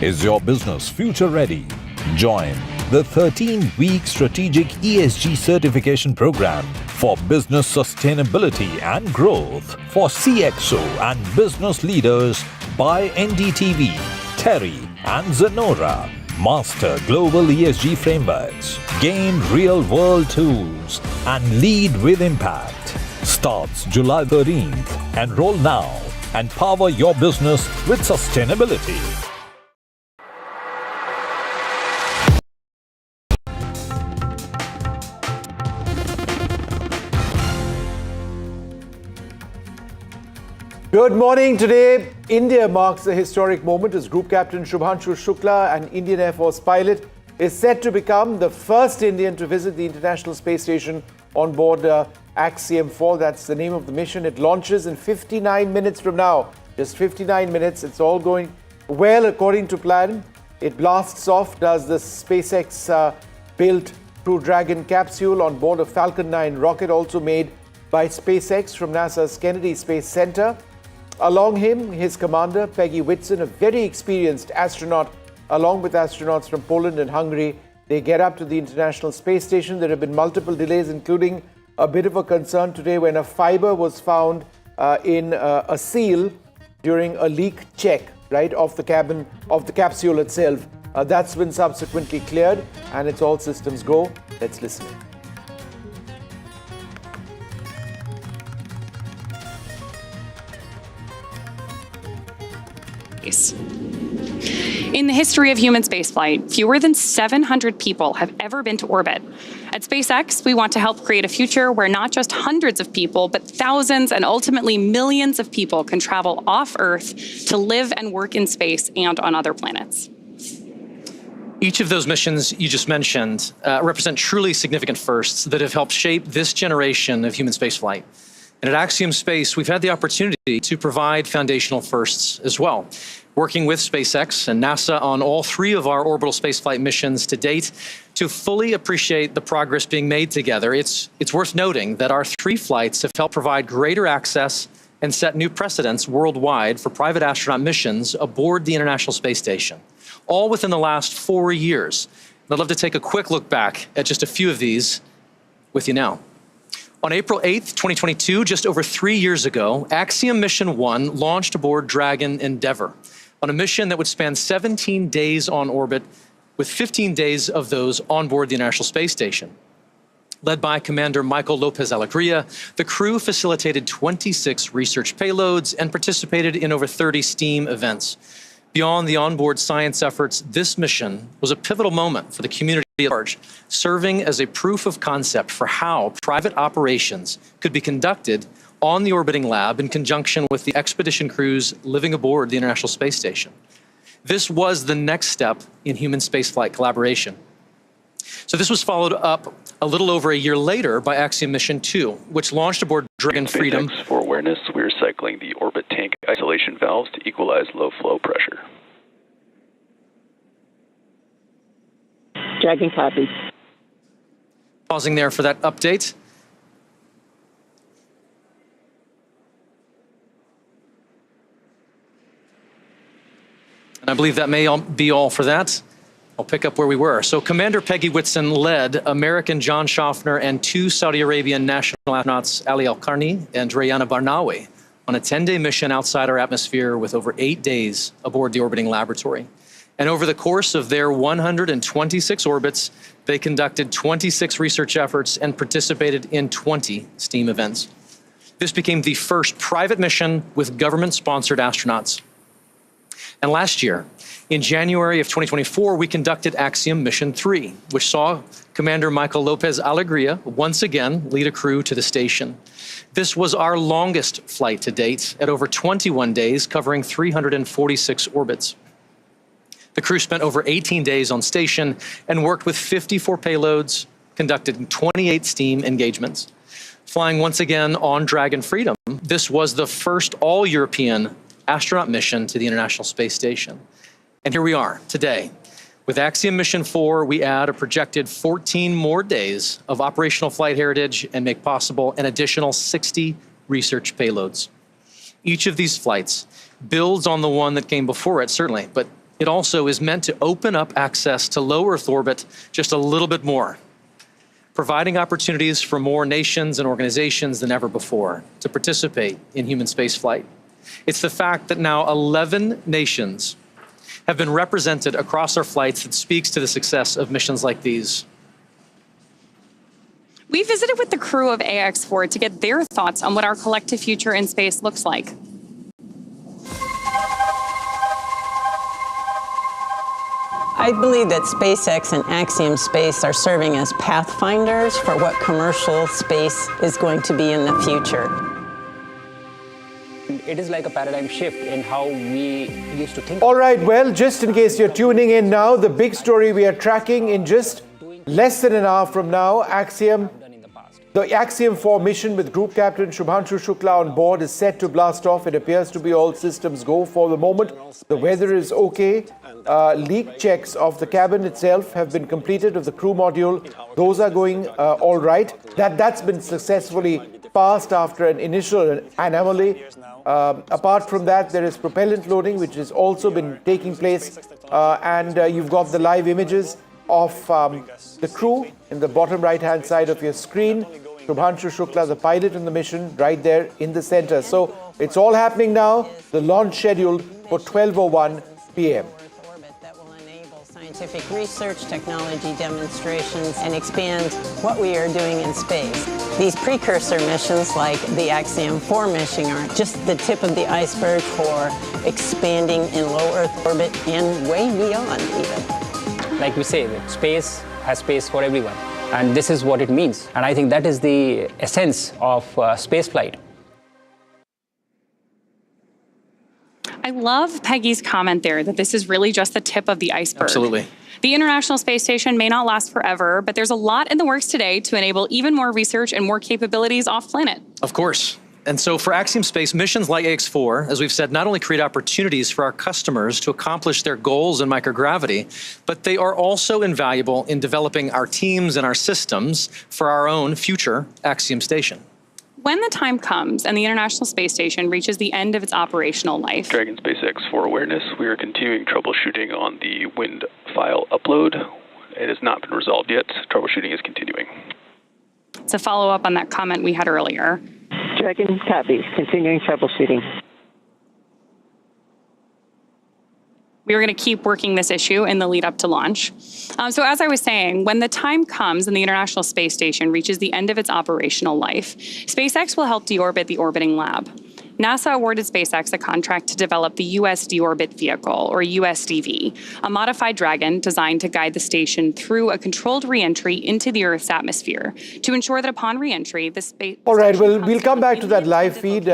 Speaker 16: Is your business future ready? Join the 13-week strategic ESG certification program for business sustainability and growth for CXO and business leaders by NDTV, Terry and Zenora. Master global ESG frameworks, gain real-world tools, and lead with impact. Starts July 13th. Enroll now and power your business with sustainability.
Speaker 17: Good morning. Today, India marks a historic moment as Group Captain Shubhanshu Shukla, an Indian Air Force pilot, is set to become the first Indian to visit the International Space Station on board Axiom 4. That's the name of the mission. It launches in 59 minutes from now. Just 59 minutes. It's all going well according to plan. It blasts off, does the SpaceX built Crew Dragon capsule on board a Falcon 9 rocket, also made by SpaceX from NASA's Kennedy Space Center. Along him, his commander, Peggy Whitson, a very experienced astronaut, along with astronauts from Poland and Hungary. They get up to the International Space Station. There have been multiple delays, including a bit of a concern today when a fiber was found in a seal during a leak check, right, of the cabin, of the capsule itself. That's been subsequently cleared, and it's all systems go. Let's listen in.
Speaker 21: In the history of human spaceflight, fewer than 700 people have ever been to orbit. At SpaceX, we want to help create a future where not just hundreds of people, but thousands and ultimately millions of people can travel off Earth to live and work in space and on other planets.
Speaker 19: Each of those missions you just mentioned represent truly significant firsts that have helped shape this generation of human spaceflight. And at Axiom Space, we've had the opportunity to provide foundational firsts as well. Working with SpaceX and NASA on all three of our orbital spaceflight missions to date, to fully appreciate the progress being made together, it's worth noting that our three flights have helped provide greater access and set new precedents worldwide for private astronaut missions aboard the International Space Station, all within the last 4 years. And I'd love to take a quick look back at just a few of these with you now. On April 8th, 2022, just over 3 years ago, Axiom Mission 1 launched aboard Dragon Endeavour on a mission that would span 17 days on orbit, with 15 days of those on board the International Space Station. Led by Commander Michael Lopez Alegria, the crew facilitated 26 research payloads and participated in over 30 STEAM events. Beyond the onboard science efforts, this mission was a pivotal moment for the community at large, serving as a proof of concept for how private operations could be conducted on the orbiting lab in conjunction with the expedition crews living aboard the International Space Station. This was the next step in human spaceflight collaboration. So this was followed up a little over a year later by Axiom Mission 2, which launched aboard Dragon Freedom.
Speaker 12: For awareness, we're cycling the orbit tank isolation valves to equalize low flow pressure.
Speaker 13: Dragon copy.
Speaker 19: Pausing there for that update. And I believe that may be all for that. I'll pick up where we were. So Commander Peggy Whitson led American John Schaffner and 2 Saudi Arabian national astronauts, Ali Al-Qarni and Rayana Barnawi, on a 10-day mission outside our atmosphere with over 8 days aboard the orbiting laboratory. And over the course of their 126 orbits, they conducted 26 research efforts and participated in 20 STEAM events. This became the first private mission with government-sponsored astronauts. And last year, in January of 2024, we conducted Axiom Mission 3, which saw Commander Michael Lopez Alegria once again lead a crew to the station. This was our longest flight to date at over 21 days, covering 346 orbits. The crew spent over 18 days on station and worked with 54 payloads, conducted 28 STEAM engagements. Flying once again on Dragon Freedom, this was the first all-European astronaut mission to the International Space Station. And here we are today. With Axiom Mission 4, we add a projected 14 more days of operational flight heritage and make possible an additional 60 research payloads. Each of these flights builds on the one that came before it, certainly, but It also is meant to open up access to low Earth orbit just a little bit more, providing opportunities for more nations and organizations than ever before to participate in human spaceflight. It's the fact that now 11 nations have been represented across our flights that speaks to the success of missions like these.
Speaker 21: We visited with the crew of AX4 to get their thoughts on what our collective future in space looks like.
Speaker 5: I believe that SpaceX and Axiom Space are serving as pathfinders for what commercial space is going to be in the future.
Speaker 13: It is like a paradigm shift in how we used to think.
Speaker 17: All right, well, just in case you're tuning in now, the big story we are tracking in just less than an hour from now, the Axiom 4 mission with Group Captain Shubhanshu Shukla on board is set to blast off. It appears to be all systems go for the moment. The weather is okay. Leak checks of the cabin itself have been completed of the crew module. Those are going all right. That's been successfully passed after an initial anomaly. Apart from that, there is propellant loading, which has also been taking place. And you've got the live images of the crew in the bottom right-hand side of your screen. Shubhanshu Shukla, the pilot in the mission, right there in the center. So it's all happening now. The launch scheduled for 12:01 p.m.
Speaker 5: Scientific research, technology demonstrations, and expand what we are doing in space. These precursor missions like the Axiom 4 mission are just the tip of the iceberg for expanding in low Earth orbit and way beyond even.
Speaker 13: Like we say, that space has space for everyone. And this is what it means. And I think that is the essence of spaceflight.
Speaker 21: I love Peggy's comment there that this is really just the tip of the iceberg.
Speaker 19: Absolutely.
Speaker 21: The International Space Station may not last forever, but there's a lot in the works today to enable even more research and more capabilities off-planet.
Speaker 19: Of course. And so for Axiom Space, missions like AX4, as we've said, not only create opportunities for our customers to accomplish their goals in microgravity, but they are also invaluable in developing our teams and our systems for our own future Axiom Station.
Speaker 21: When the time comes and the International Space Station reaches the end of its operational life,
Speaker 12: Dragon SpaceX for awareness, we are continuing troubleshooting on the wind file upload. It has not been resolved yet. Troubleshooting is continuing.
Speaker 21: to follow up on that comment we had earlier.
Speaker 14: Dragon copies, continuing troubleshooting.
Speaker 21: We are going to keep working this issue in the lead up to launch. So as I was saying, when the time comes and the International Space Station reaches the end of its operational life, SpaceX will help deorbit the orbiting lab. NASA awarded SpaceX a contract to develop the U.S. Deorbit Vehicle, or USDV, a modified Dragon designed to guide the station through a controlled re-entry into the Earth's atmosphere to ensure that upon re-entry, the space...
Speaker 17: All right, well, we'll come back to that live feed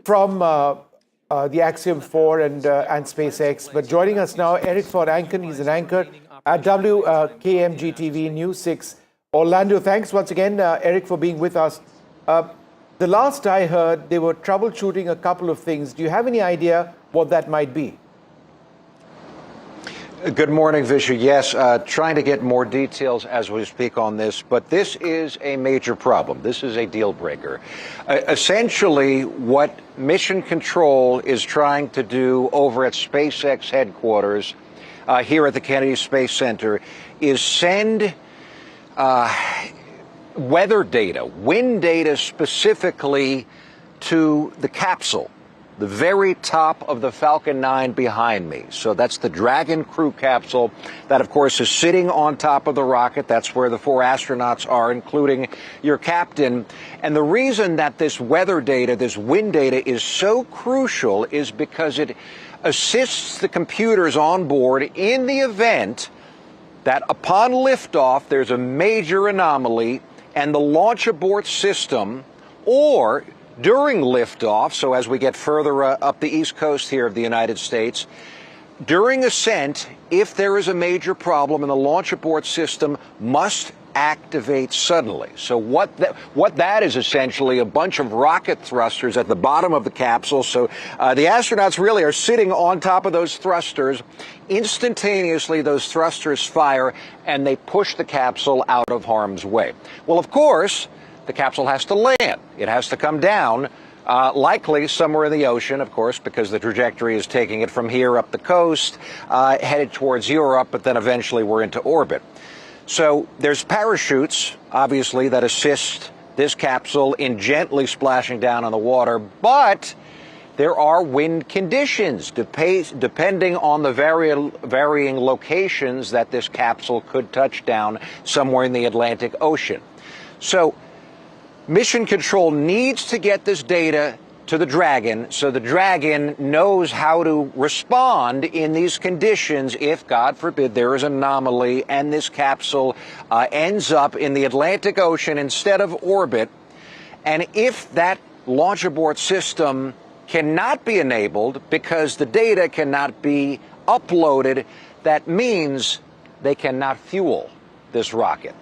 Speaker 17: from the Axiom 4 and SpaceX. But joining us now, Eric von Anken. He's an anchor at WKMG-TV News 6 Orlando. Thanks once again, Eric, for being with us. The last I heard, they were troubleshooting a couple of things. Do you have any idea what that might be?
Speaker 15: Good morning, Vishu. Yes, trying to get more details as we speak on this, but this is a major problem. This is a deal breaker. Essentially, what Mission Control is trying to do over at SpaceX headquarters here at the Kennedy Space Center is send weather data, wind data specifically, to the capsule, the very top of the Falcon 9 behind me. So that's the Dragon crew capsule that, of course, is sitting on top of the rocket. That's where the 4 astronauts are, including your captain. And the reason that this weather data, this wind data, is so crucial is because it assists the computers on board in the event that upon liftoff, there's a major anomaly and the launch abort system, or during liftoff, so as we get further up the East Coast here of the United States, during ascent, if there is a major problem and the launch abort system must activate suddenly. So what that is essentially a bunch of rocket thrusters at the bottom of the capsule. So the astronauts really are sitting on top of those thrusters. Instantaneously, those thrusters fire and they push the capsule out of harm's way. Well, of course, the capsule has to land. It has to come down Likely somewhere in the ocean, of course, because the trajectory is taking it from here up the coast, headed towards Europe, but then eventually we're into orbit. So there's parachutes, obviously, that assist this capsule in gently splashing down on the water, but there are wind conditions depending on the varying locations that this capsule could touch down somewhere in the Atlantic Ocean. So Mission Control needs to get this data to the Dragon so the Dragon knows how to respond in these conditions if, God forbid, there is an anomaly and this capsule ends up in the Atlantic Ocean instead of orbit. And if that launch abort system cannot be enabled because the data cannot be uploaded, that means they cannot fuel this rocket.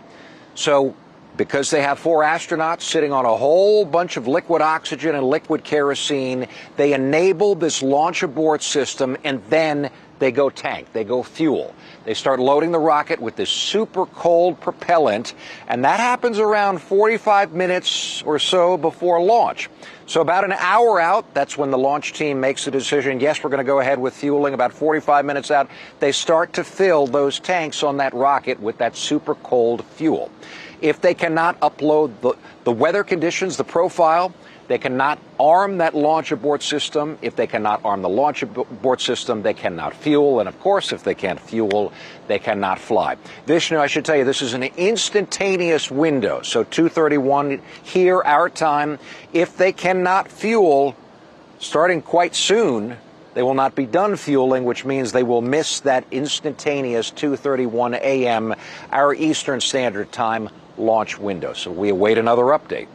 Speaker 15: So because they have 4 astronauts sitting on a whole bunch of liquid oxygen and liquid kerosene, they enable this launch abort system and then they go tank, they go fuel. They start loading the rocket with this super cold propellant, and that happens around 45 minutes or so before launch. So about an hour out, that's when the launch team makes the decision, yes, we're going to go ahead with fueling. About 45 minutes out, they start to fill those tanks on that rocket with that super cold fuel. If they cannot upload the weather conditions, the profile, they cannot arm that launch abort system. If they cannot arm the launch abort system, they cannot fuel. And of course, if they can't fuel, they cannot fly. Vishnu, I should tell you, this is an instantaneous window. So 2:31 here, our time. If they cannot fuel, starting quite soon, they will not be done fueling, which means they will miss that instantaneous 2:31 a.m. our Eastern Standard Time launch window. So we await another update.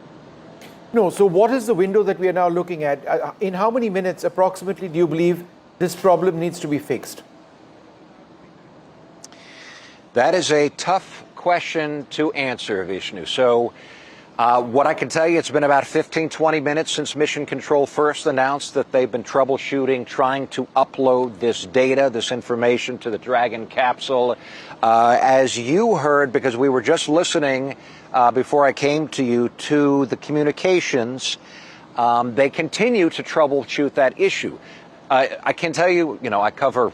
Speaker 17: No, so what is the window that we are now looking at? In how many minutes approximately do you believe this problem needs to be fixed?
Speaker 15: That is a tough question to answer, Vishnu. So what I can tell you, it's been about 15, 20 minutes since Mission Control first announced that they've been troubleshooting, trying to upload this data, this information to the Dragon capsule. As you heard, because we were just listening before I came to you, to the communications, they continue to troubleshoot that issue. I can tell you, I cover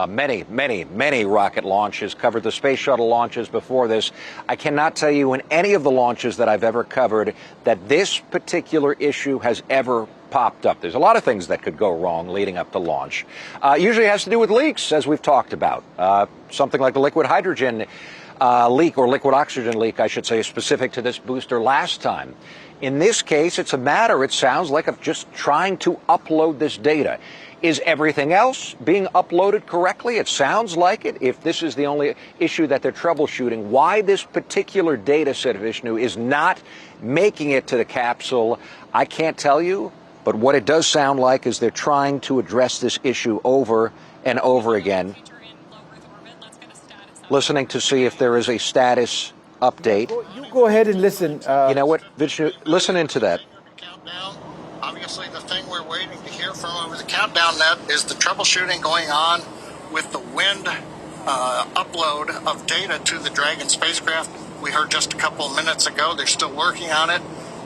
Speaker 15: many rocket launches, covered the space shuttle launches before this. I cannot tell you in any of the launches that I've ever covered that this particular issue has ever popped up. There's a lot of things that could go wrong leading up to launch. Usually it has to do with leaks, as we've talked about. Something like the liquid hydrogen leak, or liquid oxygen leak, I should say, specific to this booster last time. In this case, it's a matter, it sounds like, of just trying to upload this data. Is everything else being uploaded correctly? It sounds like it. If this is the only issue that they're troubleshooting, why this particular data set, Vishnu, is not making it to the capsule, I can't tell you. But what it does sound like is they're trying to address this issue over and over again. Listening to see if there is a status update.
Speaker 17: You go ahead and listen.
Speaker 15: You know what, Vishnu, listen into that.
Speaker 1: Obviously, the thing we're waiting to hear from over the countdown net is the troubleshooting going on with the wind upload of data to the Dragon spacecraft. We heard just a couple of minutes ago they're still working on it.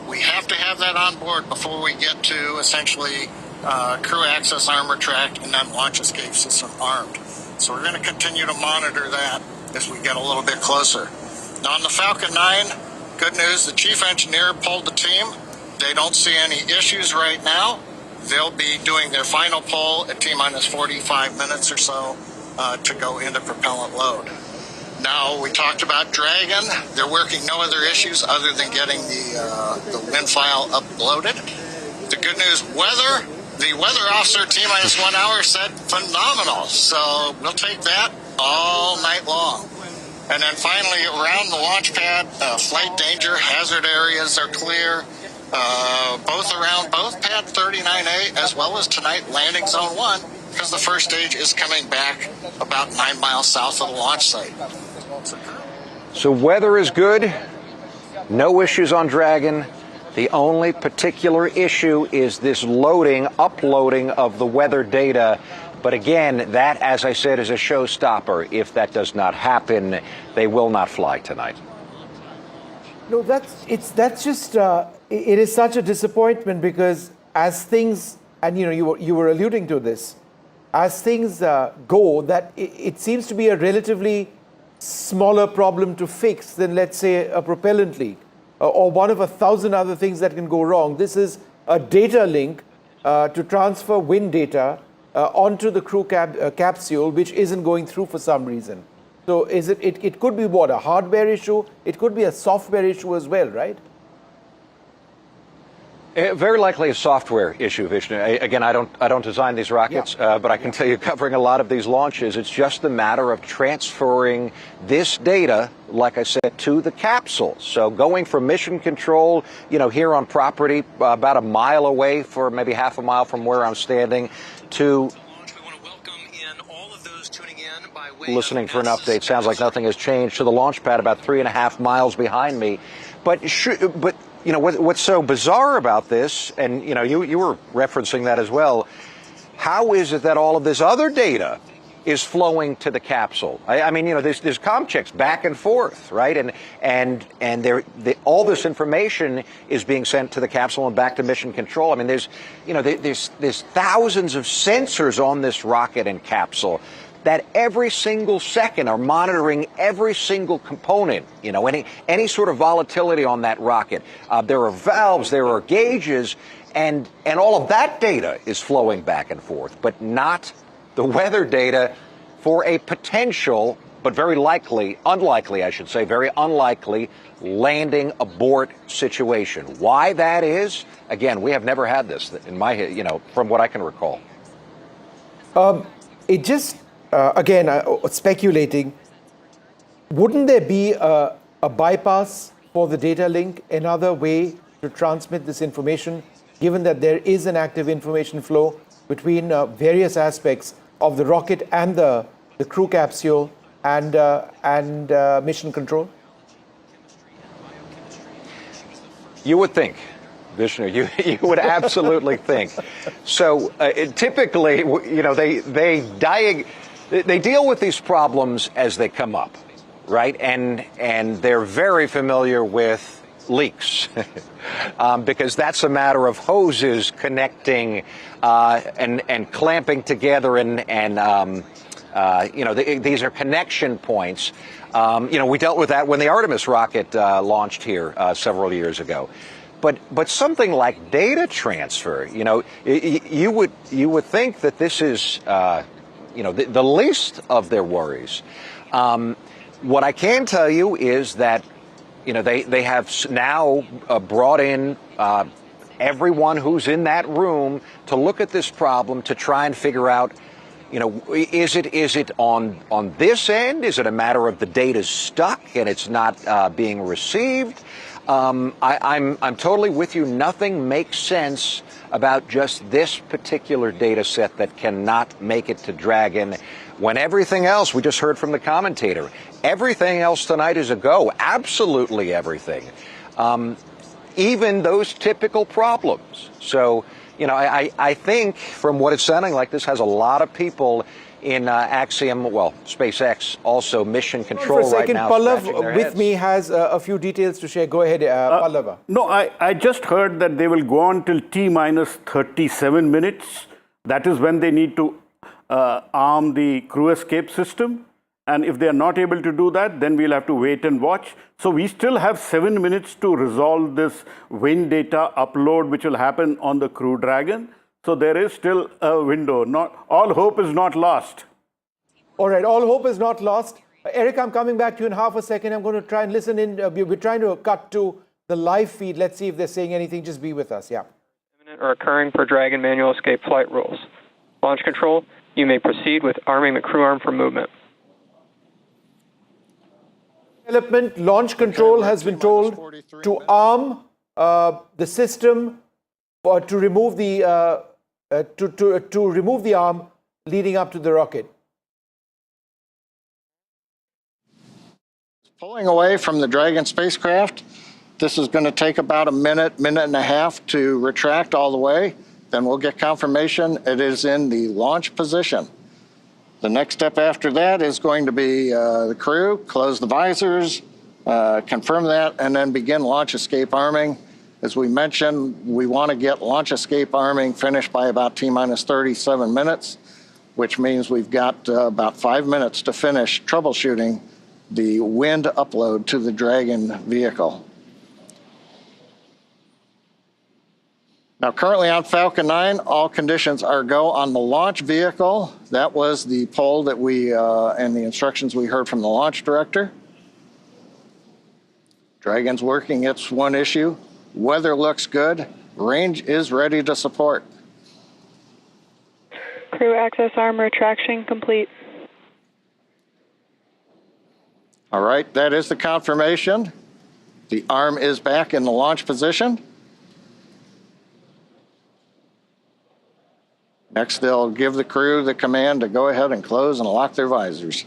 Speaker 1: We have to have that on board before we get to essentially crew access, arm retract, and then launch escape system armed. So we're going to continue to monitor that as we get a little bit closer. Now on the Falcon 9, good news, the chief engineer pulled the team. They don't see any issues right now. They'll be doing their final pull at T-minus 45 minutes or so to go into propellant load. Now, we talked about Dragon. They're working no other issues other than getting the wind file uploaded. The good news, weather, the weather officer at T-minus 1 hour said phenomenal. So we'll take that all night long. And then finally, around the launch pad, flight danger, hazard areas are clear. Both around both pad 39A as well as tonight landing zone 1, because the first stage is coming back about 9 miles south of the launch site.
Speaker 15: So weather is good, no issues on Dragon. The only particular issue is this uploading of the weather data. But again, that, as I said, is a showstopper. If that does not happen, they will not fly tonight.
Speaker 17: No, it is such a disappointment because as things, and you were alluding to this, as things go, that it seems to be a relatively smaller problem to fix than, let's say, a propellant leak or one of 1,000 other things that can go wrong. This is a data link to transfer wind data onto the crew capsule, which isn't going through for some reason. So it could be what, a hardware issue? It could be a software issue as well, right?
Speaker 15: Very likely a software issue, Vishnu. Again, I don't design these rockets, but I can tell you, covering a lot of these launches, it's just a matter of transferring this data, like I said, to the capsule. So going from mission control, here on property, about a mile away, for maybe half a mile from where I'm standing, to listening for an update. Sounds like nothing has changed. To the launch pad about 3.5 miles behind me. But what's so bizarre about this, and you were referencing that as well, how is it that all of this other data is flowing to the capsule? I mean, there's comm checks back and forth, right? And all this information is being sent to the capsule and back to mission control. I mean, there's thousands of sensors on this rocket and capsule that every single second are monitoring every single component, any sort of volatility on that rocket. There are valves, there are gauges, and all of that data is flowing back and forth, but not the weather data for a potential, but very unlikely, very unlikely landing abort situation. Why that is, again, we have never had this in my, from what I can recall.
Speaker 17: It just, again, speculating, wouldn't there be a bypass for the data link, another way to transmit this information, given that there is an active information flow between various aspects of the rocket and the crew capsule and mission control?
Speaker 15: You would think, Vishnu, you would absolutely think. So typically, they deal with these problems as they come up, right? And they're very familiar with leaks because that's a matter of hoses connecting and clamping together these are connection points. We dealt with that when the Artemis rocket launched here several years ago. But something like data transfer, you would think that this is the least of their worries. What I can tell you is that they have now brought in everyone who's in that room to look at this problem to try and figure out, is it on this end? Is it a matter of the data's stuck and it's not being received? I'm totally with you. Nothing makes sense about just this particular data set that cannot make it to Dragon, when everything else, we just heard from the commentator, everything else tonight is a go. Absolutely everything. Even those typical problems. So, I think from what it's sounding like, this has a lot of people in Axiom, SpaceX, also mission control
Speaker 17: right now. For a second,
Speaker 15: Pallav
Speaker 17: with me has a few details to share. Go ahead, Pallava.
Speaker 29: No, I just heard that they will go on till T-minus 37 minutes. That is when they need to arm the crew escape system. And if they are not able to do that, then we'll have to wait and watch. So we still have 7 minutes to resolve this wind data upload, which will happen on the Crew Dragon. So there is still a window. Not all hope is not lost.
Speaker 17: All right, all hope is not lost. Eric, I'm coming back to you in half a second. I'm going to try and listen in. We're trying to cut to the live feed. Let's see if they're saying anything. Just be with us. Yeah.
Speaker 2: Imminent or occurring per Dragon manual escape flight rules. Launch control, you may proceed with arming the crew arm for movement.
Speaker 17: Development, launch control has been told to arm the system to remove the to remove the arm leading up to the rocket.
Speaker 1: Pulling away from the Dragon spacecraft. This is going to take about a minute and a half to retract all the way. Then we'll get confirmation it is in the launch position. The next step after that is going to be the crew, close the visors, confirm that, and then begin launch escape arming. As we mentioned, we want to get launch escape arming finished by about T-minus 37 minutes, which means we've got about 5 minutes to finish troubleshooting the wind upload to the Dragon vehicle. Now, currently on Falcon 9, all conditions are go on the launch vehicle. That was the poll that we, and the instructions we heard from the launch director. Dragon's working its one issue. Weather looks good. Range is ready to support.
Speaker 7: Crew access arm retraction complete.
Speaker 1: All right, that is the confirmation. The arm is back in the launch position. Next, they'll give the crew the command to go ahead and close and lock their visors.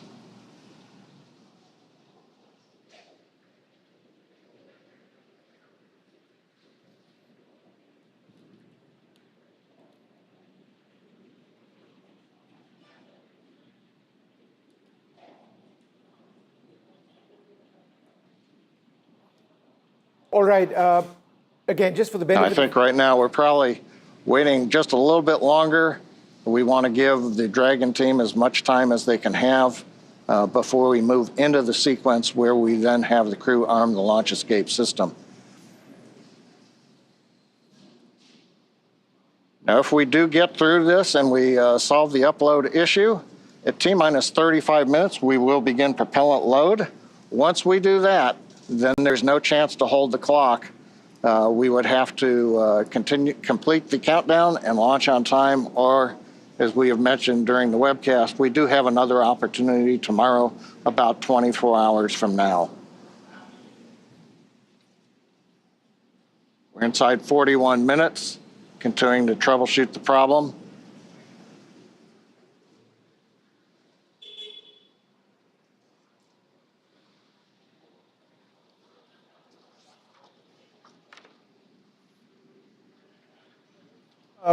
Speaker 17: All right. Again, just for the benefit.
Speaker 1: I think right now we're probably waiting just a little bit longer. We want to give the Dragon team as much time as they can have before we move into the sequence where we then have the crew arm the launch escape system. Now, if we do get through this and we solve the upload issue, at T-minus 35 minutes, we will begin propellant load. Once we do that, then there's no chance to hold the clock. We would have to complete the countdown and launch on time, or as we have mentioned during the webcast, we do have another opportunity tomorrow about 24 hours from now. We're inside 41 minutes, continuing to troubleshoot the problem.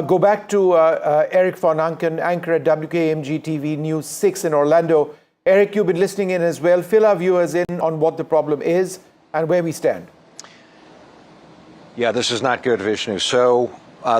Speaker 17: Go back to Eric von Anken, anchor at WKMG TV News 6 in Orlando. Eric, you've been listening in as well. Fill our viewers in on what the problem is and where we stand.
Speaker 15: Yeah, this is not good, Vishnu. So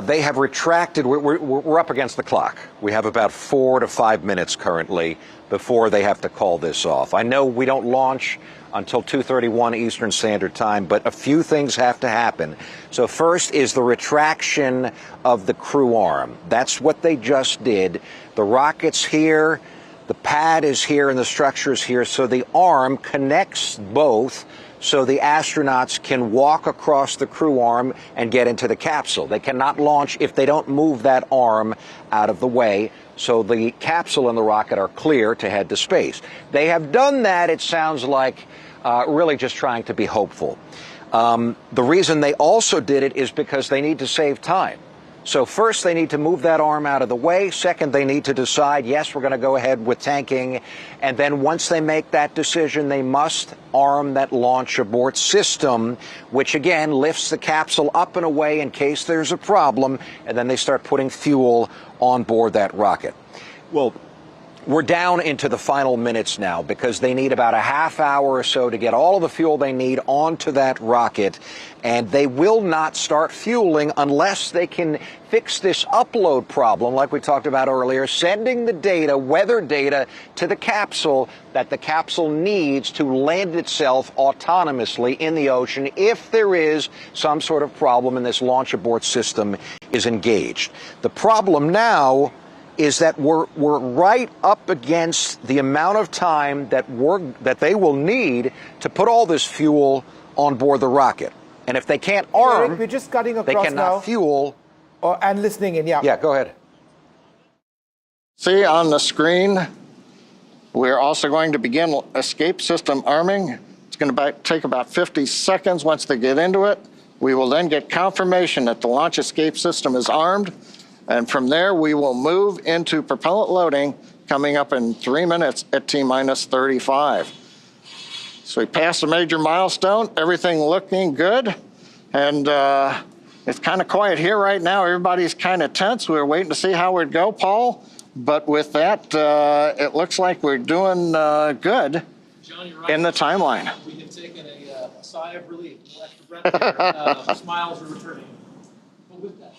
Speaker 15: they have retracted. We're up against the clock. We have about 4 to 5 minutes currently before they have to call this off. I know we don't launch until 2:31 Eastern Standard Time, but a few things have to happen. So first is the retraction of the crew arm. That's what they just did. The rocket's here, the pad is here, and the structure is here. So the arm connects both so the astronauts can walk across the crew arm and get into the capsule. They cannot launch if they don't move that arm out of the way. So the capsule and the rocket are clear to head to space. They have done that, it sounds like, really just trying to be hopeful. The reason they also did it is because they need to save time. So first, they need to move that arm out of the way. Second, they need to decide, yes, we're going to go ahead with tanking. And then once they make that decision, they must arm that launch abort system, which again lifts the capsule up and away in case there's a problem. And then they start putting fuel on board that rocket. Well, we're down into the final minutes now because they need about a half hour or so to get all of the fuel they need onto that rocket. And they will not start fueling unless they can fix this upload problem, like we talked about earlier, sending the data, weather data, to the capsule that the capsule needs to land itself autonomously in the ocean if there is some sort of problem and this launch abort system is engaged. The problem now is that we're right up against the amount of time that they will need to put all this fuel on board the rocket. And if they can't arm,
Speaker 17: Eric, we're just cutting across
Speaker 15: they cannot
Speaker 17: now.
Speaker 15: fuel.
Speaker 17: And listening in, yeah.
Speaker 15: Yeah, go ahead.
Speaker 1: See on the screen, we're also going to begin escape system arming. It's going to take about 50 seconds once they get into it. We will then get confirmation that the launch escape system is armed. And from there, we will move into propellant loading coming up in 3 minutes at T-minus 35. So we passed a major milestone, everything looking good. And it's kind of quiet here right now. Everybody's kind of tense. We're waiting to see how it go, Paul. But with that, it looks like we're doing good.
Speaker 19: John, you're right.
Speaker 1: In the timeline.
Speaker 19: We have taken a sigh of relief. Smiles are returning. But with that.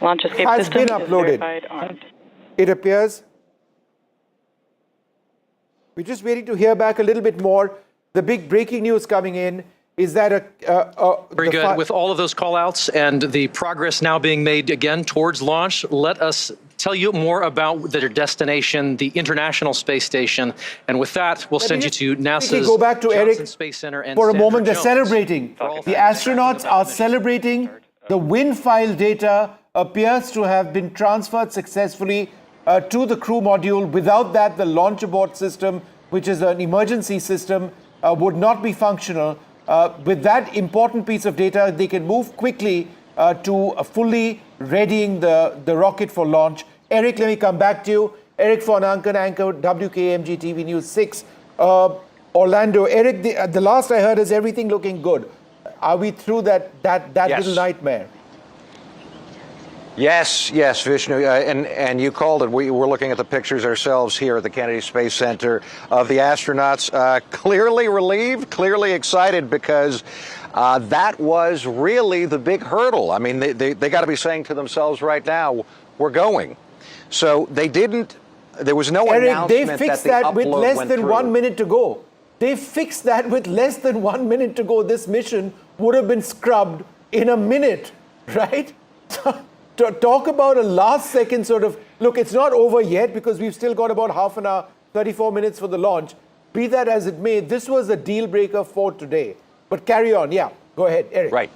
Speaker 8: Launch escape
Speaker 17: Has
Speaker 8: system
Speaker 17: been
Speaker 8: is
Speaker 17: uploaded.
Speaker 8: verified armed.
Speaker 17: It appears. We're just waiting to hear back a little bit more. The big breaking news coming in is that
Speaker 19: Very good. With all of those call-outs and the progress now being made again towards launch, let us tell you more about their destination, the International Space Station. And with that, we'll send you to NASA's
Speaker 17: go back to
Speaker 19: Johnson
Speaker 17: Eric
Speaker 19: Space Center and
Speaker 17: for a
Speaker 19: Sandra
Speaker 17: moment. They're
Speaker 19: Jones.
Speaker 17: celebrating. The astronauts are celebrating. The wind file data appears to have been transferred successfully to the crew module. Without that, the launch abort system, which is an emergency system, would not be functional. With that important piece of data, they can move quickly to fully readying the rocket for launch. Eric, let me come back to you. Eric von Anken, anchor WKMG TV News 6, Orlando. Eric, the last I heard is everything looking good. Are we through that
Speaker 15: Yes.
Speaker 17: little nightmare?
Speaker 15: Yes, Vishnu, and you called it. We're looking at the pictures ourselves here at the Kennedy Space Center of the astronauts, clearly relieved, clearly excited, because that was really the big hurdle. I mean, they got to be saying to themselves right now, we're going. So they didn't. There was no
Speaker 17: Eric,
Speaker 15: announcement
Speaker 17: they fixed
Speaker 15: that the
Speaker 17: that with
Speaker 15: upload
Speaker 17: less
Speaker 15: went
Speaker 17: than
Speaker 15: through.
Speaker 17: 1 minute to go. They fixed that with less than 1 minute to go. This mission would have been scrubbed in a minute, right? To talk about a last second sort of, look, it's not over yet because we've still got about half an hour, 34 minutes for the launch. Be that as it may, this was a deal breaker for today. But carry on. Yeah, go ahead, Eric.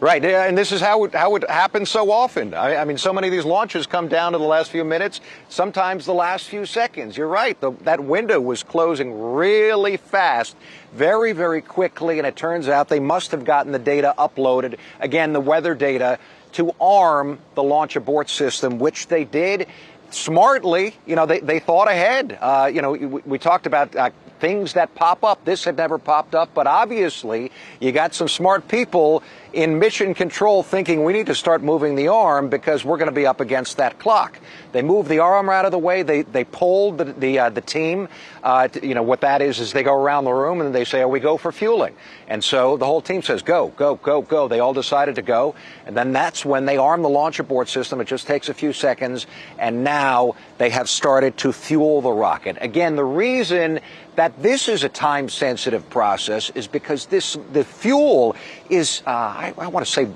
Speaker 15: Right, and this is how it happens so often. I mean, so many of these launches come down to the last few minutes, sometimes the last few seconds. You're right, that window was closing really fast, very, very quickly, and it turns out they must have gotten the data uploaded, again, the weather data, to arm the launch abort system, which they did smartly. You know, they thought ahead. You know, we talked about things that pop up. This had never popped up, but obviously you got some smart people in mission control thinking we need to start moving the arm because we're going to be up against that clock. They moved the arm out of the way. They polled the team. You know, what that is they go around the room and they say, oh, we go for fueling. And so the whole team says, go, go, go, go. They all decided to go. And then that's when they arm the launch abort system. It just takes a few seconds. And now they have started to fuel the rocket. Again, the reason that this is a time-sensitive process is because the fuel is, I want to say,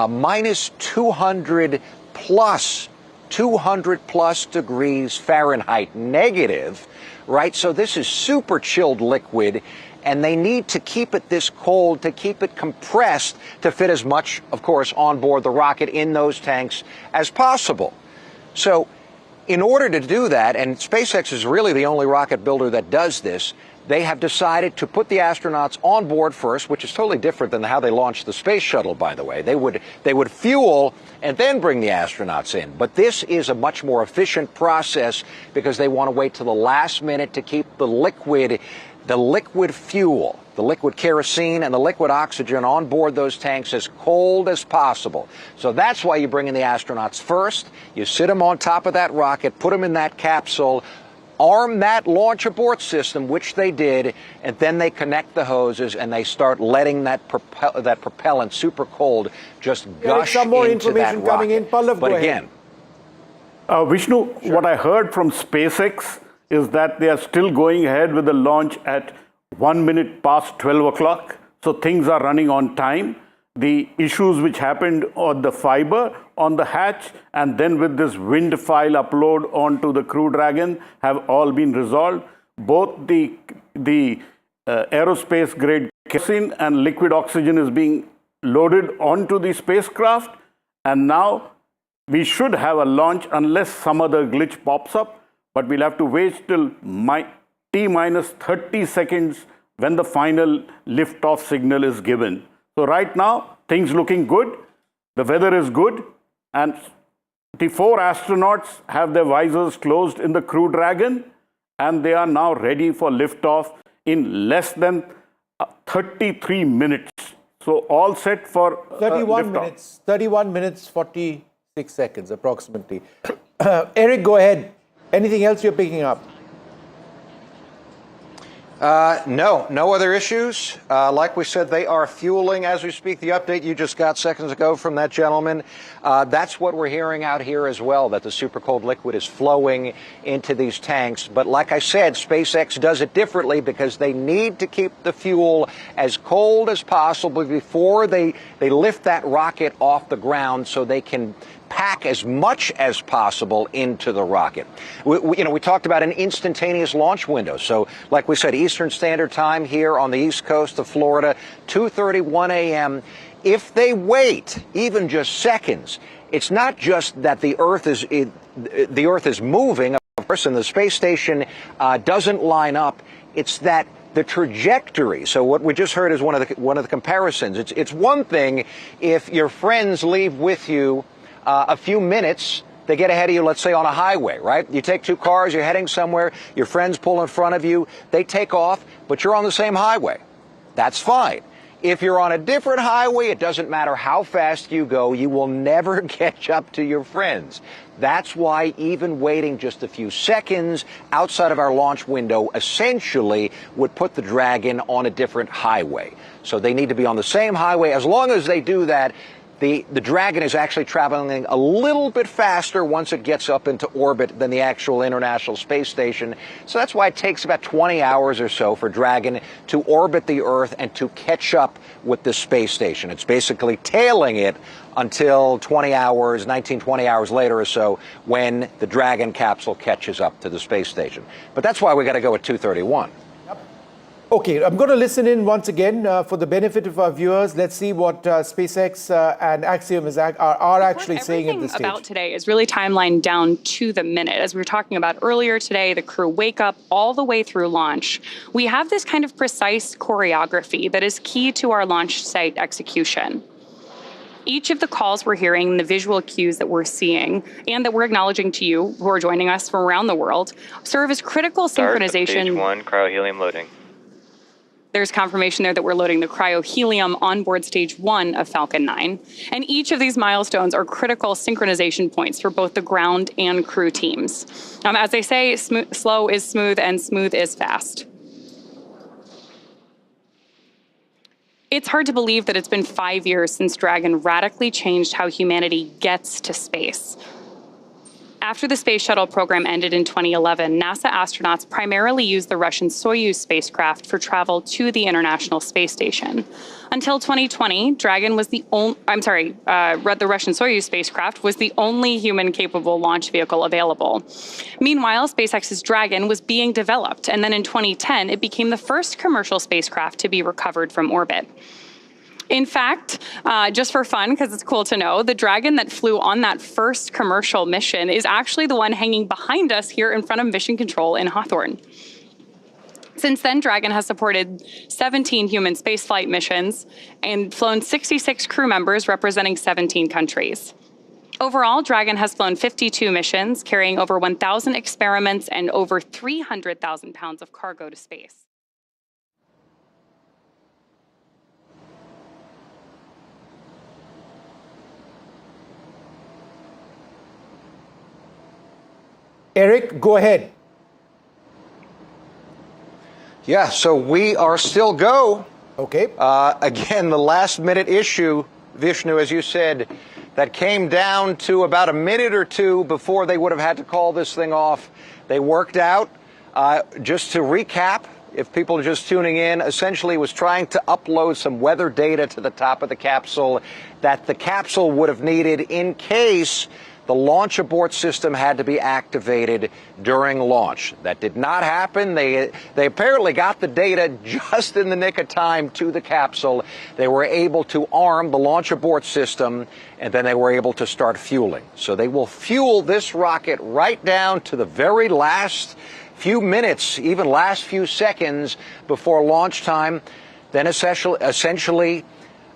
Speaker 15: minus 200 plus degrees Fahrenheit negative, right? So this is super chilled liquid, and they need to keep it this cold, to keep it compressed, to fit as much, of course, on board the rocket in those tanks as possible. So in order to do that, and SpaceX is really the only rocket builder that does this, they have decided to put the astronauts on board first, which is totally different than how they launched the space shuttle, by the way. They would fuel and then bring the astronauts in. But this is a much more efficient process because they want to wait till the last minute to keep the liquid fuel, the liquid kerosene and the liquid oxygen on board those tanks as cold as possible. So that's why you bring in the astronauts first. You sit them on top of that rocket, put them in that capsule, arm that launch abort system, which they did, and then they connect the hoses and they start letting that propellant, super cold, just gush
Speaker 17: some more
Speaker 15: into
Speaker 17: information
Speaker 15: that
Speaker 17: coming in.
Speaker 15: rocket.
Speaker 17: Pallav,
Speaker 15: But
Speaker 17: go
Speaker 15: again,
Speaker 29: Vishnu, what I heard from SpaceX is that they are still going ahead with the launch at 1 minute past 12 o'clock. So things are running on time. The issues which happened on the fiber on the hatch and then with this wind file upload onto the Crew Dragon have all been resolved. Both the aerospace grade kerosene and liquid oxygen is being loaded onto the spacecraft, and now we should have a launch unless some other glitch pops up, but we'll have to wait till T-minus 30 seconds when the final liftoff signal is given. So right now, things looking good, the weather is good, and the 4 astronauts have their visors closed in the Crew Dragon, and they are now ready for liftoff in less than 33 minutes. So all set for
Speaker 17: 31
Speaker 29: liftoff.
Speaker 17: minutes, 31 minutes, 46 seconds approximately. Eric, go ahead. Anything else you're picking up?
Speaker 15: No other issues. Like we said, they are fueling as we speak. The update you just got seconds ago from that gentleman, that's what we're hearing out here as well, that the super cold liquid is flowing into these tanks. But like I said, SpaceX does it differently because they need to keep the fuel as cold as possible before they lift that rocket off the ground so they can pack as much as possible into the rocket. We talked about an instantaneous launch window. So like we said, Eastern Standard Time here on the East Coast of Florida, 2:31 a.m. If they wait even just seconds, it's not just that the Earth is moving, of course, and the space station doesn't line up. It's that the trajectory. So what we just heard is one of the comparisons. It's one thing if your friends leave with you a few minutes, they get ahead of you, let's say on a highway, right? You take two cars, you're heading somewhere, your friends pull in front of you, they take off, but you're on the same highway. That's fine. If you're on a different highway, it doesn't matter how fast you go, you will never catch up to your friends. That's why even waiting just a few seconds outside of our launch window essentially would put the Dragon on a different highway. So they need to be on the same highway. As long as they do that, the Dragon is actually traveling a little bit faster once it gets up into orbit than the actual International Space Station. So that's why it takes about 20 hours or so for Dragon to orbit the Earth and to catch up with the space station. It's basically tailing it until 20 hours later or so when the Dragon capsule catches up to the space station. But that's why we got to go at 2:31.
Speaker 17: Okay, I'm going to listen in once again for the benefit of our viewers. Let's see what SpaceX and Axiom are actually saying at this stage.
Speaker 21: Everything about today is really timelined down to the minute. As we were talking about earlier today, the crew wake up all the way through launch. We have this kind of precise choreography that is key to our launch site execution. Each of the calls we're hearing, the visual cues that we're seeing, and that we're acknowledging to you who are joining us from around the world, serve as critical synchronization.
Speaker 2: Stage 1, cryohelium loading.
Speaker 21: There's confirmation there that we're loading the cryohelium on board stage 1 of Falcon 9. And each of these milestones are critical synchronization points for both the ground and crew teams. As they say, slow is smooth and smooth is fast. It's hard to believe that it's been 5 years since Dragon radically changed how humanity gets to space. After the Space Shuttle program ended in 2011, NASA astronauts primarily used the Russian Soyuz spacecraft for travel to the International Space Station. Until 2020, Dragon was the Russian Soyuz spacecraft was the only human-capable launch vehicle available. Meanwhile, SpaceX's Dragon was being developed, and then in 2010, it became the first commercial spacecraft to be recovered from orbit. In fact, just for fun, because it's cool to know, the Dragon that flew on that first commercial mission is actually the one hanging behind us here in front of Mission Control in Hawthorne. Since then, Dragon has supported 17 human spaceflight missions and flown 66 crew members representing 17 countries. Overall, Dragon has flown 52 missions, carrying over 1,000 experiments and over 300,000 pounds of cargo to space.
Speaker 17: Eric, go ahead.
Speaker 15: Yeah, so we are still go.
Speaker 17: Okay.
Speaker 15: Again, the last minute issue, Vishnu, as you said, that came down to about a minute or two before they would have had to call this thing off. They worked out. Just to recap, if people are just tuning in, essentially was trying to upload some weather data to the top of the capsule that the capsule would have needed in case the launch abort system had to be activated during launch. That did not happen. They apparently got the data just in the nick of time to the capsule. They were able to arm the launch abort system, and then they were able to start fueling. So they will fuel this rocket right down to the very last few minutes, even last few seconds before launch time. Then essentially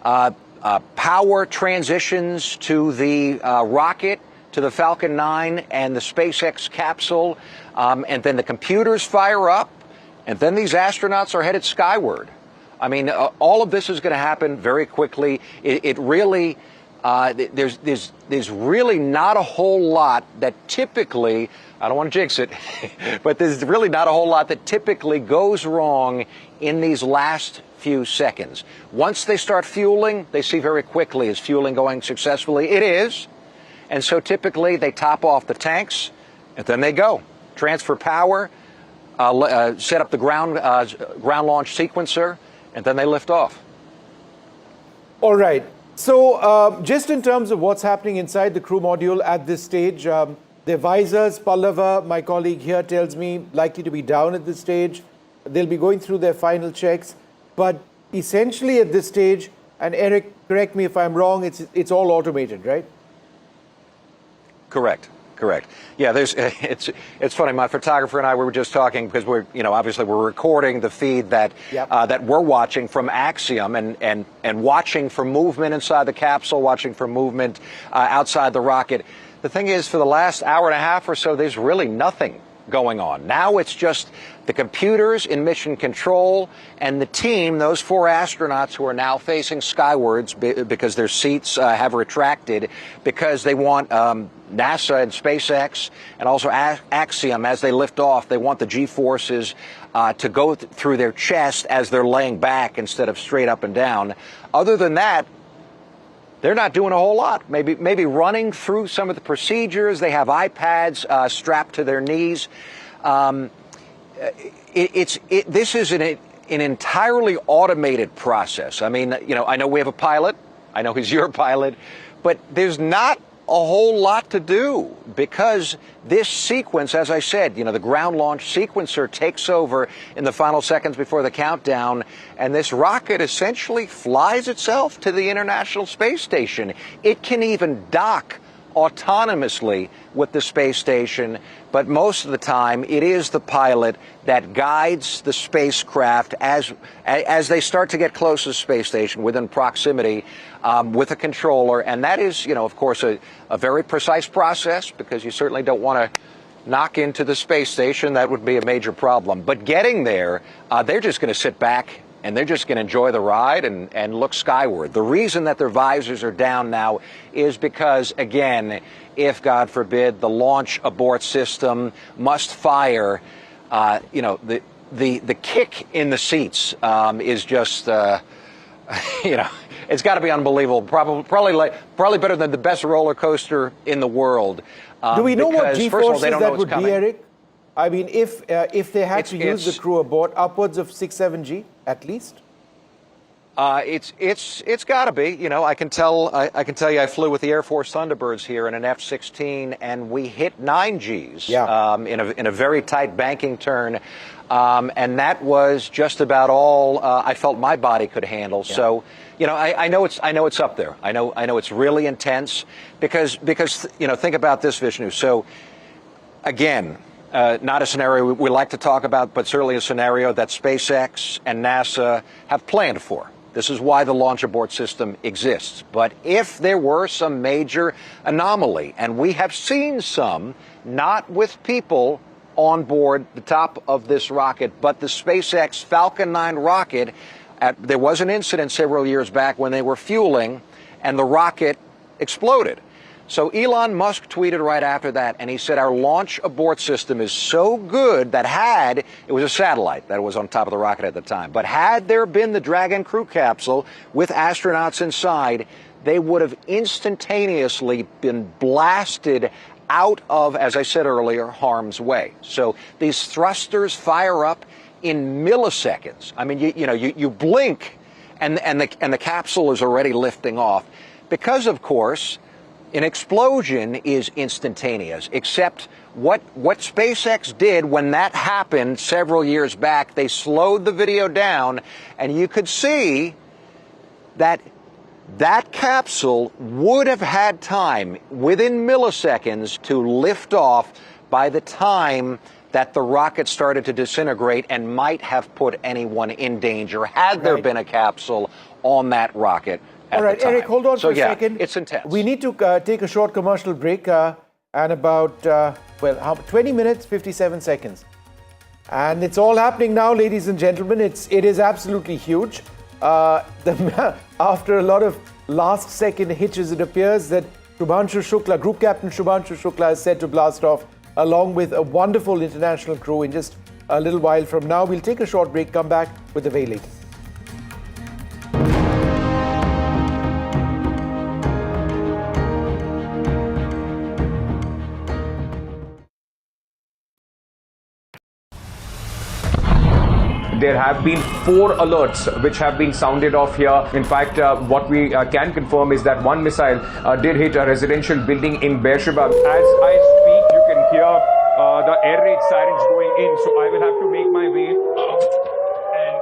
Speaker 15: power transitions to the rocket, to the Falcon 9 and the SpaceX capsule, and then the computers fire up, and then these astronauts are headed skyward. I mean, all of this is going to happen very quickly. It really there's really not a whole lot that typically, I don't want to jinx it, but there's really not a whole lot that typically goes wrong in these last few seconds. Once they start fueling, they see very quickly, is fueling going successfully? It is. And so typically they top off the tanks and then they go. Transfer power, set up the ground launch sequencer, and then they lift off.
Speaker 17: All right. So just in terms of what's happening inside the crew module at this stage, the visors, Pallava, my colleague here, tells me likely to be down at this stage. They'll be going through their final checks. But essentially at this stage, and Eric, correct me if I'm wrong, it's all automated, right?
Speaker 15: Correct. Yeah, it's funny. My photographer and I, we were just talking because obviously we're recording the feed that that we're watching from Axiom and watching for movement inside the capsule, watching for movement outside the rocket. The thing is, for the last hour and a half or so, there's really nothing going on. Now it's just the computers in mission control and the team, those 4 astronauts who are now facing skywards because their seats have retracted because they want NASA and SpaceX and also Axiom, as they lift off, they want the G-forces to go through their chest as they're laying back instead of straight up and down. Other than that, they're not doing a whole lot. Maybe running through some of the procedures. They have iPads strapped to their knees. This is an entirely automated process. I mean, I know we have a pilot. I know he's your pilot, but there's not a whole lot to do because this sequence, as I said, the ground launch sequencer takes over in the final seconds before the countdown, and this rocket essentially flies itself to the International Space Station. It can even dock autonomously with the space station, but most of the time it is the pilot that guides the spacecraft as they start to get close to the space station within proximity with a controller. And that is, of course, a very precise process because you certainly don't want to knock into the space station. That would be a major problem. But getting there, they're just going to sit back and they're just going to enjoy the ride and look skyward. The reason that their visors are down now is because, again, if, God forbid, the launch abort system must fire, the kick in the seats is just, it's got to be unbelievable. Probably better than the best roller coaster in the world.
Speaker 17: Do we know what G-forces that would be, Eric? I mean, if they had to use the crew aboard, upwards of 6-7 G at least.
Speaker 15: It's got to be. I can tell you, I flew with the Air Force Thunderbirds here in an F-16, and we hit 9 Gs in a very tight banking turn, and that was just about all I felt my body could handle. Yeah. So, I know it's up there. I know it's really intense because think about this, Vishnu. So, again. Not a scenario we like to talk about, but certainly a scenario that SpaceX and NASA have planned for. This is why the launch abort system exists. But if there were some major anomaly, and we have seen some, not with people on board the top of this rocket, but the SpaceX Falcon 9 rocket, there was an incident several years back when they were fueling and the rocket exploded. So Elon Musk tweeted right after that, and he said our launch abort system is so good that it was a satellite that was on top of the rocket at the time, but had there been the Dragon crew capsule with astronauts inside, they would have instantaneously been blasted out of, as I said earlier, harm's way. So these thrusters fire up in milliseconds. I mean, you blink, and the capsule is already lifting off, because of course. An explosion is instantaneous, except what SpaceX did when that happened several years back, they slowed the video down, and you could see that capsule would have had time within milliseconds to lift off by the time that the rocket started to disintegrate and might have put anyone in danger had there been a capsule on that rocket.
Speaker 17: All right, Eric, hold on for a second.
Speaker 15: It's intense.
Speaker 17: We need to take a short commercial break and about, 20 minutes, 57 seconds. And it's all happening now, ladies and gentlemen. It is absolutely huge. After a lot of last-second hitches. It appears that Shubhanshu Shukla, Group Captain Shubhanshu Shukla, is set to blast off along with a wonderful international crew in just a little while from now. We'll take a short break, come back with the very latest.
Speaker 9: There have been 4 alerts which have been sounded off here. In fact, what we can confirm is that one missile did hit a residential building in Beersheba. As I speak, you can hear the air raid sirens going in. So I will have to make my way and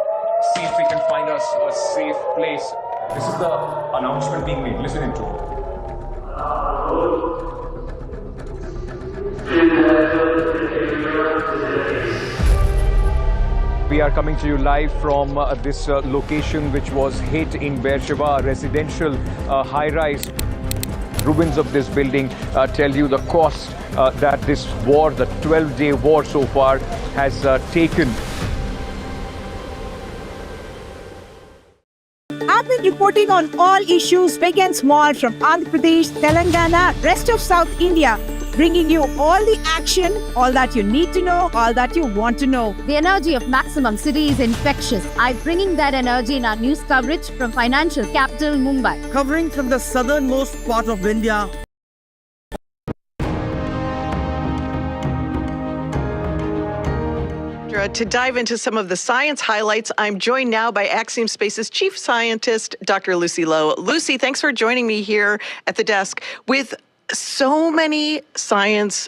Speaker 9: see if we can find us a safe place. This is the announcement being made. Listen into it. We are coming to you live from this location which was hit in Beersheba, a residential high-rise. Ruins of this building tell you the cost that this war, the 12-day war so far, has taken.
Speaker 11: I've been reporting on all issues big and small from Andhra Pradesh, Telangana, rest of South India, bringing you all the action, all that you need to know, all that you want to know.
Speaker 18: The energy of maximum city is infectious. I'm bringing that energy in our news coverage from financial capital Mumbai.
Speaker 20: Covering from the southernmost part of India.
Speaker 22: To dive into some of the science highlights, I'm joined now by Axiom Space's Chief Scientist, Dr. Lucy Lowe. Lucy, thanks for joining me here at the desk. With so many science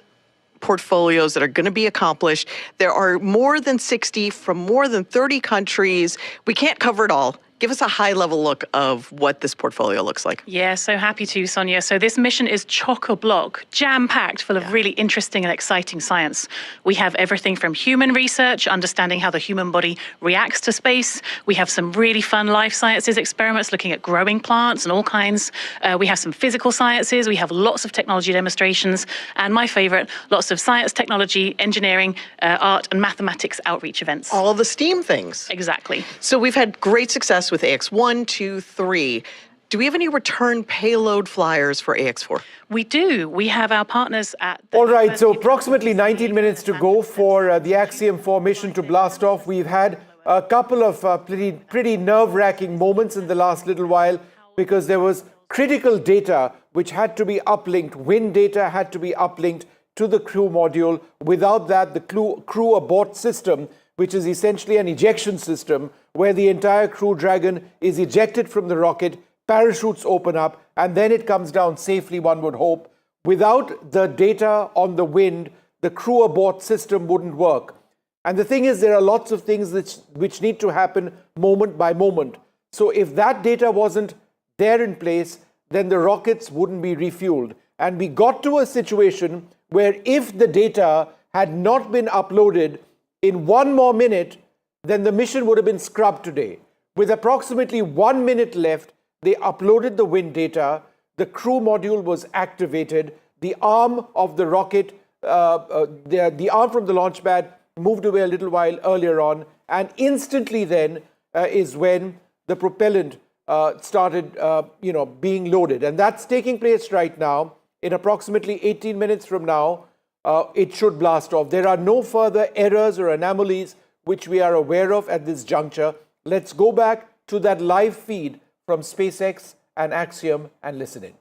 Speaker 22: portfolios that are going to be accomplished, there are more than 60 from more than 30 countries. We can't cover it all. Give us a high-level look of what this portfolio looks like.
Speaker 24: Yeah, so happy to, Sonia. So this mission is chock-a-block, jam-packed full of really interesting and exciting science. We have everything from human research, understanding how the human body reacts to space. We have some really fun life sciences experiments looking at growing plants and all kinds. We have some physical sciences. We have lots of technology demonstrations. And my favorite, lots of science, technology, engineering, art, and mathematics outreach events.
Speaker 22: All the STEAM things.
Speaker 24: Exactly.
Speaker 22: So we've had great success with AX1, 2, 3. Do we have any return payload flyers for AX4?
Speaker 24: We do. We have our partners at...
Speaker 17: All right, so approximately 19 minutes to go for the Axiom 4 mission to blast off. We've had a couple of pretty nerve-wracking moments in the last little while because there was critical data which had to be uplinked. Wind data had to be uplinked to the crew module. Without that, the crew abort system, which is essentially an ejection system where the entire Crew Dragon is ejected from the rocket, parachutes open up, and then it comes down safely, one would hope. Without the data on the wind, the crew abort system wouldn't work. And the thing is, there are lots of things which need to happen moment by moment. So if that data wasn't there in place, then the rockets wouldn't be refueled. And we got to a situation where if the data had not been uploaded in 1 more minute, then the mission would have been scrubbed today. With approximately 1 minute left, they uploaded the wind data, the crew module was activated, the arm of the rocket, the arm from the launch pad moved away a little while earlier on, and instantly then is when the propellant started being loaded. And that's taking place right now. In approximately 18 minutes from now, it should blast off. There are no further errors or anomalies which we are aware of at this juncture. Let's go back to that live feed from SpaceX and Axiom and listen in.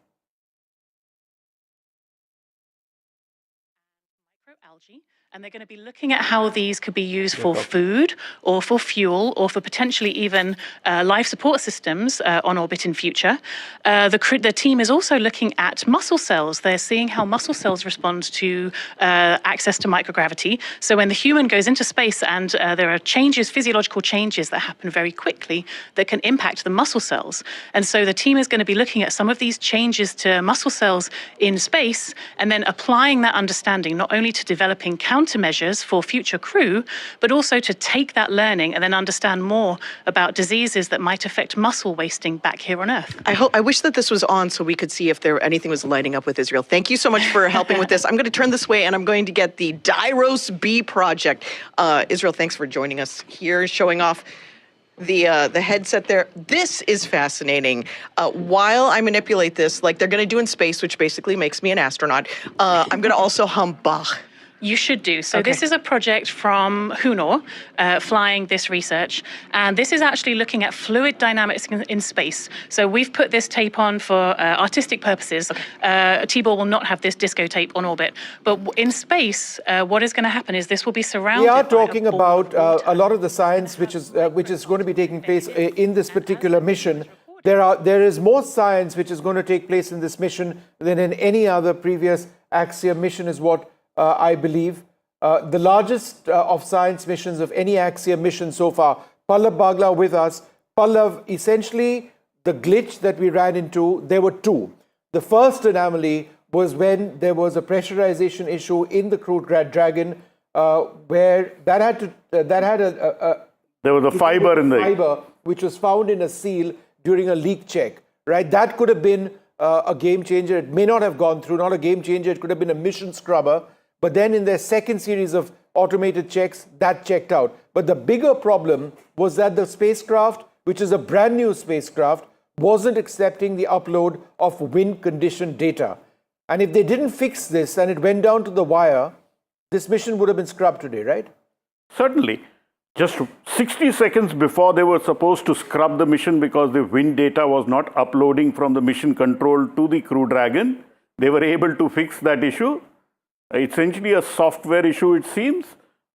Speaker 24: Microalgae, and they're going to be looking at how these could be used for food or for fuel or for potentially even life support systems on orbit in future. The team is also looking at muscle cells. They're seeing how muscle cells respond to access to microgravity. So when the human goes into space and there are changes, physiological changes that happen very quickly that can impact the muscle cells. And so the team is going to be looking at some of these changes to muscle cells in space and then applying that understanding not only to developing countermeasures for future crew, but also to take that learning and then understand more about diseases that might affect muscle wasting back here on Earth.
Speaker 22: I wish that this was on so we could see if anything was lighting up with Israel. Thank you so much for helping with this. I'm going to turn this way and I'm going to get the Dairos B project. Israel, thanks for joining us here, showing off the headset there. This is fascinating. While I manipulate this, like they're going to do in space, which basically makes me an astronaut, I'm going to also hum Bach.
Speaker 24: You should do. So this is a project from Hunor, flying this research. And this is actually looking at fluid dynamics in space. So we've put this tape on for artistic purposes. T-Ball will not have this disco tape on orbit. But in space, what is going to happen is this will be surrounded
Speaker 17: We are
Speaker 24: by
Speaker 17: talking about a lot of the science which is going to be taking place in this particular mission. There is more science which is going to take place in this mission than in any other previous Axiom mission, is what I believe. The largest of science missions of any Axiom mission so far. Pallav Bagla with us. Pallav, essentially the glitch that we ran into, there were two. The first anomaly was when there was a pressurization issue in the Crew Dragon, where there
Speaker 29: was a fiber in the
Speaker 17: fiber which was found in a seal during a leak check. Right, that could have been a game changer. It may not have gone through. Not a game changer. It could have been a mission scrubber. But then in their second series of automated checks, that checked out. But the bigger problem was that the spacecraft, which is a brand new spacecraft, wasn't accepting the upload of wind condition data. And if they didn't fix this and it went down to the wire, this mission would have been scrubbed today, right?
Speaker 29: Certainly. Just 60 seconds before they were supposed to scrub the mission because the wind data was not uploading from the mission control to the Crew Dragon, they were able to fix that issue. Essentially a software issue, it seems,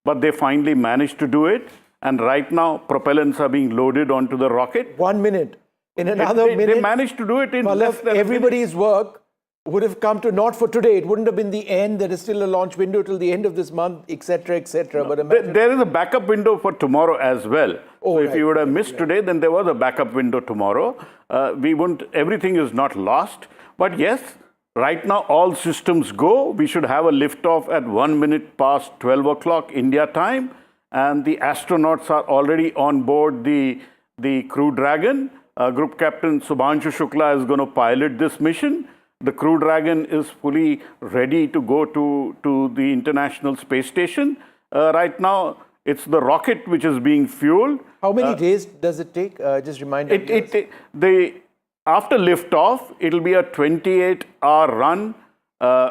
Speaker 29: but they finally managed to do it. And right now, propellants are being loaded onto the rocket.
Speaker 17: 1 minute. In another minute,
Speaker 29: they managed to do it in less than
Speaker 17: everybody's work would have come to, not for today. It wouldn't have been the end. There is still a launch window till the end of this month, etc., etc.
Speaker 29: No, but there is a backup window for tomorrow as well.
Speaker 17: Oh,
Speaker 29: so if you would have missed today, then there was a backup window tomorrow. Everything is not lost. But yes, right now, all systems go. We should have a liftoff at 1 minute past 12 o'clock India time. And the astronauts are already on board the Crew Dragon. Group Captain Shubhanshu Shukla is going to pilot this mission. The Crew Dragon is fully ready to go to the International Space Station. Right now, it's the rocket which is being fueled.
Speaker 17: How many days does it take? Just remind us.
Speaker 29: After liftoff, it'll be a 28-hour run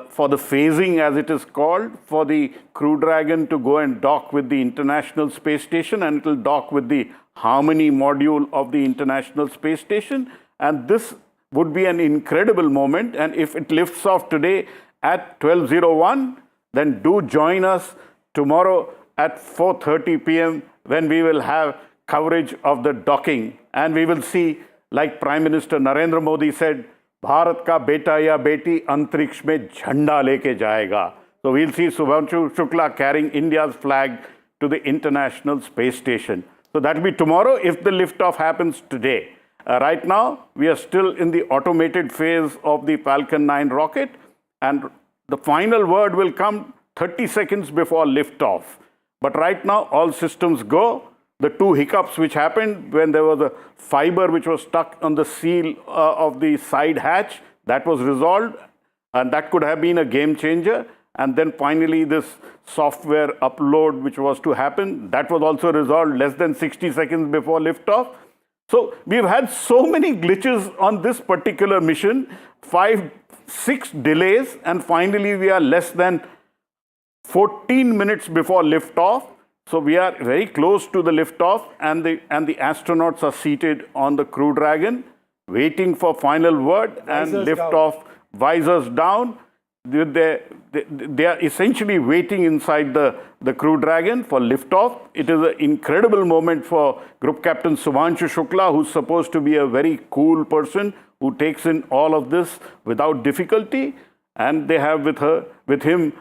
Speaker 29: for the phasing, as it is called, for the Crew Dragon to go and dock with the International Space Station, and it'll dock with the Harmony module of the International Space Station. And this would be an incredible moment. And if it lifts off today at 12:01, then do join us tomorrow at 4:30 p.m. when we will have coverage of the docking, and we will see, like Prime Minister Narendra Modi said, Bharat ka beta ya beti antariksh mein jhanda leke jayega. So we'll see Shubhanshu Shukla carrying India's flag to the International Space Station. So that will be tomorrow if the liftoff happens today. Right now, we are still in the automated phase of the Falcon 9 rocket, and the final word will come 30 seconds before liftoff. But right now, all systems go. The two hiccups which happened when there was a fiber which was stuck on the seal of the side hatch, that was resolved, and that could have been a game changer. And then finally this software upload which was to happen, that was also resolved less than 60 seconds before liftoff. So we've had so many glitches on this particular mission, 6 delays, and finally we are less than 14 minutes before liftoff. So we are very close to the liftoff, and the astronauts are seated on the Crew Dragon, waiting for final word and liftoff. Visors down. They are essentially waiting inside the Crew Dragon for liftoff. It is an incredible moment for Group Captain Shubhanshu Shukla, who's supposed to be a very cool person who takes in all of this without difficulty. And they have with him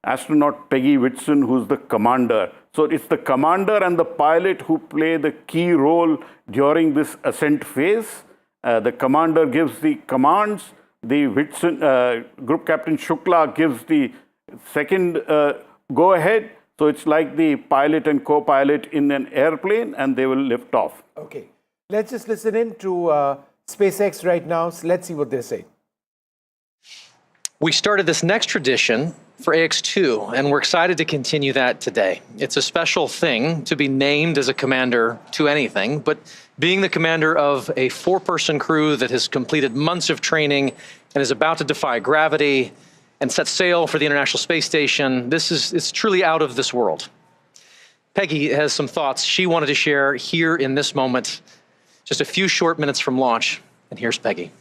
Speaker 29: astronaut Peggy Whitson, who's the commander. So it's the commander and the pilot who play the key role during this ascent phase. The commander gives the commands. The Whitson, Group Captain Shukla gives the second go-ahead. So it's like the pilot and co-pilot in an airplane, and they will lift off.
Speaker 17: Okay. Let's just listen in to SpaceX right now. So let's see what they say.
Speaker 19: We started this next tradition for AX2, and we're excited to continue that today. It's a special thing to be named as a commander to anything, but being the commander of a 4-person crew that has completed months of training and is about to defy gravity and set sail for the International Space Station, it's truly out of this world. Peggy has some thoughts she wanted to share here in this moment, just a few short minutes from launch, and here's Peggy.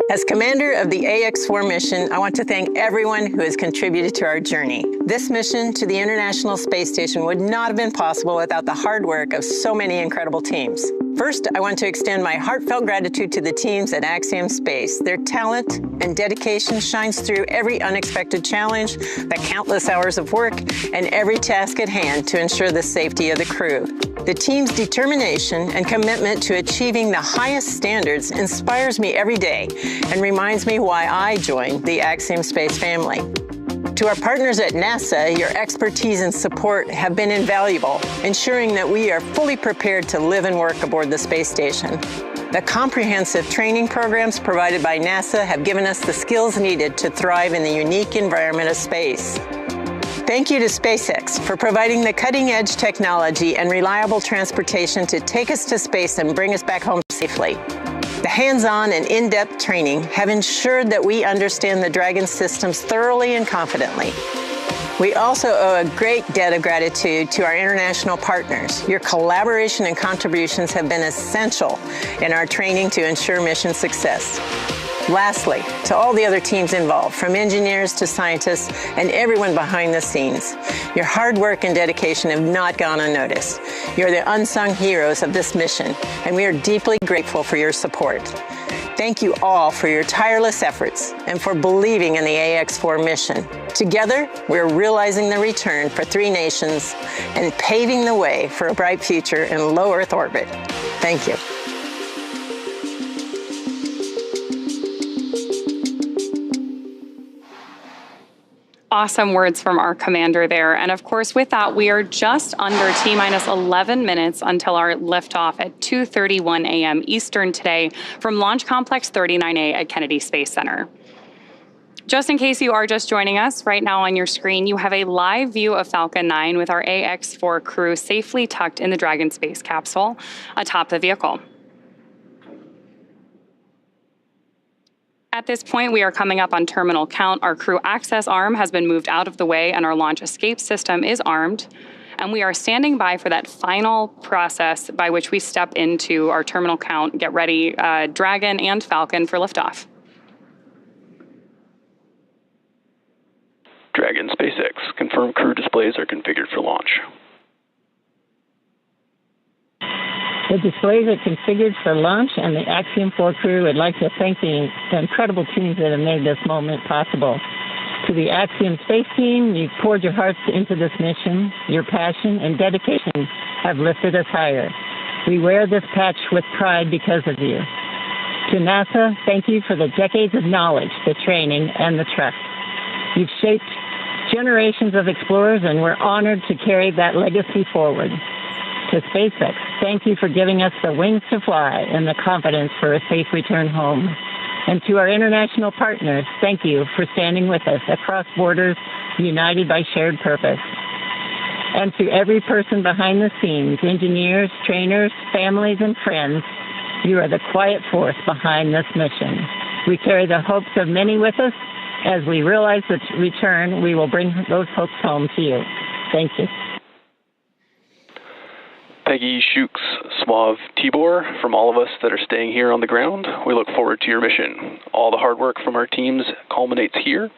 Speaker 5: As commander of the AX4 mission, I want to thank everyone who has contributed to our journey. This mission to the International Space Station would not have been possible without the hard work of so many incredible teams. First, I want to extend my heartfelt gratitude to the teams at Axiom Space. Their talent and dedication shines through every unexpected challenge, the countless hours of work, and every task at hand to ensure the safety of the crew. The team's determination and commitment to achieving the highest standards inspires me every day and reminds me why I joined the Axiom Space family. To our partners at NASA, your expertise and support have been invaluable, ensuring that we are fully prepared to live and work aboard the space station. The comprehensive training programs provided by NASA have given us the skills needed to thrive in the unique environment of space. Thank you to SpaceX for providing the cutting-edge technology and reliable transportation to take us to space and bring us back home safely. The hands-on and in-depth training have ensured that we understand the Dragon systems thoroughly and confidently. We also owe a great debt of gratitude to our international partners. Your collaboration and contributions have been essential in our training to ensure mission success. Lastly, to all the other teams involved, from engineers to scientists and everyone behind the scenes, your hard work and dedication have not gone unnoticed. You're the unsung heroes of this mission, and we are deeply grateful for your support. Thank you all for your tireless efforts and for believing in the AX4 mission. Together, we're realizing the return for 3 nations and paving the way for a bright future in low Earth orbit. Thank you.
Speaker 21: Awesome words from our commander there. And of course, with that, we are just under T-minus 11 minutes until our liftoff at 2:31 a.m. Eastern today from Launch Complex 39A at Kennedy Space Center. Just in case you are just joining us, right now on your screen, you have a live view of Falcon 9 with our AX4 crew safely tucked in the Dragon space capsule atop the vehicle. At this point, we are coming up on terminal count. Our crew access arm has been moved out of the way and our launch escape system is armed. And we are standing by for that final process by which we step into our terminal count, get ready, Dragon and Falcon for liftoff.
Speaker 12: Dragon SpaceX, confirmed crew displays are configured for launch.
Speaker 5: The displays are configured for launch, and the Axiom 4 crew would like to thank the incredible teams that have made this moment possible. To the Axiom Space team, you've poured your hearts into this mission. Your passion and dedication have lifted us higher. We wear this patch with pride because of you. To NASA, thank you for the decades of knowledge, the training, and the trust. You've shaped generations of explorers, and we're honored to carry that legacy forward. To SpaceX, thank you for giving us the wings to fly and the confidence for a safe return home. And to our international partners, thank you for standing with us across borders, united by shared purpose. And to every person behind the scenes, engineers, trainers, families, and friends, you are the quiet force behind this mission. We carry the hopes of many with us. As we realize the return, we will bring those hopes home to you. Thank you.
Speaker 12: Peggy Shukes, Swav Tibor, from all of us that are staying here on the ground, we look forward to your mission. All the hard work from our teams culminates here,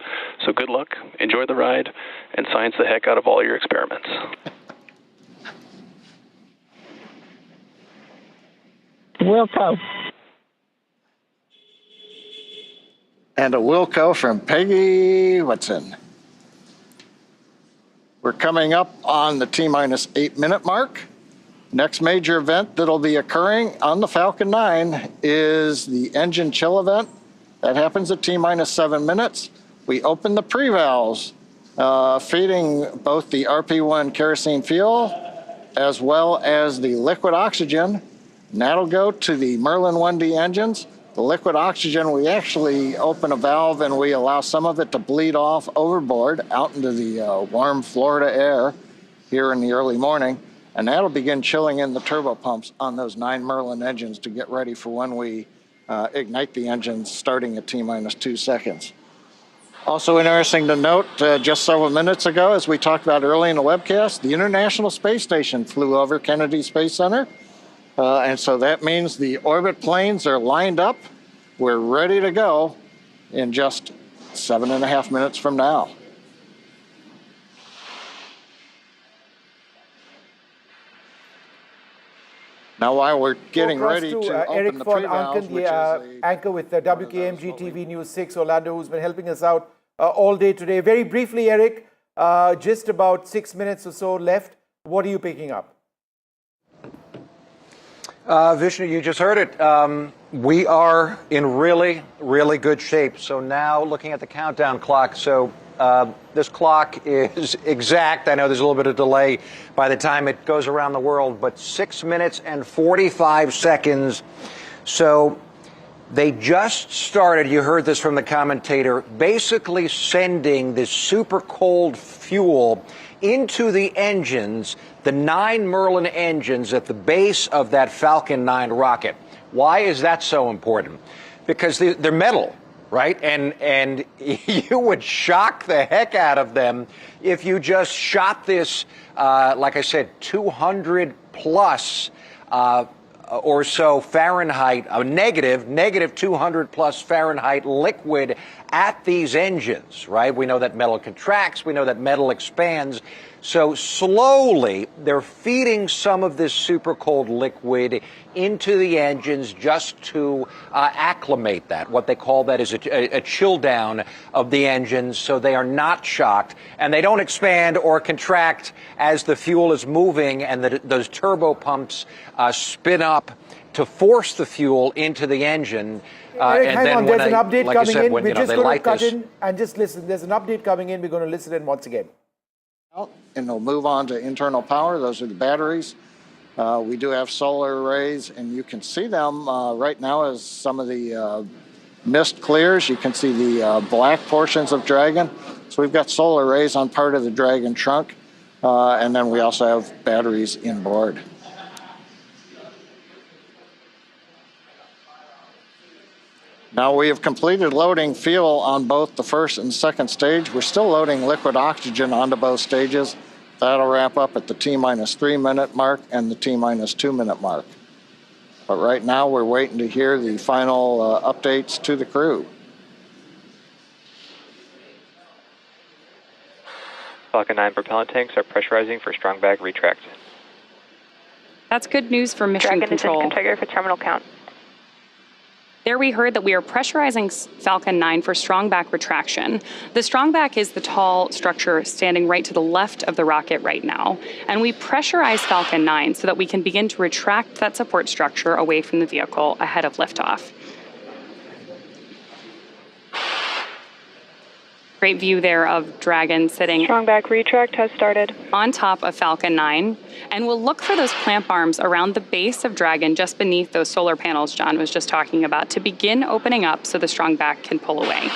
Speaker 12: so good luck, enjoy the ride, and science the heck out of all your experiments.
Speaker 5: Wilco.
Speaker 1: And a Wilco from Peggy Watson. We're coming up on the T-minus 8-minute mark. Next major event that'll be occurring on the Falcon 9 is the engine chill event. That happens at T-minus 7 minutes. We open the pre-valves, feeding both the RP-1 kerosene fuel as well as the liquid oxygen. And that'll go to the Merlin 1D engines. The liquid oxygen, we actually open a valve and we allow some of it to bleed off overboard out into the warm Florida air here in the early morning, and that'll begin chilling in the turbopumps on those 9 Merlin engines to get ready for when we ignite the engines starting at T-minus 2 seconds. Also interesting to note, just several minutes ago, as we talked about early in the webcast, the International Space Station flew over Kennedy Space Center. And so that means the orbit planes are lined up. We're ready to go in just 7.5 minutes from now. Now, while we're getting ready to open
Speaker 17: Eric
Speaker 1: the
Speaker 17: von
Speaker 1: pre-valves,
Speaker 17: Anken,
Speaker 1: which is
Speaker 17: the anchor with WKMG TV News 6 Orlando, who's been helping us out all day today. Very briefly, Eric, just about 6 minutes or so left. What are you picking up?
Speaker 15: Vishnu, you just heard it. We are in really, really good shape. So now looking at the countdown clock. So this clock is exact. I know there's a little bit of delay by the time it goes around the world, but 6 minutes and 45 seconds. So they just started, you heard this from the commentator, basically sending this super cold fuel into the engines, the 9 Merlin engines at the base of that Falcon 9 rocket. Why is that so important? Because they're metal, right? And you would shock the heck out of them if you just shot this, like I said, 200 plus or so Fahrenheit, negative 200 plus Fahrenheit liquid at these engines, right? We know that metal contracts. We know that metal expands. So slowly, they're feeding some of this super cold liquid into the engines just to acclimate that. What they call that is a chill down of the engines so they are not shocked and they don't expand or contract as the fuel is moving and those turbo pumps spin up to force the fuel into the engine.
Speaker 17: Eric,
Speaker 15: and
Speaker 17: hang
Speaker 15: then
Speaker 17: on, there's an update
Speaker 15: like
Speaker 17: coming
Speaker 15: I said,
Speaker 17: in.
Speaker 15: when,
Speaker 17: We're just
Speaker 15: they
Speaker 17: going to
Speaker 15: light
Speaker 17: cut
Speaker 15: this,
Speaker 17: in and just listen. There's an update coming in. We're going to listen in once again.
Speaker 1: And they'll move on to internal power. Those are the batteries. We do have solar arrays, and you can see them right now as some of the mist clears. You can see the black portions of Dragon. So we've got solar arrays on part of the Dragon trunk, and then we also have batteries inboard. Now we have completed loading fuel on both the first and second stage. We're still loading liquid oxygen onto both stages. That'll wrap up at the T-minus 3 minute mark and the T-minus 2 minute mark. But right now we're waiting to hear the final updates to the crew.
Speaker 2: Falcon 9 propellant tanks are pressurizing for strong bag retract.
Speaker 21: That's good news for mission control.
Speaker 8: Dragon is in configure for terminal count.
Speaker 21: There we heard that we are pressurizing Falcon 9 for strong back retraction. The strong back is the tall structure standing right to the left of the rocket right now. And we pressurize Falcon 9 so that we can begin to retract that support structure away from the vehicle ahead of liftoff. Great view there of Dragon sitting
Speaker 7: Strong back retract has started
Speaker 21: on top of Falcon 9. And we'll look for those clamp arms around the base of Dragon just beneath those solar panels John was just talking about to begin opening up so the strong back can pull away.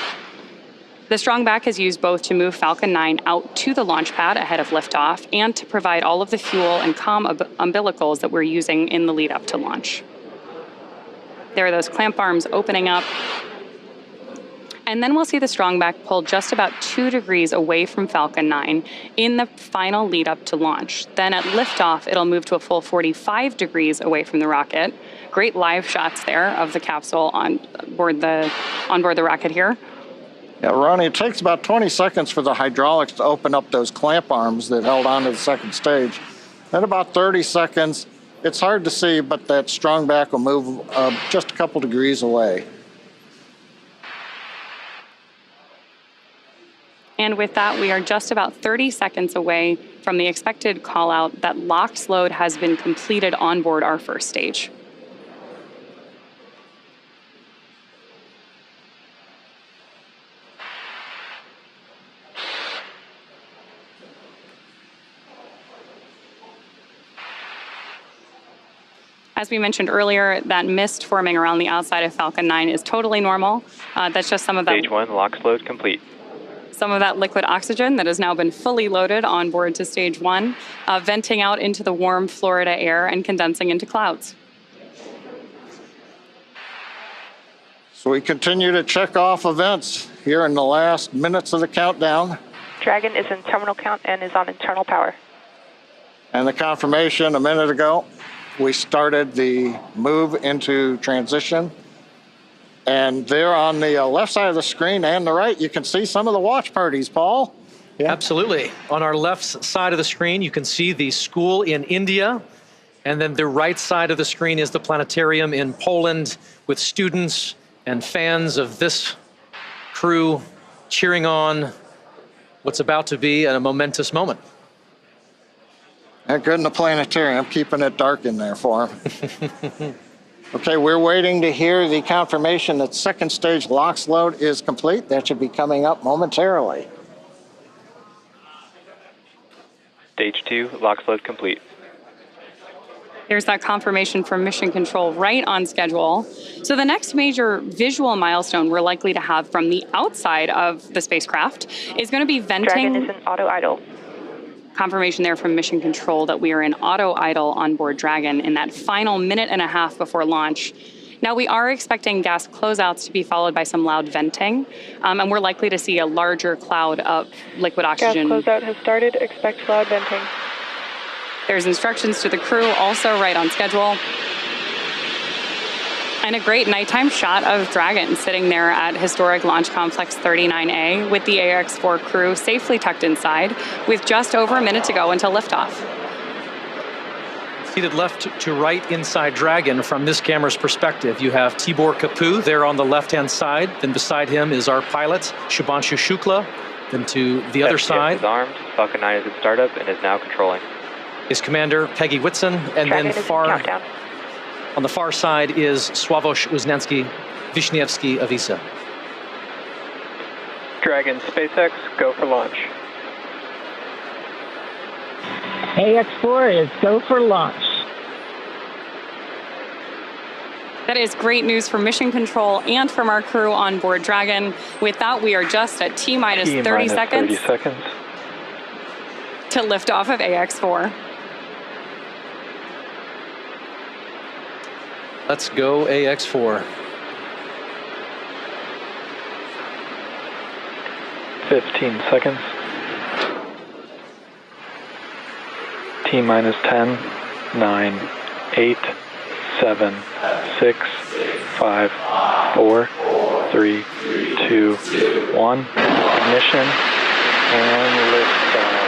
Speaker 21: The strong back is used both to move Falcon 9 out to the launch pad ahead of liftoff and to provide all of the fuel and comm umbilicals that we're using in the lead up to launch. There are those clamp arms opening up. And then we'll see the strong back pull just about 2 degrees away from Falcon 9 in the final lead up to launch. Then at liftoff, it'll move to a full 45 degrees away from the rocket. Great live shots there of the capsule on board the rocket here.
Speaker 1: Yeah, Ronnie, it takes about 20 seconds for the hydraulics to open up those clamp arms that held onto the second stage. Then about 30 seconds, it's hard to see, but that strong back will move just a couple degrees away.
Speaker 21: And with that, we are just about 30 seconds away from the expected call out that LOX load has been completed on board our first stage. As we mentioned earlier, that mist forming around the outside of Falcon 9 is totally normal. That's just some of that.
Speaker 2: Stage 1, LOX load complete.
Speaker 21: Some of that liquid oxygen that has now been fully loaded on board to stage 1, venting out into the warm Florida air and condensing into clouds.
Speaker 1: So we continue to check off events here in the last minutes of the countdown.
Speaker 7: Dragon is in terminal count and is on internal power.
Speaker 1: And the confirmation a minute ago, we started the move into transition. And there on the left side of the screen and the right, you can see some of the watch parties, Paul.
Speaker 19: Yeah. Absolutely. On our left side of the screen, you can see the school in India. And then the right side of the screen is the planetarium in Poland with students and fans of this crew cheering on what's about to be a momentous moment.
Speaker 1: And good in the planetarium, keeping it dark in there for them. Okay, we're waiting to hear the confirmation that second stage LOX load is complete. That should be coming up momentarily.
Speaker 2: Stage 2, LOX load complete.
Speaker 21: There's that confirmation from Mission Control right on schedule. So the next major visual milestone we're likely to have from the outside of the spacecraft is going to be venting.
Speaker 7: Dragon is in auto idle.
Speaker 21: Confirmation there from Mission Control that we are in auto idle on board Dragon in that final minute and a half before launch. Now we are expecting gas closeouts to be followed by some loud venting, and we're likely to see a larger cloud of liquid oxygen.
Speaker 7: Gas closeout has started. Expect loud venting.
Speaker 21: There's instructions to the crew, also right on schedule. And a great nighttime shot of Dragon sitting there at historic Launch Complex 39A with the AX-4 crew safely tucked inside with just over a minute to go until liftoff.
Speaker 19: Seated left to right inside Dragon from this camera's perspective, you have Tibor Kapu there on the left-hand side. Then beside him is our pilot, Shubhanshu Shukla. Then to the other side
Speaker 2: is armed. Falcon 9 is in startup and is now controlling.
Speaker 19: Is Commander Peggy Whitson, and
Speaker 7: Dragon
Speaker 19: then on the far side is Sławosz Wisniewski of ESA.
Speaker 2: Dragon SpaceX, go for launch.
Speaker 3: AX4 is go for launch.
Speaker 21: That is great news for Mission Control and from our crew on board Dragon. With that, we are just at T-minus 30 seconds to lift off of AX4.
Speaker 19: Let's go AX4.
Speaker 2: 15 seconds. T-minus 10, 9, 8, 7, 6, 5, 4, 3, 2, 1. Ignition and liftoff.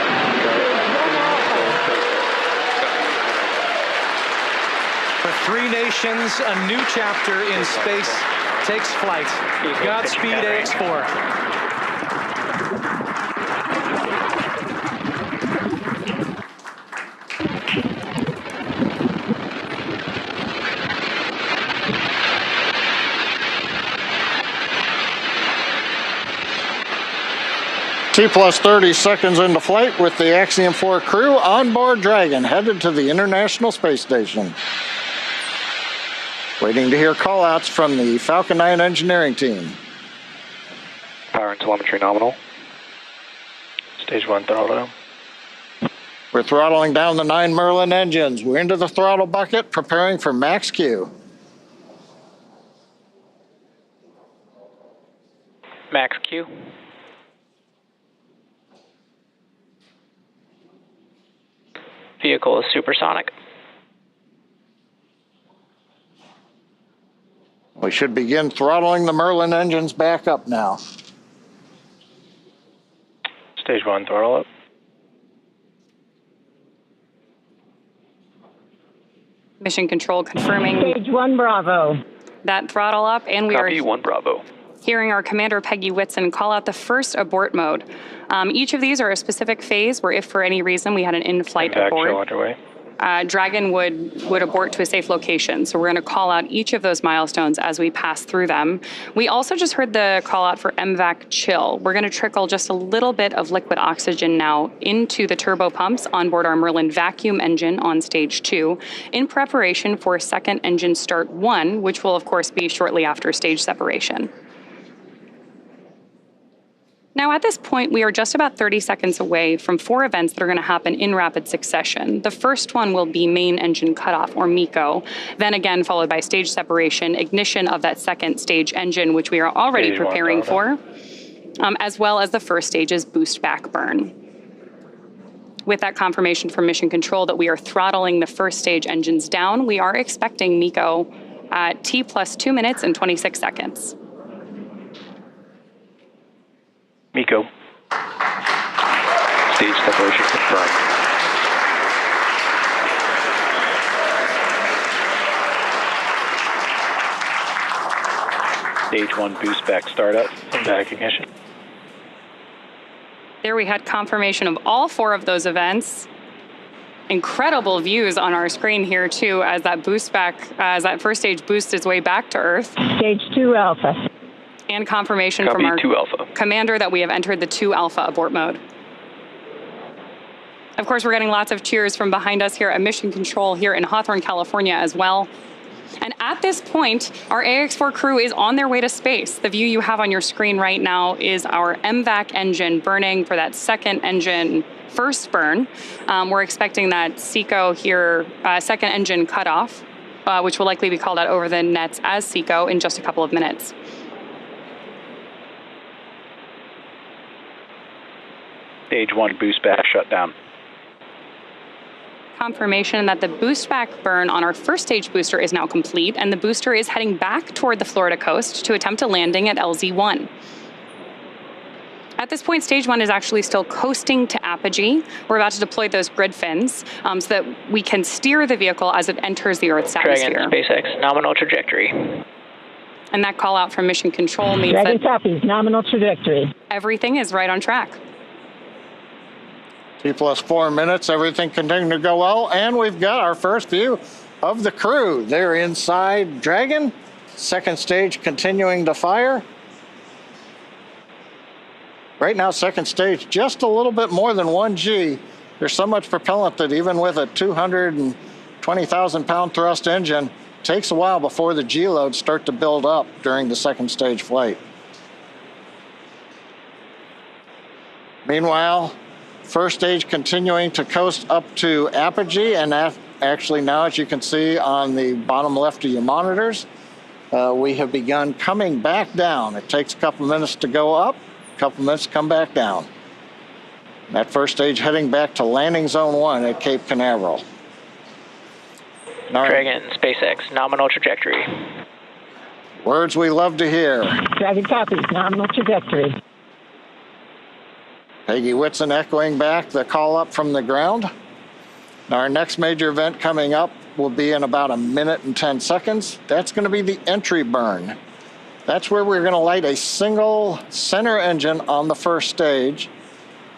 Speaker 19: For three nations, a new chapter in space takes flight. Godspeed, AX4.
Speaker 1: T plus 30 seconds into flight with the Axiom 4 crew on board Dragon, headed to the International Space Station. Waiting to hear callouts from the Falcon 9 engineering team.
Speaker 2: Power and telemetry nominal. Stage 1 throttle down.
Speaker 1: We're throttling down the 9 Merlin engines. We're into the throttle bucket, preparing for max Q.
Speaker 2: Max Q. Vehicle is supersonic.
Speaker 1: We should begin throttling the Merlin engines back up now.
Speaker 2: Stage 1 throttle up.
Speaker 21: Mission Control confirming.
Speaker 3: Stage 1 Bravo.
Speaker 21: That throttle up, and we
Speaker 2: Copy,
Speaker 21: are
Speaker 2: 1 Bravo.
Speaker 21: Hearing our Commander Peggy Whitson call out the first abort mode. Each of these are a specific phase where if for any reason we had an in-flight
Speaker 2: Impact
Speaker 21: abort.
Speaker 2: show underway.
Speaker 21: Dragon would abort to a safe location. So we're going to call out each of those milestones as we pass through them. We also just heard the call out for MVAC chill. We're going to trickle just a little bit of liquid oxygen now into the turbo pumps on board our Merlin vacuum engine on stage 2 in preparation for second engine start 1, which will of course be shortly after stage separation. Now, at this point, we are just about 30 seconds away from 4 events that are going to happen in rapid succession. The first one will be main engine cutoff, or MECO, then again followed by stage separation, ignition of that second stage engine, which we are already preparing for, as well as the first stage's boost back burn. With that confirmation from Mission Control that we are throttling the first stage engines down, we are expecting MECO at T plus 2 minutes and 26 seconds.
Speaker 12: MECO. Stage separation confirmed. Stage 1 boost back startup and back ignition.
Speaker 21: There we had confirmation of all 4 of those events. Incredible views on our screen here too as that boost back, as that first stage boosts its way back to Earth.
Speaker 3: Stage 2 Alpha.
Speaker 21: And confirmation
Speaker 12: Copy,
Speaker 21: from our
Speaker 12: 2 Alpha.
Speaker 21: commander that we have entered the 2 Alpha abort mode. Of course, we're getting lots of cheers from behind us here at Mission Control here in Hawthorne, California as well. And at this point, our AX4 crew is on their way to space. The view you have on your screen right now is our MVAC engine burning for that second engine first burn. We're expecting that SECO here, second engine cutoff, which will likely be called out over the nets as SECO in just a couple of minutes.
Speaker 12: Stage 1 boost back shutdown.
Speaker 21: Confirmation that the boost back burn on our first stage booster is now complete, and the booster is heading back toward the Florida coast to attempt a landing at LZ1. At this point, stage 1 is actually still coasting to apogee. We're about to deploy those grid fins so that we can steer the vehicle as it enters the Earth's atmosphere.
Speaker 4: Dragon SpaceX, nominal trajectory.
Speaker 21: And that call out from Mission Control means
Speaker 3: Dragon
Speaker 21: that
Speaker 3: copies, nominal trajectory.
Speaker 21: everything is right on track.
Speaker 1: T plus 4 minutes, everything continuing to go well, and we've got our first view of the crew. They're inside Dragon, second stage continuing to fire. Right now, second stage, just a little bit more than 1 G. There's so much propellant that even with a 220,000-pound thrust engine, it takes a while before the G loads start to build up during the second stage flight. Meanwhile, first stage continuing to coast up to apogee, and that actually now, as you can see on the bottom left of your monitors, we have begun coming back down. It takes a couple minutes to go up, a couple minutes to come back down. That first stage heading back to landing zone 1 at Cape Canaveral.
Speaker 4: Dragon SpaceX, nominal trajectory.
Speaker 1: Words we love to hear.
Speaker 3: Dragon copies, nominal trajectory.
Speaker 1: Peggy Whitson echoing back the call up from the ground. Now our next major event coming up will be in about 1 minute and 10 seconds. That's going to be the entry burn. That's where we're going to light a single center engine on the first stage.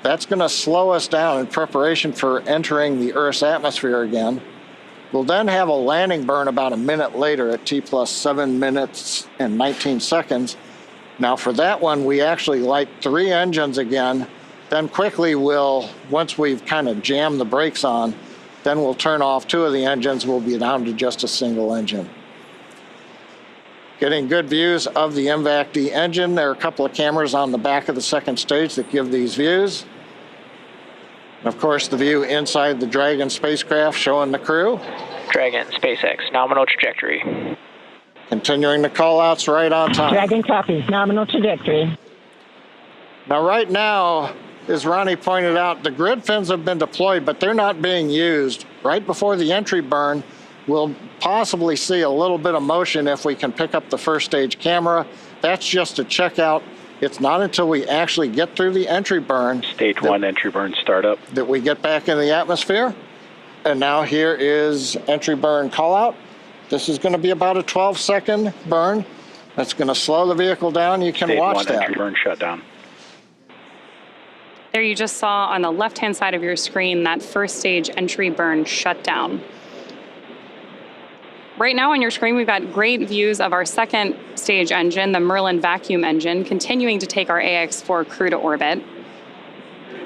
Speaker 1: That's going to slow us down in preparation for entering the Earth's atmosphere again. We'll then have a landing burn about 1 minute later at T plus 7 minutes and 19 seconds. Now for that one, we actually light 3 engines again. Then quickly once we've kind of jammed the brakes on, then we'll turn off 2 of the engines. We'll be down to just a single engine. Getting good views of the MVAC-D engine. There are a couple of cameras on the back of the second stage that give these views. And of course, the view inside the Dragon spacecraft showing the crew.
Speaker 4: Dragon SpaceX, nominal trajectory.
Speaker 1: Continuing the call-outs right on time.
Speaker 3: Dragon copies, nominal trajectory.
Speaker 1: Now, right now, as Ronnie pointed out, the grid fins have been deployed, but they're not being used. Right before the entry burn, we'll possibly see a little bit of motion if we can pick up the first stage camera. That's just to check out. It's not until we actually get through the entry burn.
Speaker 12: Stage 1 entry burn startup.
Speaker 1: That we get back in the atmosphere. And now here is entry burn call out. This is going to be about a 12-second burn. That's going to slow the vehicle down. You can watch that.
Speaker 12: Stage 1 entry burn shutdown.
Speaker 21: There you just saw on the left-hand side of your screen that first stage entry burn shut down. Right now on your screen, we've got great views of our second stage engine, the Merlin vacuum engine, continuing to take our AX-4 crew to orbit.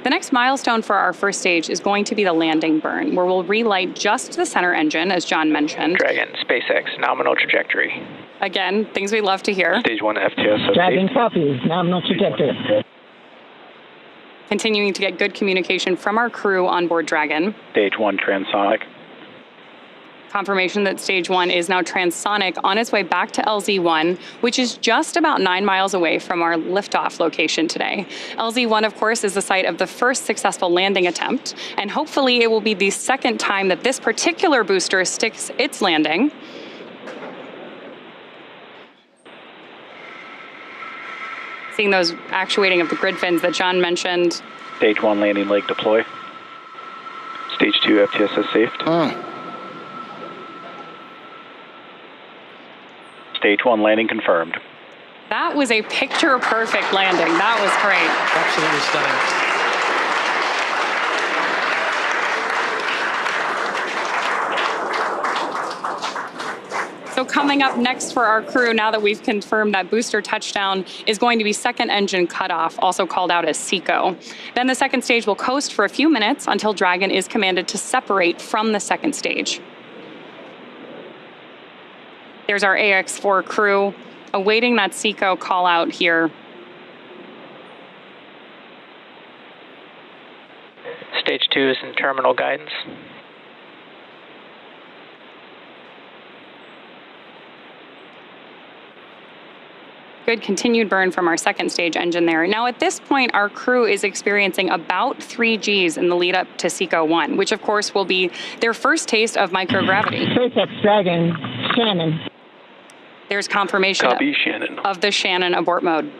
Speaker 21: The next milestone for our first stage is going to be the landing burn, where we'll relight just the center engine, as John mentioned.
Speaker 4: Dragon, SpaceX, nominal trajectory.
Speaker 21: Again, things we love to hear.
Speaker 4: Stage 1 FTS.
Speaker 3: Dragon copies, nominal trajectory.
Speaker 21: Continuing to get good communication from our crew on board Dragon.
Speaker 4: Stage 1 transonic.
Speaker 21: Confirmation that stage 1 is now transonic on its way back to LZ-1, which is just about 9 miles away from our liftoff location today. LZ-1, of course, is the site of the first successful landing attempt, and hopefully it will be the second time that this particular booster sticks its landing. Seeing those actuating of the grid fins that John mentioned.
Speaker 4: Stage 1 landing leg deploy. Stage 2 FTSS saved. Stage 1 landing confirmed.
Speaker 21: That was a picture-perfect landing. That was great.
Speaker 19: Absolutely stunning.
Speaker 21: So coming up next for our crew, now that we've confirmed that booster touchdown, is going to be second engine cutoff, also called out as SECO. Then the second stage will coast for a few minutes until Dragon is commanded to separate from the second stage. There's our AX-4 crew awaiting that SECO call out here.
Speaker 4: Stage 2 is in terminal guidance.
Speaker 21: Good continued burn from our second stage engine there. Now at this point, our crew is experiencing about 3 Gs in the lead up to SECO 1, which of course will be their first taste of microgravity.
Speaker 3: SpaceX Dragon, Shannon.
Speaker 21: There's confirmation of the Shannon abort mode.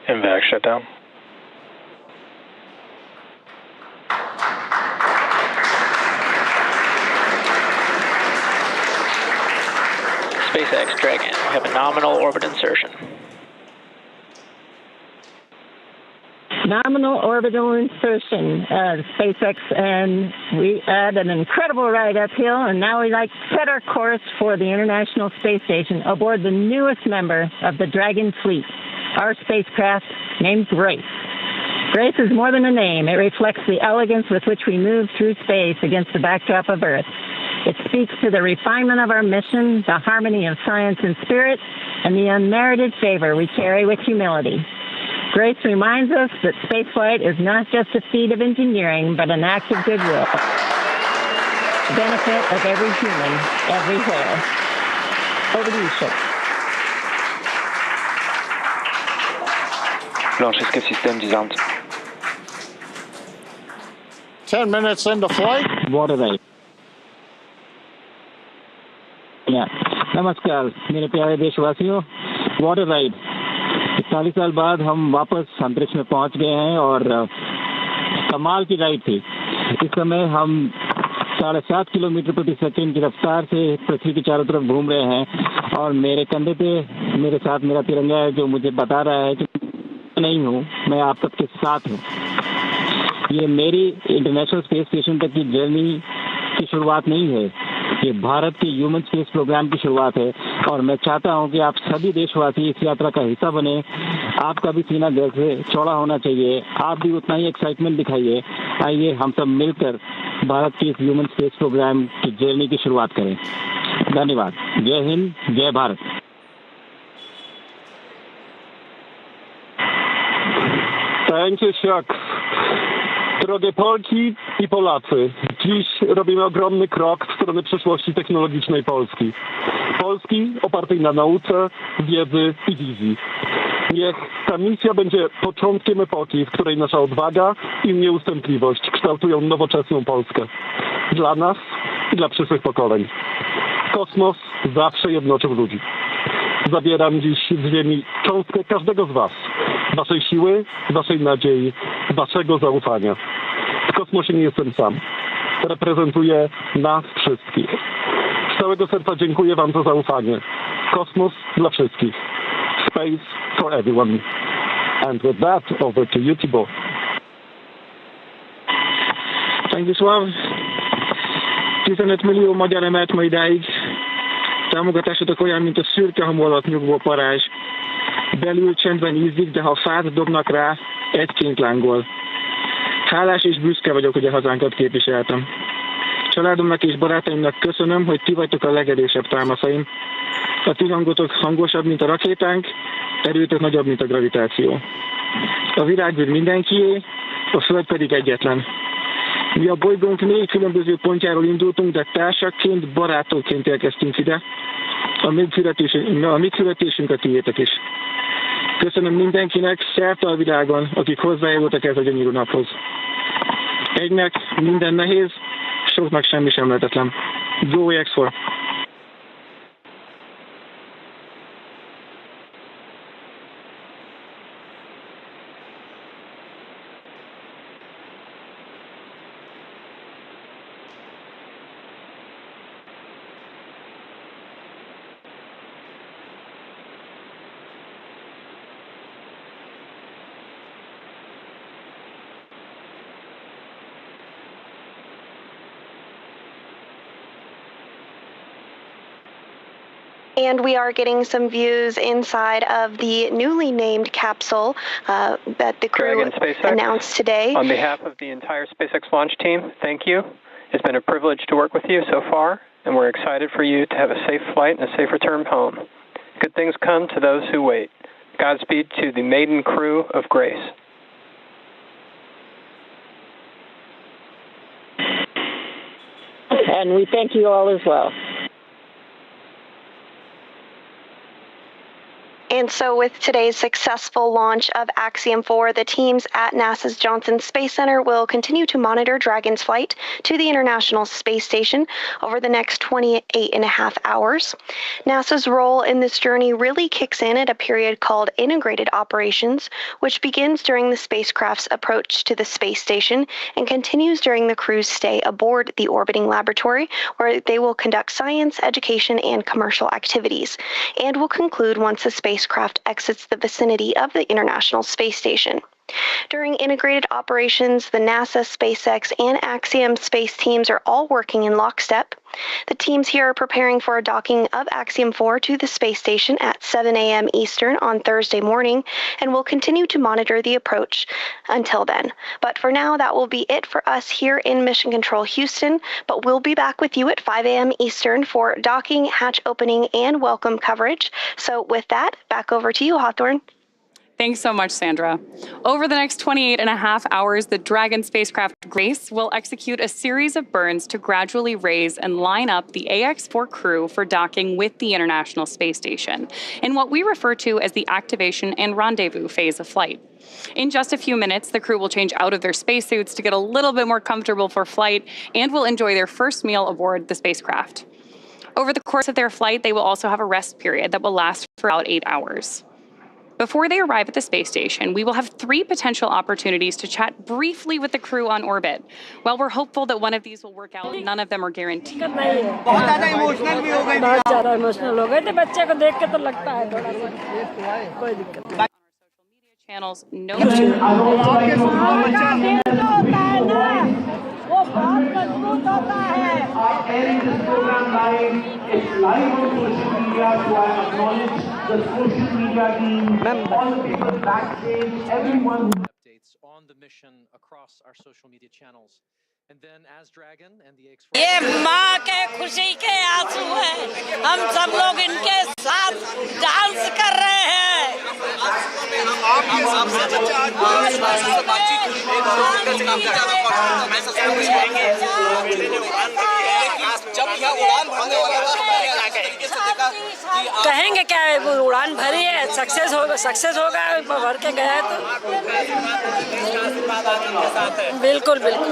Speaker 4: MVAC shutdown. SpaceX Dragon, we have a nominal orbit insertion.
Speaker 3: Nominal orbital insertion, SpaceX, and we had an incredible ride uphill, and now we like to set our course for the International Space Station aboard the newest member of the Dragon fleet, our spacecraft named Grace. Grace is more than a name. It reflects the elegance with which we move through space against the backdrop of Earth. It speaks to the refinement of our mission, the harmony of science and spirit, and the unmerited favor we carry with humility. Grace reminds us that spaceflight is not just a feat of engineering, but an act of goodwill. The benefit of every human, everywhere. Over to you, Ship.
Speaker 4: Launch escape system disarmed.
Speaker 1: 10 minutes into flight.
Speaker 6: Water ride. नमस्कार मेरे प्यारे देशवासियों, water ride 40 साल बाद हम वापस अंतरिक्ष में पहुंच गए हैं और कमाल की राइड थी। इस समय हम 7.5 किलोमीटर प्रति सेकंड की रफ्तार से पृथ्वी के चारों तरफ घूम रहे हैं और मेरे कंधे पे मेरे साथ मेरा तिरंगा है जो मुझे बता रहा है कि नहीं हूँ, मैं आप सबके साथ हूँ। ये मेरी इंटरनेशनल स्पेस स्टेशन तक की जर्नी की शुरुआत नहीं है, ये भारत के ह्यूमन स्पेस प्रोग्राम की शुरुआत है और मैं चाहता हूं कि आप सभी देशवासी इस यात्रा का हिस्सा बने। आपका भी सीना गर्व से चौड़ा होना चाहिए, आप भी उतना ही एक्साइटमेंट दिखाइए। आइए हम सब मिलकर भारत के इस ह्यूमन स्पेस प्रोग्राम की जर्नी की शुरुआत करें। धन्यवाद। जय हिंद, जय Bharat.
Speaker 10: Thank you, Chuck. Drogie Polki i Polacy, dziś robimy ogromny krok w stronę przyszłości technologicznej Polski. Polski opartej na nauce, wiedzy i wizji. Niech ta misja będzie początkiem epoki, w której nasza odwaga i nieustępliwość kształtują nowoczesną Polskę. Dla nas i dla przyszłych pokoleń. Kosmos zawsze jednoczył ludzi. Zabieram dziś z Ziemi cząstkę każdego z was. Waszej siły, waszej nadziei, waszego zaufania. W kosmosie nie jestem sam. reprezentuje nas wszystkich. Z całego serca dziękuję Wam za zaufanie. Kosmos dla wszystkich. Space for everyone. And with that, over to you, Thibault.
Speaker 9: Thank you, Swav. 15 millió magyar emelt ma idáig. Támogatásotok olyan, mint a szürke hamu alatt nyugvó parázs. Belül csendben ízik, de ha fát dobnak rá, egyként lángol. Hálás és büszke vagyok, hogy a hazánkat képviseltem. Családomnak és barátaimnak köszönöm, hogy ti vagytok a legerősebb támaszaim. A ti hangotok hangosabb, mint a rakétánk, erőtök nagyobb, mint a gravitáció. A virágűr mindenkié, a Föld pedig egyetlen. Mi a bolygónk 4 különböző pontjáról indultunk, de társakként, barátokként érkeztünk ide. A mi születésünk a tiétek is. Köszönöm mindenkinek szerte a világon, akik hozzájárultak ez a gyönyörű naphoz. Egynek minden nehéz, soknak semmi sem lehetetlen. Go X4!
Speaker 13: And we are getting some views inside of the newly named capsule that the crew
Speaker 2: Dragon SpaceX,
Speaker 13: announced today.
Speaker 2: On behalf of the entire SpaceX launch team, thank you. It's been a privilege to work with you so far, and we're excited for you to have a safe flight and a safe return home. Good things come to those who wait. Godspeed to the maiden crew of Grace.
Speaker 3: And we thank you all as well.
Speaker 13: And so with today's successful launch of Axiom 4, the teams at NASA's Johnson Space Center will continue to monitor Dragon's flight to the International Space Station over the next 28.5 hours. NASA's role in this journey really kicks in at a period called Integrated Operations, which begins during the spacecraft's approach to the space station and continues during the crew's stay aboard the orbiting laboratory, where they will conduct science, education, and commercial activities, and will conclude once the spacecraft exits the vicinity of the International Space Station. During integrated operations, the NASA, SpaceX, and Axiom Space teams are all working in lockstep. The teams here are preparing for a docking of Axiom 4 to the space station at 7 a.m. Eastern on Thursday morning, and will continue to monitor the approach until then. But for now, that will be it for us here in Mission Control Houston, but we'll be back with you at 5 a.m. Eastern for docking, hatch opening, and welcome coverage. So with that, back over to you, Hawthorne.
Speaker 21: Thanks so much, Sandra. Over the next 28.5 hours, the Dragon spacecraft Grace will execute a series of burns to gradually raise and line up the AX-4 crew for docking with the International Space Station in what we refer to as the activation and rendezvous phase of flight. In just a few minutes, the crew will change out of their spacesuits to get a little bit more comfortable for flight and will enjoy their first meal aboard the spacecraft. Over the course of their flight, they will also have a rest period that will last for about 8 hours. Before they arrive at the space station, we will have 3 potential opportunities to chat briefly with the crew on orbit. While we're hopeful that one of these will work out, none of them are guaranteed. Channels, no.
Speaker 14: The social media team, all the people backstage, everyone.
Speaker 19: Updates on the mission across our social media channels. And then as Dragon and the X4.
Speaker 16: ये माँ के खुशी के आंसू हैं, हम सब लोग इनके साथ डांस कर रहे हैं। जब यह उड़ान भरने वाला कहेंगे क्या है, वो उड़ान भरी है, सक्सेस होगा भर के गया तो बिल्कुल बिल्कुल।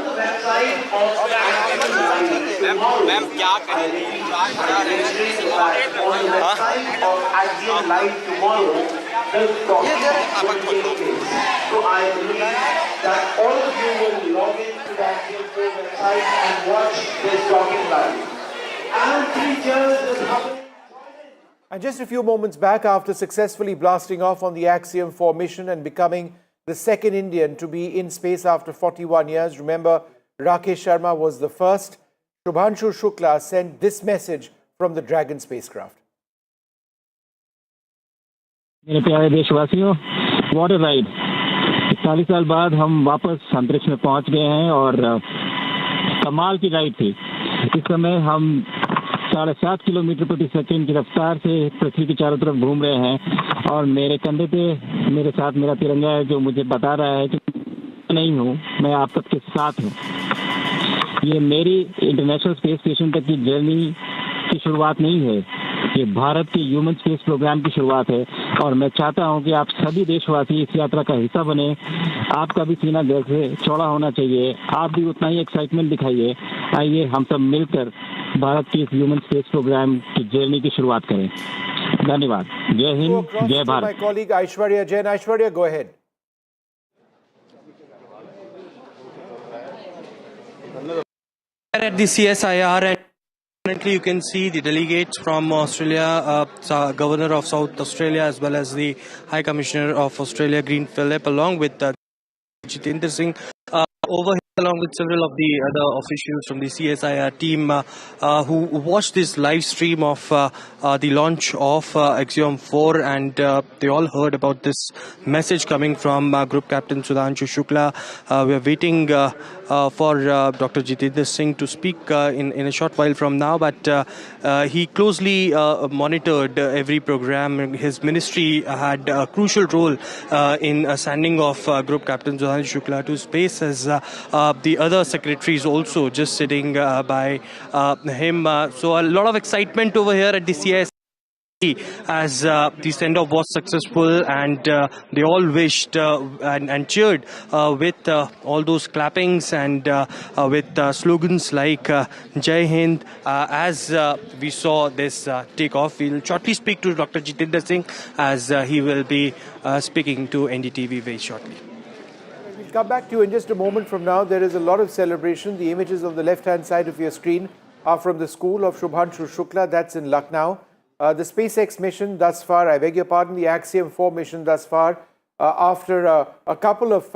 Speaker 16: मैम क्या कहेंगी? So I believe that all of you will log into that
Speaker 14: side and watch this rocket live. And 3 cheers is happening.
Speaker 17: And just a few moments back, after successfully blasting off on the Axiom 4 mission and becoming the second Indian to be in space after 41 years, remember, Rakesh Sharma was the first. Shubhanshu Shukla sent this message from the Dragon spacecraft.
Speaker 6: मेरे प्यारे देशवासियों, what a ride! 40 साल बाद हम वापस अंतरिक्ष में पहुंच गए हैं और कमाल की राइड थी। इस समय हम 7.5 किलोमीटर प्रति सेकंड की रफ्तार से पृथ्वी के चारों तरफ घूम रहे हैं और मेरे कंधे पे मेरे साथ मेरा तिरंगा है जो मुझे बता रहा है कि नहीं हूँ, मैं आप सबके साथ हूँ। ये मेरी इंटरनेशनल स्पेस स्टेशन तक की जर्नी की शुरुआत नहीं है, ये भारत के ह्यूमन स्पेस प्रोग्राम की शुरुआत है और मैं चाहता हूं कि आप सभी देशवासी इस यात्रा का हिस्सा बने। आपका भी सीना दिल से चौड़ा होना चाहिए, आप भी उतना ही एक्साइटमेंट दिखाइए। आइए हम सब मिलकर भारत के इस ह्यूमन स्पेस प्रोग्राम की जर्नी की शुरुआत करें। धन्यवाद। जय हिंद, जय Bharat.
Speaker 17: My colleague Aishwarya Jain. Aishwarya, go ahead.
Speaker 11: At the CSIR, and currently you can see the delegates from Australia, Governor of South Australia, as well as the High Commissioner of Australia, Green Phillip, along with Jitendra Singh, over here, along with several of the other officials from the CSIR team who watched this live stream of the launch of Axiom 4, and they all heard about this message coming from Group Captain Shubhanshu Shukla. We are waiting for Dr. Jitendra Singh to speak in a short while from now, but he closely monitored every program. His ministry had a crucial role in sending off Group Captain Shubhanshu Shukla to space, as the other secretaries also just sitting by him. So a lot of excitement over here at the CIS as the send-off was successful, and they all wished and cheered with all those clappings and with slogans like Jai Hind. As we saw this takeoff, we'll shortly speak to Dr. Jitendra Singh as he will be speaking to NDTV very shortly.
Speaker 17: We'll come back to you in just a moment from now. There is a lot of celebration. The images on the left-hand side of your screen are from the school of Shubhanshu Shukla. That's in Lucknow. The SpaceX mission thus far, I beg your pardon, the Axiom 4 mission thus far, after a couple of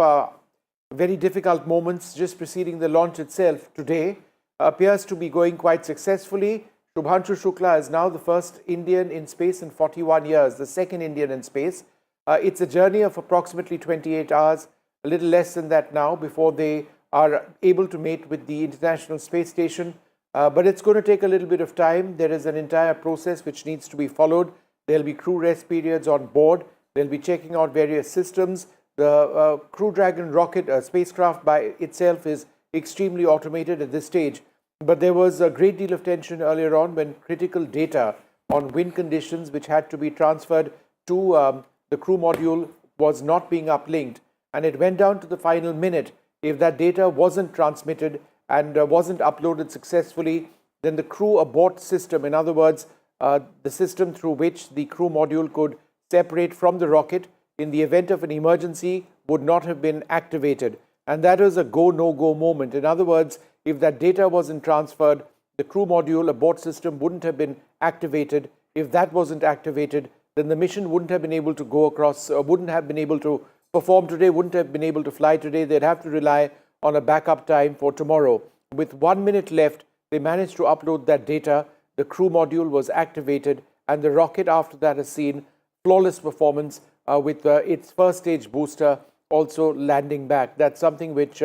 Speaker 17: very difficult moments just preceding the launch itself today, appears to be going quite successfully. Shubhanshu Shukla is now the first Indian in space in 41 years, the second Indian in space. It's a journey of approximately 28 hours, a little less than that now, before they are able to mate with the International Space Station. But it's going to take a little bit of time. There is an entire process which needs to be followed. There'll be crew rest periods on board. They'll be checking out various systems. The Crew Dragon rocket spacecraft by itself is extremely automated at this stage. But there was a great deal of tension earlier on when critical data on wind conditions, which had to be transferred to the crew module, was not being uplinked. And it went down to the final minute. If that data wasn't transmitted and wasn't uploaded successfully, then the crew abort system, in other words, the system through which the crew module could separate from the rocket in the event of an emergency, would not have been activated. And that was a go, no-go moment. In other words, if that data wasn't transferred, the crew module abort system wouldn't have been activated. If that wasn't activated, then the mission wouldn't have been able to go across, wouldn't have been able to perform today, wouldn't have been able to fly today. They'd have to rely on a backup time for tomorrow. With 1 minute left, they managed to upload that data. The crew module was activated, and the rocket after that has seen flawless performance with its first stage booster also landing back. That's something which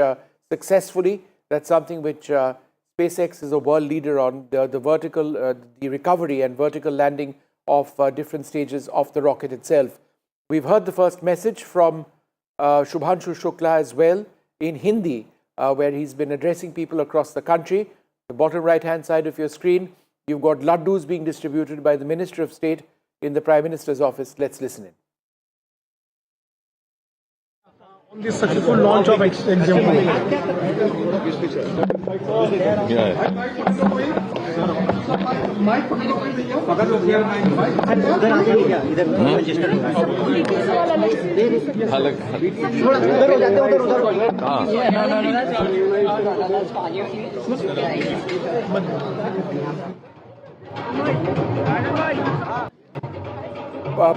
Speaker 17: successfully, that's something which SpaceX is a world leader on, the vertical, the recovery and vertical landing of different stages of the rocket itself. We've heard the first message from Shubhanshu Shukla as well in Hindi, where he's been addressing people across the country. The bottom right-hand side of your screen, you've got laddus being distributed by the Minister of State in the Prime Minister's office. Let's listen in.
Speaker 18: On the successful launch of Axiom 4.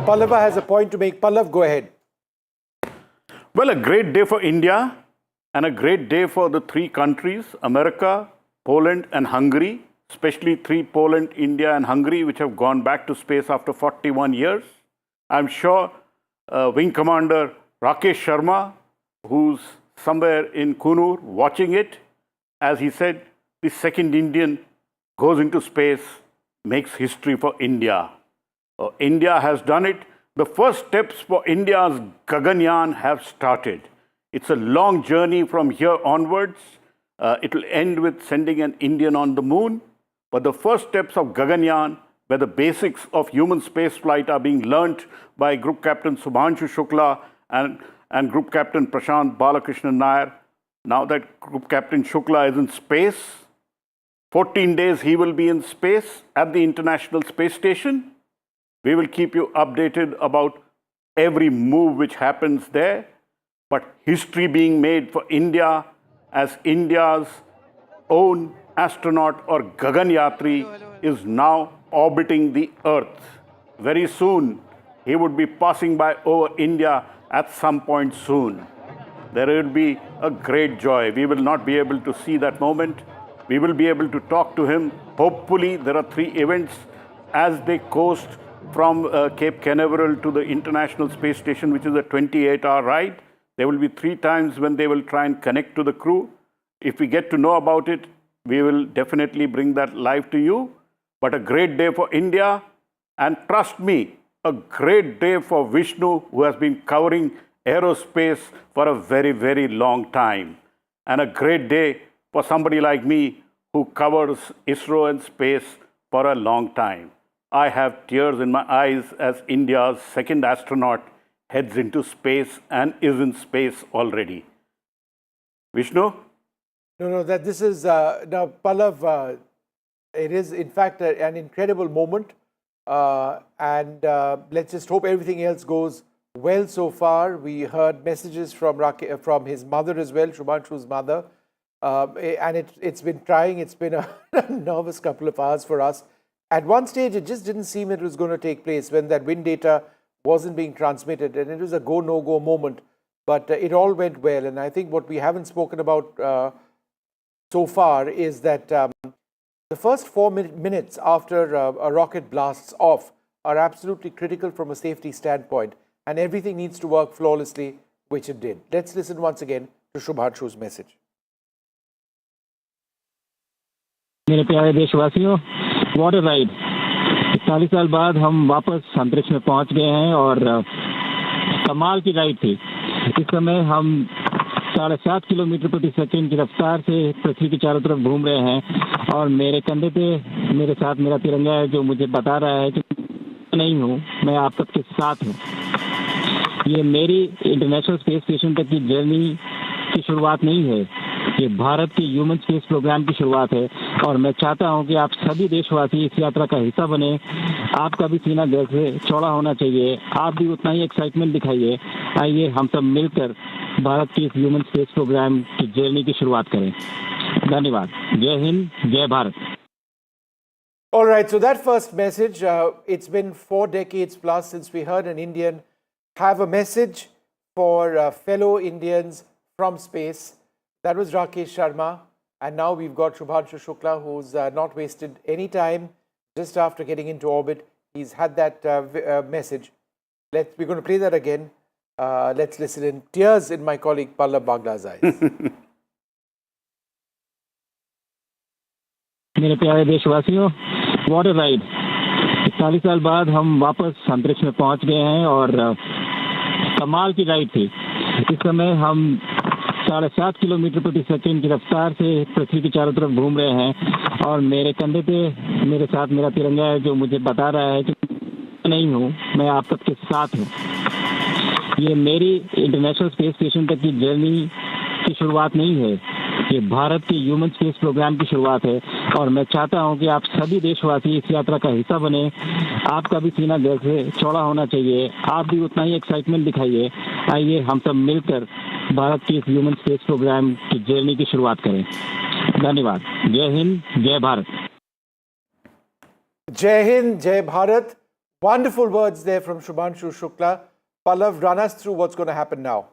Speaker 17: Pallava has a point to make. Pallav, go ahead.
Speaker 20: Well, a great day for India and a great day for the three countries, America, Poland and Hungary, especially Poland, India and Hungary, which have gone back to space after 41 years. I'm sure Wing Commander Rakesh Sharma, who's somewhere in Kunur watching it, as he said, the second Indian goes into space, makes history for India. India has done it. The first steps for India's Gaganyaan have started. It's a long journey from here onwards. It will end with sending an Indian on the moon. But the first steps of Gaganyaan, where the basics of human spaceflight are being learnt by Group Captain Shubhanshu Shukla and Group Captain Prashant Balakrishnan Nair. Now that Group Captain Shukla is in space, 14 days he will be in space at the International Space Station. We will keep you updated about every move which happens there. But history being made for India as India's own astronaut or Gaganyatri is now orbiting the Earth. Very soon, he would be passing by over India at some point soon. There will be a great joy. We will not be able to see that moment. We will be able to talk to him. Hopefully, there are 3 events as they coast from Cape Canaveral to the International Space Station, which is a 28-hour ride. There will be 3 times when they will try and connect to the crew. If we get to know about it, we will definitely bring that live to you. But a great day for India. And trust me, a great day for Vishnu, who has been covering aerospace for a very, very long time. And a great day for somebody like me who covers ISRO and space for a long time. I have tears in my eyes as India's second astronaut heads into space and is in space already. Vishnu?
Speaker 17: No, this is, now Pallav, it is in fact an incredible moment. And let's just hope everything else goes well so far. We heard messages from his mother as well, Shubhanshu's mother. And it's been trying, it's been a nervous couple of hours for us. At one stage, it just didn't seem it was going to take place when that wind data wasn't being transmitted, and it was a go, no-go moment. But it all went well, and I think what we haven't spoken about so far is that the first 4 minutes after a rocket blasts off are absolutely critical from a safety standpoint, and everything needs to work flawlessly, which it did. Let's listen once again to Shubhanshu's message.
Speaker 6: मेरे प्यारे देशवासियों, what a ride. 40 साल बाद हम वापस अंतरिक्ष में पहुंच गए हैं और कमाल की राइड थी। इस समय हम 7.5 किलोमीटर प्रति सेकंड की रफ्तार से पृथ्वी के चारों तरफ घूम रहे हैं और मेरे कंधे पे मेरे साथ मेरा तिरंगा है, जो मुझे बता रहा है कि नहीं हूँ, मैं आप सबके साथ हूँ। ये मेरी इंटरनेशनल स्पेस स्टेशन तक की जर्नी की शुरुआत नहीं है, ये भारत के ह्यूमन स्पेस प्रोग्राम की शुरुआत है और मैं चाहता हूं कि आप सभी देशवासी इस यात्रा का हिस्सा बने। आपका भी सीना दिल से चौड़ा होना चाहिए, आप भी उतना ही एक्साइटमेंट दिखाइए। आइए हम सब मिलकर भारत के इस ह्यूमन स्पेस प्रोग्राम की जर्नी की शुरुआत करें। धन्यवाद। जय हिंद, जय Bharat.
Speaker 17: All right, so that first message, it's been 4 decades plus since we heard an Indian have a message for fellow Indians from space. That was Rakesh Sharma, and now we've got Shubhanshu Shukla, who's not wasted any time. Just after getting into orbit, he's had that message. We're going to play that again. Let's listen in. Tears in my colleague Pallav Bagla's eyes.
Speaker 6: मेरे प्यारे देशवासियों, what a ride. 40 साल बाद हम वापस अंतरिक्ष में पहुंच गए हैं और कमाल की राइड थी। इस समय हम 7.5 किलोमीटर प्रति सेकंड की रफ्तार से पृथ्वी के चारों तरफ घूम रहे हैं और मेरे कंधे पे मेरे साथ मेरा तिरंगा है, जो मुझे बता रहा है कि नहीं हूँ, मैं आप सबके साथ हूँ। ये मेरी इंटरनेशनल स्पेस स्टेशन तक की जर्नी की शुरुआत नहीं है, ये भारत के ह्यूमन स्पेस प्रोग्राम की शुरुआत है और मैं चाहता हूं कि आप सभी देशवासी इस यात्रा का हिस्सा बने। आपका भी सीना दिल से चौड़ा होना चाहिए, आप भी उतना ही एक्साइटमेंट दिखाइए। आइए हम सब मिलकर भारत के इस ह्यूमन स्पेस प्रोग्राम की जर्नी की शुरुआत करें। धन्यवाद। जय हिंद, जय Bharat.
Speaker 17: Jai Hind, Jai Bharat. Wonderful words there from Shubhanshu Shukla. Pallav, run us through what's going to happen now.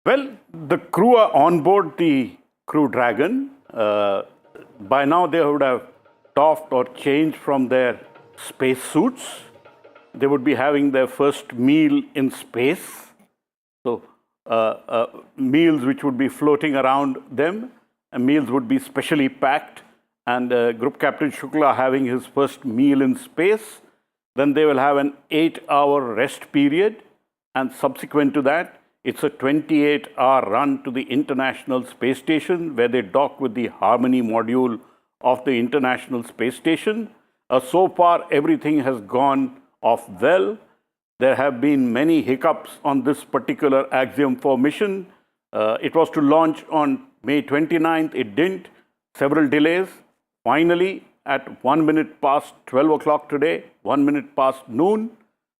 Speaker 20: Well, the crew are on board the Crew Dragon. By now, they would have doffed or changed from their space suits. They would be having their first meal in space. So, meals which would be floating around them, and meals would be specially packed. And Group Captain Shukla having his first meal in space. Then they will have an 8-hour rest period. And subsequent to that, it's a 28-hour run to the International Space Station where they dock with the Harmony module of the International Space Station. So far, everything has gone off well. There have been many hiccups on this particular Axiom 4 mission. It was to launch on May 29th. It didn't. Several delays. Finally, at 1 minute past 12 o'clock today, 1 minute past noon,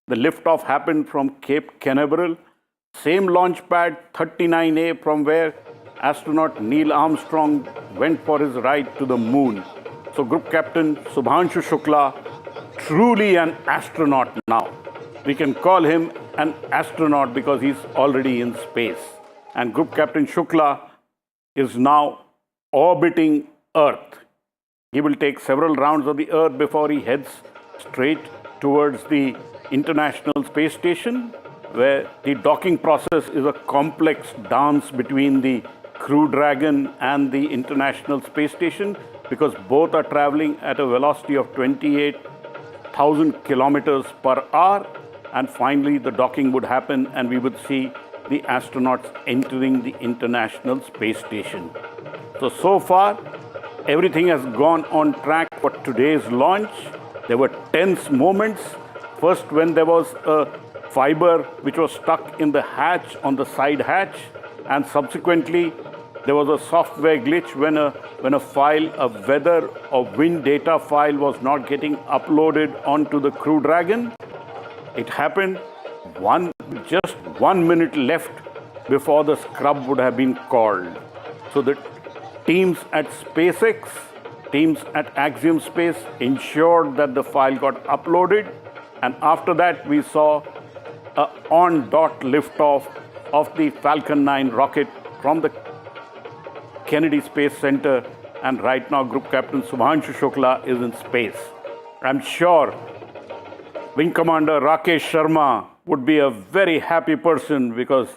Speaker 20: the liftoff happened from Cape Canaveral. Same launch pad, 39A, from where astronaut Neil Armstrong went for his ride to the moon. So Group Captain Shubhanshu Shukla, truly an astronaut now. We can call him an astronaut because he's already in space. And Group Captain Shukla is now orbiting Earth. He will take several rounds of the Earth before he heads straight towards the International Space Station, where the docking process is a complex dance between the Crew Dragon and the International Space Station, because both are traveling at a velocity of 28,000 kilometers per hour. And finally, the docking would happen and we would see the astronauts entering the International Space Station. So far, everything has gone on track for today's launch. There were tense moments. First, when there was a fiber which was stuck in the hatch, on the side hatch, and subsequently there was a software glitch when a file, a weather or wind data file was not getting uploaded onto the Crew Dragon. It happened just 1 minute left before the scrub would have been called. So the teams at SpaceX, teams at Axiom Space ensured that the file got uploaded, and after that we saw a on-dot liftoff of the Falcon 9 rocket from the Kennedy Space Center, and right now Group Captain Shubhanshu Shukla is in space. I'm sure Wing Commander Rakesh Sharma would be a very happy person because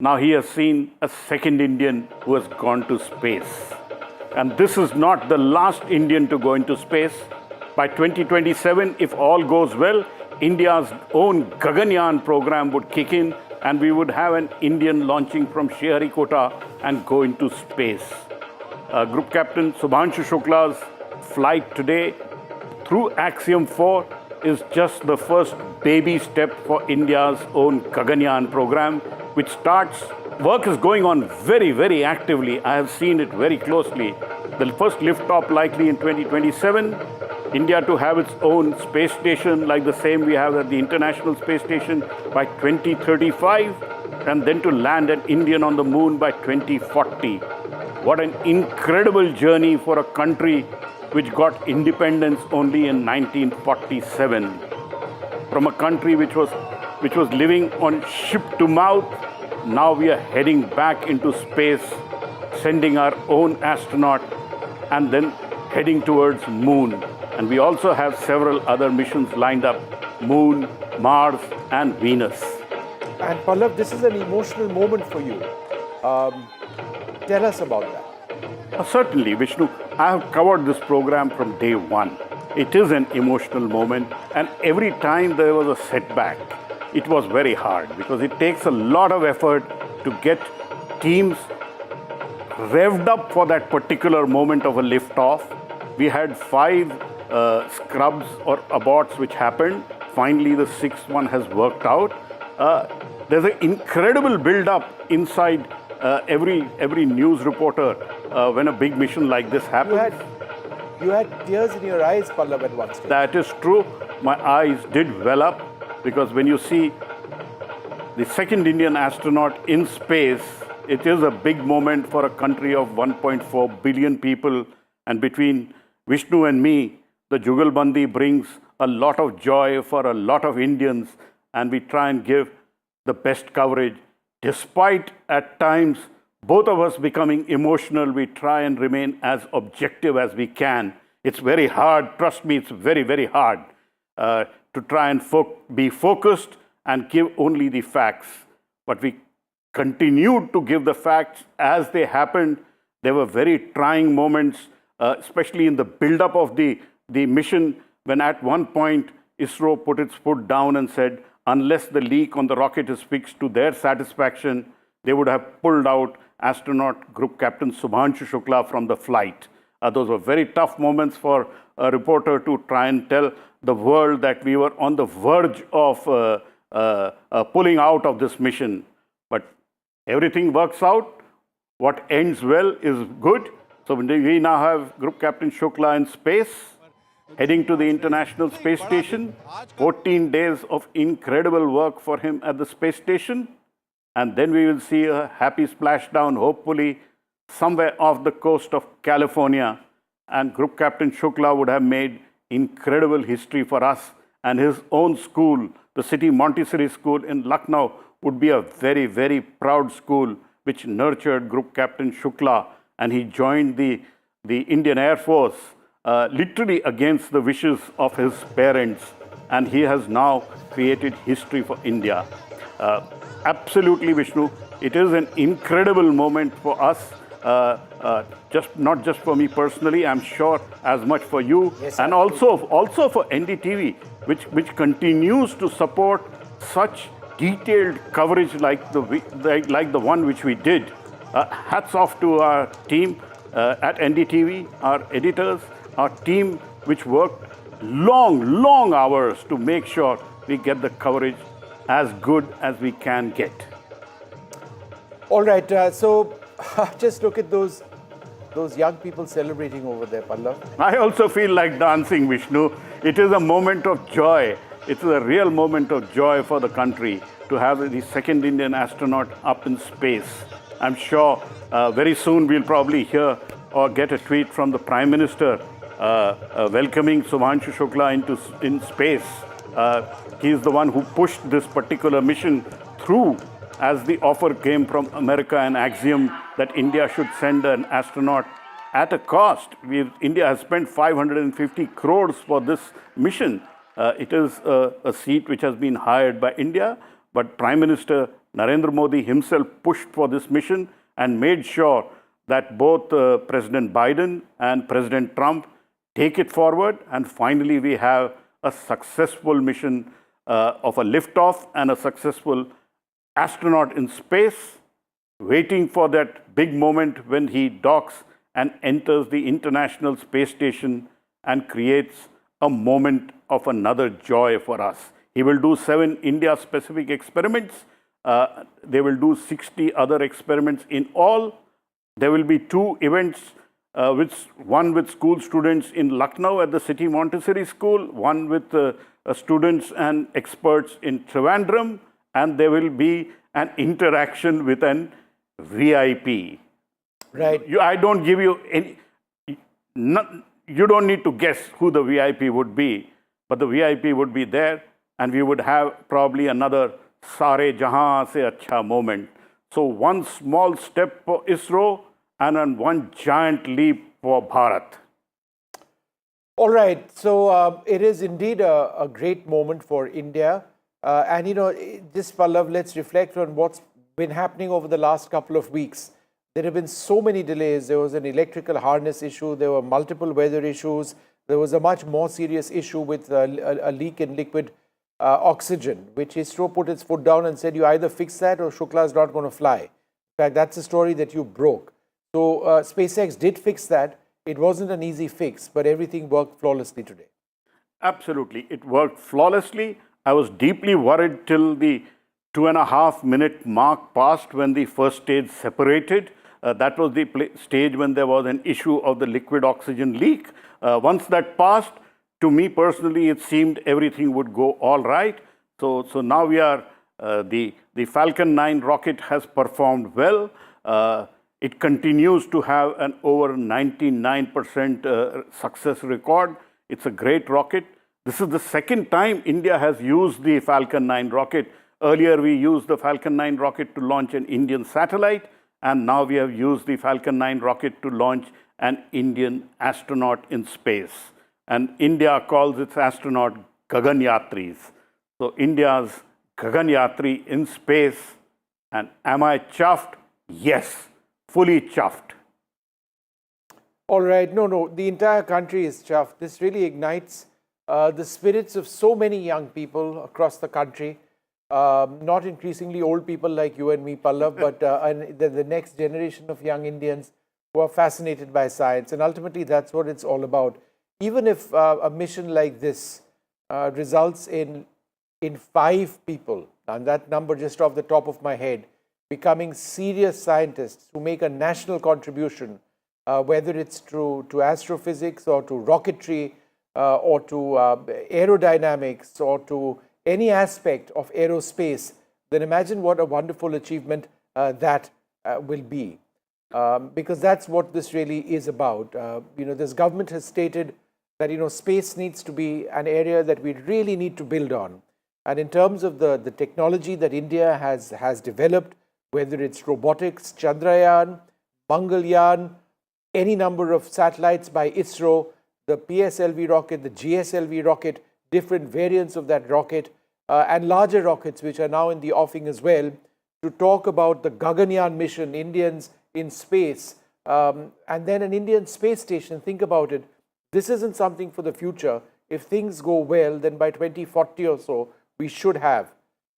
Speaker 20: now he has seen a second Indian who has gone to space. And this is not the last Indian to go into space. By 2027, if all goes well, India's own Gaganyaan program would kick in and we would have an Indian launching from Sriharikota and go into space. Group Captain Shubhanshu Shukla's flight today through Axiom 4 is just the first baby step for India's own Gaganyaan program, which starts, work is going on very, very actively. I have seen it very closely. The first liftoff likely in 2027, India to have its own space station like the same we have at the International Space Station by 2035, and then to land an Indian on the moon by 2040. What an incredible journey for a country which got independence only in 1947. From a country which was living on ship to mouth, now we are heading back into space, sending our own astronaut and then heading towards moon. And we also have several other missions lined up, moon, Mars and Venus.
Speaker 17: And Pallav, this is an emotional moment for you. Tell us about that.
Speaker 20: Certainly, Vishnu. I have covered this program from day one. It is an emotional moment, and every time there was a setback, it was very hard because it takes a lot of effort to get teams revved up for that particular moment of a liftoff. We had 5 scrubs or aborts which happened. Finally, the 6th one has worked out. There's an incredible build-up inside every news reporter when a big mission like this happens.
Speaker 17: You had tears in your eyes, Pallav, at one stage.
Speaker 20: That is true. My eyes did well up because when you see the second Indian astronaut in space, it is a big moment for a country of 1.4 billion people. And between Vishnu and me, the Jugalbandi brings a lot of joy for a lot of Indians, and we try and give the best coverage. Despite at times both of us becoming emotional, we try and remain as objective as we can. It's very hard, trust me, it's very, very hard to try and be focused and give only the facts. But we continued to give the facts as they happened. There were very trying moments, especially in the build-up of the mission, when at one point ISRO put its foot down and said, unless the leak on the rocket is fixed to their satisfaction, they would have pulled out astronaut group captain Shubhanshu Shukla from the flight. Those were very tough moments for a reporter to try and tell the world that we were on the verge of pulling out of this mission. But everything works out. What ends well is good. So we now have Group Captain Shukla in space, heading to the International Space Station. 14 days of incredible work for him at the space station. And then we will see a happy splashdown, hopefully, somewhere off the coast of California. And Group Captain Shukla would have made incredible history for us. And his own school, the City Montessori School in Lucknow, would be a very, very proud school which nurtured Group Captain Shukla. And he joined the Indian Air Force literally against the wishes of his parents. And he has now created history for India. Absolutely, Vishnu. It is an incredible moment for us, not just for me personally, I'm sure as much for you, yes, and also for NDTV, which continues to support such detailed coverage like the one which we did. Hats off to our team at NDTV, our editors, our team which worked long hours to make sure we get the coverage as good as we can get.
Speaker 17: All right, so just look at those young people celebrating over there, Pallav.
Speaker 20: I also feel like dancing, Vishnu. It is a moment of joy. It's a real moment of joy for the country to have the second Indian astronaut up in space. I'm sure very soon we'll probably hear or get a tweet from the Prime Minister welcoming Shubhanshu Shukla in space. He's the one who pushed this particular mission through as the offer came from America and Axiom that India should send an astronaut at a cost. India has spent 550 crores for this mission. It is a seat which has been hired by India, but Prime Minister Narendra Modi himself pushed for this mission and made sure that both President Biden and President Trump take it forward. And finally, we have a successful mission of a liftoff and a successful astronaut in space, waiting for that big moment when he docks and enters the International Space Station and creates a moment of another joy for us. He will do 7 India-specific experiments. They will do 60 other experiments in all. There will be 2 events, one with school students in Lucknow at the City Montessori School, one with students and experts in Trivandrum, and there will be an interaction with an VIP.
Speaker 17: Right.
Speaker 20: I don't give you any... you don't need to guess who the VIP would be, but the VIP would be there, and we would have probably another Sare Jahan Se Acha moment. So one small step for ISRO and one giant leap for Bharat.
Speaker 17: All right, so it is indeed a great moment for India. And just Pallav, let's reflect on what's been happening over the last couple of weeks. There have been so many delays. There was an electrical harness issue. There were multiple weather issues. There was a much more serious issue with a leak in liquid oxygen, which ISRO put its foot down and said, you either fix that or Shukla is not going to fly. In fact, that's a story that you broke. So SpaceX did fix that. It wasn't an easy fix, but everything worked flawlessly today.
Speaker 20: Absolutely. It worked flawlessly. I was deeply worried till the 2.5-minute mark passed when the first stage separated. That was the stage when there was an issue of the liquid oxygen leak. Once that passed, to me personally, it seemed everything would go all right. So now we are, the Falcon 9 rocket has performed well. It continues to have an over 99% success record. It's a great rocket. This is the second time India has used the Falcon 9 rocket. Earlier, we used the Falcon 9 rocket to launch an Indian satellite, and now we have used the Falcon 9 rocket to launch an Indian astronaut in space. And India calls its astronaut Gaganyatris. So India's Gaganyatri in space. And am I chuffed? Yes, fully chuffed.
Speaker 17: All right. No, the entire country is chuffed. This really ignites the spirits of so many young people across the country. Not increasingly old people like you and me, Pallav, but the next generation of young Indians who are fascinated by science. And ultimately, that's what it's all about. Even if a mission like this results in 5 people, and that number just off the top of my head, becoming serious scientists who make a national contribution, whether it's to astrophysics or to rocketry or to aerodynamics or to any aspect of aerospace, then imagine what a wonderful achievement that will be. Because that's what this really is about. This government has stated that, space needs to be an area that we really need to build on. And in terms of the technology that India has developed, whether it's robotics, Chandrayaan, Mangalyaan, any number of satellites by ISRO, the PSLV rocket, the GSLV rocket, different variants of that rocket, and larger rockets which are now in the offing as well, to talk about the Gaganyaan mission, Indians in space, and then an Indian space station. Think about it. This isn't something for the future. If things go well, then by 2040 or so, we should have,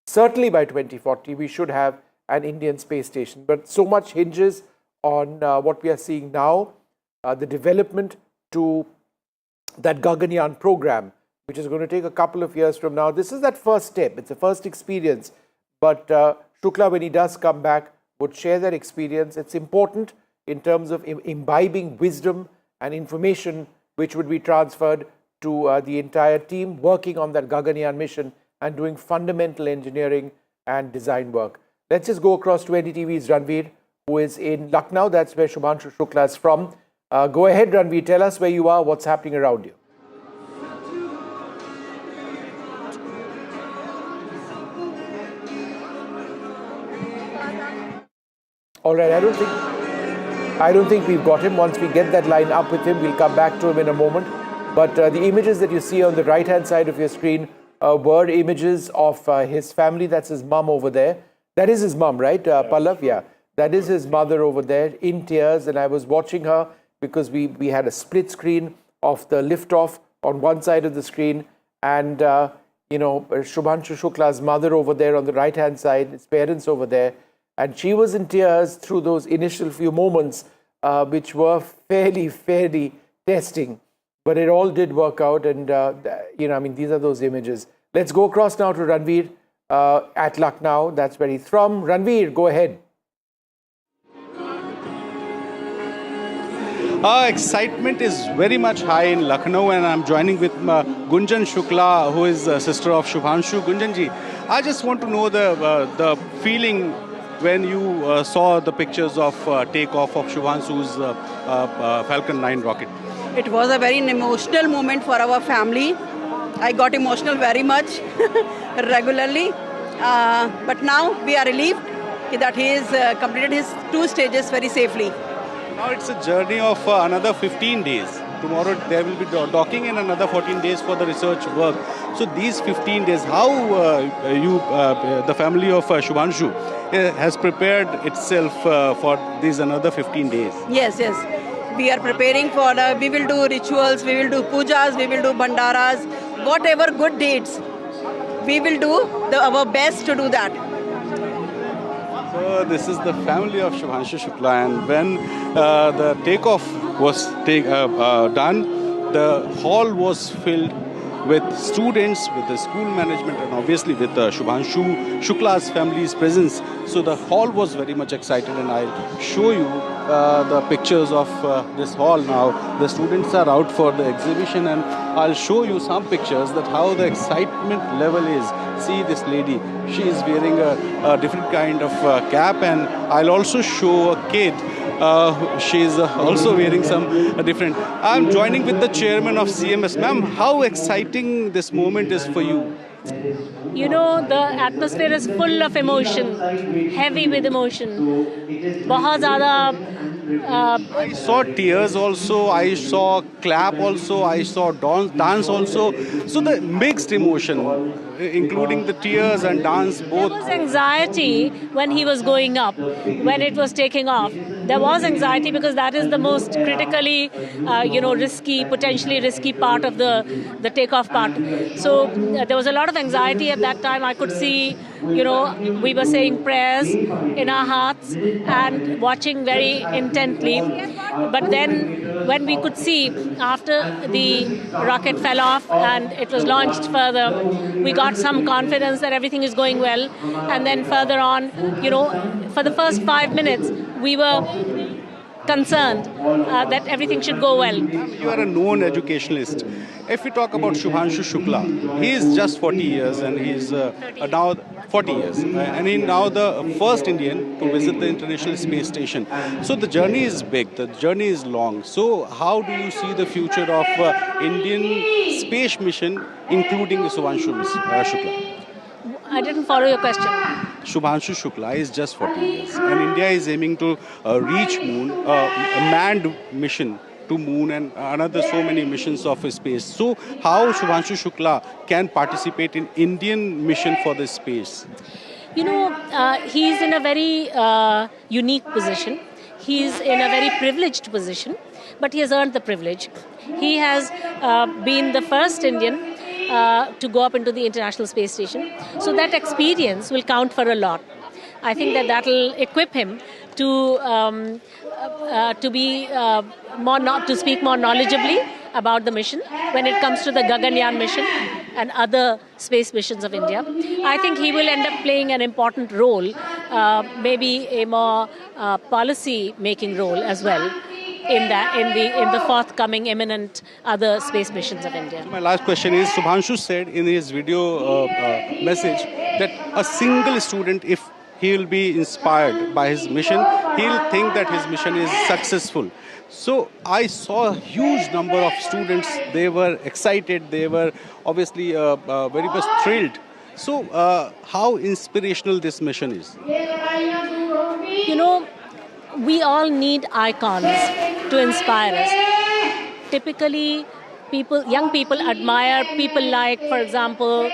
Speaker 17: certainly by 2040, we should have an Indian space station. But so much hinges on what we are seeing now, the development to that Gaganyaan program, which is going to take a couple of years from now. This is that first step. It's a first experience. But Shukla, when he does come back, would share that experience. It's important in terms of imbibing wisdom and information which would be transferred to the entire team working on that Gaganyaan mission and doing fundamental engineering and design work. Let's just go across to NDTV's Ranveer, who is in Lucknow. That's where Shubhanshu Shukla is from. Go ahead, Ranveer. Tell us where you are, what's happening around you. All right, I don't think we've got him. Once we get that line up with him, we'll come back to him in a moment. But the images that you see on the right-hand side of your screen were images of his family. That's his mum over there. That is his mum, right, Pallav? Yeah, that is his mother over there in tears. And I was watching her because we had a split screen of the liftoff on one side of the screen. And, Shubhanshu Shukla's mother over there on the right-hand side, his parents over there. And she was in tears through those initial few moments, which were fairly testing. But it all did work out. And, these are those images. Let's go across now to Ranveer at Lucknow. That's where he's from. Ranveer, go ahead.
Speaker 5: Excitement is very much high in Lucknow, and I'm joining with Gunjan Shukla, who is the sister of Shubhanshu. Gunjanji, I just want to know the feeling when you saw the pictures of takeoff of Shubhanshu's Falcon 9 rocket.
Speaker 22: It was a very emotional moment for our family. I got emotional very much regularly. But now we are relieved that he has completed his 2 stages very safely.
Speaker 5: Now it's a journey of another 15 days. Tomorrow there will be docking and another 14 days for the research work. So these 15 days, how the family of Shubhanshu has prepared itself for these another 15 days?
Speaker 22: Yes. We are preparing for, we will do rituals, we will do pujas, we will do bhandaras, whatever good deeds. We will do our best to do that.
Speaker 5: So this is the family of Shubhanshu Shukla, and when the takeoff was done, the hall was filled with students, with the school management, and obviously with Shubhanshu Shukla's family's presence. So the hall was very much excited, and I'll show you the pictures of this hall now. The students are out for the exhibition, and I'll show you some pictures that how the excitement level is. See this lady, she is wearing a different kind of cap, and I'll also show a kid. She's also wearing some different. I'm joining with the chairman of CMS. Ma'am, how exciting this moment is for you?
Speaker 8: You know, the atmosphere is full of emotion, heavy with emotion. बहुत ज़्यादा.
Speaker 5: I saw tears also, I saw clap also, I saw dance also. So the mixed emotion, including the tears and dance both.
Speaker 8: There was anxiety when he was going up, when it was taking off. There was anxiety because that is the most critically, risky, potentially risky part of the takeoff part. So there was a lot of anxiety at that time. I could see, we were saying prayers in our hearts and watching very intently. But then when we could see after the rocket fell off and it was launched further, we got some confidence that everything is going well. And then further on, for the first 5 minutes, we were concerned that everything should go well.
Speaker 5: You are a known educationalist. If we talk about Shubhanshu Shukla, he is just 40 years and he is now 40 years. And he is now the first Indian to visit the International Space Station. So the journey is big, the journey is long. So how do you see the future of Indian space mission, including Shubhanshu Shukla?
Speaker 8: I didn't follow your question.
Speaker 5: Shubhanshu Shukla is just 40 years and India is aiming to reach moon, a manned mission to moon and another so many missions of space. So how Shubhanshu Shukla can participate in Indian mission for the space?
Speaker 8: He's in a very unique position. He's in a very privileged position, but he has earned the privilege. He has been the first Indian to go up into the International Space Station. So that experience will count for a lot. I think that will equip him to speak more knowledgibly about the mission when it comes to the Gaganyaan mission and other space missions of India. I think he will end up playing an important role, maybe a more policy-making role as well. In the forthcoming imminent other space missions of India.
Speaker 5: So my last question is, Shubhanshu said in his video message that a single student, if he will be inspired by his mission, he'll think that his mission is successful. So I saw a huge number of students. They were excited. They were obviously very much thrilled. So how inspirational this mission is?
Speaker 8: We all need icons to inspire us. Typically, young people admire people like, for example,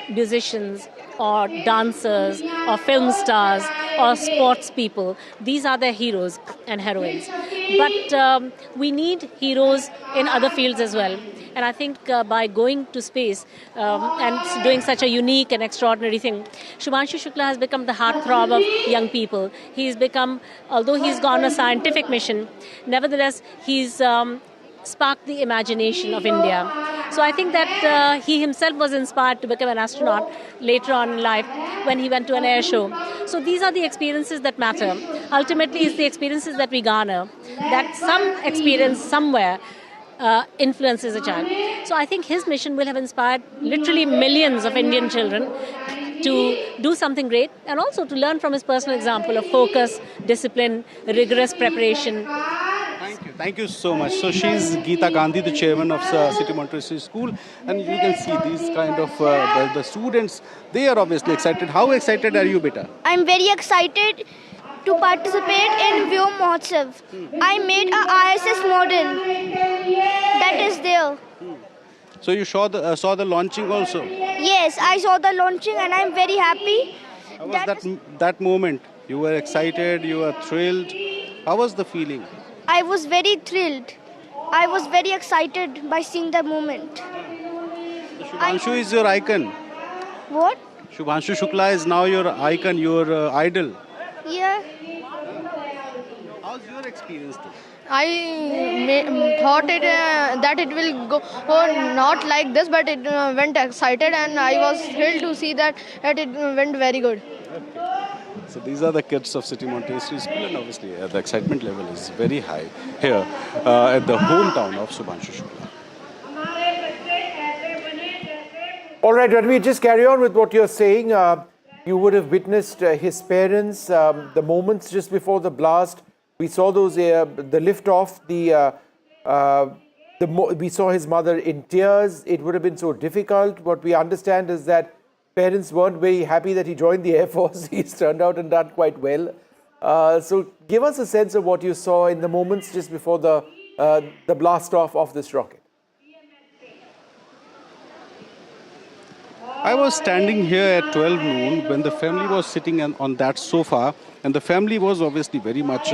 Speaker 8: musicians or dancers or film stars or sports people. These are their heroes and heroines. But we need heroes in other fields as well. And I think by going to space and doing such a unique and extraordinary thing, Shubhanshu Shukla has become the heartthrob of young people. He's become, although he's gone a scientific mission, nevertheless, he's sparked the imagination of India. So I think that he himself was inspired to become an astronaut later on in life when he went to an air show. So these are the experiences that matter. Ultimately, it's the experiences that we garner, that some experience somewhere influences a child. So I think his mission will have inspired literally millions of Indian children to do something great and also to learn from his personal example of focus, discipline, rigorous preparation.
Speaker 5: Thank you so much. So she's Geeta Gandhi, the chairman of City Montessori School, and you can see these kind of the students. They are obviously excited. How excited are you, beta?
Speaker 15: I'm very excited to participate in Vyom Mahotsav. I made a ISS model that is there.
Speaker 5: So you saw the launching also?
Speaker 15: Yes, I saw the launching and I'm very happy.
Speaker 5: How was that moment? You were excited, you were thrilled. How was the feeling?
Speaker 15: I was very thrilled. I was very excited by seeing the moment.
Speaker 5: Shubhanshu is your icon.
Speaker 15: What?
Speaker 5: Shubhanshu Shukla is now your icon, your idol.
Speaker 15: Yeah.
Speaker 5: How's your experience though?
Speaker 7: thought that it will go not like this, but it went excited, and I was thrilled to see that it went very good.
Speaker 5: So these are the kids of City Montessori School, and obviously the excitement level is very high here at the hometown of Shubhanshu Shukla.
Speaker 17: All right, Ranveer, just carry on with what you're saying. You would have witnessed his parents, the moments just before the blast. We saw those, the liftoff, we saw his mother in tears. It would have been so difficult. What we understand is that parents weren't very happy that he joined the Air Force. He's turned out and done quite well. So give us a sense of what you saw in the moments just before the blast off of this rocket.
Speaker 5: I was standing here at 12 noon when the family was sitting on that sofa, and the family was obviously very much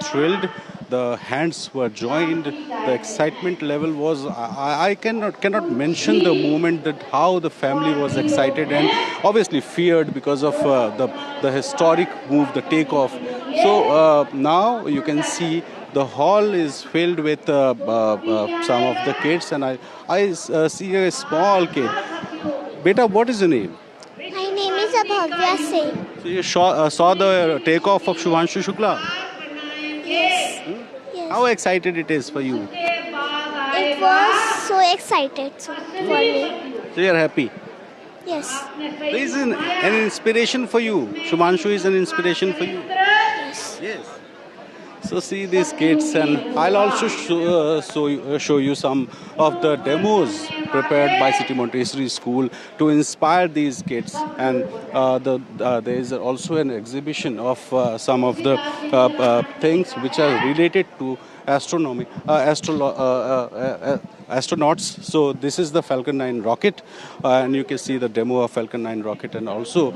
Speaker 5: thrilled. The hands were joined. The excitement level was, I cannot mention the moment that how the family was excited and obviously feared because of the historic move, the takeoff. So now you can see the hall is filled with some of the kids, and I see a small kid. Beta, what is your name?
Speaker 15: My name is Abhavya Singh.
Speaker 5: So you saw the takeoff of Shubhanshu Shukla?
Speaker 15: Yes. Yes.
Speaker 5: How excited it is for you?
Speaker 15: It was so excited for me.
Speaker 5: So you're happy?
Speaker 15: Yes.
Speaker 5: So is an inspiration for you? Shubhanshu is an inspiration for you?
Speaker 15: Yes.
Speaker 5: Yes. So see these kids, and I'll also show you some of the demos prepared by City Montessori School to inspire these kids. And there is also an exhibition of some of the things which are related to astronomy, astronauts. So this is the Falcon 9 rocket, and you can see the demo of Falcon 9 rocket, and also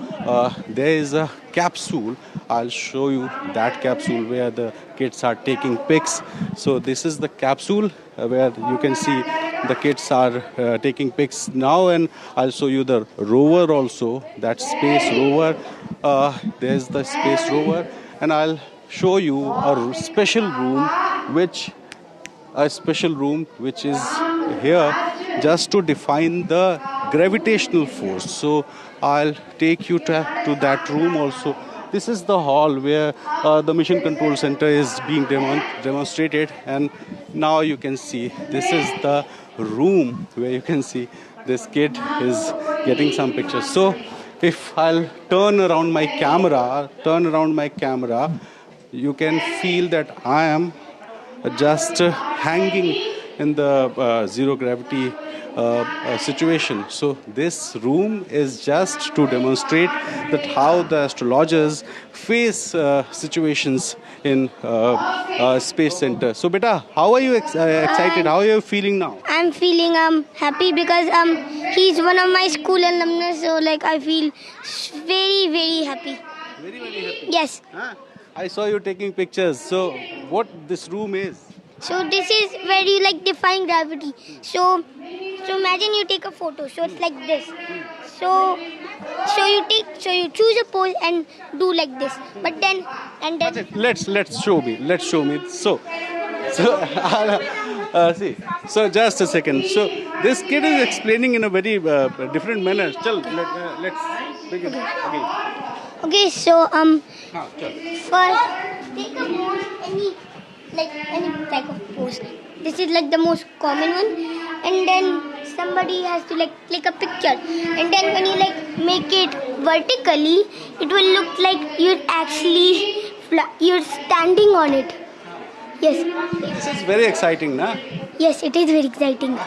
Speaker 5: there is a capsule. I'll show you that capsule where the kids are taking pics. So this is the capsule where you can see the kids are taking pics now, and I'll show you the rover also, that space rover. There's the space rover, and I'll show you a special room which is here just to define the gravitational force. So I'll take you to that room also. This is the hall where the Mission Control Center is being demonstrated, and now you can see this is the room where you can see this kid is getting some pictures. So if I'll turn around my camera, you can feel that I am just hanging in the zero gravity situation. So this room is just to demonstrate that how the astrologers face situations in Space Center. So beta, how are you excited? How are you feeling now?
Speaker 15: I'm feeling happy because he's one of my school alumnus, so like I feel very, very happy.
Speaker 5: Very, very happy?
Speaker 15: Yes.
Speaker 5: I saw you taking pictures. So what this room is?
Speaker 15: So this is where you like define gravity. So imagine you take a photo. So it's like this. So you choose a pose and do like this. But then
Speaker 5: let's show me. So see. So just a second. So this kid is explaining in a very different manner. Let's begin.
Speaker 15: Okay. So first take a pose, any type of pose. This is like the most common one, and then somebody has to like click a picture, and then when you like make it vertically, it will look like you're standing on it. Yes.
Speaker 5: This is very exciting, na?
Speaker 15: Yes, it is very exciting.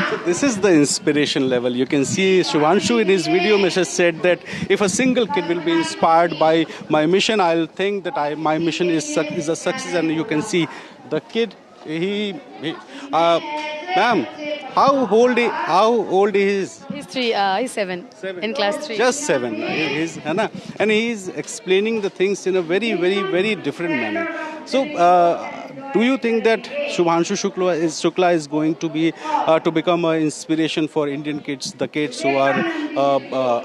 Speaker 5: So this is the inspiration level. You can see Shubhanshu in his video message said that if a single kid will be inspired by my mission, I'll think that my mission is a success. And you can see the kid, ma'am, how old he is?
Speaker 12: He's 3, he's 7, in class 3.
Speaker 5: Just 7. And he's explaining the things in a very, very, very different manner. So, do you think that Shubhanshu Shukla is going to be to become an inspiration for Indian kids, the kids who are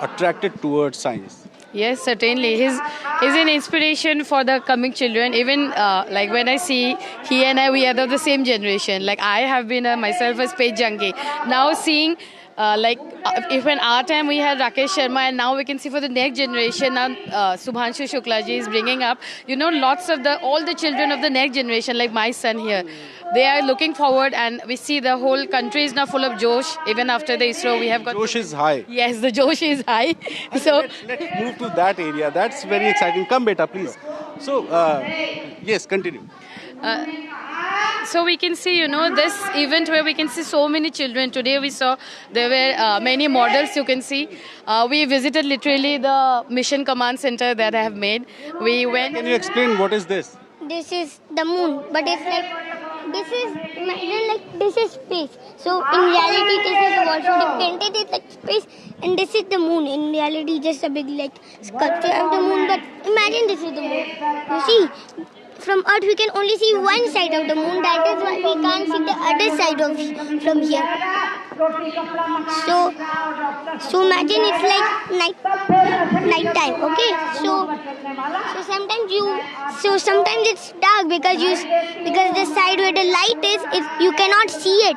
Speaker 5: attracted towards science?
Speaker 12: Yes, certainly. He's an inspiration for the coming children. Even like when I see he and we are of the same generation. Like I have been myself a space junkie. Now seeing if in our time we had Rakesh Sharma, and now we can see for the next generation now Shubhanshu Shukla ji is bringing up, lots of all the children of the next generation, like my son here. They are looking forward, and we see the whole country is now full of josh. Even after the ISRO, we have got...
Speaker 5: Josh is high.
Speaker 12: Yes, the josh is high. So
Speaker 5: let's move to that area. That's very exciting. Come, beta, please. So, yes, continue.
Speaker 12: So we can see, this event where we can see so many children. Today we saw there were many models you can see. We visited literally the mission command center that I have made. We went...
Speaker 5: Can you explain what is this?
Speaker 15: This is the moon, but it's like... This is space. So in reality, this is the wall. So they painted it like space, and this is the moon. In reality, just a big sculpture of the moon. But imagine this is the moon. You see, from Earth we can only see one side of the moon. That is why we can't see the other side from here. So imagine it's like night time. Okay. So sometimes it's dark because the side where the light is you cannot see it.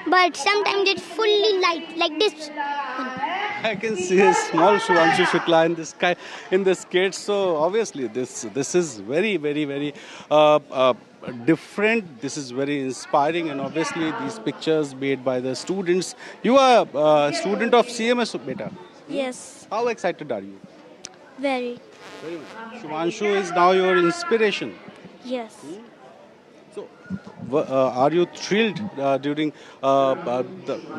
Speaker 15: But sometimes it's fully light like this.
Speaker 5: I can see a small Shubhanshu Shukla in the sky, in the skates. So obviously this is very, very, very different. This is very inspiring, and obviously these pictures made by the students. You are a student of CMS, beta.
Speaker 15: Yes.
Speaker 5: How excited are you?
Speaker 15: Very.
Speaker 5: Very much. Shubhanshu is now your inspiration.
Speaker 15: Yes.
Speaker 5: So, are you thrilled during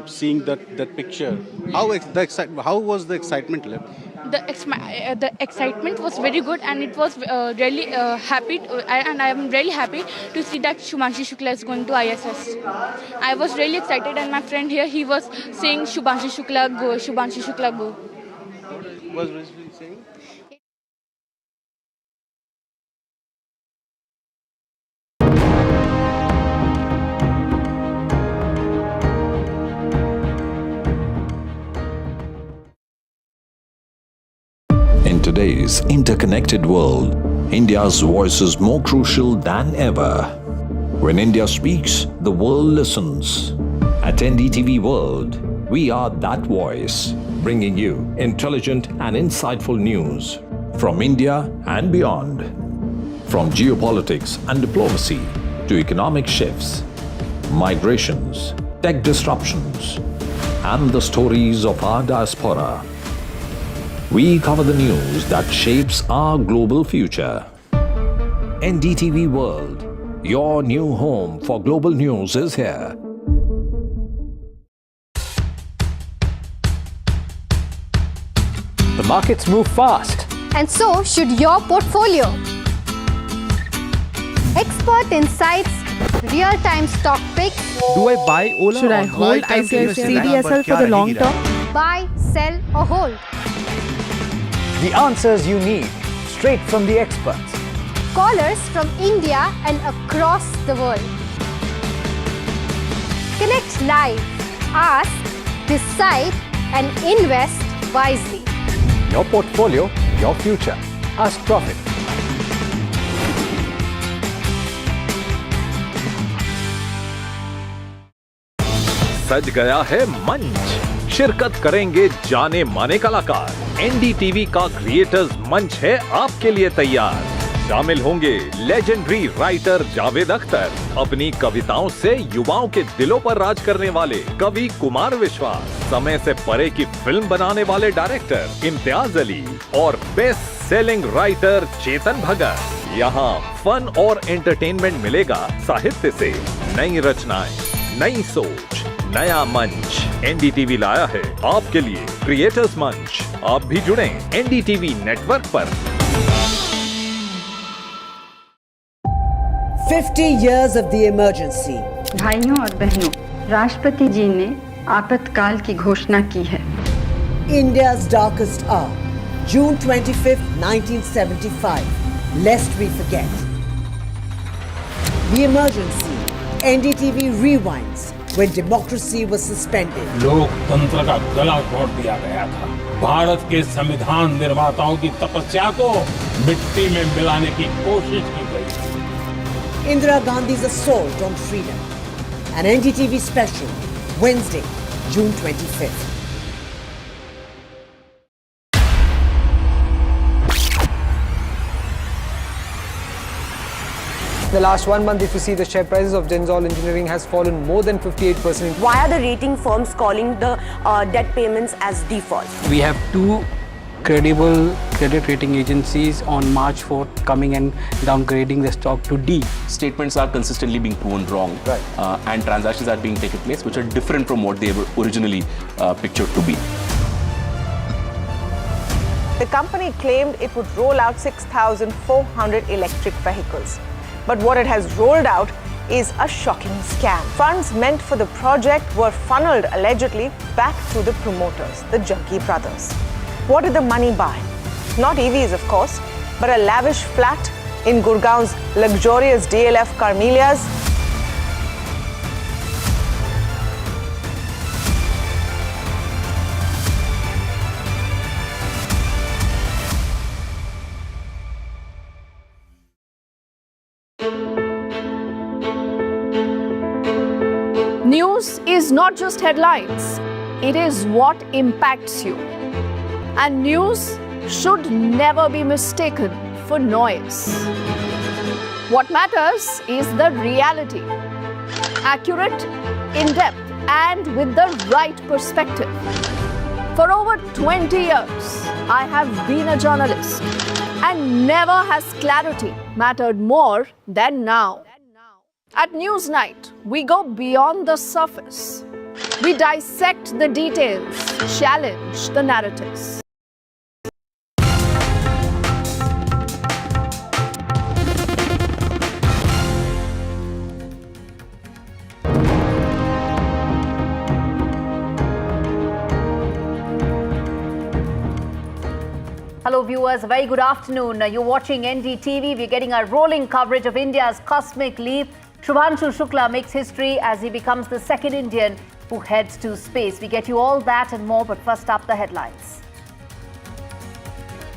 Speaker 5: seeing that picture? How was the excitement level?
Speaker 1: The excitement was very good, and it was really happy, and I am really happy to see that Shubhanshu Shukla is going to ISS. I was really excited, and my friend here, he was saying Shubhanshu Shukla go, Shubhanshu Shukla go.
Speaker 5: What was he saying?
Speaker 4: In today's interconnected world, India's voice is more crucial than ever. When India speaks, the world listens. At NDTV World, we are that voice, bringing you intelligent and insightful news from India and beyond. From geopolitics and diplomacy to economic shifts, migrations, tech disruptions, and the stories of our diaspora. We cover the news that shapes our global future. NDTV World, your new home for global news is here.
Speaker 23: The markets move fast.
Speaker 24: And so should your portfolio. Expert insights, real-time stock picks.
Speaker 23: Do I buy Ola?
Speaker 24: Should I hold CDSL for the long term? Buy, sell or hold?
Speaker 23: The answers you need, straight from the experts.
Speaker 24: Callers from India and across the world. Connect live, ask, decide and invest wisely.
Speaker 23: Your portfolio, your future. Ask Profit. सज गया है मंच, शिरकत करेंगे जाने माने कलाकार। NDTV का क्रिएटर्स मंच है आपके लिए तैयार। शामिल होंगे लेजेंडरी राइटर जावेद अख्तर, अपनी कविताओं से युवाओं के दिलों पर राज करने वाले कवि कुमार विश्वास, समय से परे की फिल्म बनाने वाले डायरेक्टर इम्तियाज अली और best selling writer Chetan Bhagat. यहाँ फन और एंटरटेनमेंट मिलेगा, साहित्य से नई रचनाएं, नई सोच, नया मंच। एनडीटीवी लाया है आपके लिए क्रिएटर्स मंच। आप भी जुड़ें एनडीटीवी नेटवर्क पर।
Speaker 25: 50 years of the emergency.
Speaker 26: भाइयों और बहनों, राष्ट्रपति जी ने आपातकाल की घोषणा की है।
Speaker 25: India's darkest hour, June 25th, 1975. Lest we forget. The emergency. NDTV rewinds when democracy was suspended.
Speaker 27: लोकतंत्र का गला घोट दिया गया था।
Speaker 2: भारत के संविधान निर्माताओं की तपस्या को मिट्टी में मिलाने की कोशिश की गई।
Speaker 25: Indira Gandhi's assault on freedom. An NDTV special, Wednesday, June 25th.
Speaker 3: In the last 1 month, if you see, the share prices of Gensol Engineering has fallen more than 58%.
Speaker 9: Why are the rating firms calling the debt payments as default?
Speaker 10: We have two credible credit rating agencies on March 4th coming and downgrading the stock to D.
Speaker 13: Statements are consistently being proven wrong, and transactions are being taken place which are different from what they were originally pictured to be.
Speaker 9: The company claimed it would roll out 6,400 electric vehicles. But what it has rolled out is a shocking scam. Funds meant for the project were funneled allegedly back to the promoters, the Junkie brothers. What did the money buy? Not EVs, of course, but a lavish flat in Gurgaon's luxurious DLF Carmelias.
Speaker 21: News is not just headlines, it is what impacts you. And news should never be mistaken for noise. What matters is the reality. Accurate, in-depth, and with the right perspective. For over 20 years, I have been a journalist, and never has clarity mattered more than now. At Newsnight, we go beyond the surface. We dissect the details, challenge the narratives.
Speaker 27: Hello viewers, a very good afternoon. You're watching NDTV. We're getting our rolling coverage of India's cosmic leap. Shubhanshu Shukla makes history as he becomes the second Indian who heads to space. We get you all that and more, but first up, the headlines.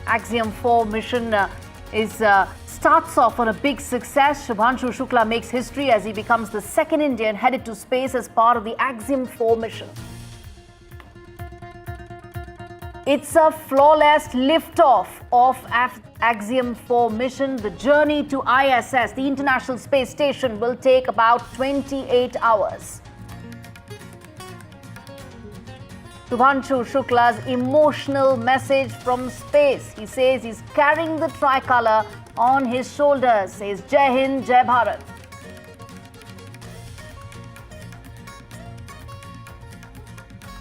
Speaker 27: Axiom 4 mission starts off on a big success. Shubhanshu Shukla makes history as he becomes the second Indian headed to space as part of the Axiom 4 mission. It's a flawless liftoff of Axiom 4 mission. The journey to ISS, the International Space Station, will take about 28 hours. Shubhanshu Shukla's emotional message from space. He says he's carrying the tricolour on his shoulders. Says Jai Hind, Jai Bharat.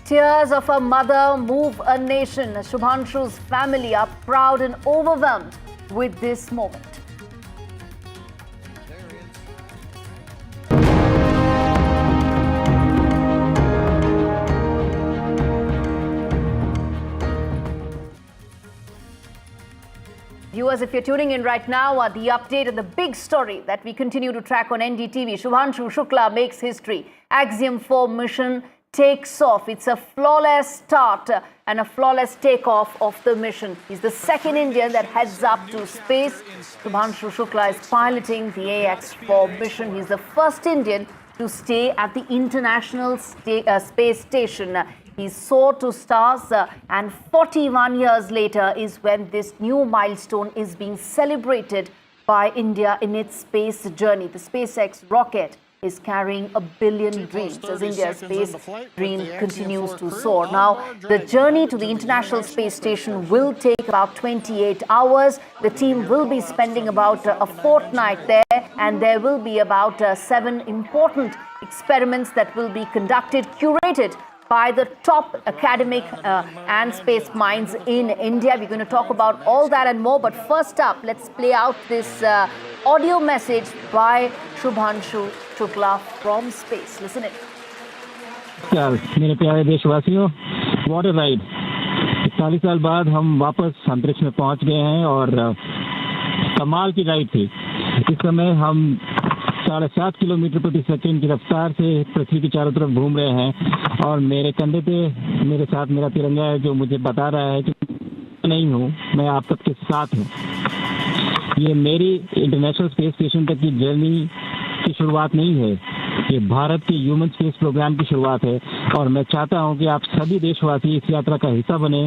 Speaker 27: Tears of a mother move a nation. Shubhanshu's family are proud and overwhelmed with this moment. Viewers, if you're tuning in right now, the update and the big story that we continue to track on NDTV. Shubhanshu Shukla makes history. Axiom 4 mission takes off. It's a flawless start and a flawless takeoff of the mission. He's the second Indian that heads up to space. Shubhanshu Shukla is piloting the AX-4 mission. He's the first Indian to stay at the International Space Station. He soared to stars and 41 years later is when this new milestone is being celebrated by India in its space journey. The SpaceX rocket is carrying 1 billion dreams as India's space dream continues to soar. Now, the journey to the International Space Station will take about 28 hours. The team will be spending about a fortnight there, and there will be about 7 important experiments that will be conducted, curated by the top academic and space minds in India. We're going to talk about all that and more. But first up, let's play out this audio message by Shubhanshu Shukla from space. Listen in.
Speaker 6: मेरे प्यारे देशवासियों, what a ride! 40 साल बाद हम वापस अंतरिक्ष में पहुंच गए हैं और कमाल की राइड थी। इस समय हम 7.5 किलोमीटर प्रति सेकंड की रफ्तार से पृथ्वी के चारों तरफ घूम रहे हैं और मेरे कंधे पे मेरे साथ मेरा तिरंगा है जो मुझे बता रहा है कि नहीं हूँ, मैं आप सबके साथ हूँ। ये मेरी इंटरनेशनल स्पेस स्टेशन तक की जर्नी की शुरुआत नहीं है, ये भारत के ह्यूमन स्पेस प्रोग्राम की शुरुआत है और मैं चाहता हूं कि आप सभी देशवासी इस यात्रा का हिस्सा बने।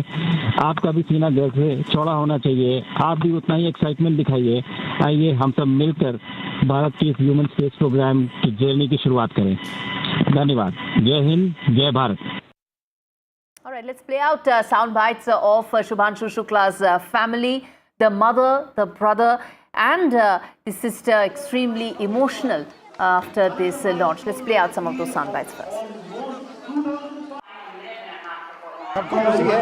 Speaker 6: आपका भी सीना गर्व से चौड़ा होना चाहिए, आप भी उतना ही एक्साइटमेंट दिखाइए। आइए हम सब मिलकर भारत के इस ह्यूमन स्पेस प्रोग्राम की जर्नी की शुरुआत करें। धन्यवाद। जय हिंद, जय Bharat.
Speaker 27: All right, let's play out sound bites of Shubhanshu Shukla's family, the mother, the brother, and the sister, extremely emotional after this launch. Let's play out some of those sound bites first.
Speaker 11: सबको खुशी है,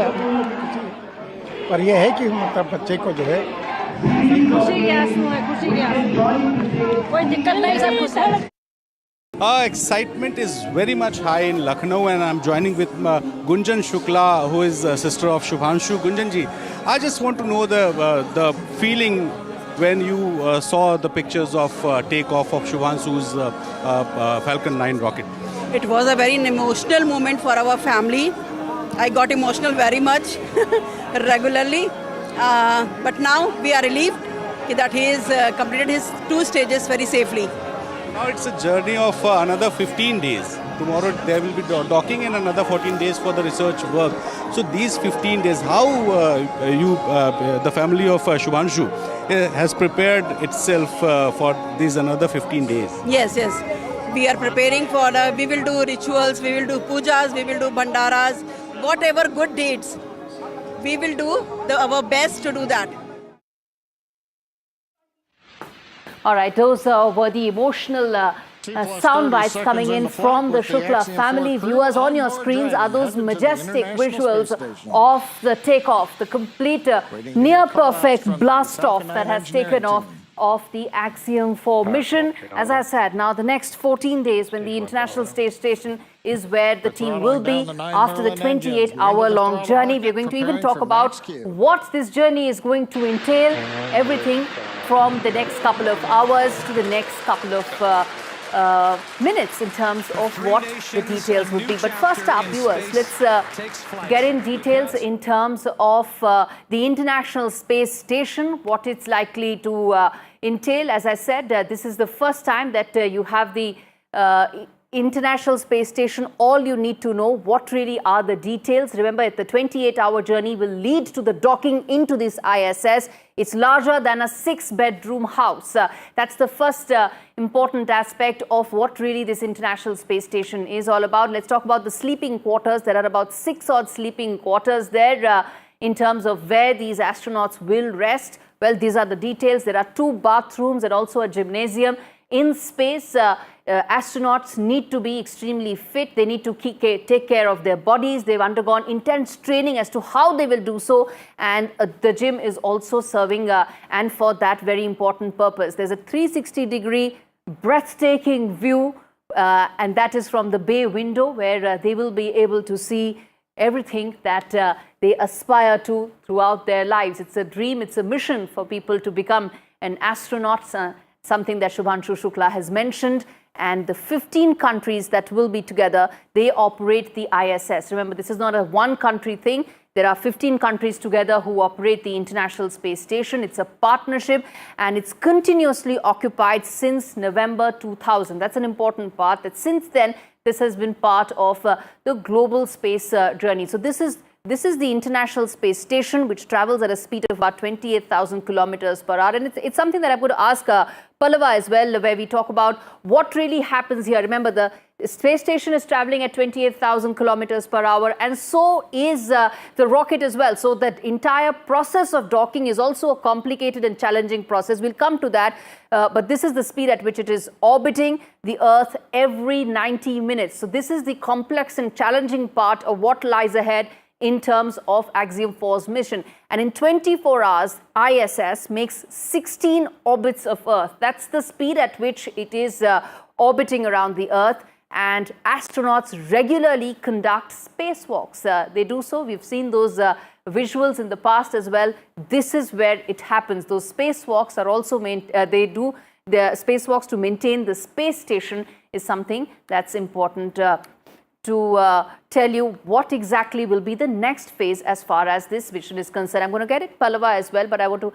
Speaker 11: पर यह है कि मतलब बच्चे को जो है खुशी के आंसू है, खुशी के आंसू, कोई दिक्कत नहीं, सब खुश है।
Speaker 5: Excitement is very much high in Lucknow, and I'm joining with Gunjan Shukla, who is sister of Shubhanshu. Gunjan ji, I just want to know the feeling when you saw the pictures of takeoff of Shubhanshu's Falcon 9 rocket.
Speaker 14: It was a very emotional moment for our family. I got emotional very much regularly, but now we are relieved that he has completed his 2 stages very safely.
Speaker 5: Now it's a journey of another 15 days. Tomorrow there will be docking and another 14 days for the research work. So these 15 days, how the family of Shubhanshu has prepared itself for these another 15 days?
Speaker 14: Yes. We are preparing for, we will do rituals, we will do pujas, we will do bhandaras, whatever good deeds. We will do our best to do that.
Speaker 27: All right, those were the emotional sound bites coming in from the Shukla family. Viewers, on your screens are those majestic visuals of the takeoff, the complete near-perfect blast-off that has taken off of the Axiom 4 mission. As I said, now the next 14 days when the International Space Station is where the team will be after the 28-hour-long journey. We're going to even talk about what this journey is going to entail, everything from the next couple of hours to the next couple of minutes in terms of what the details would be. But first up, viewers, let's get in details in terms of the International Space Station, what it's likely to entail. As I said, this is the first time that you have the International Space Station. All you need to know what really are the details. Remember, the 28-hour journey will lead to the docking into this ISS. It's larger than a 6-bedroom house. That's the first important aspect of what really this International Space Station is all about. Let's talk about the sleeping quarters. There are about 6 odd sleeping quarters there in terms of where these astronauts will rest. Well, these are the details. There are 2 bathrooms and also a gymnasium. In space, astronauts need to be extremely fit. They need to take care of their bodies. They've undergone intense training as to how they will do so. And the gym is also serving and for that very important purpose. There's a 360-degree breathtaking view, and that is from the bay window where they will be able to see everything that they aspire to throughout their lives. It's a dream, it's a mission for people to become an astronaut, something that Shubhanshu Shukla has mentioned. And the 15 countries that will be together, they operate the ISS. Remember, this is not a one-country thing. There are 15 countries together who operate the International Space Station. It's a partnership, and it's continuously occupied since November 2000. That's an important part, that since then, this has been part of the global space journey. So this is the International Space Station, which travels at a speed of about 28,000 kilometers per hour. And it's something that I'm going to ask Pallava as well, where we talk about what really happens here. Remember, the space station is traveling at 28,000 kilometers per hour, and so is the rocket as well. So that entire process of docking is also a complicated and challenging process. We'll come to that. But this is the speed at which it is orbiting the Earth every 90 minutes. So this is the complex and challenging part of what lies ahead in terms of Axiom 4's mission. And in 24 hours, ISS makes 16 orbits of Earth. That's the speed at which it is orbiting around the Earth. And astronauts regularly conduct spacewalks. They do so. We've seen those visuals in the past as well. This is where it happens. Those spacewalks are also the spacewalks to maintain the space station is something that's important to tell you what exactly will be the next phase as far as this mission is concerned. I'm going to get it Pallava as well, but I want to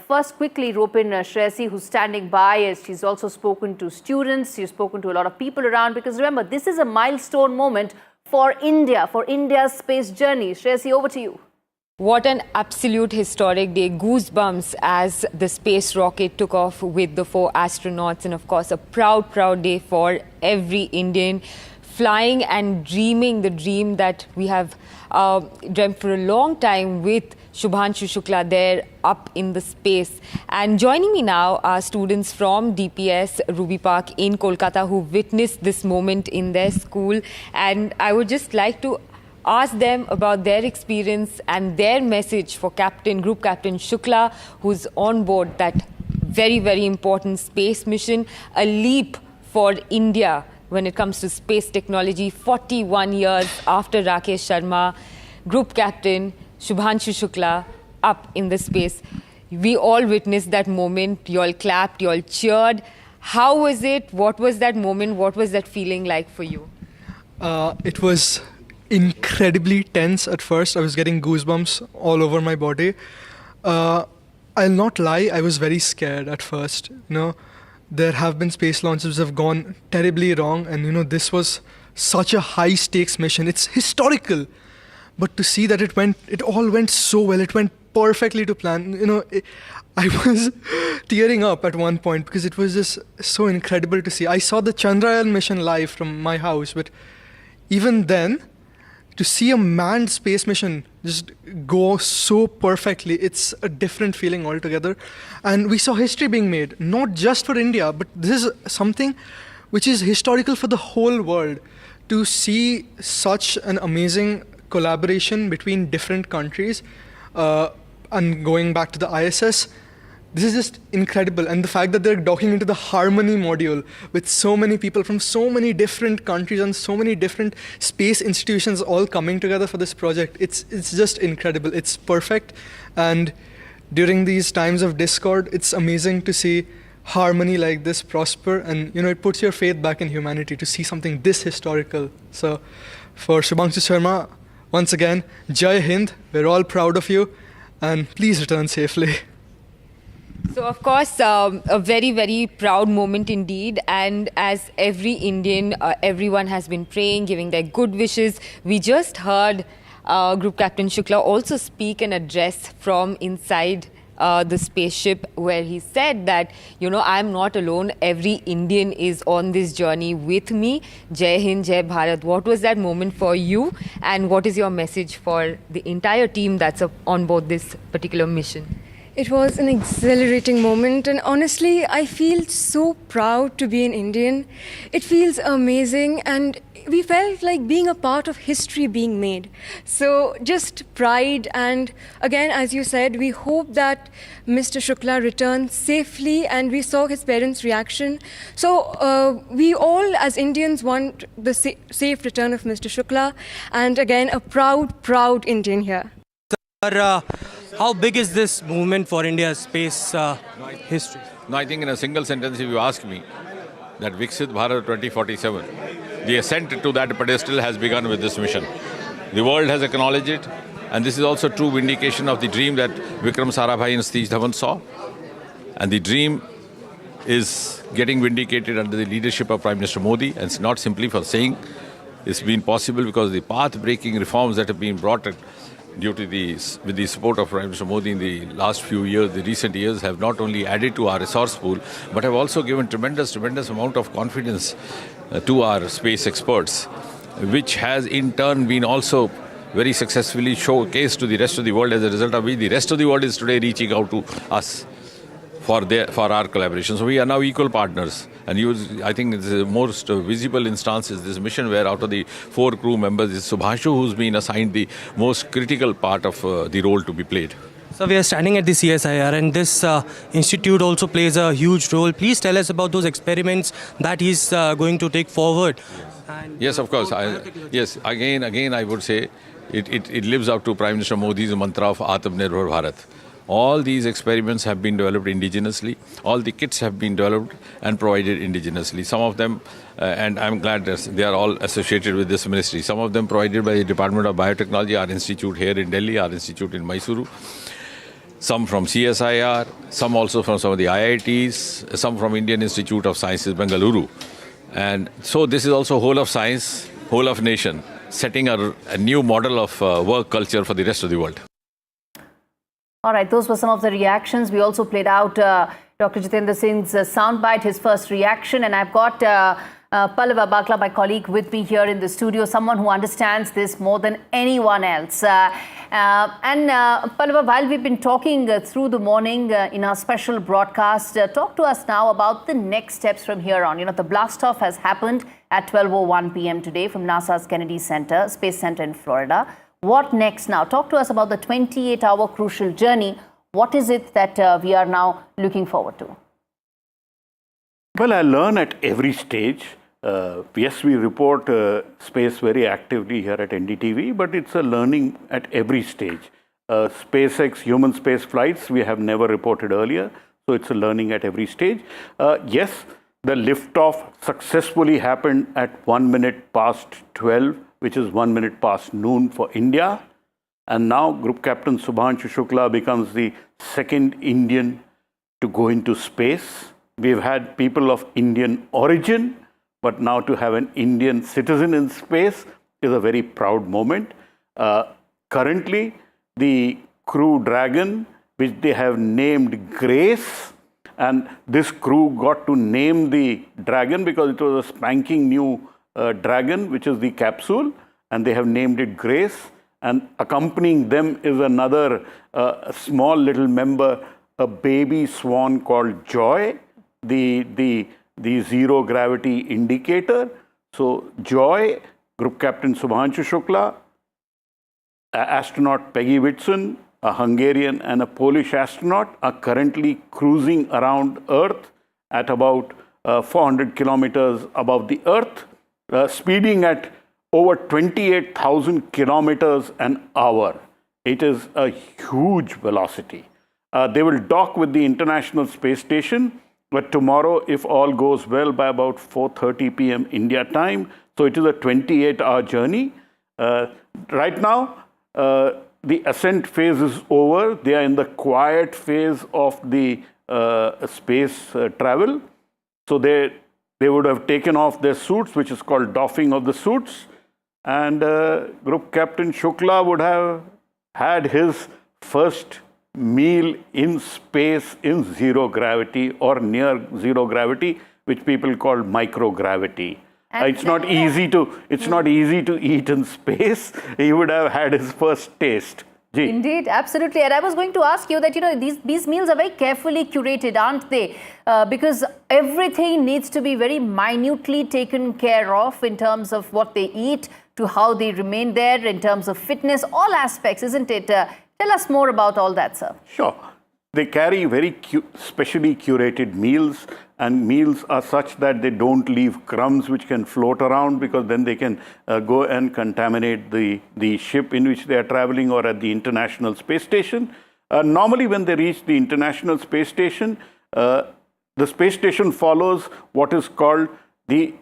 Speaker 27: first quickly rope in Shreyasi, who's standing by. As she's also spoken to students, she's spoken to a lot of people around, because remember, this is a milestone moment for India, for India's space journey. Shreyasi, over to you.
Speaker 7: What an absolute historic day. Goosebumps as the space rocket took off with the 4 astronauts, and of course a proud, proud day for every Indian, flying and dreaming the dream that we have dreamt for a long time with Shubhanshu Shukla there up in the space. And joining me now are students from DPS Ruby Park in Kolkata who witnessed this moment in their school. And I would just like to ask them about their experience and their message for Group Captain Shukla, who's on board that very, very important space mission, a leap for India when it comes to space technology, 41 years after Rakesh Sharma, Group Captain Shubhanshu Shukla up in the space. We all witnessed that moment. You all clapped, you all cheered. How was it? What was that moment? What was that feeling like for you?
Speaker 8: It was incredibly tense at first. I was getting goosebumps all over my body. I'll not lie, I was very scared at first. There have been space launches that have gone terribly wrong, and this was such a high stakes mission. It's historical. But to see that it all went so well, it went perfectly to plan. I was tearing up at one point because it was just so incredible to see. I saw the Chandrayaan mission live from my house, but even then, to see a manned space mission just go so perfectly, it's a different feeling altogether. And we saw history being made, not just for India, but this is something which is historical for the whole world. To see such an amazing collaboration between different countries and going back to the ISS, this is just incredible. And the fact that they're docking into the Harmony module with so many people from so many different countries and so many different space institutions all coming together for this project, it's just incredible. It's perfect. And during these times of discord, it's amazing to see harmony like this prosper. And, it puts your faith back in humanity to see something this historical. So for Shubhanshu Sharma, once again, Jai Hind, we're all proud of you, and please return safely.
Speaker 7: So, of course, a very, very proud moment indeed. And as every Indian, everyone has been praying, giving their good wishes. We just heard Group Captain Shukla also speak an address from inside the spaceship, where he said that, I'm not alone. Every Indian is on this journey with me. Jai Hind, Jai Bharat. What was that moment for you? And what is your message for the entire team that's on board this particular mission?
Speaker 16: It was an exhilarating moment, and honestly, I feel so proud to be an Indian. It feels amazing, and we felt like being a part of history being made. So just pride, and again, as you said, we hope that Mr. Shukla returns safely, and we saw his parents' reaction. So we all as Indians want the safe return of Mr. Shukla, and again, a proud Indian here.
Speaker 18: How big is this movement for India's space history?
Speaker 19: No, I think in a single sentence, if you ask me, that Viksit Bharat 2047, the ascent to that pedestal has begun with this mission. The world has acknowledged it, and this is also true vindication of the dream that Vikram Sarabhai and Satish Dhawan saw. And the dream is getting vindicated under the leadership of Prime Minister Modi, and it's not simply for saying. It's been possible because the path-breaking reforms that have been brought with the support of Prime Minister Modi in the last few years, the recent years, have not only added to our resource pool, but have also given tremendous amount of confidence to our space experts, which has in turn been also very successfully showcased to the rest of the world, as a result of which the rest of the world is today reaching out to us for our collaboration. So we are now equal partners. And I think the most visible instance is this mission, where out of the 4 crew members is Shubhanshu, who's been assigned the most critical part of the role to be played.
Speaker 18: So we are standing at the CSIR, and this institute also plays a huge role. Please tell us about those experiments that he's going to take forward.
Speaker 19: Yes, of course. Again, I would say it lives up to Prime Minister Modi's mantra of Atmanirbhar Bharat. All these experiments have been developed indigenously. All the kits have been developed and provided indigenously. Some of them, and I'm glad that they are all associated with this ministry. Some of them provided by the Department of Biotechnology, our institute here in Delhi, our institute in Mysuru. Some from CSIR, some also from some of the IITs, some from Indian Institute of Sciences, Bengaluru. And so this is also whole of science, whole of nation, setting a new model of work culture for the rest of the world.
Speaker 27: All right, those were some of the reactions. We also played out Dr. Jitendra Singh's soundbite, his first reaction, and I've got Pallava Bakla, my colleague, with me here in the studio, someone who understands this more than anyone else. Pallava, while we've been talking through the morning in our special broadcast, talk to us now about the next steps from here on. You know, the blastoff has happened at 12:01 p.m. today from NASA's Kennedy Space Center in Florida. What next now? Talk to us about the 28-hour crucial journey. What is it that we are now looking forward to?
Speaker 1: Well, I learn at every stage. Yes, we report space very actively here at NDTV, but it's a learning at every stage. SpaceX human space flights, we have never reported earlier, so it's a learning at every stage. Yes, the liftoff successfully happened at 1 minute past 12, which is 1 minute past noon for India. And now Group Captain Shubhanshu Shukla becomes the second Indian to go into space. We've had people of Indian origin, but now to have an Indian citizen in space is a very proud moment. Currently, the Crew Dragon, which they have named Grace, and this crew got to name the Dragon because it was a spanking new Dragon, which is the capsule, and they have named it Grace. And accompanying them is another small little member, a baby swan called Joy, the zero gravity indicator. So Joy, Group Captain Shubhanshu Shukla, astronaut Peggy Whitson, a Hungarian and a Polish astronaut, are currently cruising around Earth at about 400 kilometers above the Earth, speeding at over 28,000 kilometers an hour. It is a huge velocity. They will dock with the International Space Station, but tomorrow, if all goes well, by about 4:30 p.m. India time. So it is a 28-hour journey. Right now, the ascent phase is over. They are in the quiet phase of the space travel. So they would have taken off their suits, which is called doffing of the suits. And Group Captain Shukla would have had his first meal in space in zero gravity or near zero gravity, which people call microgravity. It's not easy to eat in space. He would have had his first taste. Gee.
Speaker 27: Indeed, absolutely. And I was going to ask you that, you know, these meals are very carefully curated, aren't they? Because everything needs to be very minutely taken care of in terms of what they eat, to how they remain there, in terms of fitness, all aspects, isn't it? Tell us more about all that, sir.
Speaker 1: Sure. They carry very specially curated meals, and meals are such that they don't leave crumbs which can float around, because then they can go and contaminate the ship in which they are traveling or at the International Space Station. Normally, when they reach the International Space Station, the space station follows what is called the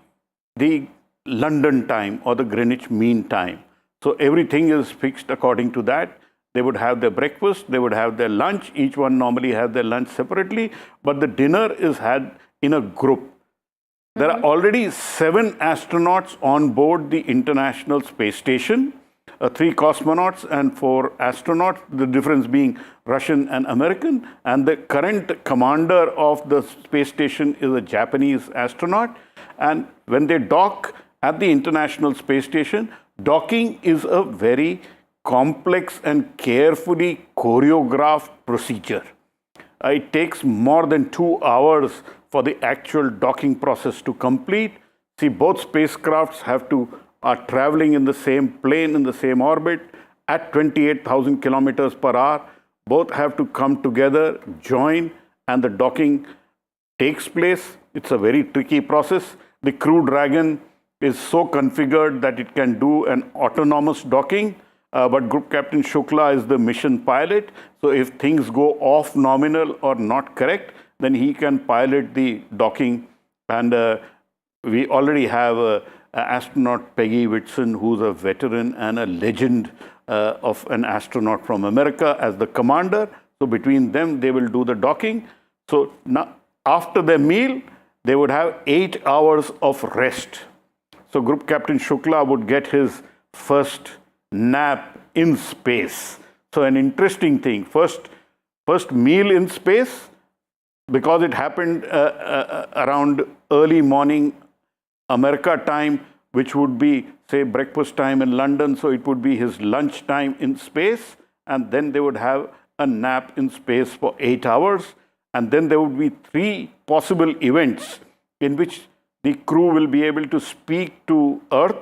Speaker 1: London time or the Greenwich Mean Time. So everything is fixed according to that. They would have their breakfast, they would have their lunch. Each one normally have their lunch separately, but the dinner is had in a group. There are already 7 astronauts on board the International Space Station, 3 cosmonauts and 4 astronauts, the difference being Russian and American. And the current commander of the space station is a Japanese astronaut. And when they dock at the International Space Station, docking is a very complex and carefully choreographed procedure. It takes more than 2 hours for the actual docking process to complete. See, both spacecrafts are traveling in the same plane, in the same orbit, at 28,000 kilometers per hour. Both have to come together, join, and the docking takes place. It's a very tricky process. The Crew Dragon is so configured that it can do an autonomous docking. but Group Captain Shukla is the mission pilot. So if things go off nominal or not correct, then he can pilot the docking. And we already have astronaut Peggy Whitson, who's a veteran and a legend of an astronaut from America, as the commander. So between them, they will do the docking. So now, after their meal, they would have 8 hours of rest. So Group Captain Shukla would get his first nap in space. So an interesting thing, first meal in space, because it happened around early morning America time, which would be, say, breakfast time in London. So it would be his lunch time in space. And then they would have a nap in space for 8 hours. And then there would be 3 possible events in which the crew will be able to speak to Earth.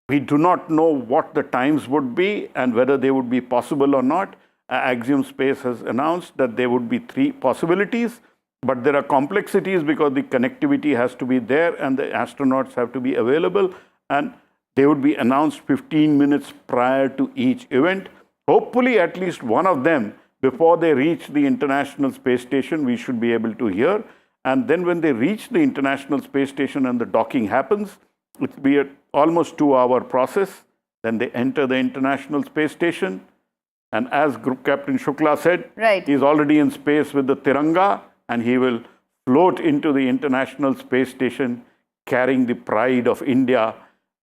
Speaker 1: We do not know what the times would be and whether they would be possible or not. Axiom Space has announced that there would be 3 possibilities, but there are complexities because the connectivity has to be there and the astronauts have to be available, and they would be announced 15 minutes prior to each event. Hopefully, at least one of them, before they reach the International Space Station, we should be able to hear. And then when they reach the International Space Station and the docking happens, it will be an almost 2-hour process. Then they enter the International Space Station. And as Group Captain Shukla said, he's already in space with the Tiranga, and he will float into the International Space Station carrying the pride of India,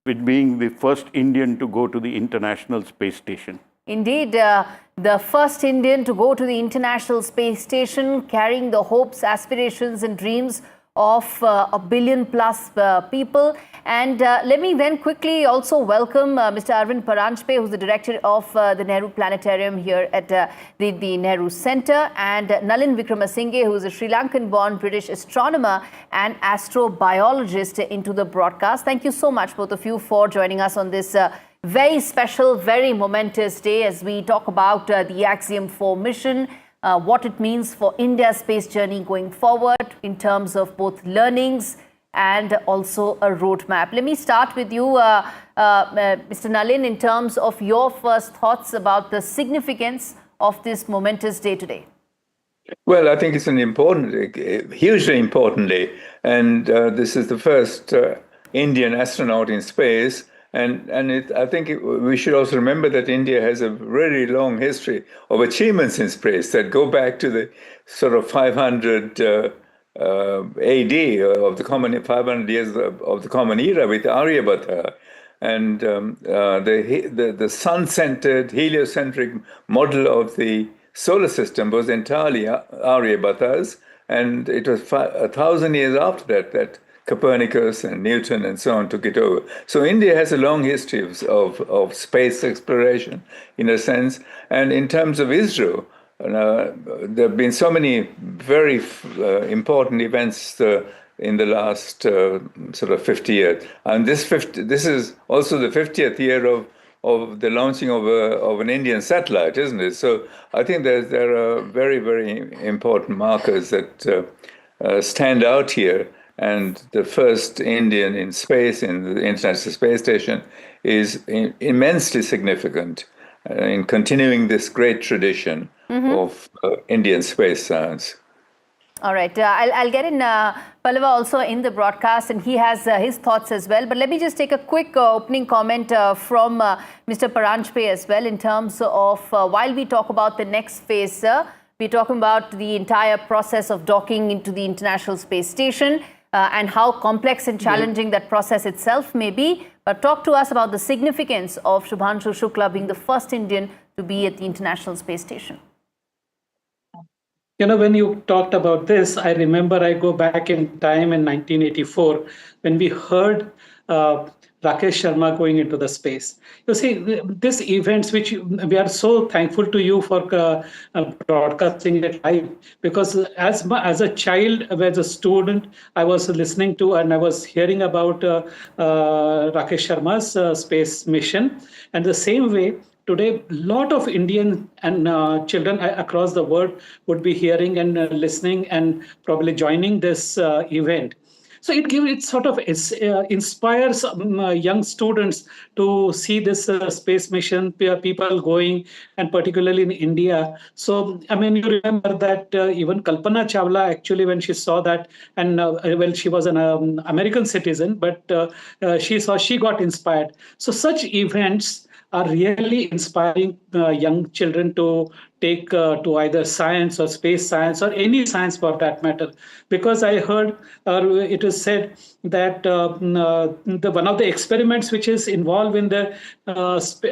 Speaker 1: with being the first Indian to go to the International Space Station.
Speaker 27: Indeed, the first Indian to go to the International Space Station, carrying the hopes, aspirations and dreams of a billion plus people. And let me then quickly also welcome Mr. Arvind Paranjpe, who's the director of the Nehru Planetarium here at the Nehru Center, and Nalin Vikramasinghe, who's a Sri Lankan-born British astronomer and astrobiologist, into the broadcast. Thank you so much, both of you, for joining us on this very special, very momentous day as we talk about the Axiom 4 mission, what it means for India's space journey going forward in terms of both learnings and also a roadmap. Let me start with you, Mr. Nalin, in terms of your first thoughts about the significance of this momentous day today.
Speaker 4: Well, I think it's an important, hugely important day. And this is the first Indian astronaut in space. I think we should also remember that India has a very long history of achievements in space that go back to the sort of 500 AD of the common 500 years of the common era with Aryabhata, and the sun-centered heliocentric model of the solar system was entirely Aryabhata's, and it was 1,000 years after that Copernicus and Newton and so on took it over. So India has a long history of space exploration, in a sense. And in terms of ISRO, there have been so many very important events in the last sort of 50 years. And this is also the 50th year of the launching of an Indian satellite, isn't it? So I think there are very, very important markers that stand out here. And the first Indian in space, in the International Space Station, is immensely significant in continuing this great tradition of Indian space science.
Speaker 27: All right. I'll get in Pallava also in the broadcast, and he has his thoughts as well. But let me just take a quick opening comment from Mr. Paranjpe as well, in terms of while we talk about the next phase, we're talking about the entire process of docking into the International Space Station. And how complex and challenging that process itself may be. But talk to us about the significance of Shubhanshu Shukla being the first Indian to be at the International Space Station.
Speaker 12: You know, when you talked about this, I remember I go back in time in 1984 when we heard Rakesh Sharma going into the space. You see, these events, which we are so thankful to you for broadcasting it live, because as a child, as a student, I was listening to and I was hearing about Rakesh Sharma's space mission. And the same way, today, a lot of Indian and children across the world would be hearing and listening and probably joining this event. So it sort of inspires young students to see this space mission, people going, and particularly in India. So, I mean, you remember that even Kalpana Chawla, actually, when she saw that, and well, she was an American citizen, but she got inspired. So such events are really inspiring young children to take to either science or space science or any science for that matter. Because I heard it is said that one of the experiments which is involved in the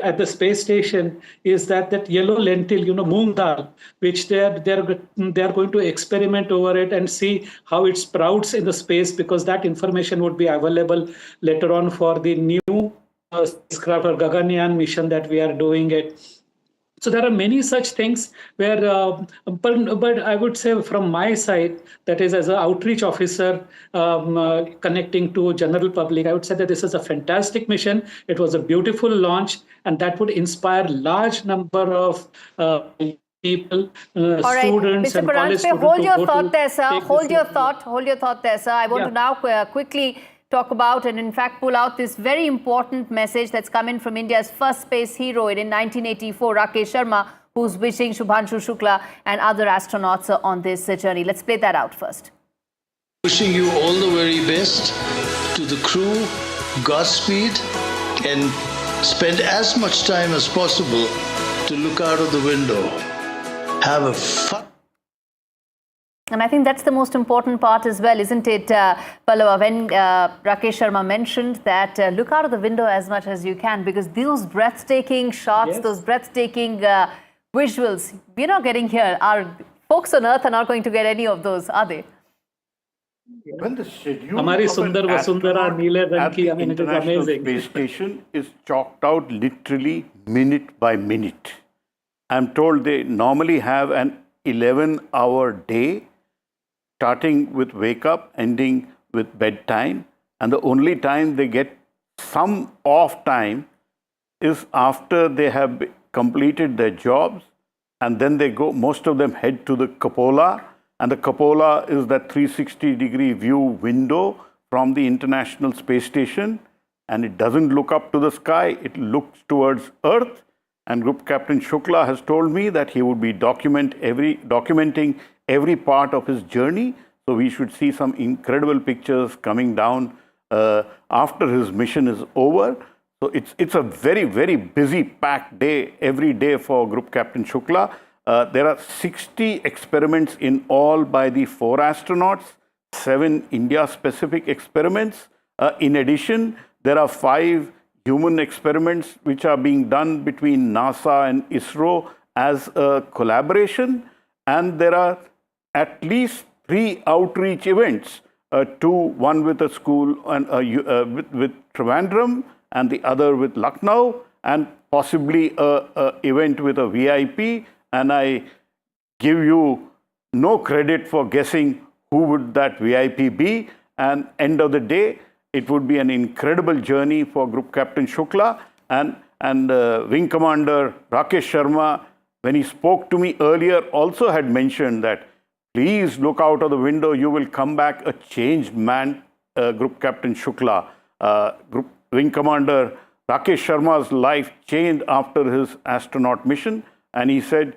Speaker 12: at the space station is that yellow lentil, moong dal, which they are going to experiment over it and see how it sprouts in the space, because that information would be available later on for the new spacecraft or Gaganyaan mission that we are doing it. So there are many such things where, but I would say from my side, that is as an outreach officer connecting to general public, I would say that this is a fantastic mission. It was a beautiful launch, and that would inspire large number of people, students, and college students.
Speaker 27: Hold your thought there, sir. Hold your thought there, sir. I want to now quickly talk about and in fact pull out this very important message that's come in from India's first space hero in 1984, Rakesh Sharma, who's wishing Shubhanshu Shukla and other astronauts on this journey. Let's play that out first.
Speaker 15: Wishing you all the very best. To the crew, Godspeed, and spend as much time as possible to look out of the window. Have a fun.
Speaker 27: And I think that's the most important part as well, isn't it, Pallava, when Rakesh Sharma mentioned that look out of the window as much as you can, because those breathtaking shots, those breathtaking visuals we're not getting here. Our folks on Earth are not going to get any of those, are they?
Speaker 1: When the schedule
Speaker 12: Hamari
Speaker 1: of an
Speaker 12: Sundar Vasundhara Neela
Speaker 1: at the
Speaker 12: Ranki, I mean, it is
Speaker 1: International
Speaker 12: amazing.
Speaker 1: Space Station is chalked out literally minute by minute. I'm told they normally have an 11-hour day, starting with wake up, ending with bedtime. And the only time they get some off time is after they have completed their jobs. And then they go, most of them head to the cupola. And the cupola is that 360-degree view window from the International Space Station. And it doesn't look up to the sky, it looks towards Earth. And Group Captain Shukla has told me that he would be documenting every part of his journey. So we should see some incredible pictures coming down after his mission is over. So it's a very, very busy, packed day every day for Group Captain Shukla. There are 60 experiments in all by the 4 astronauts, 7 India-specific experiments. In addition, there are 5 human experiments which are being done between NASA and ISRO as a collaboration. And there are at least 3 outreach events, one with a school and with Trivandrum, and the other with Lucknow, and possibly a event with a VIP. And I give you no credit for guessing who would that VIP be. And end of the day, it would be an incredible journey for Group Captain Shukla and Wing Commander Rakesh Sharma. When he spoke to me earlier, also had mentioned that please look out of the window, you will come back a changed man, Group Captain Shukla. Wing Commander Rakesh Sharma's life changed after his astronaut mission, and he said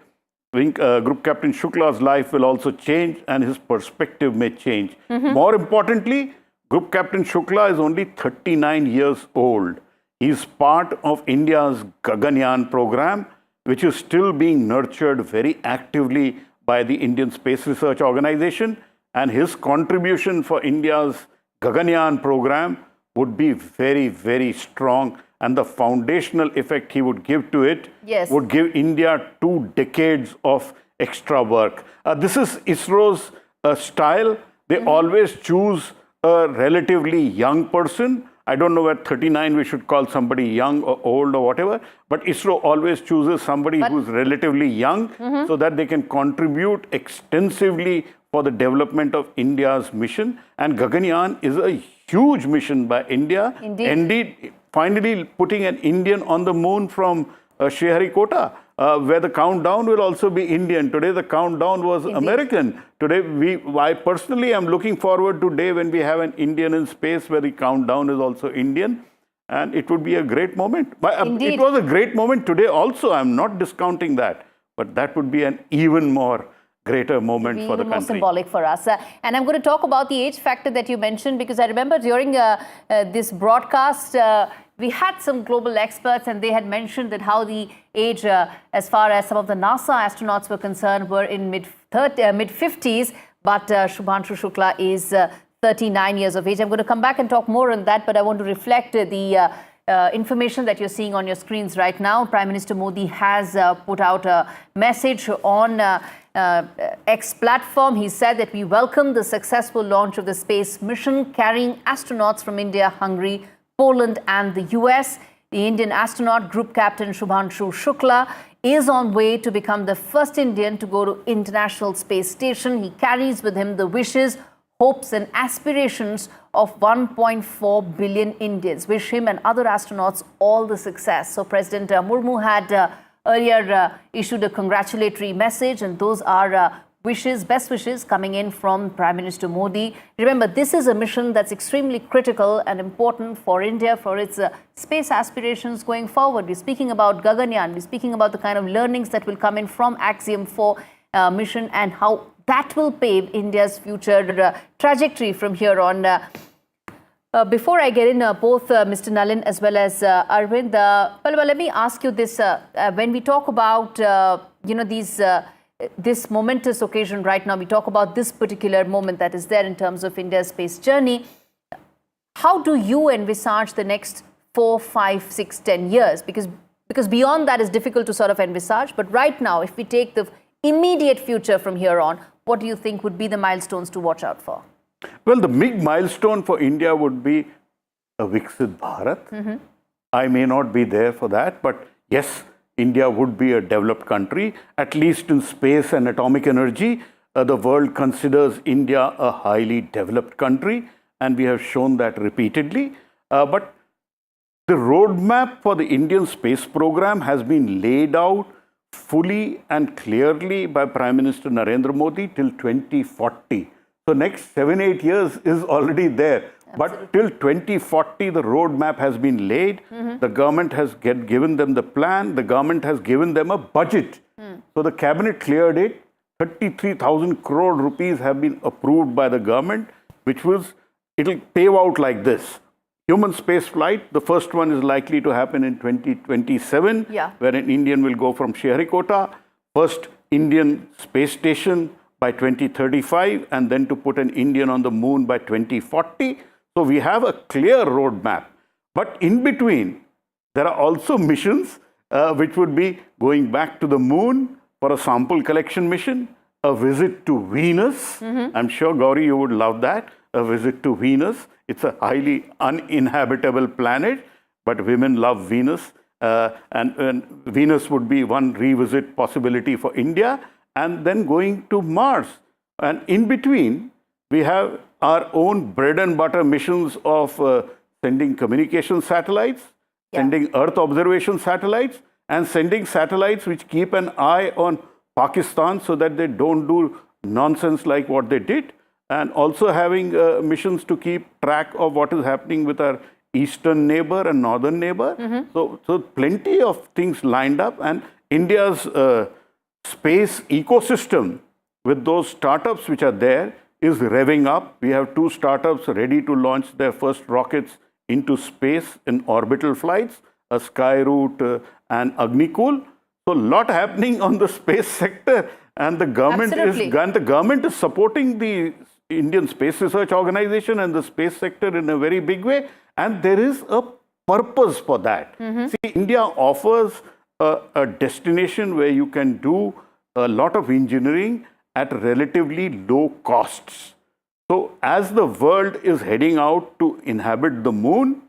Speaker 1: Group Captain Shukla's life will also change and his perspective may change. More importantly, Group Captain Shukla is only 39 years old. He is part of India's Gaganyaan Program, which is still being nurtured very actively by the Indian Space Research Organization. And his contribution for India's Gaganyaan Program would be very, very strong. And the foundational effect he would give to it would give India 2 decades of extra work. This is ISRO's style. They always choose a relatively young person. I don't know whether 39 we should call somebody young or old or whatever, but ISRO always chooses somebody who's relatively young so that they can contribute extensively for the development of India's mission. And Gaganyaan is a huge mission by India. Indeed, finally putting an Indian on the moon from Sriharikota. where the countdown will also be Indian. Today, the countdown was American. Today, I personally am looking forward to day when we have an Indian in space where the countdown is also Indian. And it would be a great moment. It was a great moment today also. I'm not discounting that. But that would be an even more greater moment for the country.
Speaker 27: More symbolic for us. And I'm going to talk about the age factor that you mentioned, because I remember during this broadcast, we had some global experts and they had mentioned that how the age, as far as some of the NASA astronauts were concerned, were in mid-50s. But Shubhanshu Shukla is 39 years of age. I'm going to come back and talk more on that, but I want to reflect the information that you're seeing on your screens right now. Prime Minister Modi has put out a message on X platform. He said that we welcome the successful launch of the space mission carrying astronauts from India, Hungary, Poland and the US. The Indian astronaut group captain Shubhanshu Shukla is on way to become the first Indian to go to International Space Station. He carries with him the wishes, hopes and aspirations of 1.4 billion Indians. Wish him and other astronauts all the success. So President Murmu had earlier issued a congratulatory message, and those are wishes, best wishes coming in from Prime Minister Modi. Remember, this is a mission that's extremely critical and important for India for its space aspirations going forward. We're speaking about Gaganyaan. We're speaking about the kind of learnings that will come in from Axiom 4 mission and how that will pave India's future trajectory from here on. Before I get in, both Mr. Nalin as well as Arvind, Palwa, let me ask you this. When we talk about, this momentous occasion right now, we talk about this particular moment that is there in terms of India's space journey. How do you envisage the next 4, 5, 6, 10 years? Because beyond that is difficult to sort of envisage. But right now, if we take the immediate future from here on, what do you think would be the milestones to watch out for?
Speaker 1: Well, the big milestone for India would be a Viksit Bharat. I may not be there for that, but yes, India would be a developed country, at least in space and atomic energy. The world considers India a highly developed country, and we have shown that repeatedly. But the roadmap for the Indian space program has been laid out fully and clearly by Prime Minister Narendra Modi till 2040. So next 7-8 years is already there. Absolutely. But till 2040, the roadmap has been laid. The government has given them the plan. The government has given them a budget. So the cabinet cleared it. 33,000 crore rupees have been approved by the government, which was, it'll pave out like this. Human space flight, the first one is likely to happen in 2027, where an Indian will go from Sriharikota. First Indian space station by 2035, and then to put an Indian on the moon by 2040. So we have a clear roadmap. But in between, there are also missions which would be going back to the moon for a sample collection mission, a visit to Venus. I'm sure, Gauri, you would love that, a visit to Venus. It's a highly uninhabitable planet, but women love Venus. And Venus would be one revisit possibility for India. And then going to Mars. And in between, we have our own bread and butter missions of sending communication satellites, sending Earth observation satellites, and sending satellites which keep an eye on Pakistan so that they don't do nonsense like what they did. And also having missions to keep track of what is happening with our eastern neighbor and northern neighbor. So plenty of things lined up. And India's space ecosystem with those startups which are there is revving up. We have 2 startups ready to launch their first rockets into space in orbital flights, a Skyroot and Agnikul. So a lot happening on the space sector, and the government is supporting the Indian Space Research Organization and the space sector in a very big way, and there is a purpose for that. See, India offers a destination where you can do a lot of engineering at relatively low costs. So as the world is heading out to inhabit the moon,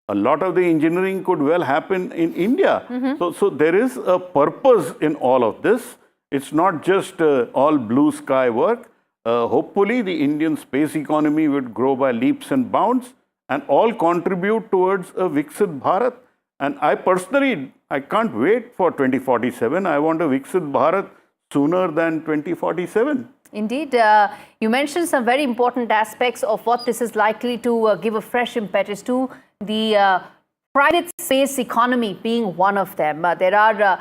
Speaker 1: a lot of the engineering could well happen in India. So there is a purpose in all of this. It's not just all blue sky work. Hopefully the Indian space economy would grow by leaps and bounds and all contribute towards a Viksit Bharat. And I personally, I can't wait for 2047. I want a Viksit Bharat sooner than 2047.
Speaker 27: Indeed. You mentioned some very important aspects of what this is likely to give a fresh impetus to, the private space economy being one of them. There are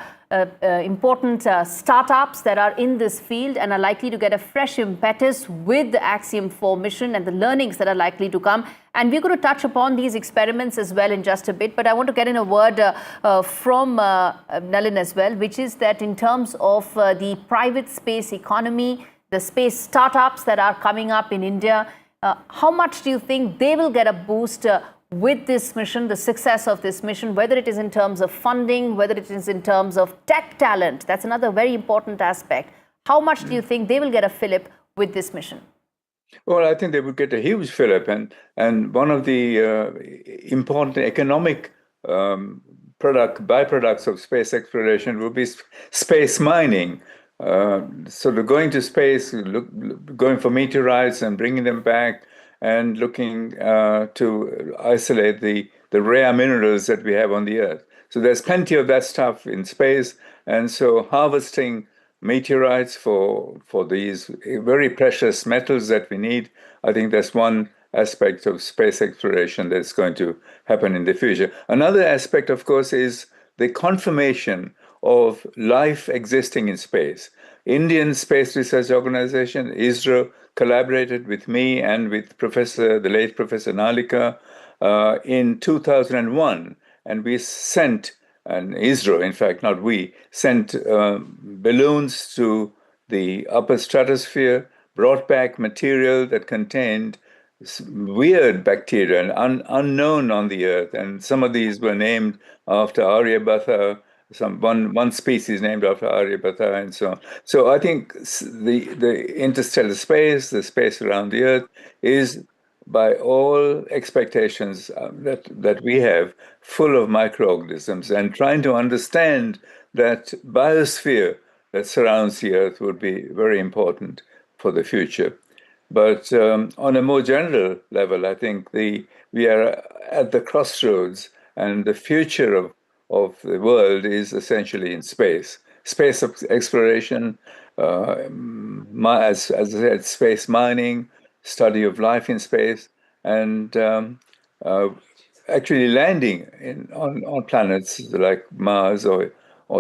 Speaker 27: important startups that are in this field and are likely to get a fresh impetus with the Axiom 4 mission and the learnings that are likely to come. And we're going to touch upon these experiments as well in just a bit. But I want to get in a word from Nalin as well, which is that in terms of the private space economy, the space startups that are coming up in India, how much do you think they will get a boost with this mission, the success of this mission, whether it is in terms of funding, whether it is in terms of tech talent? That's another very important aspect. How much do you think they will get a fillip with this mission?
Speaker 4: Well, I think they would get a huge fillip, and one of the important economic byproducts of space exploration will be space mining. So they're going to space, going for meteorites and bringing them back, and looking to isolate the rare minerals that we have on the Earth. So there's plenty of that stuff in space, and so harvesting meteorites for these very precious metals that we need, I think that's one aspect of space exploration that's going to happen in the future. Another aspect, of course, is the confirmation of life existing in space. Indian Space Research Organization, ISRO, collaborated with me and with the late Professor Nalika in 2001, and we sent, and ISRO, in fact, not we, sent balloons to the upper stratosphere, brought back material that contained weird bacteria and unknown on the Earth, and some of these were named after Aryabhata, one species named after Aryabhata, and so on. So I think the interstellar space, the space around the Earth, is by all expectations that we have, full of microorganisms, and trying to understand that biosphere that surrounds the Earth would be very important for the future. But on a more general level, I think we are at the crossroads, and the future of the world is essentially in space. Space exploration, as I said, space mining, study of life in space, and actually landing on planets like Mars or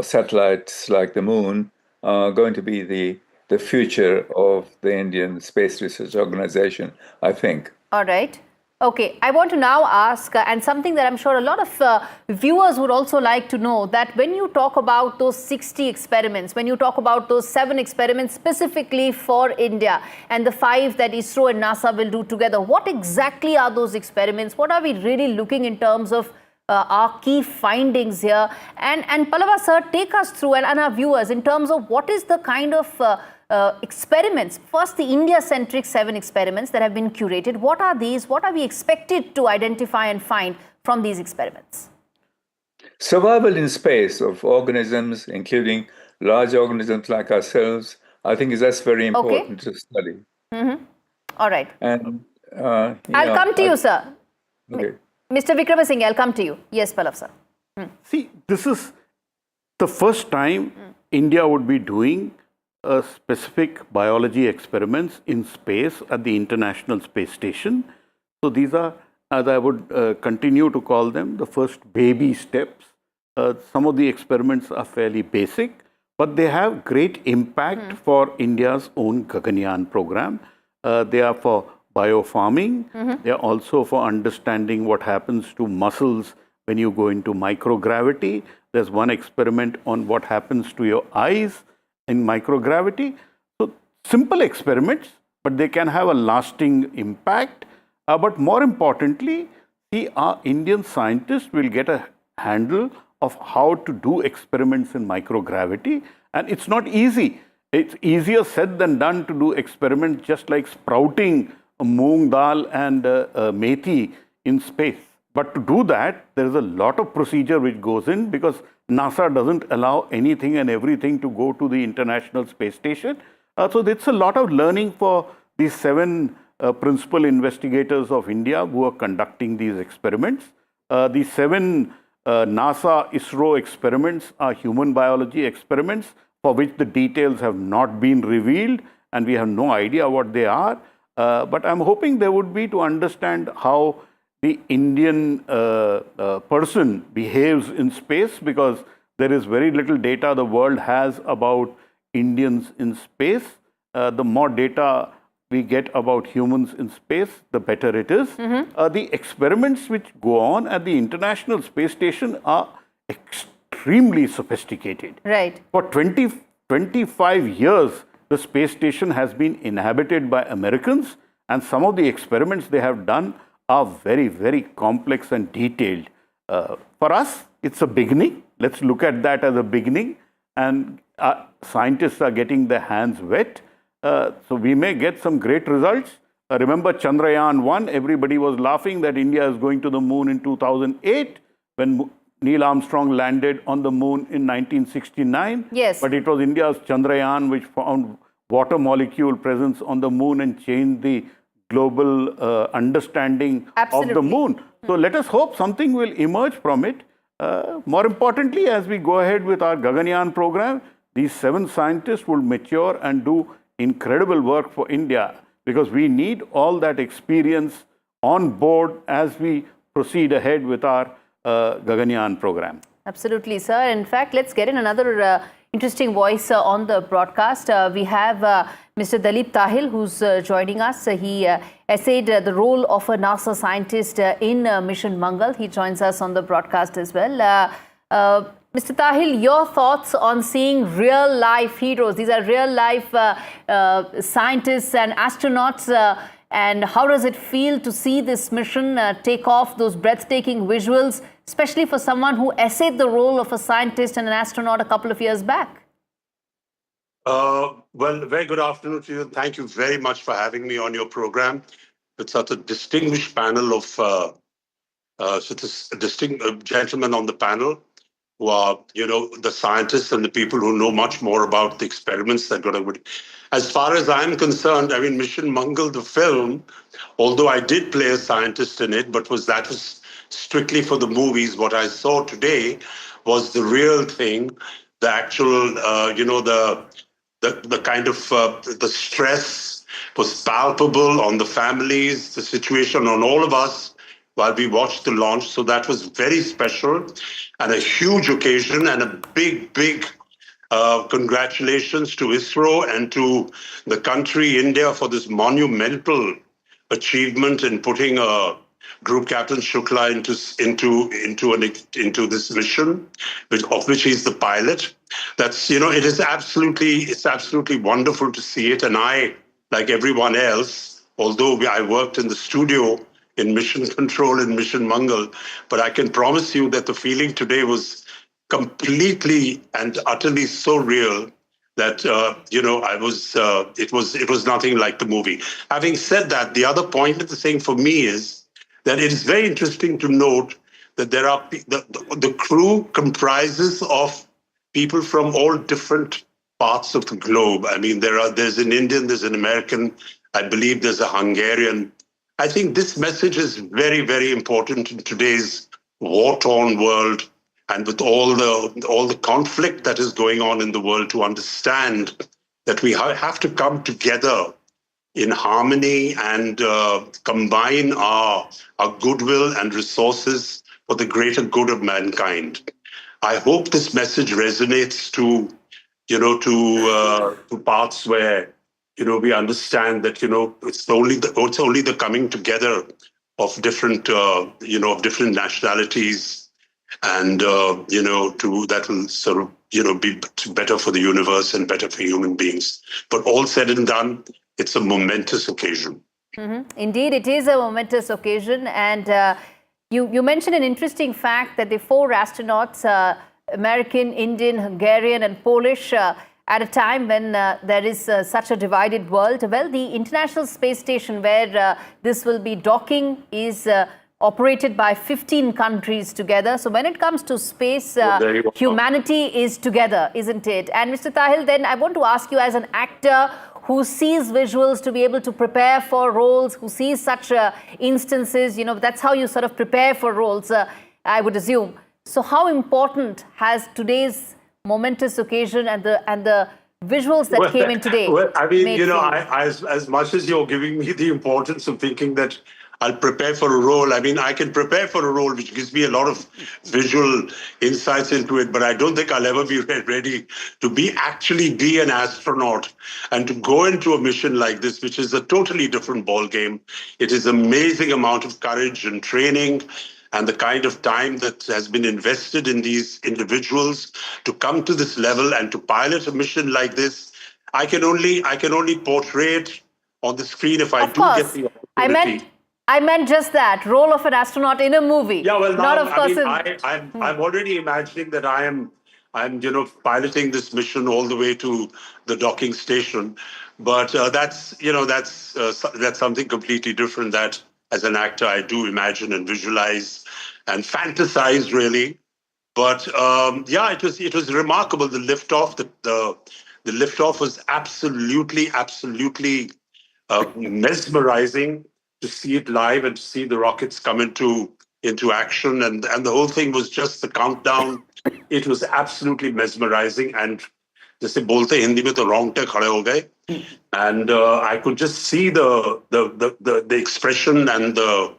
Speaker 4: satellites like the Moon are going to be the future of the Indian Space Research Organization, I think.
Speaker 27: All right. Okay, I want to now ask, and something that I'm sure a lot of viewers would also like to know, that when you talk about those 60 experiments, when you talk about those 7 experiments specifically for India and the 5 that ISRO and NASA will do together, what exactly are those experiments? What are we really looking in terms of our key findings here? And Pallava sir, take us through, and our viewers, in terms of what is the kind of experiments, first the India-centric 7 experiments that have been curated. What are these? What are we expected to identify and find from these experiments?
Speaker 4: Survival in space of organisms, including large organisms like ourselves, I think that's very important to study.
Speaker 27: Mm-hmm. All right.
Speaker 4: And
Speaker 27: I'll come to you, sir.
Speaker 4: Okay.
Speaker 27: Mr. Vikramasinghe, I'll come to you. Yes, Pallav sir.
Speaker 1: See, this is the first time India would be doing specific biology experiments in space at the International Space Station. So these are, as I would continue to call them, the first baby steps. Some of the experiments are fairly basic, but they have great impact for India's own Gaganyaan program. They are for biofarming. They are also for understanding what happens to muscles when you go into microgravity. There's one experiment on what happens to your eyes in microgravity. So simple experiments, but they can have a lasting impact. But more importantly, our Indian scientists will get a handle of how to do experiments in microgravity. And it's not easy. It's easier said than done to do experiments just like sprouting a moong dal and methi in space. But to do that, there is a lot of procedure which goes in, because NASA doesn't allow anything and everything to go to the International Space Station. So it's a lot of learning for these 7 principal investigators of India who are conducting these experiments. These 7 NASA ISRO experiments are human biology experiments for which the details have not been revealed and we have no idea what they are. But I'm hoping there would be to understand how the Indian person behaves in space, because there is very little data the world has about Indians in space. The more data we get about humans in space, the better it is. The experiments which go on at the International Space Station are extremely sophisticated.
Speaker 27: Right.
Speaker 1: For 25 years, the space station has been inhabited by Americans, and some of the experiments they have done are very, very complex and detailed. For us, it's a beginning. Let's look at that as a beginning, and scientists are getting their hands wet. So we may get some great results. Remember Chandrayaan 1, everybody was laughing that India is going to the moon in 2008 when Neil Armstrong landed on the moon in 1969.
Speaker 27: Yes.
Speaker 1: But it was India's Chandrayaan which found water molecule presence on the moon and changed the global understanding of the moon. So let us hope something will emerge from it. More importantly, as we go ahead with our Gaganyaan program, these 7 scientists will mature and do incredible work for India, because we need all that experience on board as we proceed ahead with our Gaganyaan program.
Speaker 27: Absolutely, sir. In fact, let's get in another interesting voice on the broadcast. We have Mr. Dalip Tahil, who's joining us. He essayed the role of a NASA scientist in Mission Mangal. He joins us on the broadcast as well. Mr. Tahil, your thoughts on seeing real-life heroes. These are real-life scientists and astronauts. And how does it feel to see this mission take off, those breathtaking visuals, especially for someone who essayed the role of a scientist and an astronaut a couple of years back?
Speaker 2: Well, very good afternoon to you. Thank you very much for having me on your program with such a distinguished panel of such a distinguished gentlemen on the panel who are, the scientists and the people who know much more about the experiments that got over. As far as I'm concerned, I mean, Mission Mangal, the film, although I did play a scientist in it, but that was strictly for the movies. What I saw today was the real thing, the actual, the kind of the stress was palpable on the families, the situation on all of us while we watched the launch. So that was very special and a huge occasion, and a big, big congratulations to ISRO and to the country, India, for this monumental achievement in putting Group Captain Shukla into this mission, of which he's the pilot. That's, it's absolutely wonderful to see it. And I, like everyone else, although I worked in the studio in Mission Control in Mission Mangal, but I can promise you that the feeling today was completely and utterly so real that it was nothing like the movie. Having said that, the other point of the thing for me is that it is very interesting to note that there are the crew comprises of people from all different parts of the globe. I mean, there's an Indian, there's an American, I believe there's a Hungarian. I think this message is very, very important in today's war-torn world, and with all the conflict that is going on in the world, to understand that we have to come together in harmony and combine our goodwill and resources for the greater good of mankind. I hope this message resonates to parts where we understand that it's only the coming together of different different nationalities, and that will sort of be better for the universe and better for human beings. But all said and done, it's a momentous occasion.
Speaker 27: Indeed, it is a momentous occasion. And you mentioned an interesting fact that the 4 astronauts, American, Indian, Hungarian and Polish, at a time when there is such a divided world. Well, the International Space Station where this will be docking is operated by 15 countries together. So when it comes to space, humanity is together, isn't it? And Mr. Tahil, then I want to ask you, as an actor who sees visuals to be able to prepare for roles, who sees such instances, that's how you sort of prepare for roles, I would assume. So how important has today's momentous occasion and the visuals that came in today?
Speaker 2: Well, I mean,
Speaker 27: made
Speaker 2: you know,
Speaker 27: for you?
Speaker 2: as much as you're giving me the importance of thinking that I'll prepare for a role, I mean, I can prepare for a role which gives me a lot of visual insights into it, but I don't think I'll ever be ready to actually be an astronaut and to go into a mission like this, which is a totally different ballgame. It is amazing amount of courage and training and the kind of time that has been invested in these individuals to come to this level and to pilot a mission like this. I can only portray it on the screen if I do get the opportunity.
Speaker 27: I meant just that, role of an astronaut in a movie.
Speaker 2: Yeah, well,
Speaker 27: not
Speaker 2: now,
Speaker 27: of course.
Speaker 2: I'm already imagining that I'm piloting this mission all the way to the docking station, but that's something completely different. That as an actor, I do imagine and visualize and fantasize really. But it was remarkable. The liftoff, the liftoff was absolutely mesmerizing. To see it live and to see the rockets come into action, and the whole thing was just the countdown. It was absolutely mesmerizing, and जैसे बोलते Hindi में तो रोंगटे खड़े हो गए, and I could just see the expression and the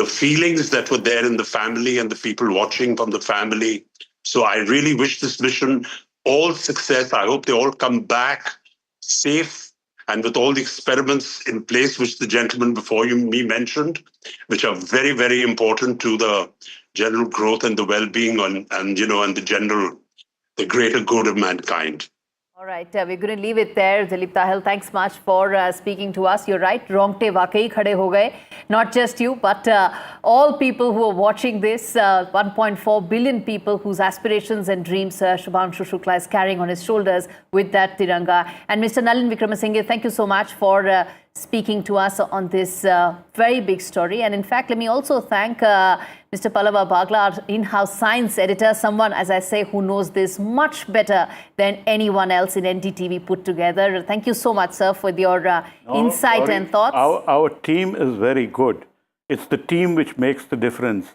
Speaker 2: feelings that were there in the family and the people watching from the family. So I really wish this mission all success. I hope they all come back safe and with all the experiments in place, which the gentleman before me mentioned, which are very, very important to the general growth and the well-being and the greater good of mankind.
Speaker 27: All right, we're going to leave it there. Dilip Tahil, thanks much for speaking to us. You're right, rongte वाकई खड़े हो गए. Not just you, but all people who are watching this, 1.4 billion people whose aspirations and dreams Shubhanshu Shukla is carrying on his shoulders with that Tiranga. And Mr. Nalin Vikramasinghe, thank you so much for speaking to us on this very big story. And in fact, let me also thank Mr. Pallava Bagla, our in-house science editor, someone, as I say, who knows this much better than anyone else in NDTV put together. Thank you so much, sir, for your insight and thoughts.
Speaker 1: Our team is very good. It's the team which makes the difference.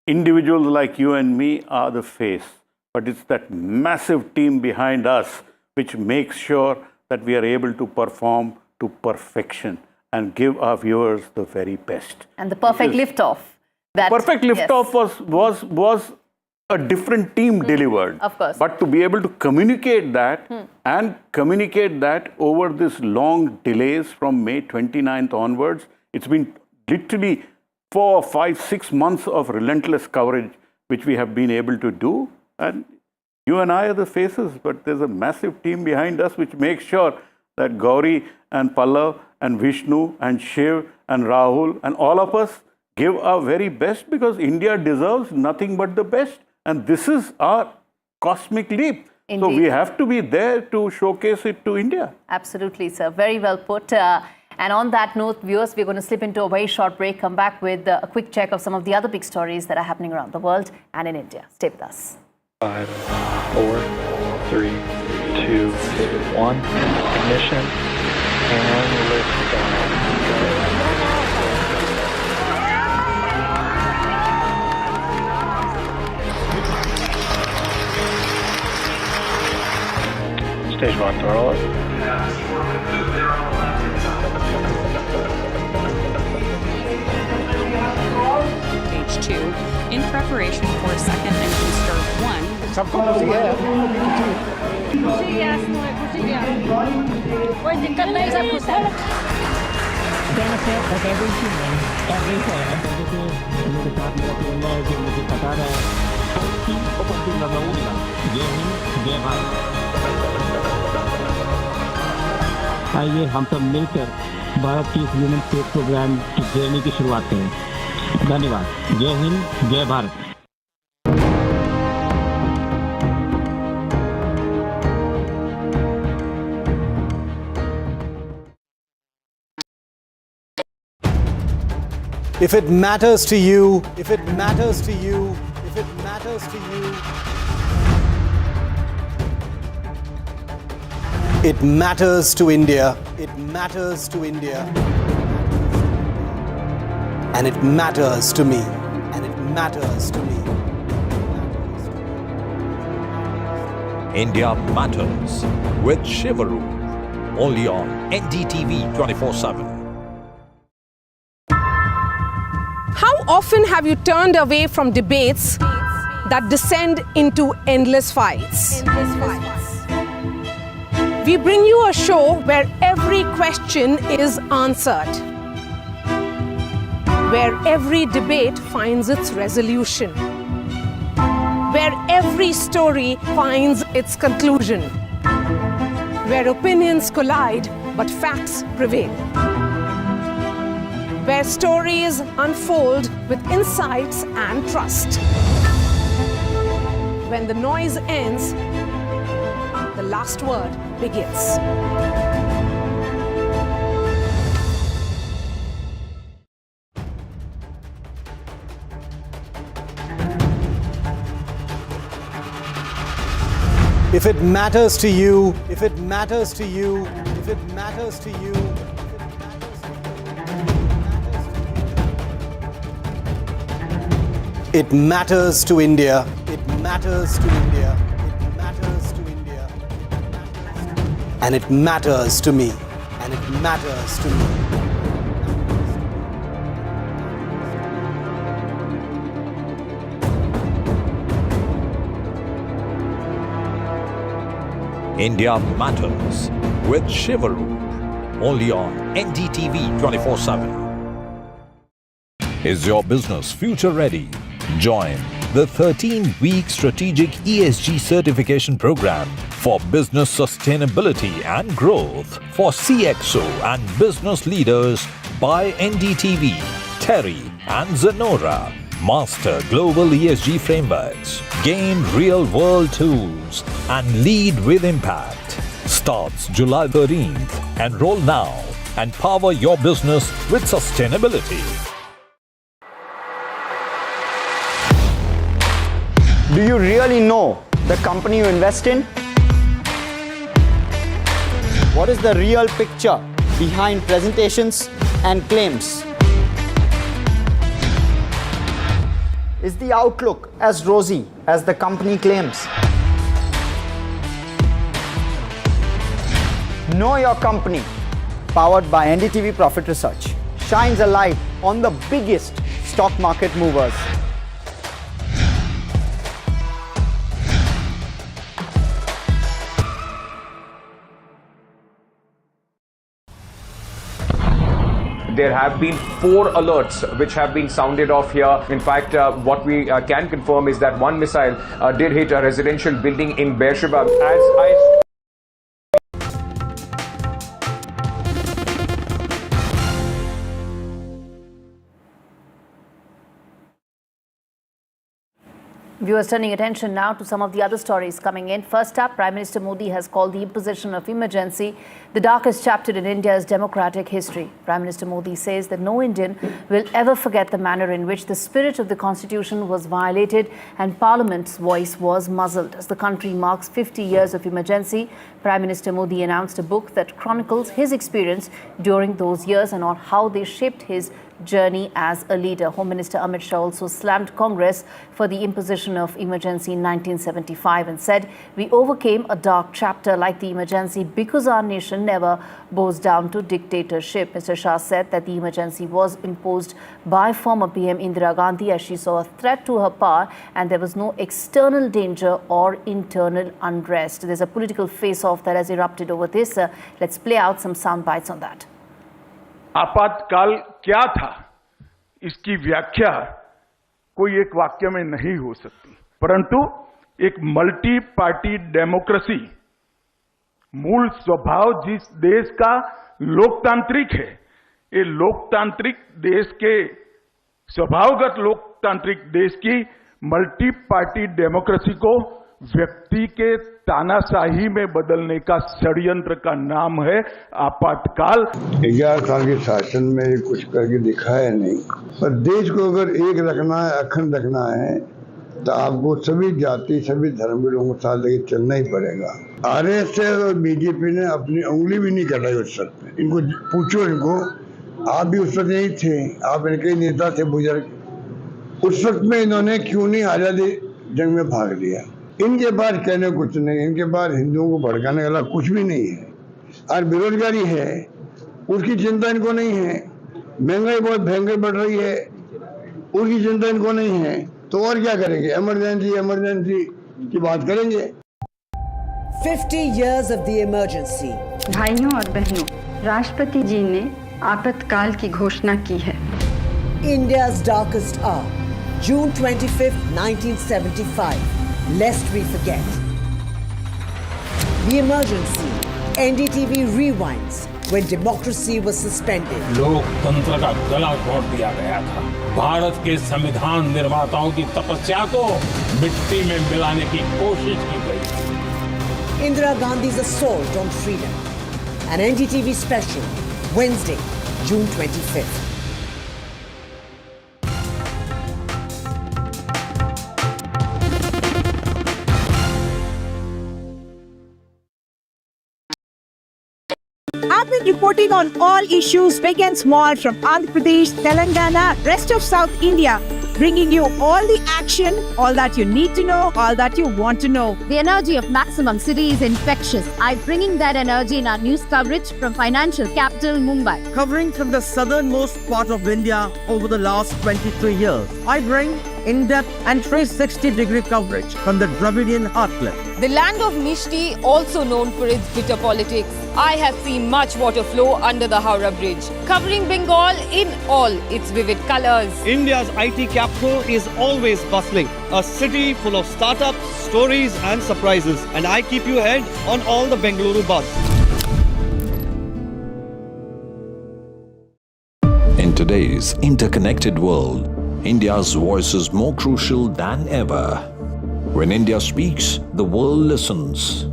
Speaker 1: Individuals like you and me are the face, but it's that massive team behind us which makes sure that we are able to perform to perfection and give our viewers the very best.
Speaker 27: And the perfect liftoff.
Speaker 1: Perfect liftoff was a different team delivered.
Speaker 27: Of course.
Speaker 1: But to be able to communicate that and communicate that over this long delays from May 29th onwards, it's been literally 4, 5, 6 months of relentless coverage which we have been able to do. And you and I are the faces, but there's a massive team behind us which makes sure that Gauri and Pallav and Vishnu and Shiv and Rahul and all of us give our very best, because India deserves nothing but the best. And this is our cosmic leap.
Speaker 27: Indeed.
Speaker 1: So we have to be there to showcase it to India.
Speaker 27: Absolutely, sir. Very well put. And on that note, viewers, we're going to slip into a very short break, come back with a quick check of some of the other big stories that are happening around the world and in India. Stay with us.
Speaker 17: 5, 4, 3, 2, 1, ignition, and liftoff. Stage 1 throttle.
Speaker 20: Stage 2, in preparation for second engine start 1.
Speaker 11: सबको खुशी है
Speaker 21: कोई दिक्कत नहीं, सब कुछ है.
Speaker 6: Benefit of every human everywhere. मेरे साथ मेरा प्रेम है जो मुझे पता है. जय हिंद, जय भारत. आइए हम सब मिलकर भारत की ह्यूमन स्पेस प्रोग्राम की जर्नी की शुरुआत करें. धन्यवाद. जय हिंद, जय Bharat.
Speaker 22: If it matters to you, if it matters to you, if it matters to you, it matters to India. It matters to India. And it matters to me. And it matters to me.
Speaker 3: India Matters with Shivaru, only on NDTV 24/7.
Speaker 9: How often have you turned away from debates that descend into endless fights? We bring you a show where every question is answered, where every debate finds its resolution, where every story finds its conclusion, where opinions collide but facts prevail, where stories unfold with insights and trust. When the noise ends, the last word begins.
Speaker 22: If it matters to you, if it matters to you, if it matters to you, it matters to India. It matters to India. It matters to India. And it matters to me. And it matters to me.
Speaker 3: India Matters with Shivaru, only on NDTV 24/7. Is your business future ready? Join the 13-week strategic ESG certification program for business sustainability and growth for CXO and business leaders by NDTV, Terry and Zenora. Master global ESG frameworks, gain real-world tools, and lead with impact. Starts July 13th. Enroll now and power your business with sustainability.
Speaker 10: Do you really know the company you invest in? What is the real picture behind presentations and claims? Is the outlook as rosy as the company claims? Know Your Company, powered by NDTV Profit Research, shines a light on the biggest stock market movers.
Speaker 13: There have been 4 alerts which have been sounded off here. In fact, what we can confirm is that one missile did hit a residential building in Beersheba.
Speaker 27: Viewers, turning attention now to some of the other stories coming in. First up, Prime Minister Modi has called the imposition of emergency the darkest chapter in India's democratic history. Prime Minister Modi says that no Indian will ever forget the manner in which the spirit of the Constitution was violated and Parliament's voice was muzzled. As the country marks 50 years of emergency, Prime Minister Modi announced a book that chronicles his experience during those years and on how they shaped his journey as a leader. Home Minister Amit Shah also slammed Congress for the imposition of emergency in 1975 and said, "We overcame a dark chapter like the emergency because our nation never bows down to dictatorship." Mr. Shah said that the emergency was imposed by former PM Indira Gandhi as she saw a threat to her power and there was no external danger or internal unrest. There's a political face-off that has erupted over this. Let's play out some sound bites on that.
Speaker 23: आपातकाल क्या था, इसकी व्याख्या कोई एक वाक्य में नहीं हो सकती, परंतु एक मल्टी पार्टी डेमोक्रेसी मूल स्वभाव जिस देश का लोकतांत्रिक है, ये लोकतांत्रिक देश के स्वभावगत लोकतांत्रिक देश की मल्टी पार्टी डेमोक्रेसी को व्यक्ति के तानाशाही में बदलने का षड्यंत्र का नाम है आपातकाल।
Speaker 24: 11 साल के शासन में कुछ करके दिखाया नहीं, पर देश को अगर एक रखना है, अखंड रखना है, तो आपको सभी जाति सभी धर्म के लोगों को साथ लेके चलना ही पड़ेगा। आरएसएस और बीजेपी ने अपनी उंगली भी नहीं कटाई उस वक्त। इनको पूछो, इनको, आप भी उस वक्त नहीं थे, आप इनके नेता थे बुजुर्ग, उस वक्त में इन्होंने क्यों नहीं आज़ादी जंग में भाग लिया? इनके पास कहने कुछ नहीं, इनके पास हिंदुओं को भड़काने वाला कुछ भी नहीं है। और बेरोजगारी है, उसकी चिंता इनको नहीं है। महंगाई बहुत भयंकर बढ़ रही है, उसकी चिंता इनको नहीं है। तो और क्या करेंगे? इमरजेंसी की बात करेंगे।
Speaker 5: 50 years of the emergency.
Speaker 7: भाइयों और बहनों, राष्ट्रपति जी ने आपातकाल की घोषणा की है।
Speaker 5: India's darkest hour, June 25th, 1975. Lest we forget. The emergency. NDTV rewinds when democracy was suspended.
Speaker 8: लोकतंत्र का गला घोट दिया गया था। भारत के संविधान निर्माताओं की तपस्या को मिट्टी में मिलाने की कोशिश की गई थी।
Speaker 5: Indira Gandhi's assault on freedom. An NDTV special, Wednesday, June 25th.
Speaker 14: I've been reporting on all issues, big and small, from Andhra Pradesh, Telangana, rest of South India, bringing you all the action, all that you need to know, all that you want to know.
Speaker 27: The energy of maximum city is infectious. I'm bringing that energy in our news coverage from financial capital Mumbai.
Speaker 16: Covering from the southernmost part of India over the last 23 years, I bring in-depth and 360-degree coverage from the Dravidian heartland.
Speaker 25: The land of Mishti, also known for its bitter politics. I have seen much water flow under the Howrah Bridge, covering Bengal in all its vivid colors.
Speaker 16: India's IT capital is always bustling, a city full of startups, stories and surprises. And I keep you ahead on all the Bengaluru buzz.
Speaker 3: In today's interconnected world, India's voice is more crucial than ever. When India speaks, the world listens.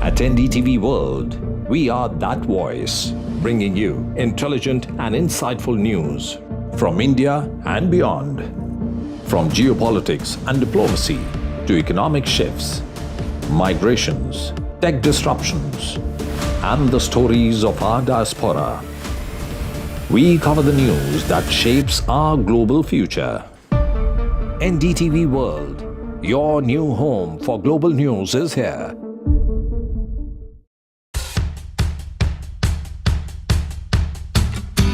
Speaker 3: At NDTV World, we are that voice, bringing you intelligent and insightful news from India and beyond. From geopolitics and diplomacy to economic shifts, migrations, tech disruptions, and the stories of our diaspora. We cover the news that shapes our global future. NDTV World, your new home for global news, is here.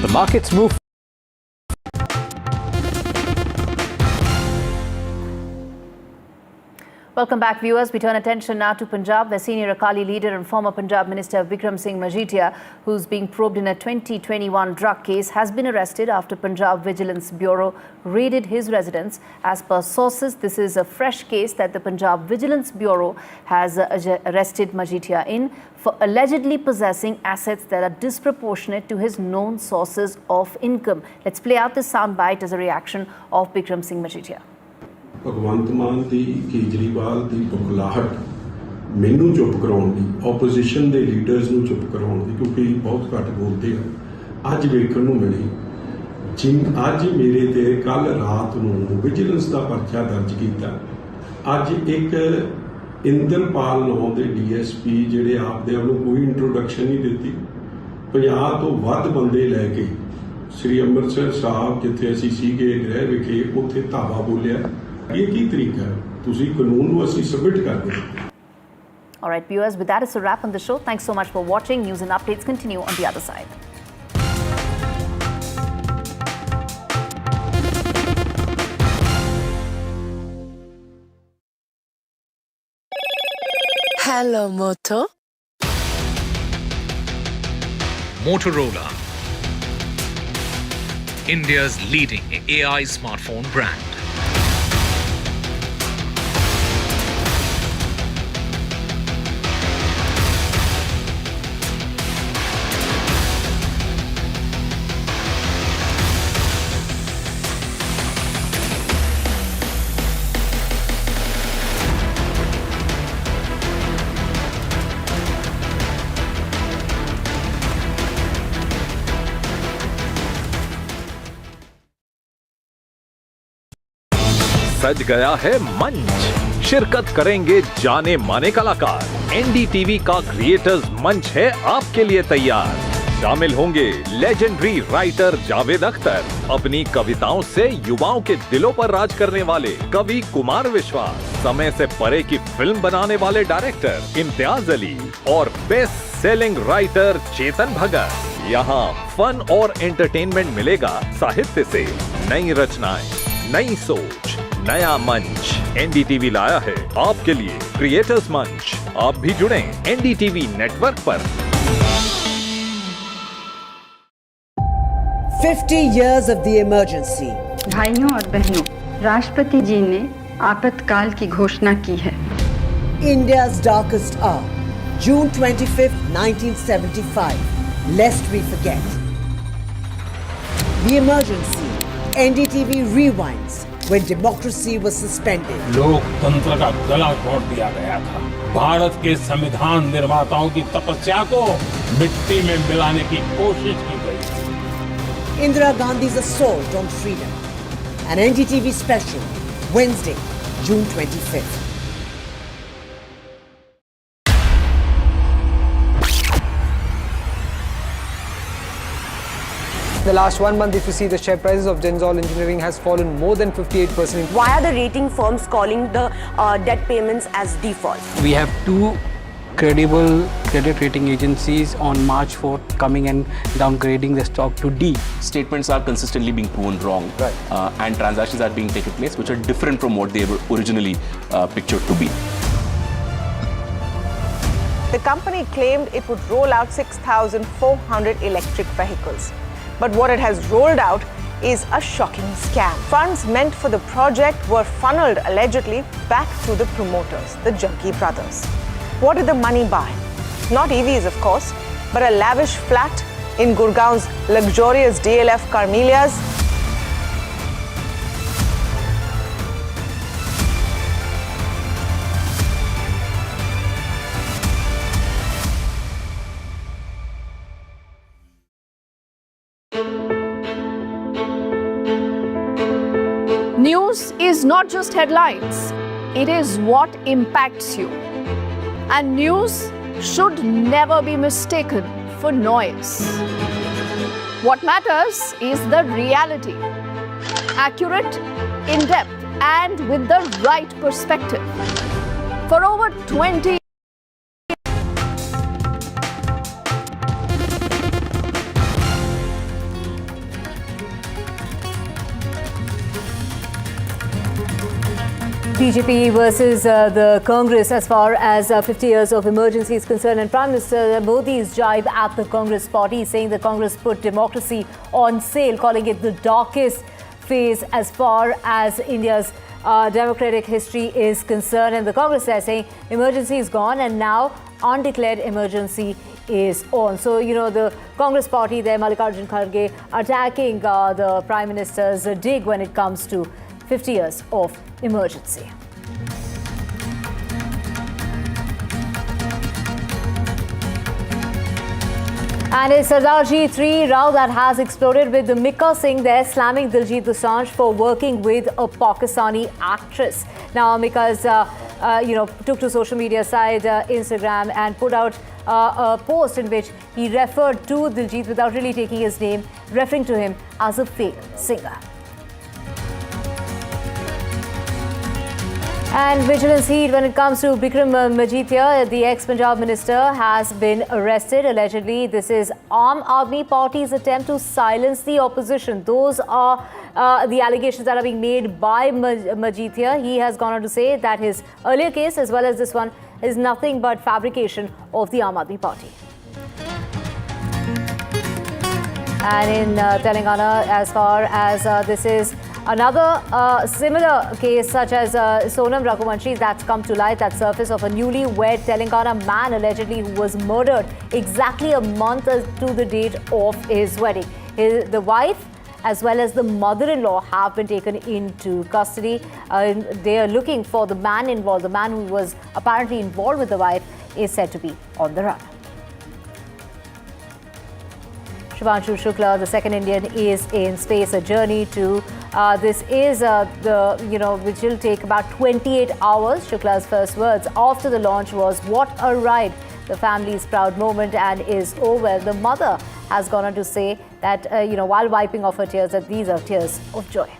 Speaker 13: The markets move.
Speaker 27: Welcome back, viewers. We turn attention now to Punjab, where senior Akali leader and former Punjab Minister Vikram Singh Majithia, who's being probed in a 2021 drug case, has been arrested after Punjab Vigilance Bureau raided his residence. As per sources, this is a fresh case that the Punjab Vigilance Bureau has arrested Majithia in for allegedly possessing assets that are disproportionate to his known sources of income. Let's play out this soundbite as a reaction of Vikram Singh Majithia.
Speaker 26: Bhagwant Mann ਦੀ ਕੇਜਰੀਵਾਲ ਦੀ ਬੁਖਲਾਹਟ ਮੈਨੂੰ ਚੁੱਪ ਕਰਾਉਣ ਦੀ, opposition ਦੇ leaders ਨੂੰ ਚੁੱਪ ਕਰਾਉਣ ਦੀ, ਕਿਉਂਕਿ ਬਹੁਤ ਘੱਟ ਬੋਲਦੇ ਆ, ਅੱਜ ਵੇਖਣ ਨੂੰ ਮਿਲੀ। ਅੱਜ ਮੇਰੇ ਤੇ ਕੱਲ ਰਾਤ ਨੂੰ ਵਿਜੀਲੈਂਸ ਦਾ ਪਰਚਾ ਦਰਜ ਕੀਤਾ। ਅੱਜ ਇੱਕ ਇੰਦਰਪਾਲ ਨਾਂ ਦੇ ਡੀਐਸਪੀ ਜਿਹੜੇ ਆਪਦੇ ਆਪ ਨੂੰ ਕੋਈ ਇੰਟਰੋਡਕਸ਼ਨ ਨਹੀਂ ਦਿੱਤੀ, 50 ਤੋਂ ਵੱਧ ਬੰਦੇ ਲੈ ਕੇ ਸ੍ਰੀ ਅੰਮ੍ਰਿਤਸਰ ਸਾਹਿਬ ਜਿੱਥੇ ਅਸੀਂ ਸੀਗੇ ਗ੍ਰਹਿ ਵਿਖੇ ਉੱਥੇ ਧਾਵਾ ਬੋਲਿਆ। ਇਹ ਕੀ ਤਰੀਕਾ ਹੈ? ਤੁਸੀਂ ਕਾਨੂੰਨ ਨੂੰ ਅਸੀਂ ਸਬਮਿਟ ਕਰਦੇ ਹਾਂ।
Speaker 27: All right, viewers, with that, it's a wrap on the show. Thanks so much for watching. News and updates continue on the other side.
Speaker 28: Hello, Moto.
Speaker 29: Motorola, India's leading AI smartphone brand.
Speaker 3: सज गया है मंच, शिरकत करेंगे जाने माने कलाकार। NDTV का क्रिएटर्स मंच है आपके लिए तैयार। शामिल होंगे लेजेंडरी राइटर जावेद अख्तर, अपनी कविताओं से युवाओं के दिलों पर राज करने वाले कवि कुमार विश्वास, समय से परे की फिल्म बनाने वाले डायरेक्टर इम्तियाज अली और best selling writer Chetan Bhagat. यहाँ फन और एंटरटेनमेंट मिलेगा, साहित्य से नई रचनाएं, नई सोच, नया मंच। एनडीटीवी लाया है आपके लिए क्रिएटर्स मंच। आप भी जुड़े एनडीटीवी नेटवर्क पर।
Speaker 5: 50 years of the emergency.
Speaker 7: भाइयों और बहनों, राष्ट्रपति जी ने आपातकाल की घोषणा की है।
Speaker 5: India's darkest hour, June 25th, 1975. Lest we forget. The emergency. NDTV rewinds when democracy was suspended.
Speaker 8: लोकतंत्र का गला घोट दिया गया था। भारत के संविधान निर्माताओं की तपस्या को मिट्टी में मिलाने की कोशिश की गई।
Speaker 5: Indira Gandhi's assault on freedom. An NDTV special, Wednesday, June 25th.
Speaker 1: In the last 1 month, if you see, the share prices of Gensol Engineering has fallen more than 58%.
Speaker 2: Why are the rating firms calling the debt payments as default?
Speaker 4: We have two credible credit rating agencies on March 4th coming and downgrading the stock to D.
Speaker 12: Statements are consistently being proven wrong, and transactions are being taken place which are different from what they were originally pictured to be.
Speaker 9: The company claimed it would roll out 6,400 electric vehicles. But what it has rolled out is a shocking scam. Funds meant for the project were funneled allegedly back to the promoters, the Junkie brothers. What did the money buy? Not EVs, of course, but a lavish flat in Gurgaon's luxurious DLF Carmelias.
Speaker 21: News is not just headlines, it is what impacts you. And news should never be mistaken for noise. What matters is the reality. Accurate, in-depth, and with the right perspective. For over 20
Speaker 27: BJP versus the Congress as far as 50 years of emergency is concerned, and Prime Minister Modi's jibe at the Congress party, saying the Congress put democracy on sale, calling it the darkest phase as far as India's democratic history is concerned. And the Congress is saying emergency is gone and now undeclared emergency is on. So, you know, the Congress party there, Mallikarjun Kharge, attacking the Prime Minister's dig when it comes to 50 years of emergency. And it's Sardarji 3 row that has exploded with the Mika Singh there slamming Diljit Dosanjh for working with a Pakistani actress. Now Mika's, took to social media site Instagram and put out a post in which he referred to Diljit without really taking his name, referring to him as a fake singer. And vigilance heat when it comes to Bikram Majithia, the ex-Punjab minister, has been arrested. Allegedly, this is Arm Army Party's attempt to silence the opposition. Those are the allegations that are being made by Majithia. He has gone on to say that his earlier case, as well as this one, is nothing but fabrication of the Arm Army Party. And in Telangana, as far as this is another similar case such as Sonam Raghuvanshi that's come to light, that surface of a newly wed Telangana man allegedly who was murdered exactly a month to the date of his wedding. The wife as well as the mother-in-law have been taken into custody. They are looking for the man involved. The man who was apparently involved with the wife is said to be on the run. Shubhanshu Shukla, the second Indian, is in space. A journey to this is which will take about 28 hours. Shukla's first words after the launch was, "What a ride!" The family's proud moment and is over. The mother has gone on to say that while wiping off her tears, that these are tears of joy.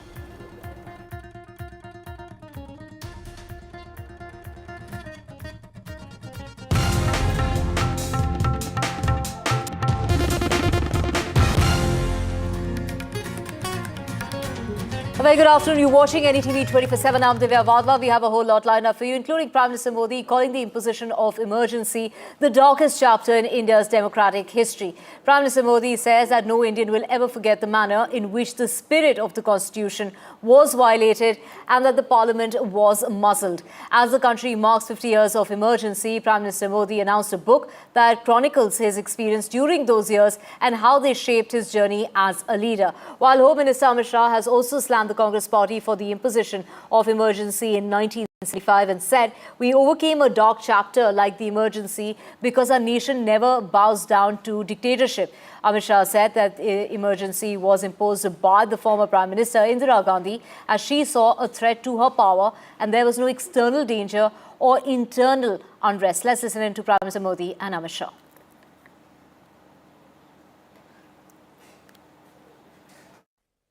Speaker 27: A very good afternoon. You're watching NDTV 24/7. I'm Divya Vadva. We have a whole lot lined up for you, including Prime Minister Modi calling the imposition of emergency the darkest chapter in India's democratic history. Prime Minister Modi says that no Indian will ever forget the manner in which the spirit of the Constitution was violated and that the Parliament was muzzled. As the country marks 50 years of emergency, Prime Minister Modi announced a book that chronicles his experience during those years and how they shaped his journey as a leader. While Home Minister Amit Shah has also slammed the Congress party for the imposition of emergency in 1975 and said, "We overcame a dark chapter like the emergency because our nation never bows down to dictatorship." Amit Shah said that emergency was imposed by the former Prime Minister Indira Gandhi as she saw a threat to her power and there was no external danger or internal unrest. Let's listen in to Prime Minister Modi and Amit Shah.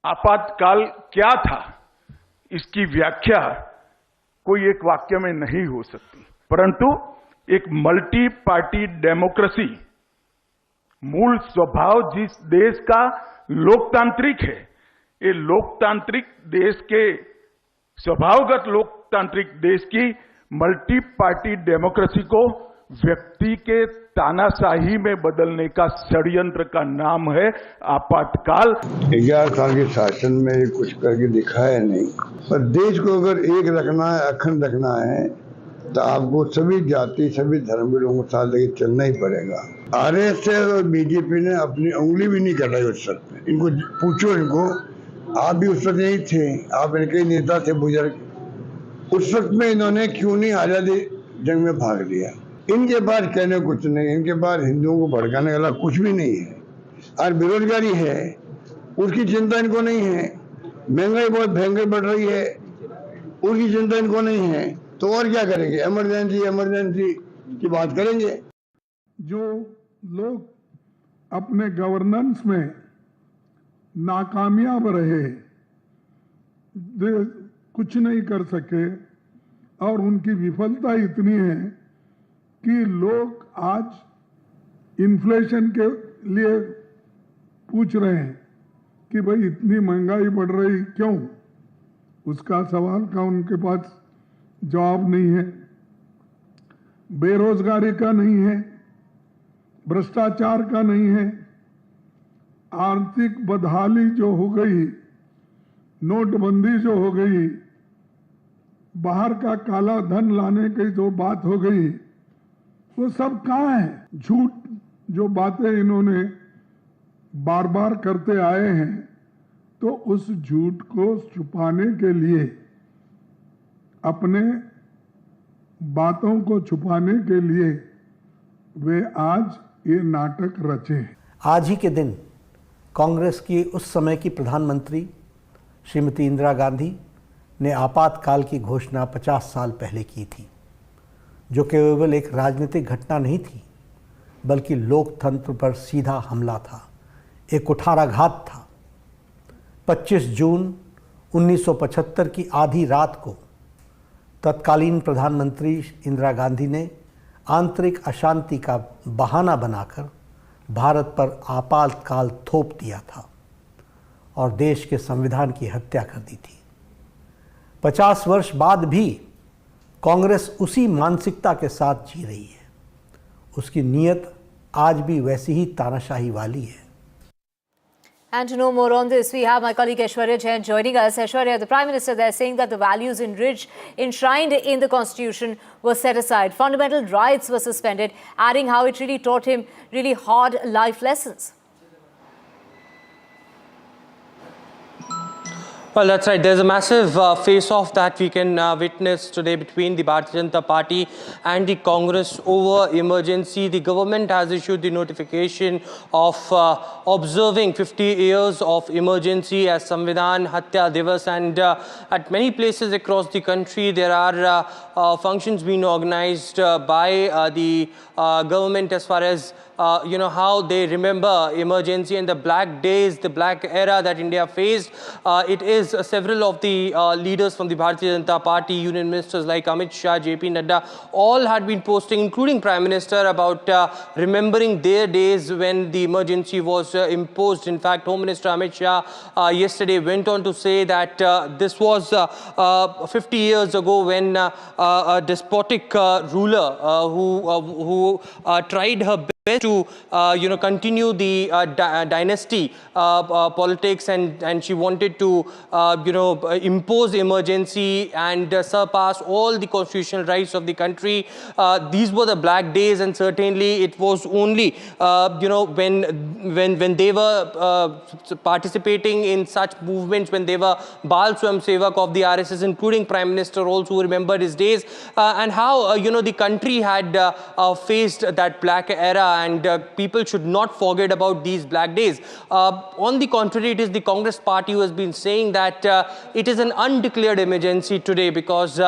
Speaker 23: आपातकाल क्या था, इसकी व्याख्या कोई एक वाक्य में नहीं हो सकती, परंतु एक मल्टी पार्टी डेमोक्रेसी, मूल स्वभाव जिस देश का लोकतांत्रिक है, ये लोकतांत्रिक देश के स्वभावगत लोकतांत्रिक देश की मल्टी पार्टी डेमोक्रेसी को व्यक्ति के तानाशाही में बदलने का षड्यंत्र का नाम है आपातकाल।
Speaker 24: 11 साल के शासन में कुछ करके दिखाया नहीं, पर देश को अगर एक रखना है, अखंड रखना है, तो आपको सभी जाति सभी धर्म के लोगों के साथ लेके चलना ही पड़ेगा। आरएसएस और बीजेपी ने अपनी उंगली भी नहीं कटाई उस वक्त में। इनको पूछो, इनको आप भी उस वक्त नहीं थे, आप इनके नेता थे बुजुर्ग, उस वक्त में इन्होंने क्यों नहीं आजादी जंग में भाग लिया। इनके पास कहने कुछ नहीं, इनके पास हिंदुओं को भड़काने वाला कुछ भी नहीं है। और बेरोजगारी है, उसकी चिंता इनको नहीं है। महंगाई बहुत भयंकर बढ़ रही है, उसकी चिंता इनको नहीं है। तो और क्या करेंगे? इमरजेंसी की बात करेंगे।
Speaker 6: जो लोग अपने गवर्नेंस में नाकामयाब रहे, कुछ नहीं कर सके और उनकी विफलता इतनी है कि लोग आज इन्फ्लेशन के लिए पूछ रहे हैं कि भाई इतनी महंगाई बढ़ रही क्यों? उसका सवाल का उनके पास जवाब नहीं है। बेरोजगारी का नहीं है, भ्रष्टाचार का नहीं है, आर्थिक बदहाली जो हो गई, नोटबंदी जो हो गई, बाहर का काला धन लाने की जो बात हो गई, वो सब कहाँ है? झूठ जो बातें इन्होंने बार बार करते आए हैं, तो उस झूठ को छुपाने के लिए, अपने बातों को छुपाने के लिए वे आज ये नाटक रचे।
Speaker 10: आज ही के दिन कांग्रेस की उस समय की प्रधानमंत्री श्रीमती इंदिरा गांधी ने आपातकाल की घोषणा 50 साल पहले की थी, जो केवल एक राजनीतिक घटना नहीं थी, बल्कि लोकतंत्र पर सीधा हमला था, एक कुठाराघात था। 25 जून 1975 की आधी रात को तत्कालीन प्रधानमंत्री इंदिरा गांधी ने आंतरिक अशांति का बहाना बनाकर भारत पर आपातकाल थोप दिया था और देश के संविधान की हत्या कर दी थी। 50 वर्ष बाद भी कांग्रेस उसी मानसिकता के साथ जी रही है। उसकी नीयत आज भी वैसी ही तानाशाही वाली है।
Speaker 27: And to know more on this, we have my colleague Aishwarya Jain joining us. Aishwarya, the Prime Minister there saying that the values enshrined in the Constitution were set aside. Fundamental rights were suspended, adding how it really taught him really hard life lessons.
Speaker 11: Well, that's right. There's a massive face-off that we can witness today between the Bharatiya Janata Party and the Congress over emergency. The government has issued the notification of observing 50 years of emergency as Samvidhan Hatya Divas, and at many places across the country there are functions being organized by the government as far as how they remember emergency and the black days, the black era that India faced. It is several of the leaders from the Bharatiya Janata Party, union ministers like Amit Shah, JP Nadda, all had been posting, including Prime Minister, about remembering their days when the emergency was imposed. In fact, Home Minister Amit Shah yesterday went on to say that this was 50 years ago when a despotic ruler who tried her best to continue the dynasty politics, and she wanted to impose emergency and surpass all the constitutional rights of the country. These were the black days, and certainly it was only when they were participating in such movements, when they were Bal Swayam Sevak of the RSS, including Prime Minister also remembered his days, and how the country had faced that black era, and people should not forget about these black days. On the contrary, it is the Congress party who has been saying that it is an undeclared emergency today because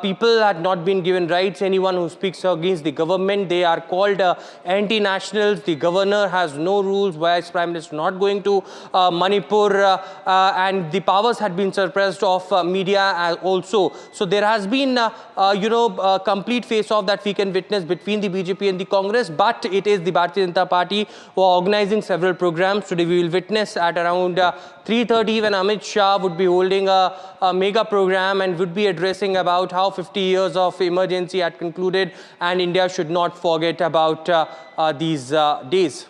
Speaker 11: people had not been given rights. Anyone who speaks against the government, they are called anti-nationals. The governor has no rules. Vice Prime Minister not going to Manipur, and the powers had been suppressed of media also. So there has been a complete face-off that we can witness between the BJP and the Congress, but it is the Bharatiya Janata Party who are organizing several programs. Today we will witness at around 3:30 when Amit Shah would be holding a mega program and would be addressing about how 50 years of emergency had concluded, and India should not forget about these days.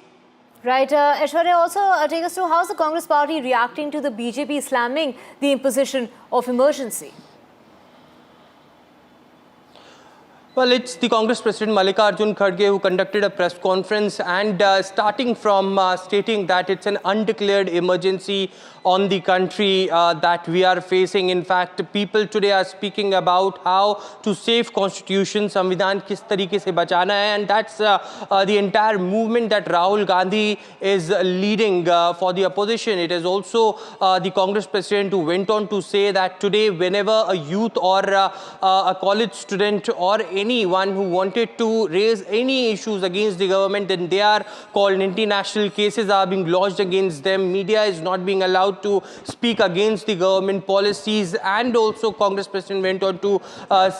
Speaker 27: Right. Aishwarya, also take us through how is the Congress party reacting to the BJP slamming the imposition of emergency?
Speaker 11: Well, it's the Congress President Mallikarjun Kharge who conducted a press conference, and starting from stating that it's an undeclared emergency on the country that we are facing. In fact, people today are speaking about how to save Constitution, Samvidhan kis tarike se bachana hai, and that's the entire movement that Rahul Gandhi is leading for the opposition. It is also the Congress President who went on to say that today whenever a youth or a college student or anyone who wanted to raise any issues against the government, then they are called anti-national. Cases are being lodged against them. Media is not being allowed to speak against the government policies, and also Congress President went on to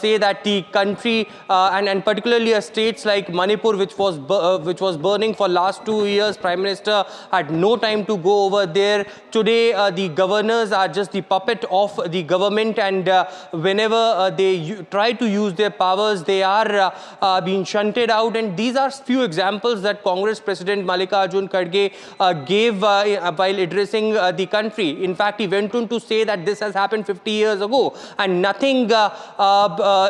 Speaker 11: say that the country and particularly states like Manipur, which was burning for last 2 years, Prime Minister had no time to go over there. Today the governors are just the puppet of the government, and whenever they try to use their powers, they are being shunted out. And these are few examples that Congress President Mallikarjun Kharge gave while addressing the country. In fact, he went on to say that this has happened 50 years ago and nothing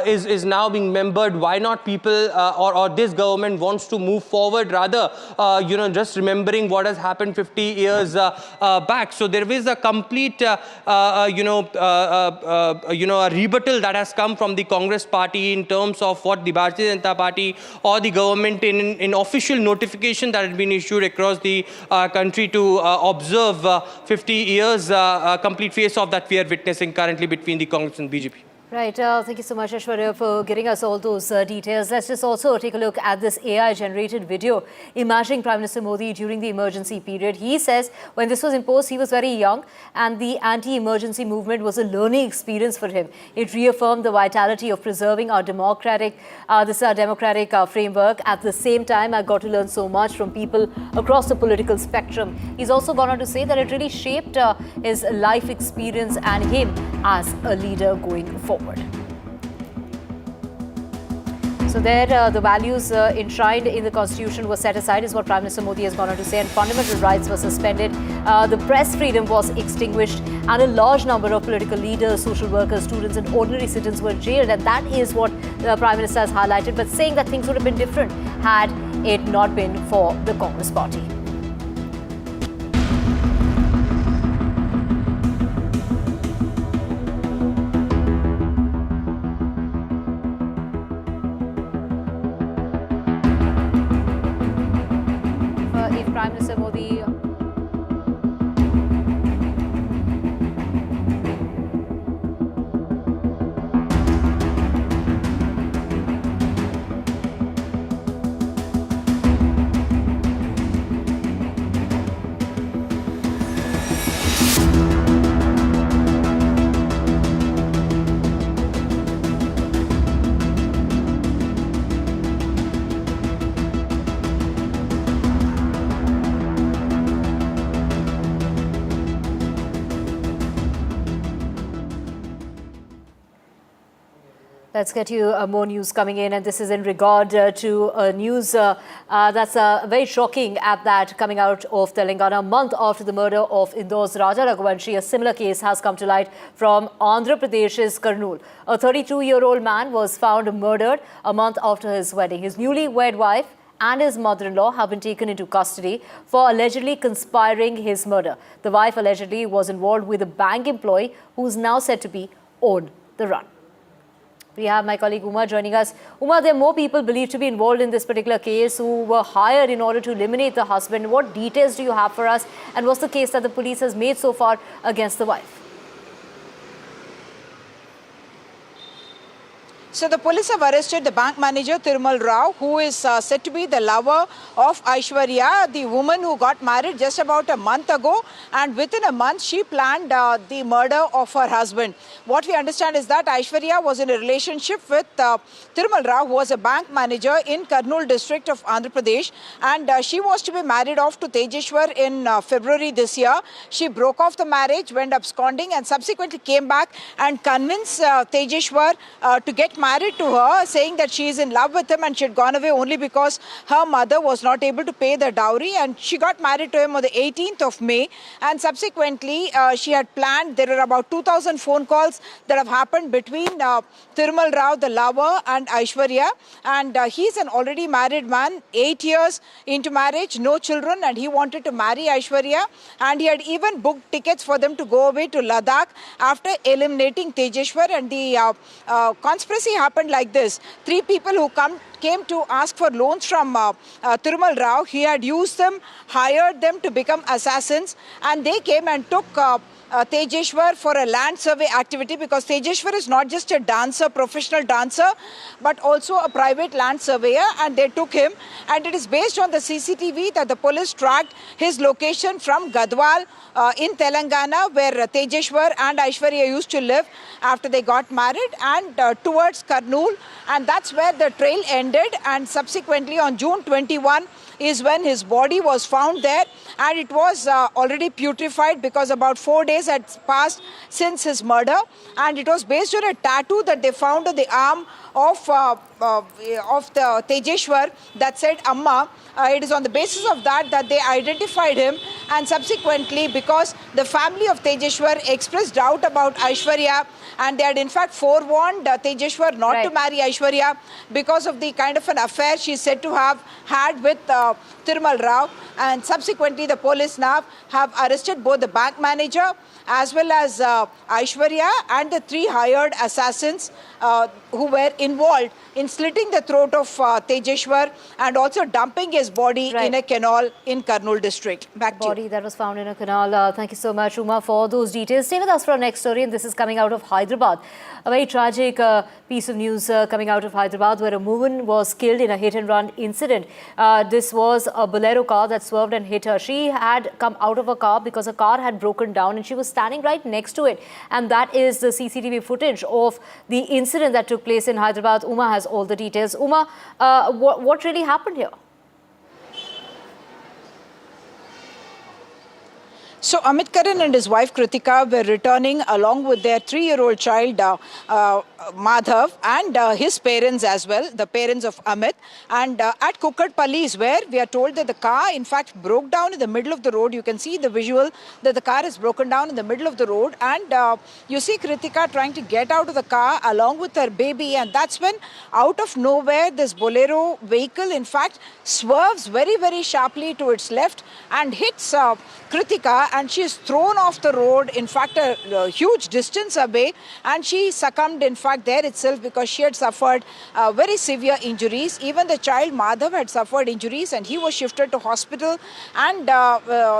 Speaker 11: is now being remembered. Why not people or this government wants to move forward, rather just remembering what has happened 50 years back. So there is a complete a rebuttal that has come from the Congress party in terms of what the Bharatiya Janata Party or the government in official notification that had been issued across the country to observe 50 years complete face-off that we are witnessing currently between the Congress and BJP.
Speaker 27: Right. Thank you so much, Aishwarya, for giving us all those details. Let's just also take a look at this AI-generated video imagining Prime Minister Modi during the emergency period. He says when this was imposed, he was very young, and the anti-emergency movement was a learning experience for him. It reaffirmed the vitality of preserving our democratic framework. At the same time, I got to learn so much from people across the political spectrum. He's also gone on to say that it really shaped his life experience and him as a leader going forward. So there, the values enshrined in the Constitution were set aside, is what Prime Minister Modi has gone on to say, and fundamental rights were suspended. The press freedom was extinguished, and a large number of political leaders, social workers, students, and ordinary citizens were jailed. And that is what the Prime Minister has highlighted, but saying that things would have been different had it not been for the Congress party. Let's get you more news coming in, and this is in regard to news that's very shocking at that coming out of Telangana a month after the murder of Indore's Raja Raghuvanshi. A similar case has come to light from Andhra Pradesh's Kurnool. A 32-year-old man was found murdered a month after his wedding. His newly-wed wife and his mother-in-law have been taken into custody for allegedly conspiring his murder. The wife allegedly was involved with a bank employee who is now said to be on the run. We have my colleague Uma joining us. Uma, there are more people believed to be involved in this particular case who were hired in order to eliminate the husband. What details do you have for us, and what's the case that the police has made so far against the wife?
Speaker 14: So the police have arrested the bank manager Thirumal Rao, who is said to be the lover of Aishwarya, the woman who got married just about a month ago, and within a month she planned the murder of her husband. What we understand is that Aishwarya was in a relationship with Thirumal Rao, who was a bank manager in Kurnool district of Andhra Pradesh, and she was to be married off to Tejeshwar in February this year. She broke off the marriage, went absconding, and subsequently came back and convinced Tejeshwar to get married to her, saying that she is in love with him and she had gone away only because her mother was not able to pay the dowry, and she got married to him on the 18th of May, and subsequently she had planned. There are about 2,000 phone calls that have happened between Thirumal Rao, the lover, and Aishwarya, and he's an already married man, 8 years into marriage, no children, and he wanted to marry Aishwarya, and he had even booked tickets for them to go away to Ladakh after eliminating Tejeshwar. And the conspiracy happened like this. 3 people who came to ask for loans from Thirumal Rao. He had used them, hired them to become assassins, and they came and took Tejeshwar for a land survey activity, because Tejeshwar is not just a dancer, professional dancer, but also a private land surveyor, and they took him. And it is based on the CCTV that the police tracked his location from Gadwal in Telangana, where Tejeshwar and Aishwarya used to live after they got married, and towards Kurnool, and that's where the trail ended. And subsequently on June 21 is when his body was found there, and it was already putrefied because about 4 days had passed since his murder, and it was based on a tattoo that they found on the arm of the Tejeshwar that said Amma. It is on the basis of that they identified him, and subsequently, because the family of Tejeshwar expressed doubt about Aishwarya, and they had in fact forewarned Tejeshwar not to marry Aishwarya because of the kind of an affair she is said to have had with Thirumal Rao, and subsequently the police now have arrested both the bank manager as well as Aishwarya and the 3 hired assassins who were involved in slitting the throat of Tejeshwar and also dumping his body in a canal in Kurnool district. Back to you.
Speaker 27: Body that was found in a canal. Thank you so much, Uma, for those details. Stay with us for our next story, and this is coming out of Hyderabad. A very tragic piece of news coming out of Hyderabad, where a woman was killed in a hit-and-run incident. This was a Bolero car that swerved and hit her. She had come out of a car because a car had broken down, and she was standing right next to it. And that is the CCTV footage of the incident that took place in Hyderabad. Uma has all the details. Uma, what really happened here?
Speaker 14: So Amit Karan and his wife Kritika were returning along with their 3-year-old child Madhav and his parents as well, the parents of Amit, and at Kukatpalli is where we are told that the car in fact broke down in the middle of the road. You can see the visual that the car is broken down in the middle of the road, and you see Kritika trying to get out of the car along with her baby, and that's when out of nowhere this Bolero vehicle in fact swerves very, very sharply to its left and hits Kritika, and she is thrown off the road, in fact a huge distance away, and she succumbed in fact there itself because she had suffered very severe injuries. Even the child Madhav had suffered injuries, and he was shifted to hospital, and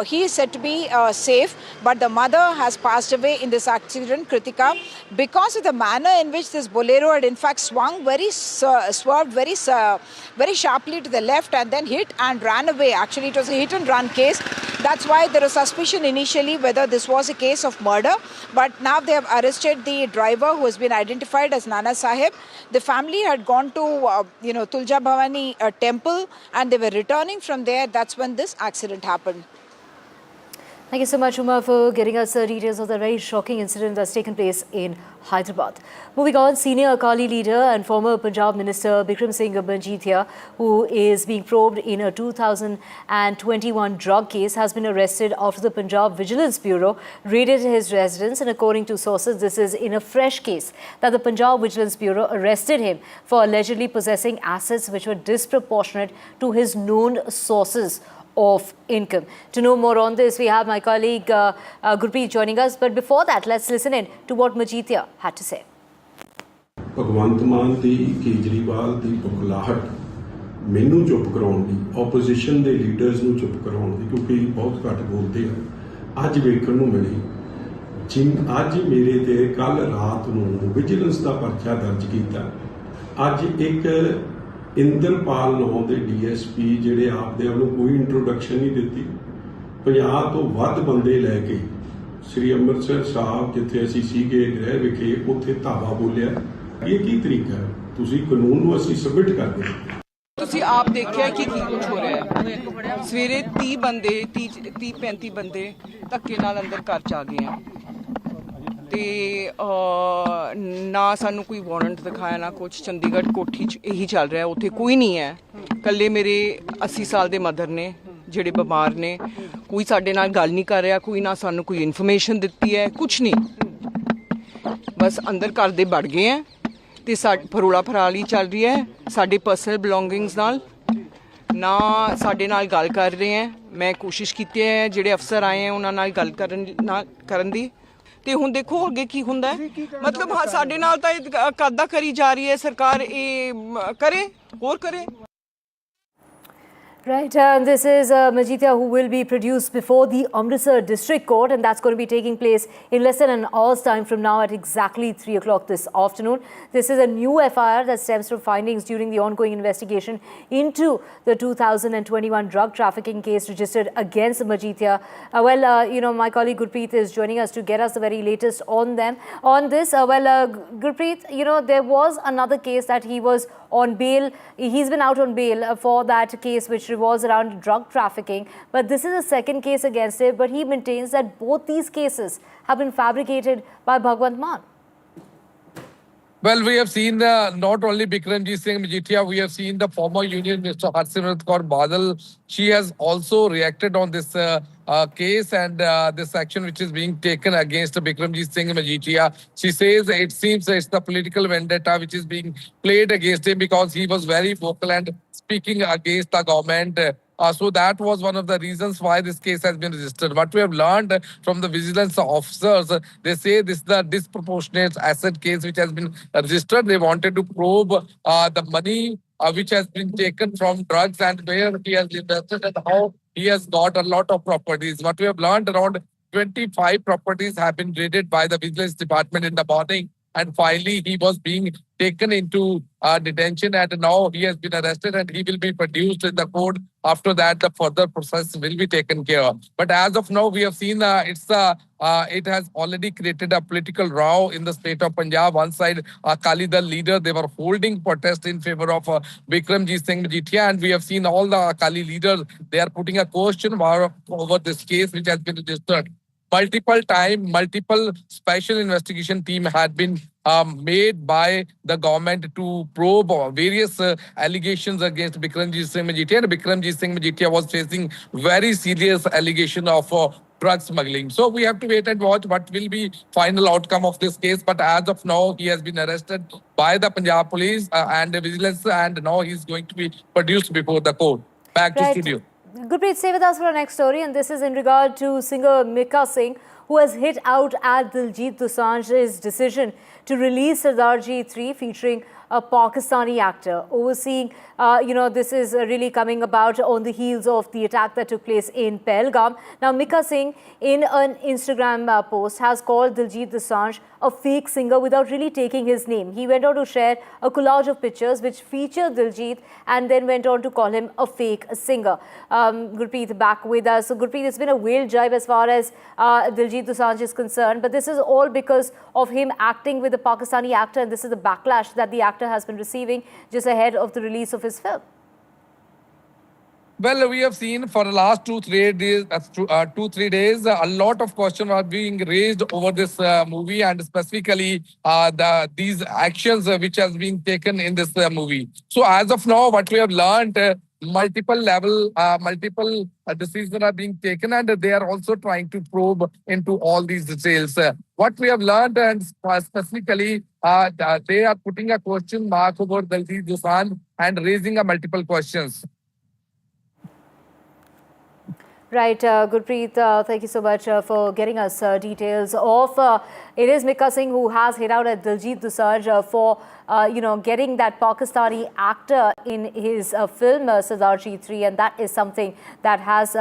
Speaker 14: he is said to be safe, but the mother has passed away in this accident, Kritika, because of the manner in which this Bolero had in fact swung swerved very sharply to the left and then hit and ran away. Actually, it was a hit and run case. That's why there was suspicion initially whether this was a case of murder, but now they have arrested the driver, who has been identified as Nana Sahib. The family had gone to Tulja Bhavani temple, and they were returning from there. That's when this accident happened.
Speaker 27: Thank you so much, Uma, for getting us the details of the very shocking incident that's taken place in Hyderabad. Moving on, senior Akali leader and former Punjab Minister Bikram Singh Manjithia, who is being probed in a 2021 drug case, has been arrested after the Punjab Vigilance Bureau raided his residence. And according to sources, this is in a fresh case that the Punjab Vigilance Bureau arrested him for allegedly possessing assets which were disproportionate to his known sources of income. To know more on this, we have my colleague Gurpreet joining us. But before that, let's listen in to what Manjithia had to say.
Speaker 26: Bhagwant Mann ਦੀ ਕੇਜਰੀਵਾਲ ਦੀ ਬੁਖਲਾਹਟ ਮੈਨੂੰ ਚੁੱਪ ਕਰਾਉਣ ਦੀ opposition ਦੇ leaders ਨੂੰ ਚੁੱਪ ਕਰਾਉਣ ਦੀ ਕਿਉਂਕਿ ਬਹੁਤ ਘੱਟ ਬੋਲਦੇ ਆ ਅੱਜ ਵੇਖਣ ਨੂੰ ਮਿਲੀ ਅੱਜ ਮੇਰੇ ਤੇ ਕੱਲ ਰਾਤ ਨੂੰ ਵਿਜੀਲੈਂਸ ਦਾ ਪਰਚਾ ਦਰਜ ਕੀਤਾ ਅੱਜ ਇੱਕ ਇੰਦਰਪਾਲ ਨਾਂ ਦੇ ਡੀਐਸਪੀ ਜਿਹੜੇ ਆਪਦੇ ਆਪ ਨੂੰ ਕੋਈ ਇੰਟਰੋਡਕਸ਼ਨ ਨਹੀਂ ਦਿੱਤੀ 50 ਤੋਂ ਵੱਧ ਬੰਦੇ ਲੈ ਕੇ ਸ੍ਰੀ ਅੰਮ੍ਰਿਤਸਰ ਸਾਹਿਬ ਜਿੱਥੇ ਅਸੀਂ ਸੀਗੇ ਗ੍ਰਹਿ ਵਿਖੇ ਉੱਥੇ ਧਾਵਾ ਬੋਲਿਆ ਇਹ ਕੀ ਤਰੀਕਾ ਹੈ ਤੁਸੀਂ ਕਾਨੂੰਨ ਨੂੰ ਅਸੀਂ ਸਬਮਿਟ ਕਰਦੇ
Speaker 13: ਤੁਸੀਂ ਆਪ ਦੇਖਿਆ ਕਿ ਕੀ ਕੁਝ ਹੋ ਰਿਹਾ ਹੈ ਸਵੇਰੇ 30 ਬੰਦੇ 35 ਬੰਦੇ ਧੱਕੇ ਨਾਲ ਅੰਦਰ ਘਰ ਚ ਆ ਗਏ ਆ ਤੇ ਨਾ ਸਾਨੂੰ ਕੋਈ ਵਾਰੰਟ ਦਿਖਾਇਆ ਨਾ ਕੁਝ ਚੰਡੀਗੜ੍ਹ ਕੋਠੀ 'ਚ ਇਹੀ ਚੱਲ ਰਿਹਾ ਉੱਥੇ ਕੋਈ ਨਹੀਂ ਹੈ ਇਕੱਲੇ ਮੇਰੇ 80 ਸਾਲ ਦੇ ਮਦਰ ਨੇ ਜਿਹੜੇ ਬਿਮਾਰ ਨੇ ਕੋਈ ਸਾਡੇ ਨਾਲ ਗੱਲ ਨਹੀਂ ਕਰ ਰਿਹਾ ਕੋਈ ਨਾ ਸਾਨੂੰ ਕੋਈ ਇਨਫੋਰਮੇਸ਼ਨ ਦਿੱਤੀ ਹੈ ਕੁਝ ਨਹੀਂ ਬਸ ਅੰਦਰ ਘਰ ਦੇ ਵੜ ਗਏ ਹੈ ਤੇ ਫਰੋਲਾ ਫਰਾਲੀ ਚੱਲ ਰਹੀ ਹੈ ਸਾਡੇ ਪਰਸਨਲ ਬਿਲੋਂਗਿੰਗਸ ਨਾਲ ਨਾ ਸਾਡੇ ਨਾਲ ਗੱਲ ਕਰ ਰਹੇ ਹੈ ਮੈਂ ਕੋਸ਼ਿਸ਼ ਕੀਤੀ ਹੈ ਜਿਹੜੇ ਅਫਸਰ ਆਏ ਹੈ ਉਹਨਾਂ ਨਾਲ ਗੱਲ ਕਰਨ ਦੀ ਤੇ ਹੁਣ ਦੇਖੋ ਅੱਗੇ ਕੀ ਹੁੰਦਾ ਮਤਲਬ ਸਾਡੇ ਨਾਲ ਤਾਂ ਇਹ ਕਾਦਾ ਕਰੀ ਜਾ ਰਹੀ ਹੈ ਸਰਕਾਰ ਇਹ ਕਰੇ ਹੋਰ ਕਰੇ
Speaker 27: Right, and this is Manjithia, who will be produced before the Amritsar District Court, and that's going to be taking place in less than an hour's time from now at exactly 3 o'clock this afternoon. This is a new FIR that stems from findings during the ongoing investigation into the 2021 drug trafficking case registered against Manjithia. My colleague Gurpreet is joining us to get us the very latest on this. Gurpreet, there was another case that he was on bail. He's been out on bail for that case which revolves around drug trafficking, but this is a second case against him, but he maintains that both these cases have been fabricated by Bhagwant Mann.
Speaker 15: Well, we have seen not only Bikramjit Singh Manjithia, we have seen the former Union Minister Harsimrat Kaur Badal. She has also reacted on this case and this action which is being taken against Bikramjit Singh Manjithia. She says it seems it's the political vendetta which is being played against him because he was very vocal and speaking against the government. So that was one of the reasons why this case has been registered. What we have learned from the vigilance officers, they say this is the disproportionate asset case which has been registered. They wanted to probe the money which has been taken from drugs and where he has invested and how he has got a lot of properties. What we have learned, around 25 properties have been raided by the vigilance department in the morning. And finally, he was being taken into detention and now he has been arrested and he will be produced in the court. After that, the further process will be taken care of. But as of now, we have seen it has already created a political row in the state of Punjab. One side, Akali Dal leader, they were holding protest in favor of Bikramjit Singh Manjithia, and we have seen all the Akali leaders, they are putting a question over this case which has been registered. Multiple special investigation team had been made by the government to probe various allegations against Bikramjit Singh Manjithia. And Bikramjit Singh Manjithia was facing very serious allegation of drug smuggling. So we have to wait and watch what will be final outcome of this case. But as of now, he has been arrested by the Punjab Police and the Vigilance, and now he is going to be produced before the court. Back to studio.
Speaker 27: Gurpreet, stay with us for our next story, and this is in regard to singer Mika Singh, who has hit out at Diljit Dosanjh's decision to release Sardarji 3 featuring a Pakistani actor. Overseeing, this is really coming about on the heels of the attack that took place in Pahalgam. Now, Mika Singh, in an Instagram post, has called Diljit Dosanjh a fake singer without really taking his name. He went on to share a collage of pictures which featured Diljit and then went on to call him a fake singer. Gurpreet back with us. So, Gurpreet, it's been a whale jibe as far as Diljit Dosanjh is concerned, but this is all because of him acting with a Pakistani actor, and this is the backlash that the actor has been receiving just ahead of the release of his film.
Speaker 15: Well, we have seen for the last 2-3 days, a lot of questions are being raised over this movie, and specifically these actions which has been taken in this movie. So as of now, what we have learned, multiple decisions are being taken, and they are also trying to probe into all these details. What we have learned, and specifically, they are putting a question mark over Diljit Dosanjh and raising multiple questions.
Speaker 27: Right, Gurpreet, thank you so much for getting us details of. It is Mika Singh who has hit out at Diljit Dosanjh for, getting that Pakistani actor in his film Sardaji 3, and that is something that has,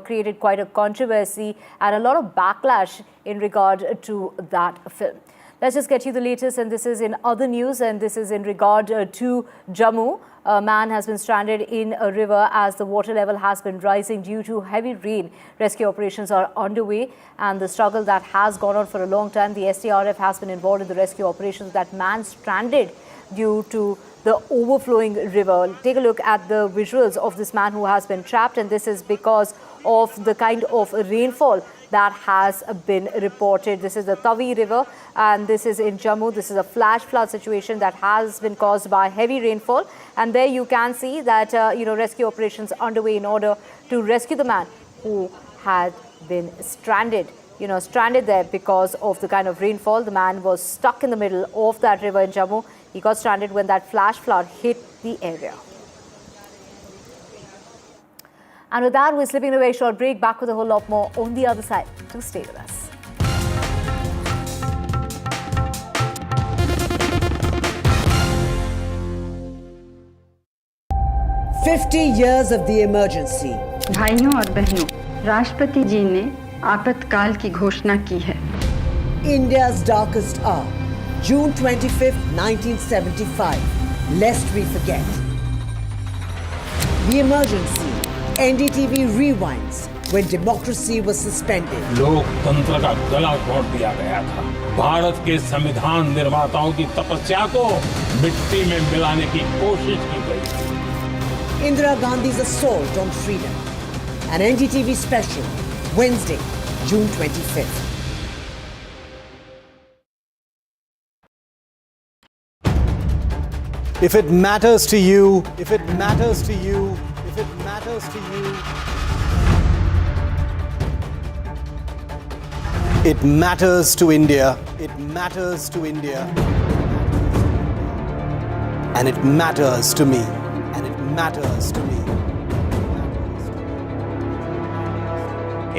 Speaker 27: created quite a controversy and a lot of backlash in regard to that film. Let's just get you the latest, and this is in other news, and this is in regard to Jammu. A man has been stranded in a river as the water level has been rising due to heavy rain. Rescue operations are underway, and the struggle that has gone on for a long time. The SDRF has been involved in the rescue operations. That man stranded due to the overflowing river. Take a look at the visuals of this man who has been trapped, and this is because of the kind of rainfall that has been reported. This is the Tavi River, and this is in Jammu. This is a flash flood situation that has been caused by heavy rainfall, and there you can see that rescue operations underway in order to rescue the man who had been stranded there because of the kind of rainfall. The man was stuck in the middle of that river in Jammu. He got stranded when that flash flood hit the area. And with that, we're slipping a very short break. Back with a whole lot more on the other side. Do stay with us.
Speaker 5: "50 years of the emergency."
Speaker 7: भाइयों और बहनों, राष्ट्रपति जी ने आपातकाल की घोषणा की है.
Speaker 5: India's darkest hour, June 25th, 1975. Lest we forget. The emergency. NDTV rewinds when democracy was suspended.
Speaker 8: लोकतंत्र का गला घोट दिया गया था. भारत के संविधान निर्माताओं की तपस्या को मिट्टी में मिलाने की कोशिश की गई.
Speaker 5: Indira Gandhi's assault on freedom. An NDTV special, Wednesday, June 25th.
Speaker 10: If it matters to you, if it matters to you, if it matters to you, it matters to India, it matters to India, and it matters to me, and it matters to me.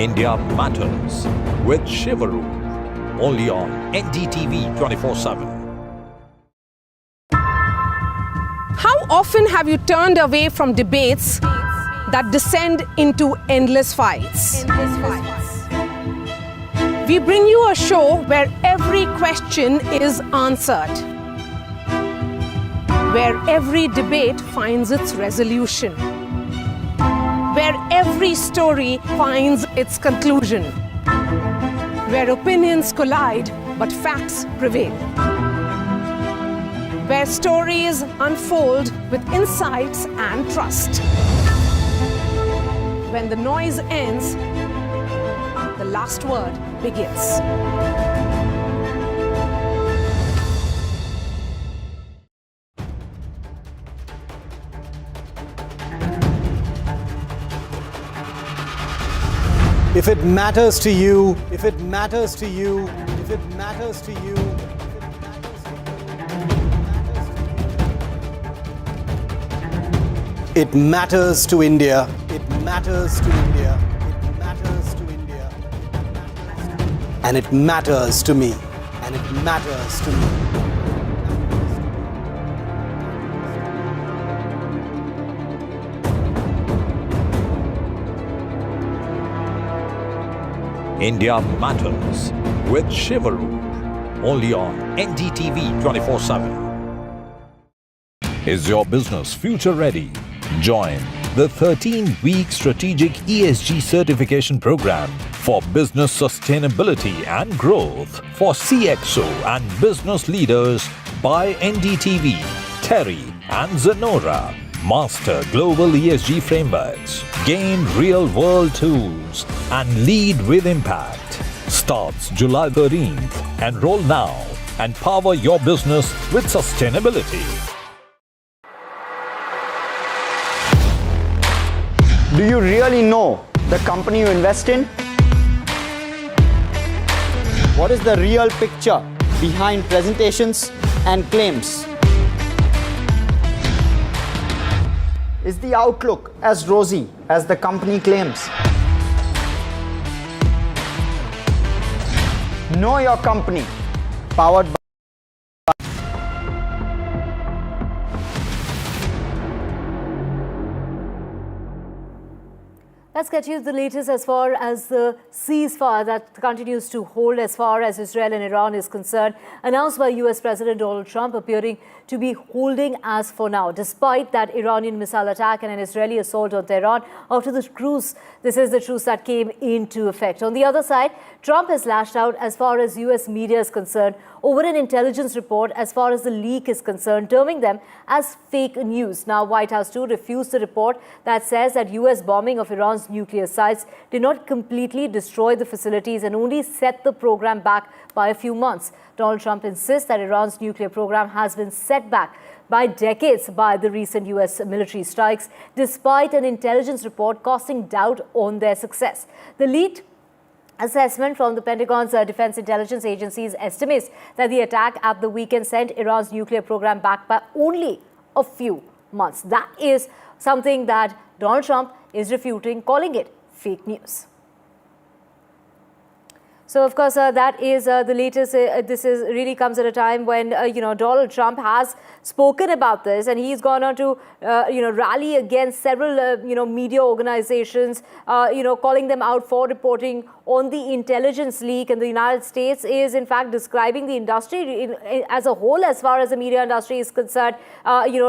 Speaker 3: India Matters with Shivaru, only on NDTV 24/7.
Speaker 16: How often have you turned away from debates that descend into endless fights? We bring you a show where every question is answered, where every debate finds its resolution, where every story finds its conclusion, where opinions collide but facts prevail, where stories unfold with insights and trust. When the noise ends, the last word begins.
Speaker 10: If it matters to you, if it matters to you, if it matters to you, it matters to India, it matters to India, it matters to India, and it matters to me, and it matters to me.
Speaker 3: India Matters with Shivaru, only on NDTV 24/7. Is your business future ready? Join the 13-week strategic ESG certification program for business sustainability and growth for CXO and business leaders by NDTV, Terry and Zenora. Master global ESG frameworks, gain real-world tools, and lead with impact. Starts July 13th. Enroll now and power your business with sustainability.
Speaker 1: Do you really know the company you invest in? What is the real picture behind presentations and claims? Is the outlook as rosy as the company claims? Know your company, powered by
Speaker 17: Let's get you the latest as far as the ceasefire that continues to hold as far as Israel and Iran is concerned, announced by US President Donald Trump, appearing to be holding as for now, despite that Iranian missile attack and an Israeli assault on Tehran after the truce. This is the truce that came into effect. On the other side, Trump has lashed out as far as US media is concerned over an intelligence report as far as the leak is concerned, terming them as fake news. Now, White House too refused the report that says that US bombing of Iran's nuclear sites did not completely destroy the facilities and only set the program back by a few months. Donald Trump insists that Iran's nuclear program has been set back by decades by the recent US military strikes, despite an intelligence report casting doubt on their success. The lead assessment from the Pentagon's Defense Intelligence Agency's estimates that the attack at the weekend sent Iran's nuclear program back by only a few months. That is something that Donald Trump is refuting, calling it fake news. So, of course, that is the latest. This is really comes at a time when, Donald Trump has spoken about this, and he's gone on to, rally against several, media organizations, calling them out for reporting on the intelligence leak. And the United States is, in fact, describing the industry as a whole, as far as the media industry is concerned,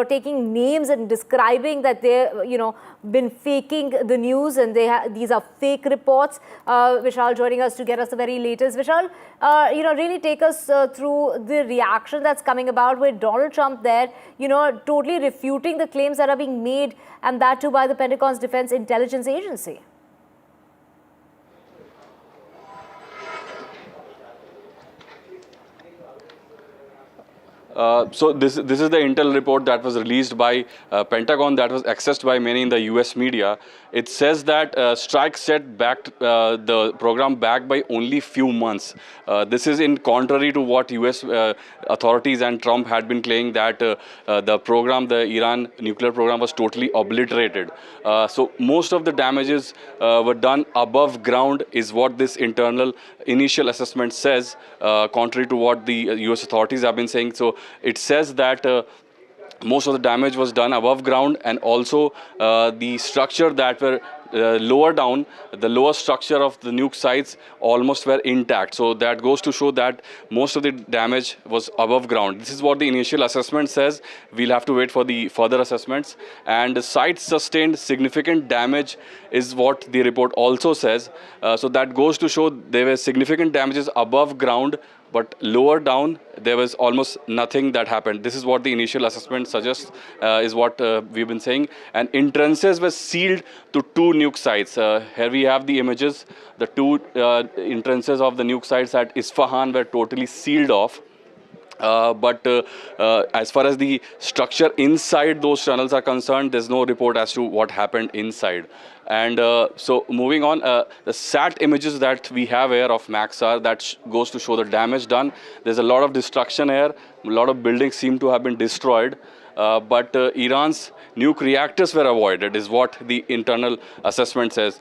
Speaker 17: taking names and describing that they've, been faking the news, and these are fake reports. Vishal joining us to get us the very latest. Vishal, really take us through the reaction that's coming about with Donald Trump there, totally refuting the claims that are being made, and that too by the Pentagon's Defense Intelligence Agency.
Speaker 18: So this is the intel report that was released by Pentagon, that was accessed by many in the US media. It says that strike set back the program back by only few months. This is in contrary to what US authorities and Trump had been claiming, that the program, the Iran nuclear program, was totally obliterated. So most of the damages were done above ground, is what this internal initial assessment says, contrary to what the US authorities have been saying. So it says that most of the damage was done above ground, and also the structure that were lower down, the lower structure of the nuke sites almost were intact. So that goes to show that most of the damage was above ground. This is what the initial assessment says. We'll have to wait for the further assessments. And the sites sustained significant damage is what the report also says. So that goes to show there were significant damages above ground, but lower down there was almost nothing that happened. This is what the initial assessment suggests, is what we've been saying. And entrances were sealed to two nuke sites. Here we have the images. The two entrances of the nuke sites at Isfahan were totally sealed off. But as far as the structure inside those tunnels are concerned, there's no report as to what happened inside. And so moving on, the SAT images that we have here of Maxar, that goes to show the damage done. There's a lot of destruction here. A lot of buildings seem to have been destroyed. But Iran's nuke reactors were avoided, is what the internal assessment says.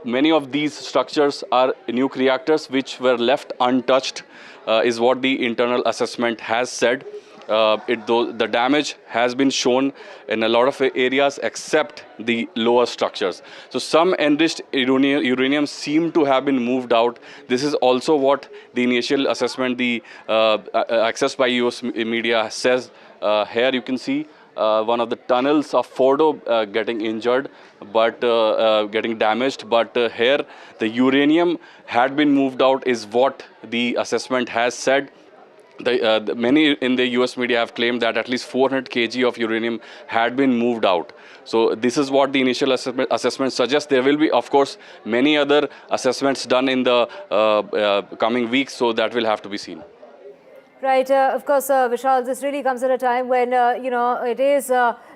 Speaker 18: Many of these structures are nuke reactors which were left untouched, is what the internal assessment has said. The damage has been shown in a lot of areas except the lower structures. So some enriched uranium seem to have been moved out. This is also what the initial assessment, the accessed by US media says. Here you can see one of the tunnels of Fordo getting injured, but getting damaged. But here the uranium had been moved out, is what the assessment has said. Many in the US media have claimed that at least 400 kg of uranium had been moved out. So this is what the initial assessment suggests. There will be, of course, many other assessments done in the coming weeks, so that will have to be seen.
Speaker 17: Right. Of course, Vishal, this really comes at a time when, it is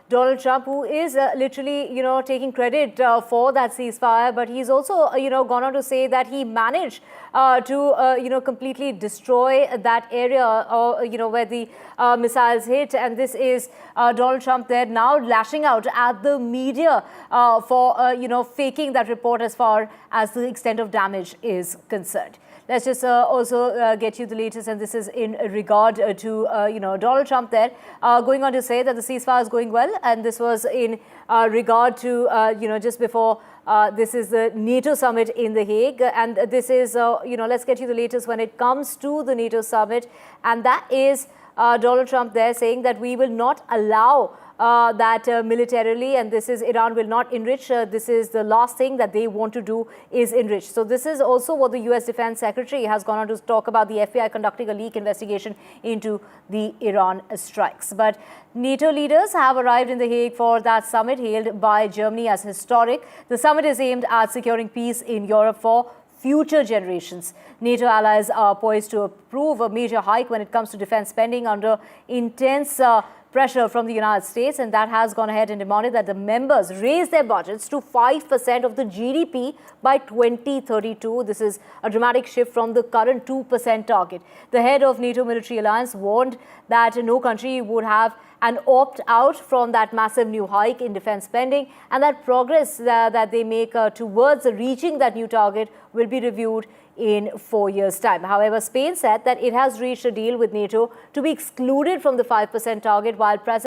Speaker 17: Donald Trump who is literally, taking credit for that ceasefire. But he's also, gone on to say that he managed to, completely destroy that area, where the missiles hit. And this is Donald Trump there now lashing out at the media for, faking that report as far as the extent of damage is concerned. Let's just also get you the latest, and this is in regard to, Donald Trump there going on to say that the ceasefire is going well, and this was in regard to, just before this is the NATO summit in The Hague, and this is, let's get you the latest when it comes to the NATO summit, and that is Donald Trump there saying that we will not allow that militarily, and this is Iran will not enrich. This is the last thing that they want to do is enrich. So this is also what the US Defense Secretary has gone on to talk about, the FBI conducting a leak investigation into the Iran strikes. But NATO leaders have arrived in The Hague for that summit hailed by Germany as historic. The summit is aimed at securing peace in Europe for future generations. NATO allies are poised to approve a major hike when it comes to defense spending under intense pressure from the United States, and that has gone ahead and demanded that the members raise their budgets to 5% of the GDP by 2032. This is a dramatic shift from the current 2% target. The head of NATO military alliance warned that no country would have an opt-out from that massive new hike in defense spending, and that progress that they make towards reaching that new target will be reviewed in 4 years' time. However, Spain said that it has reached a deal with NATO to be excluded from the 5% target, while President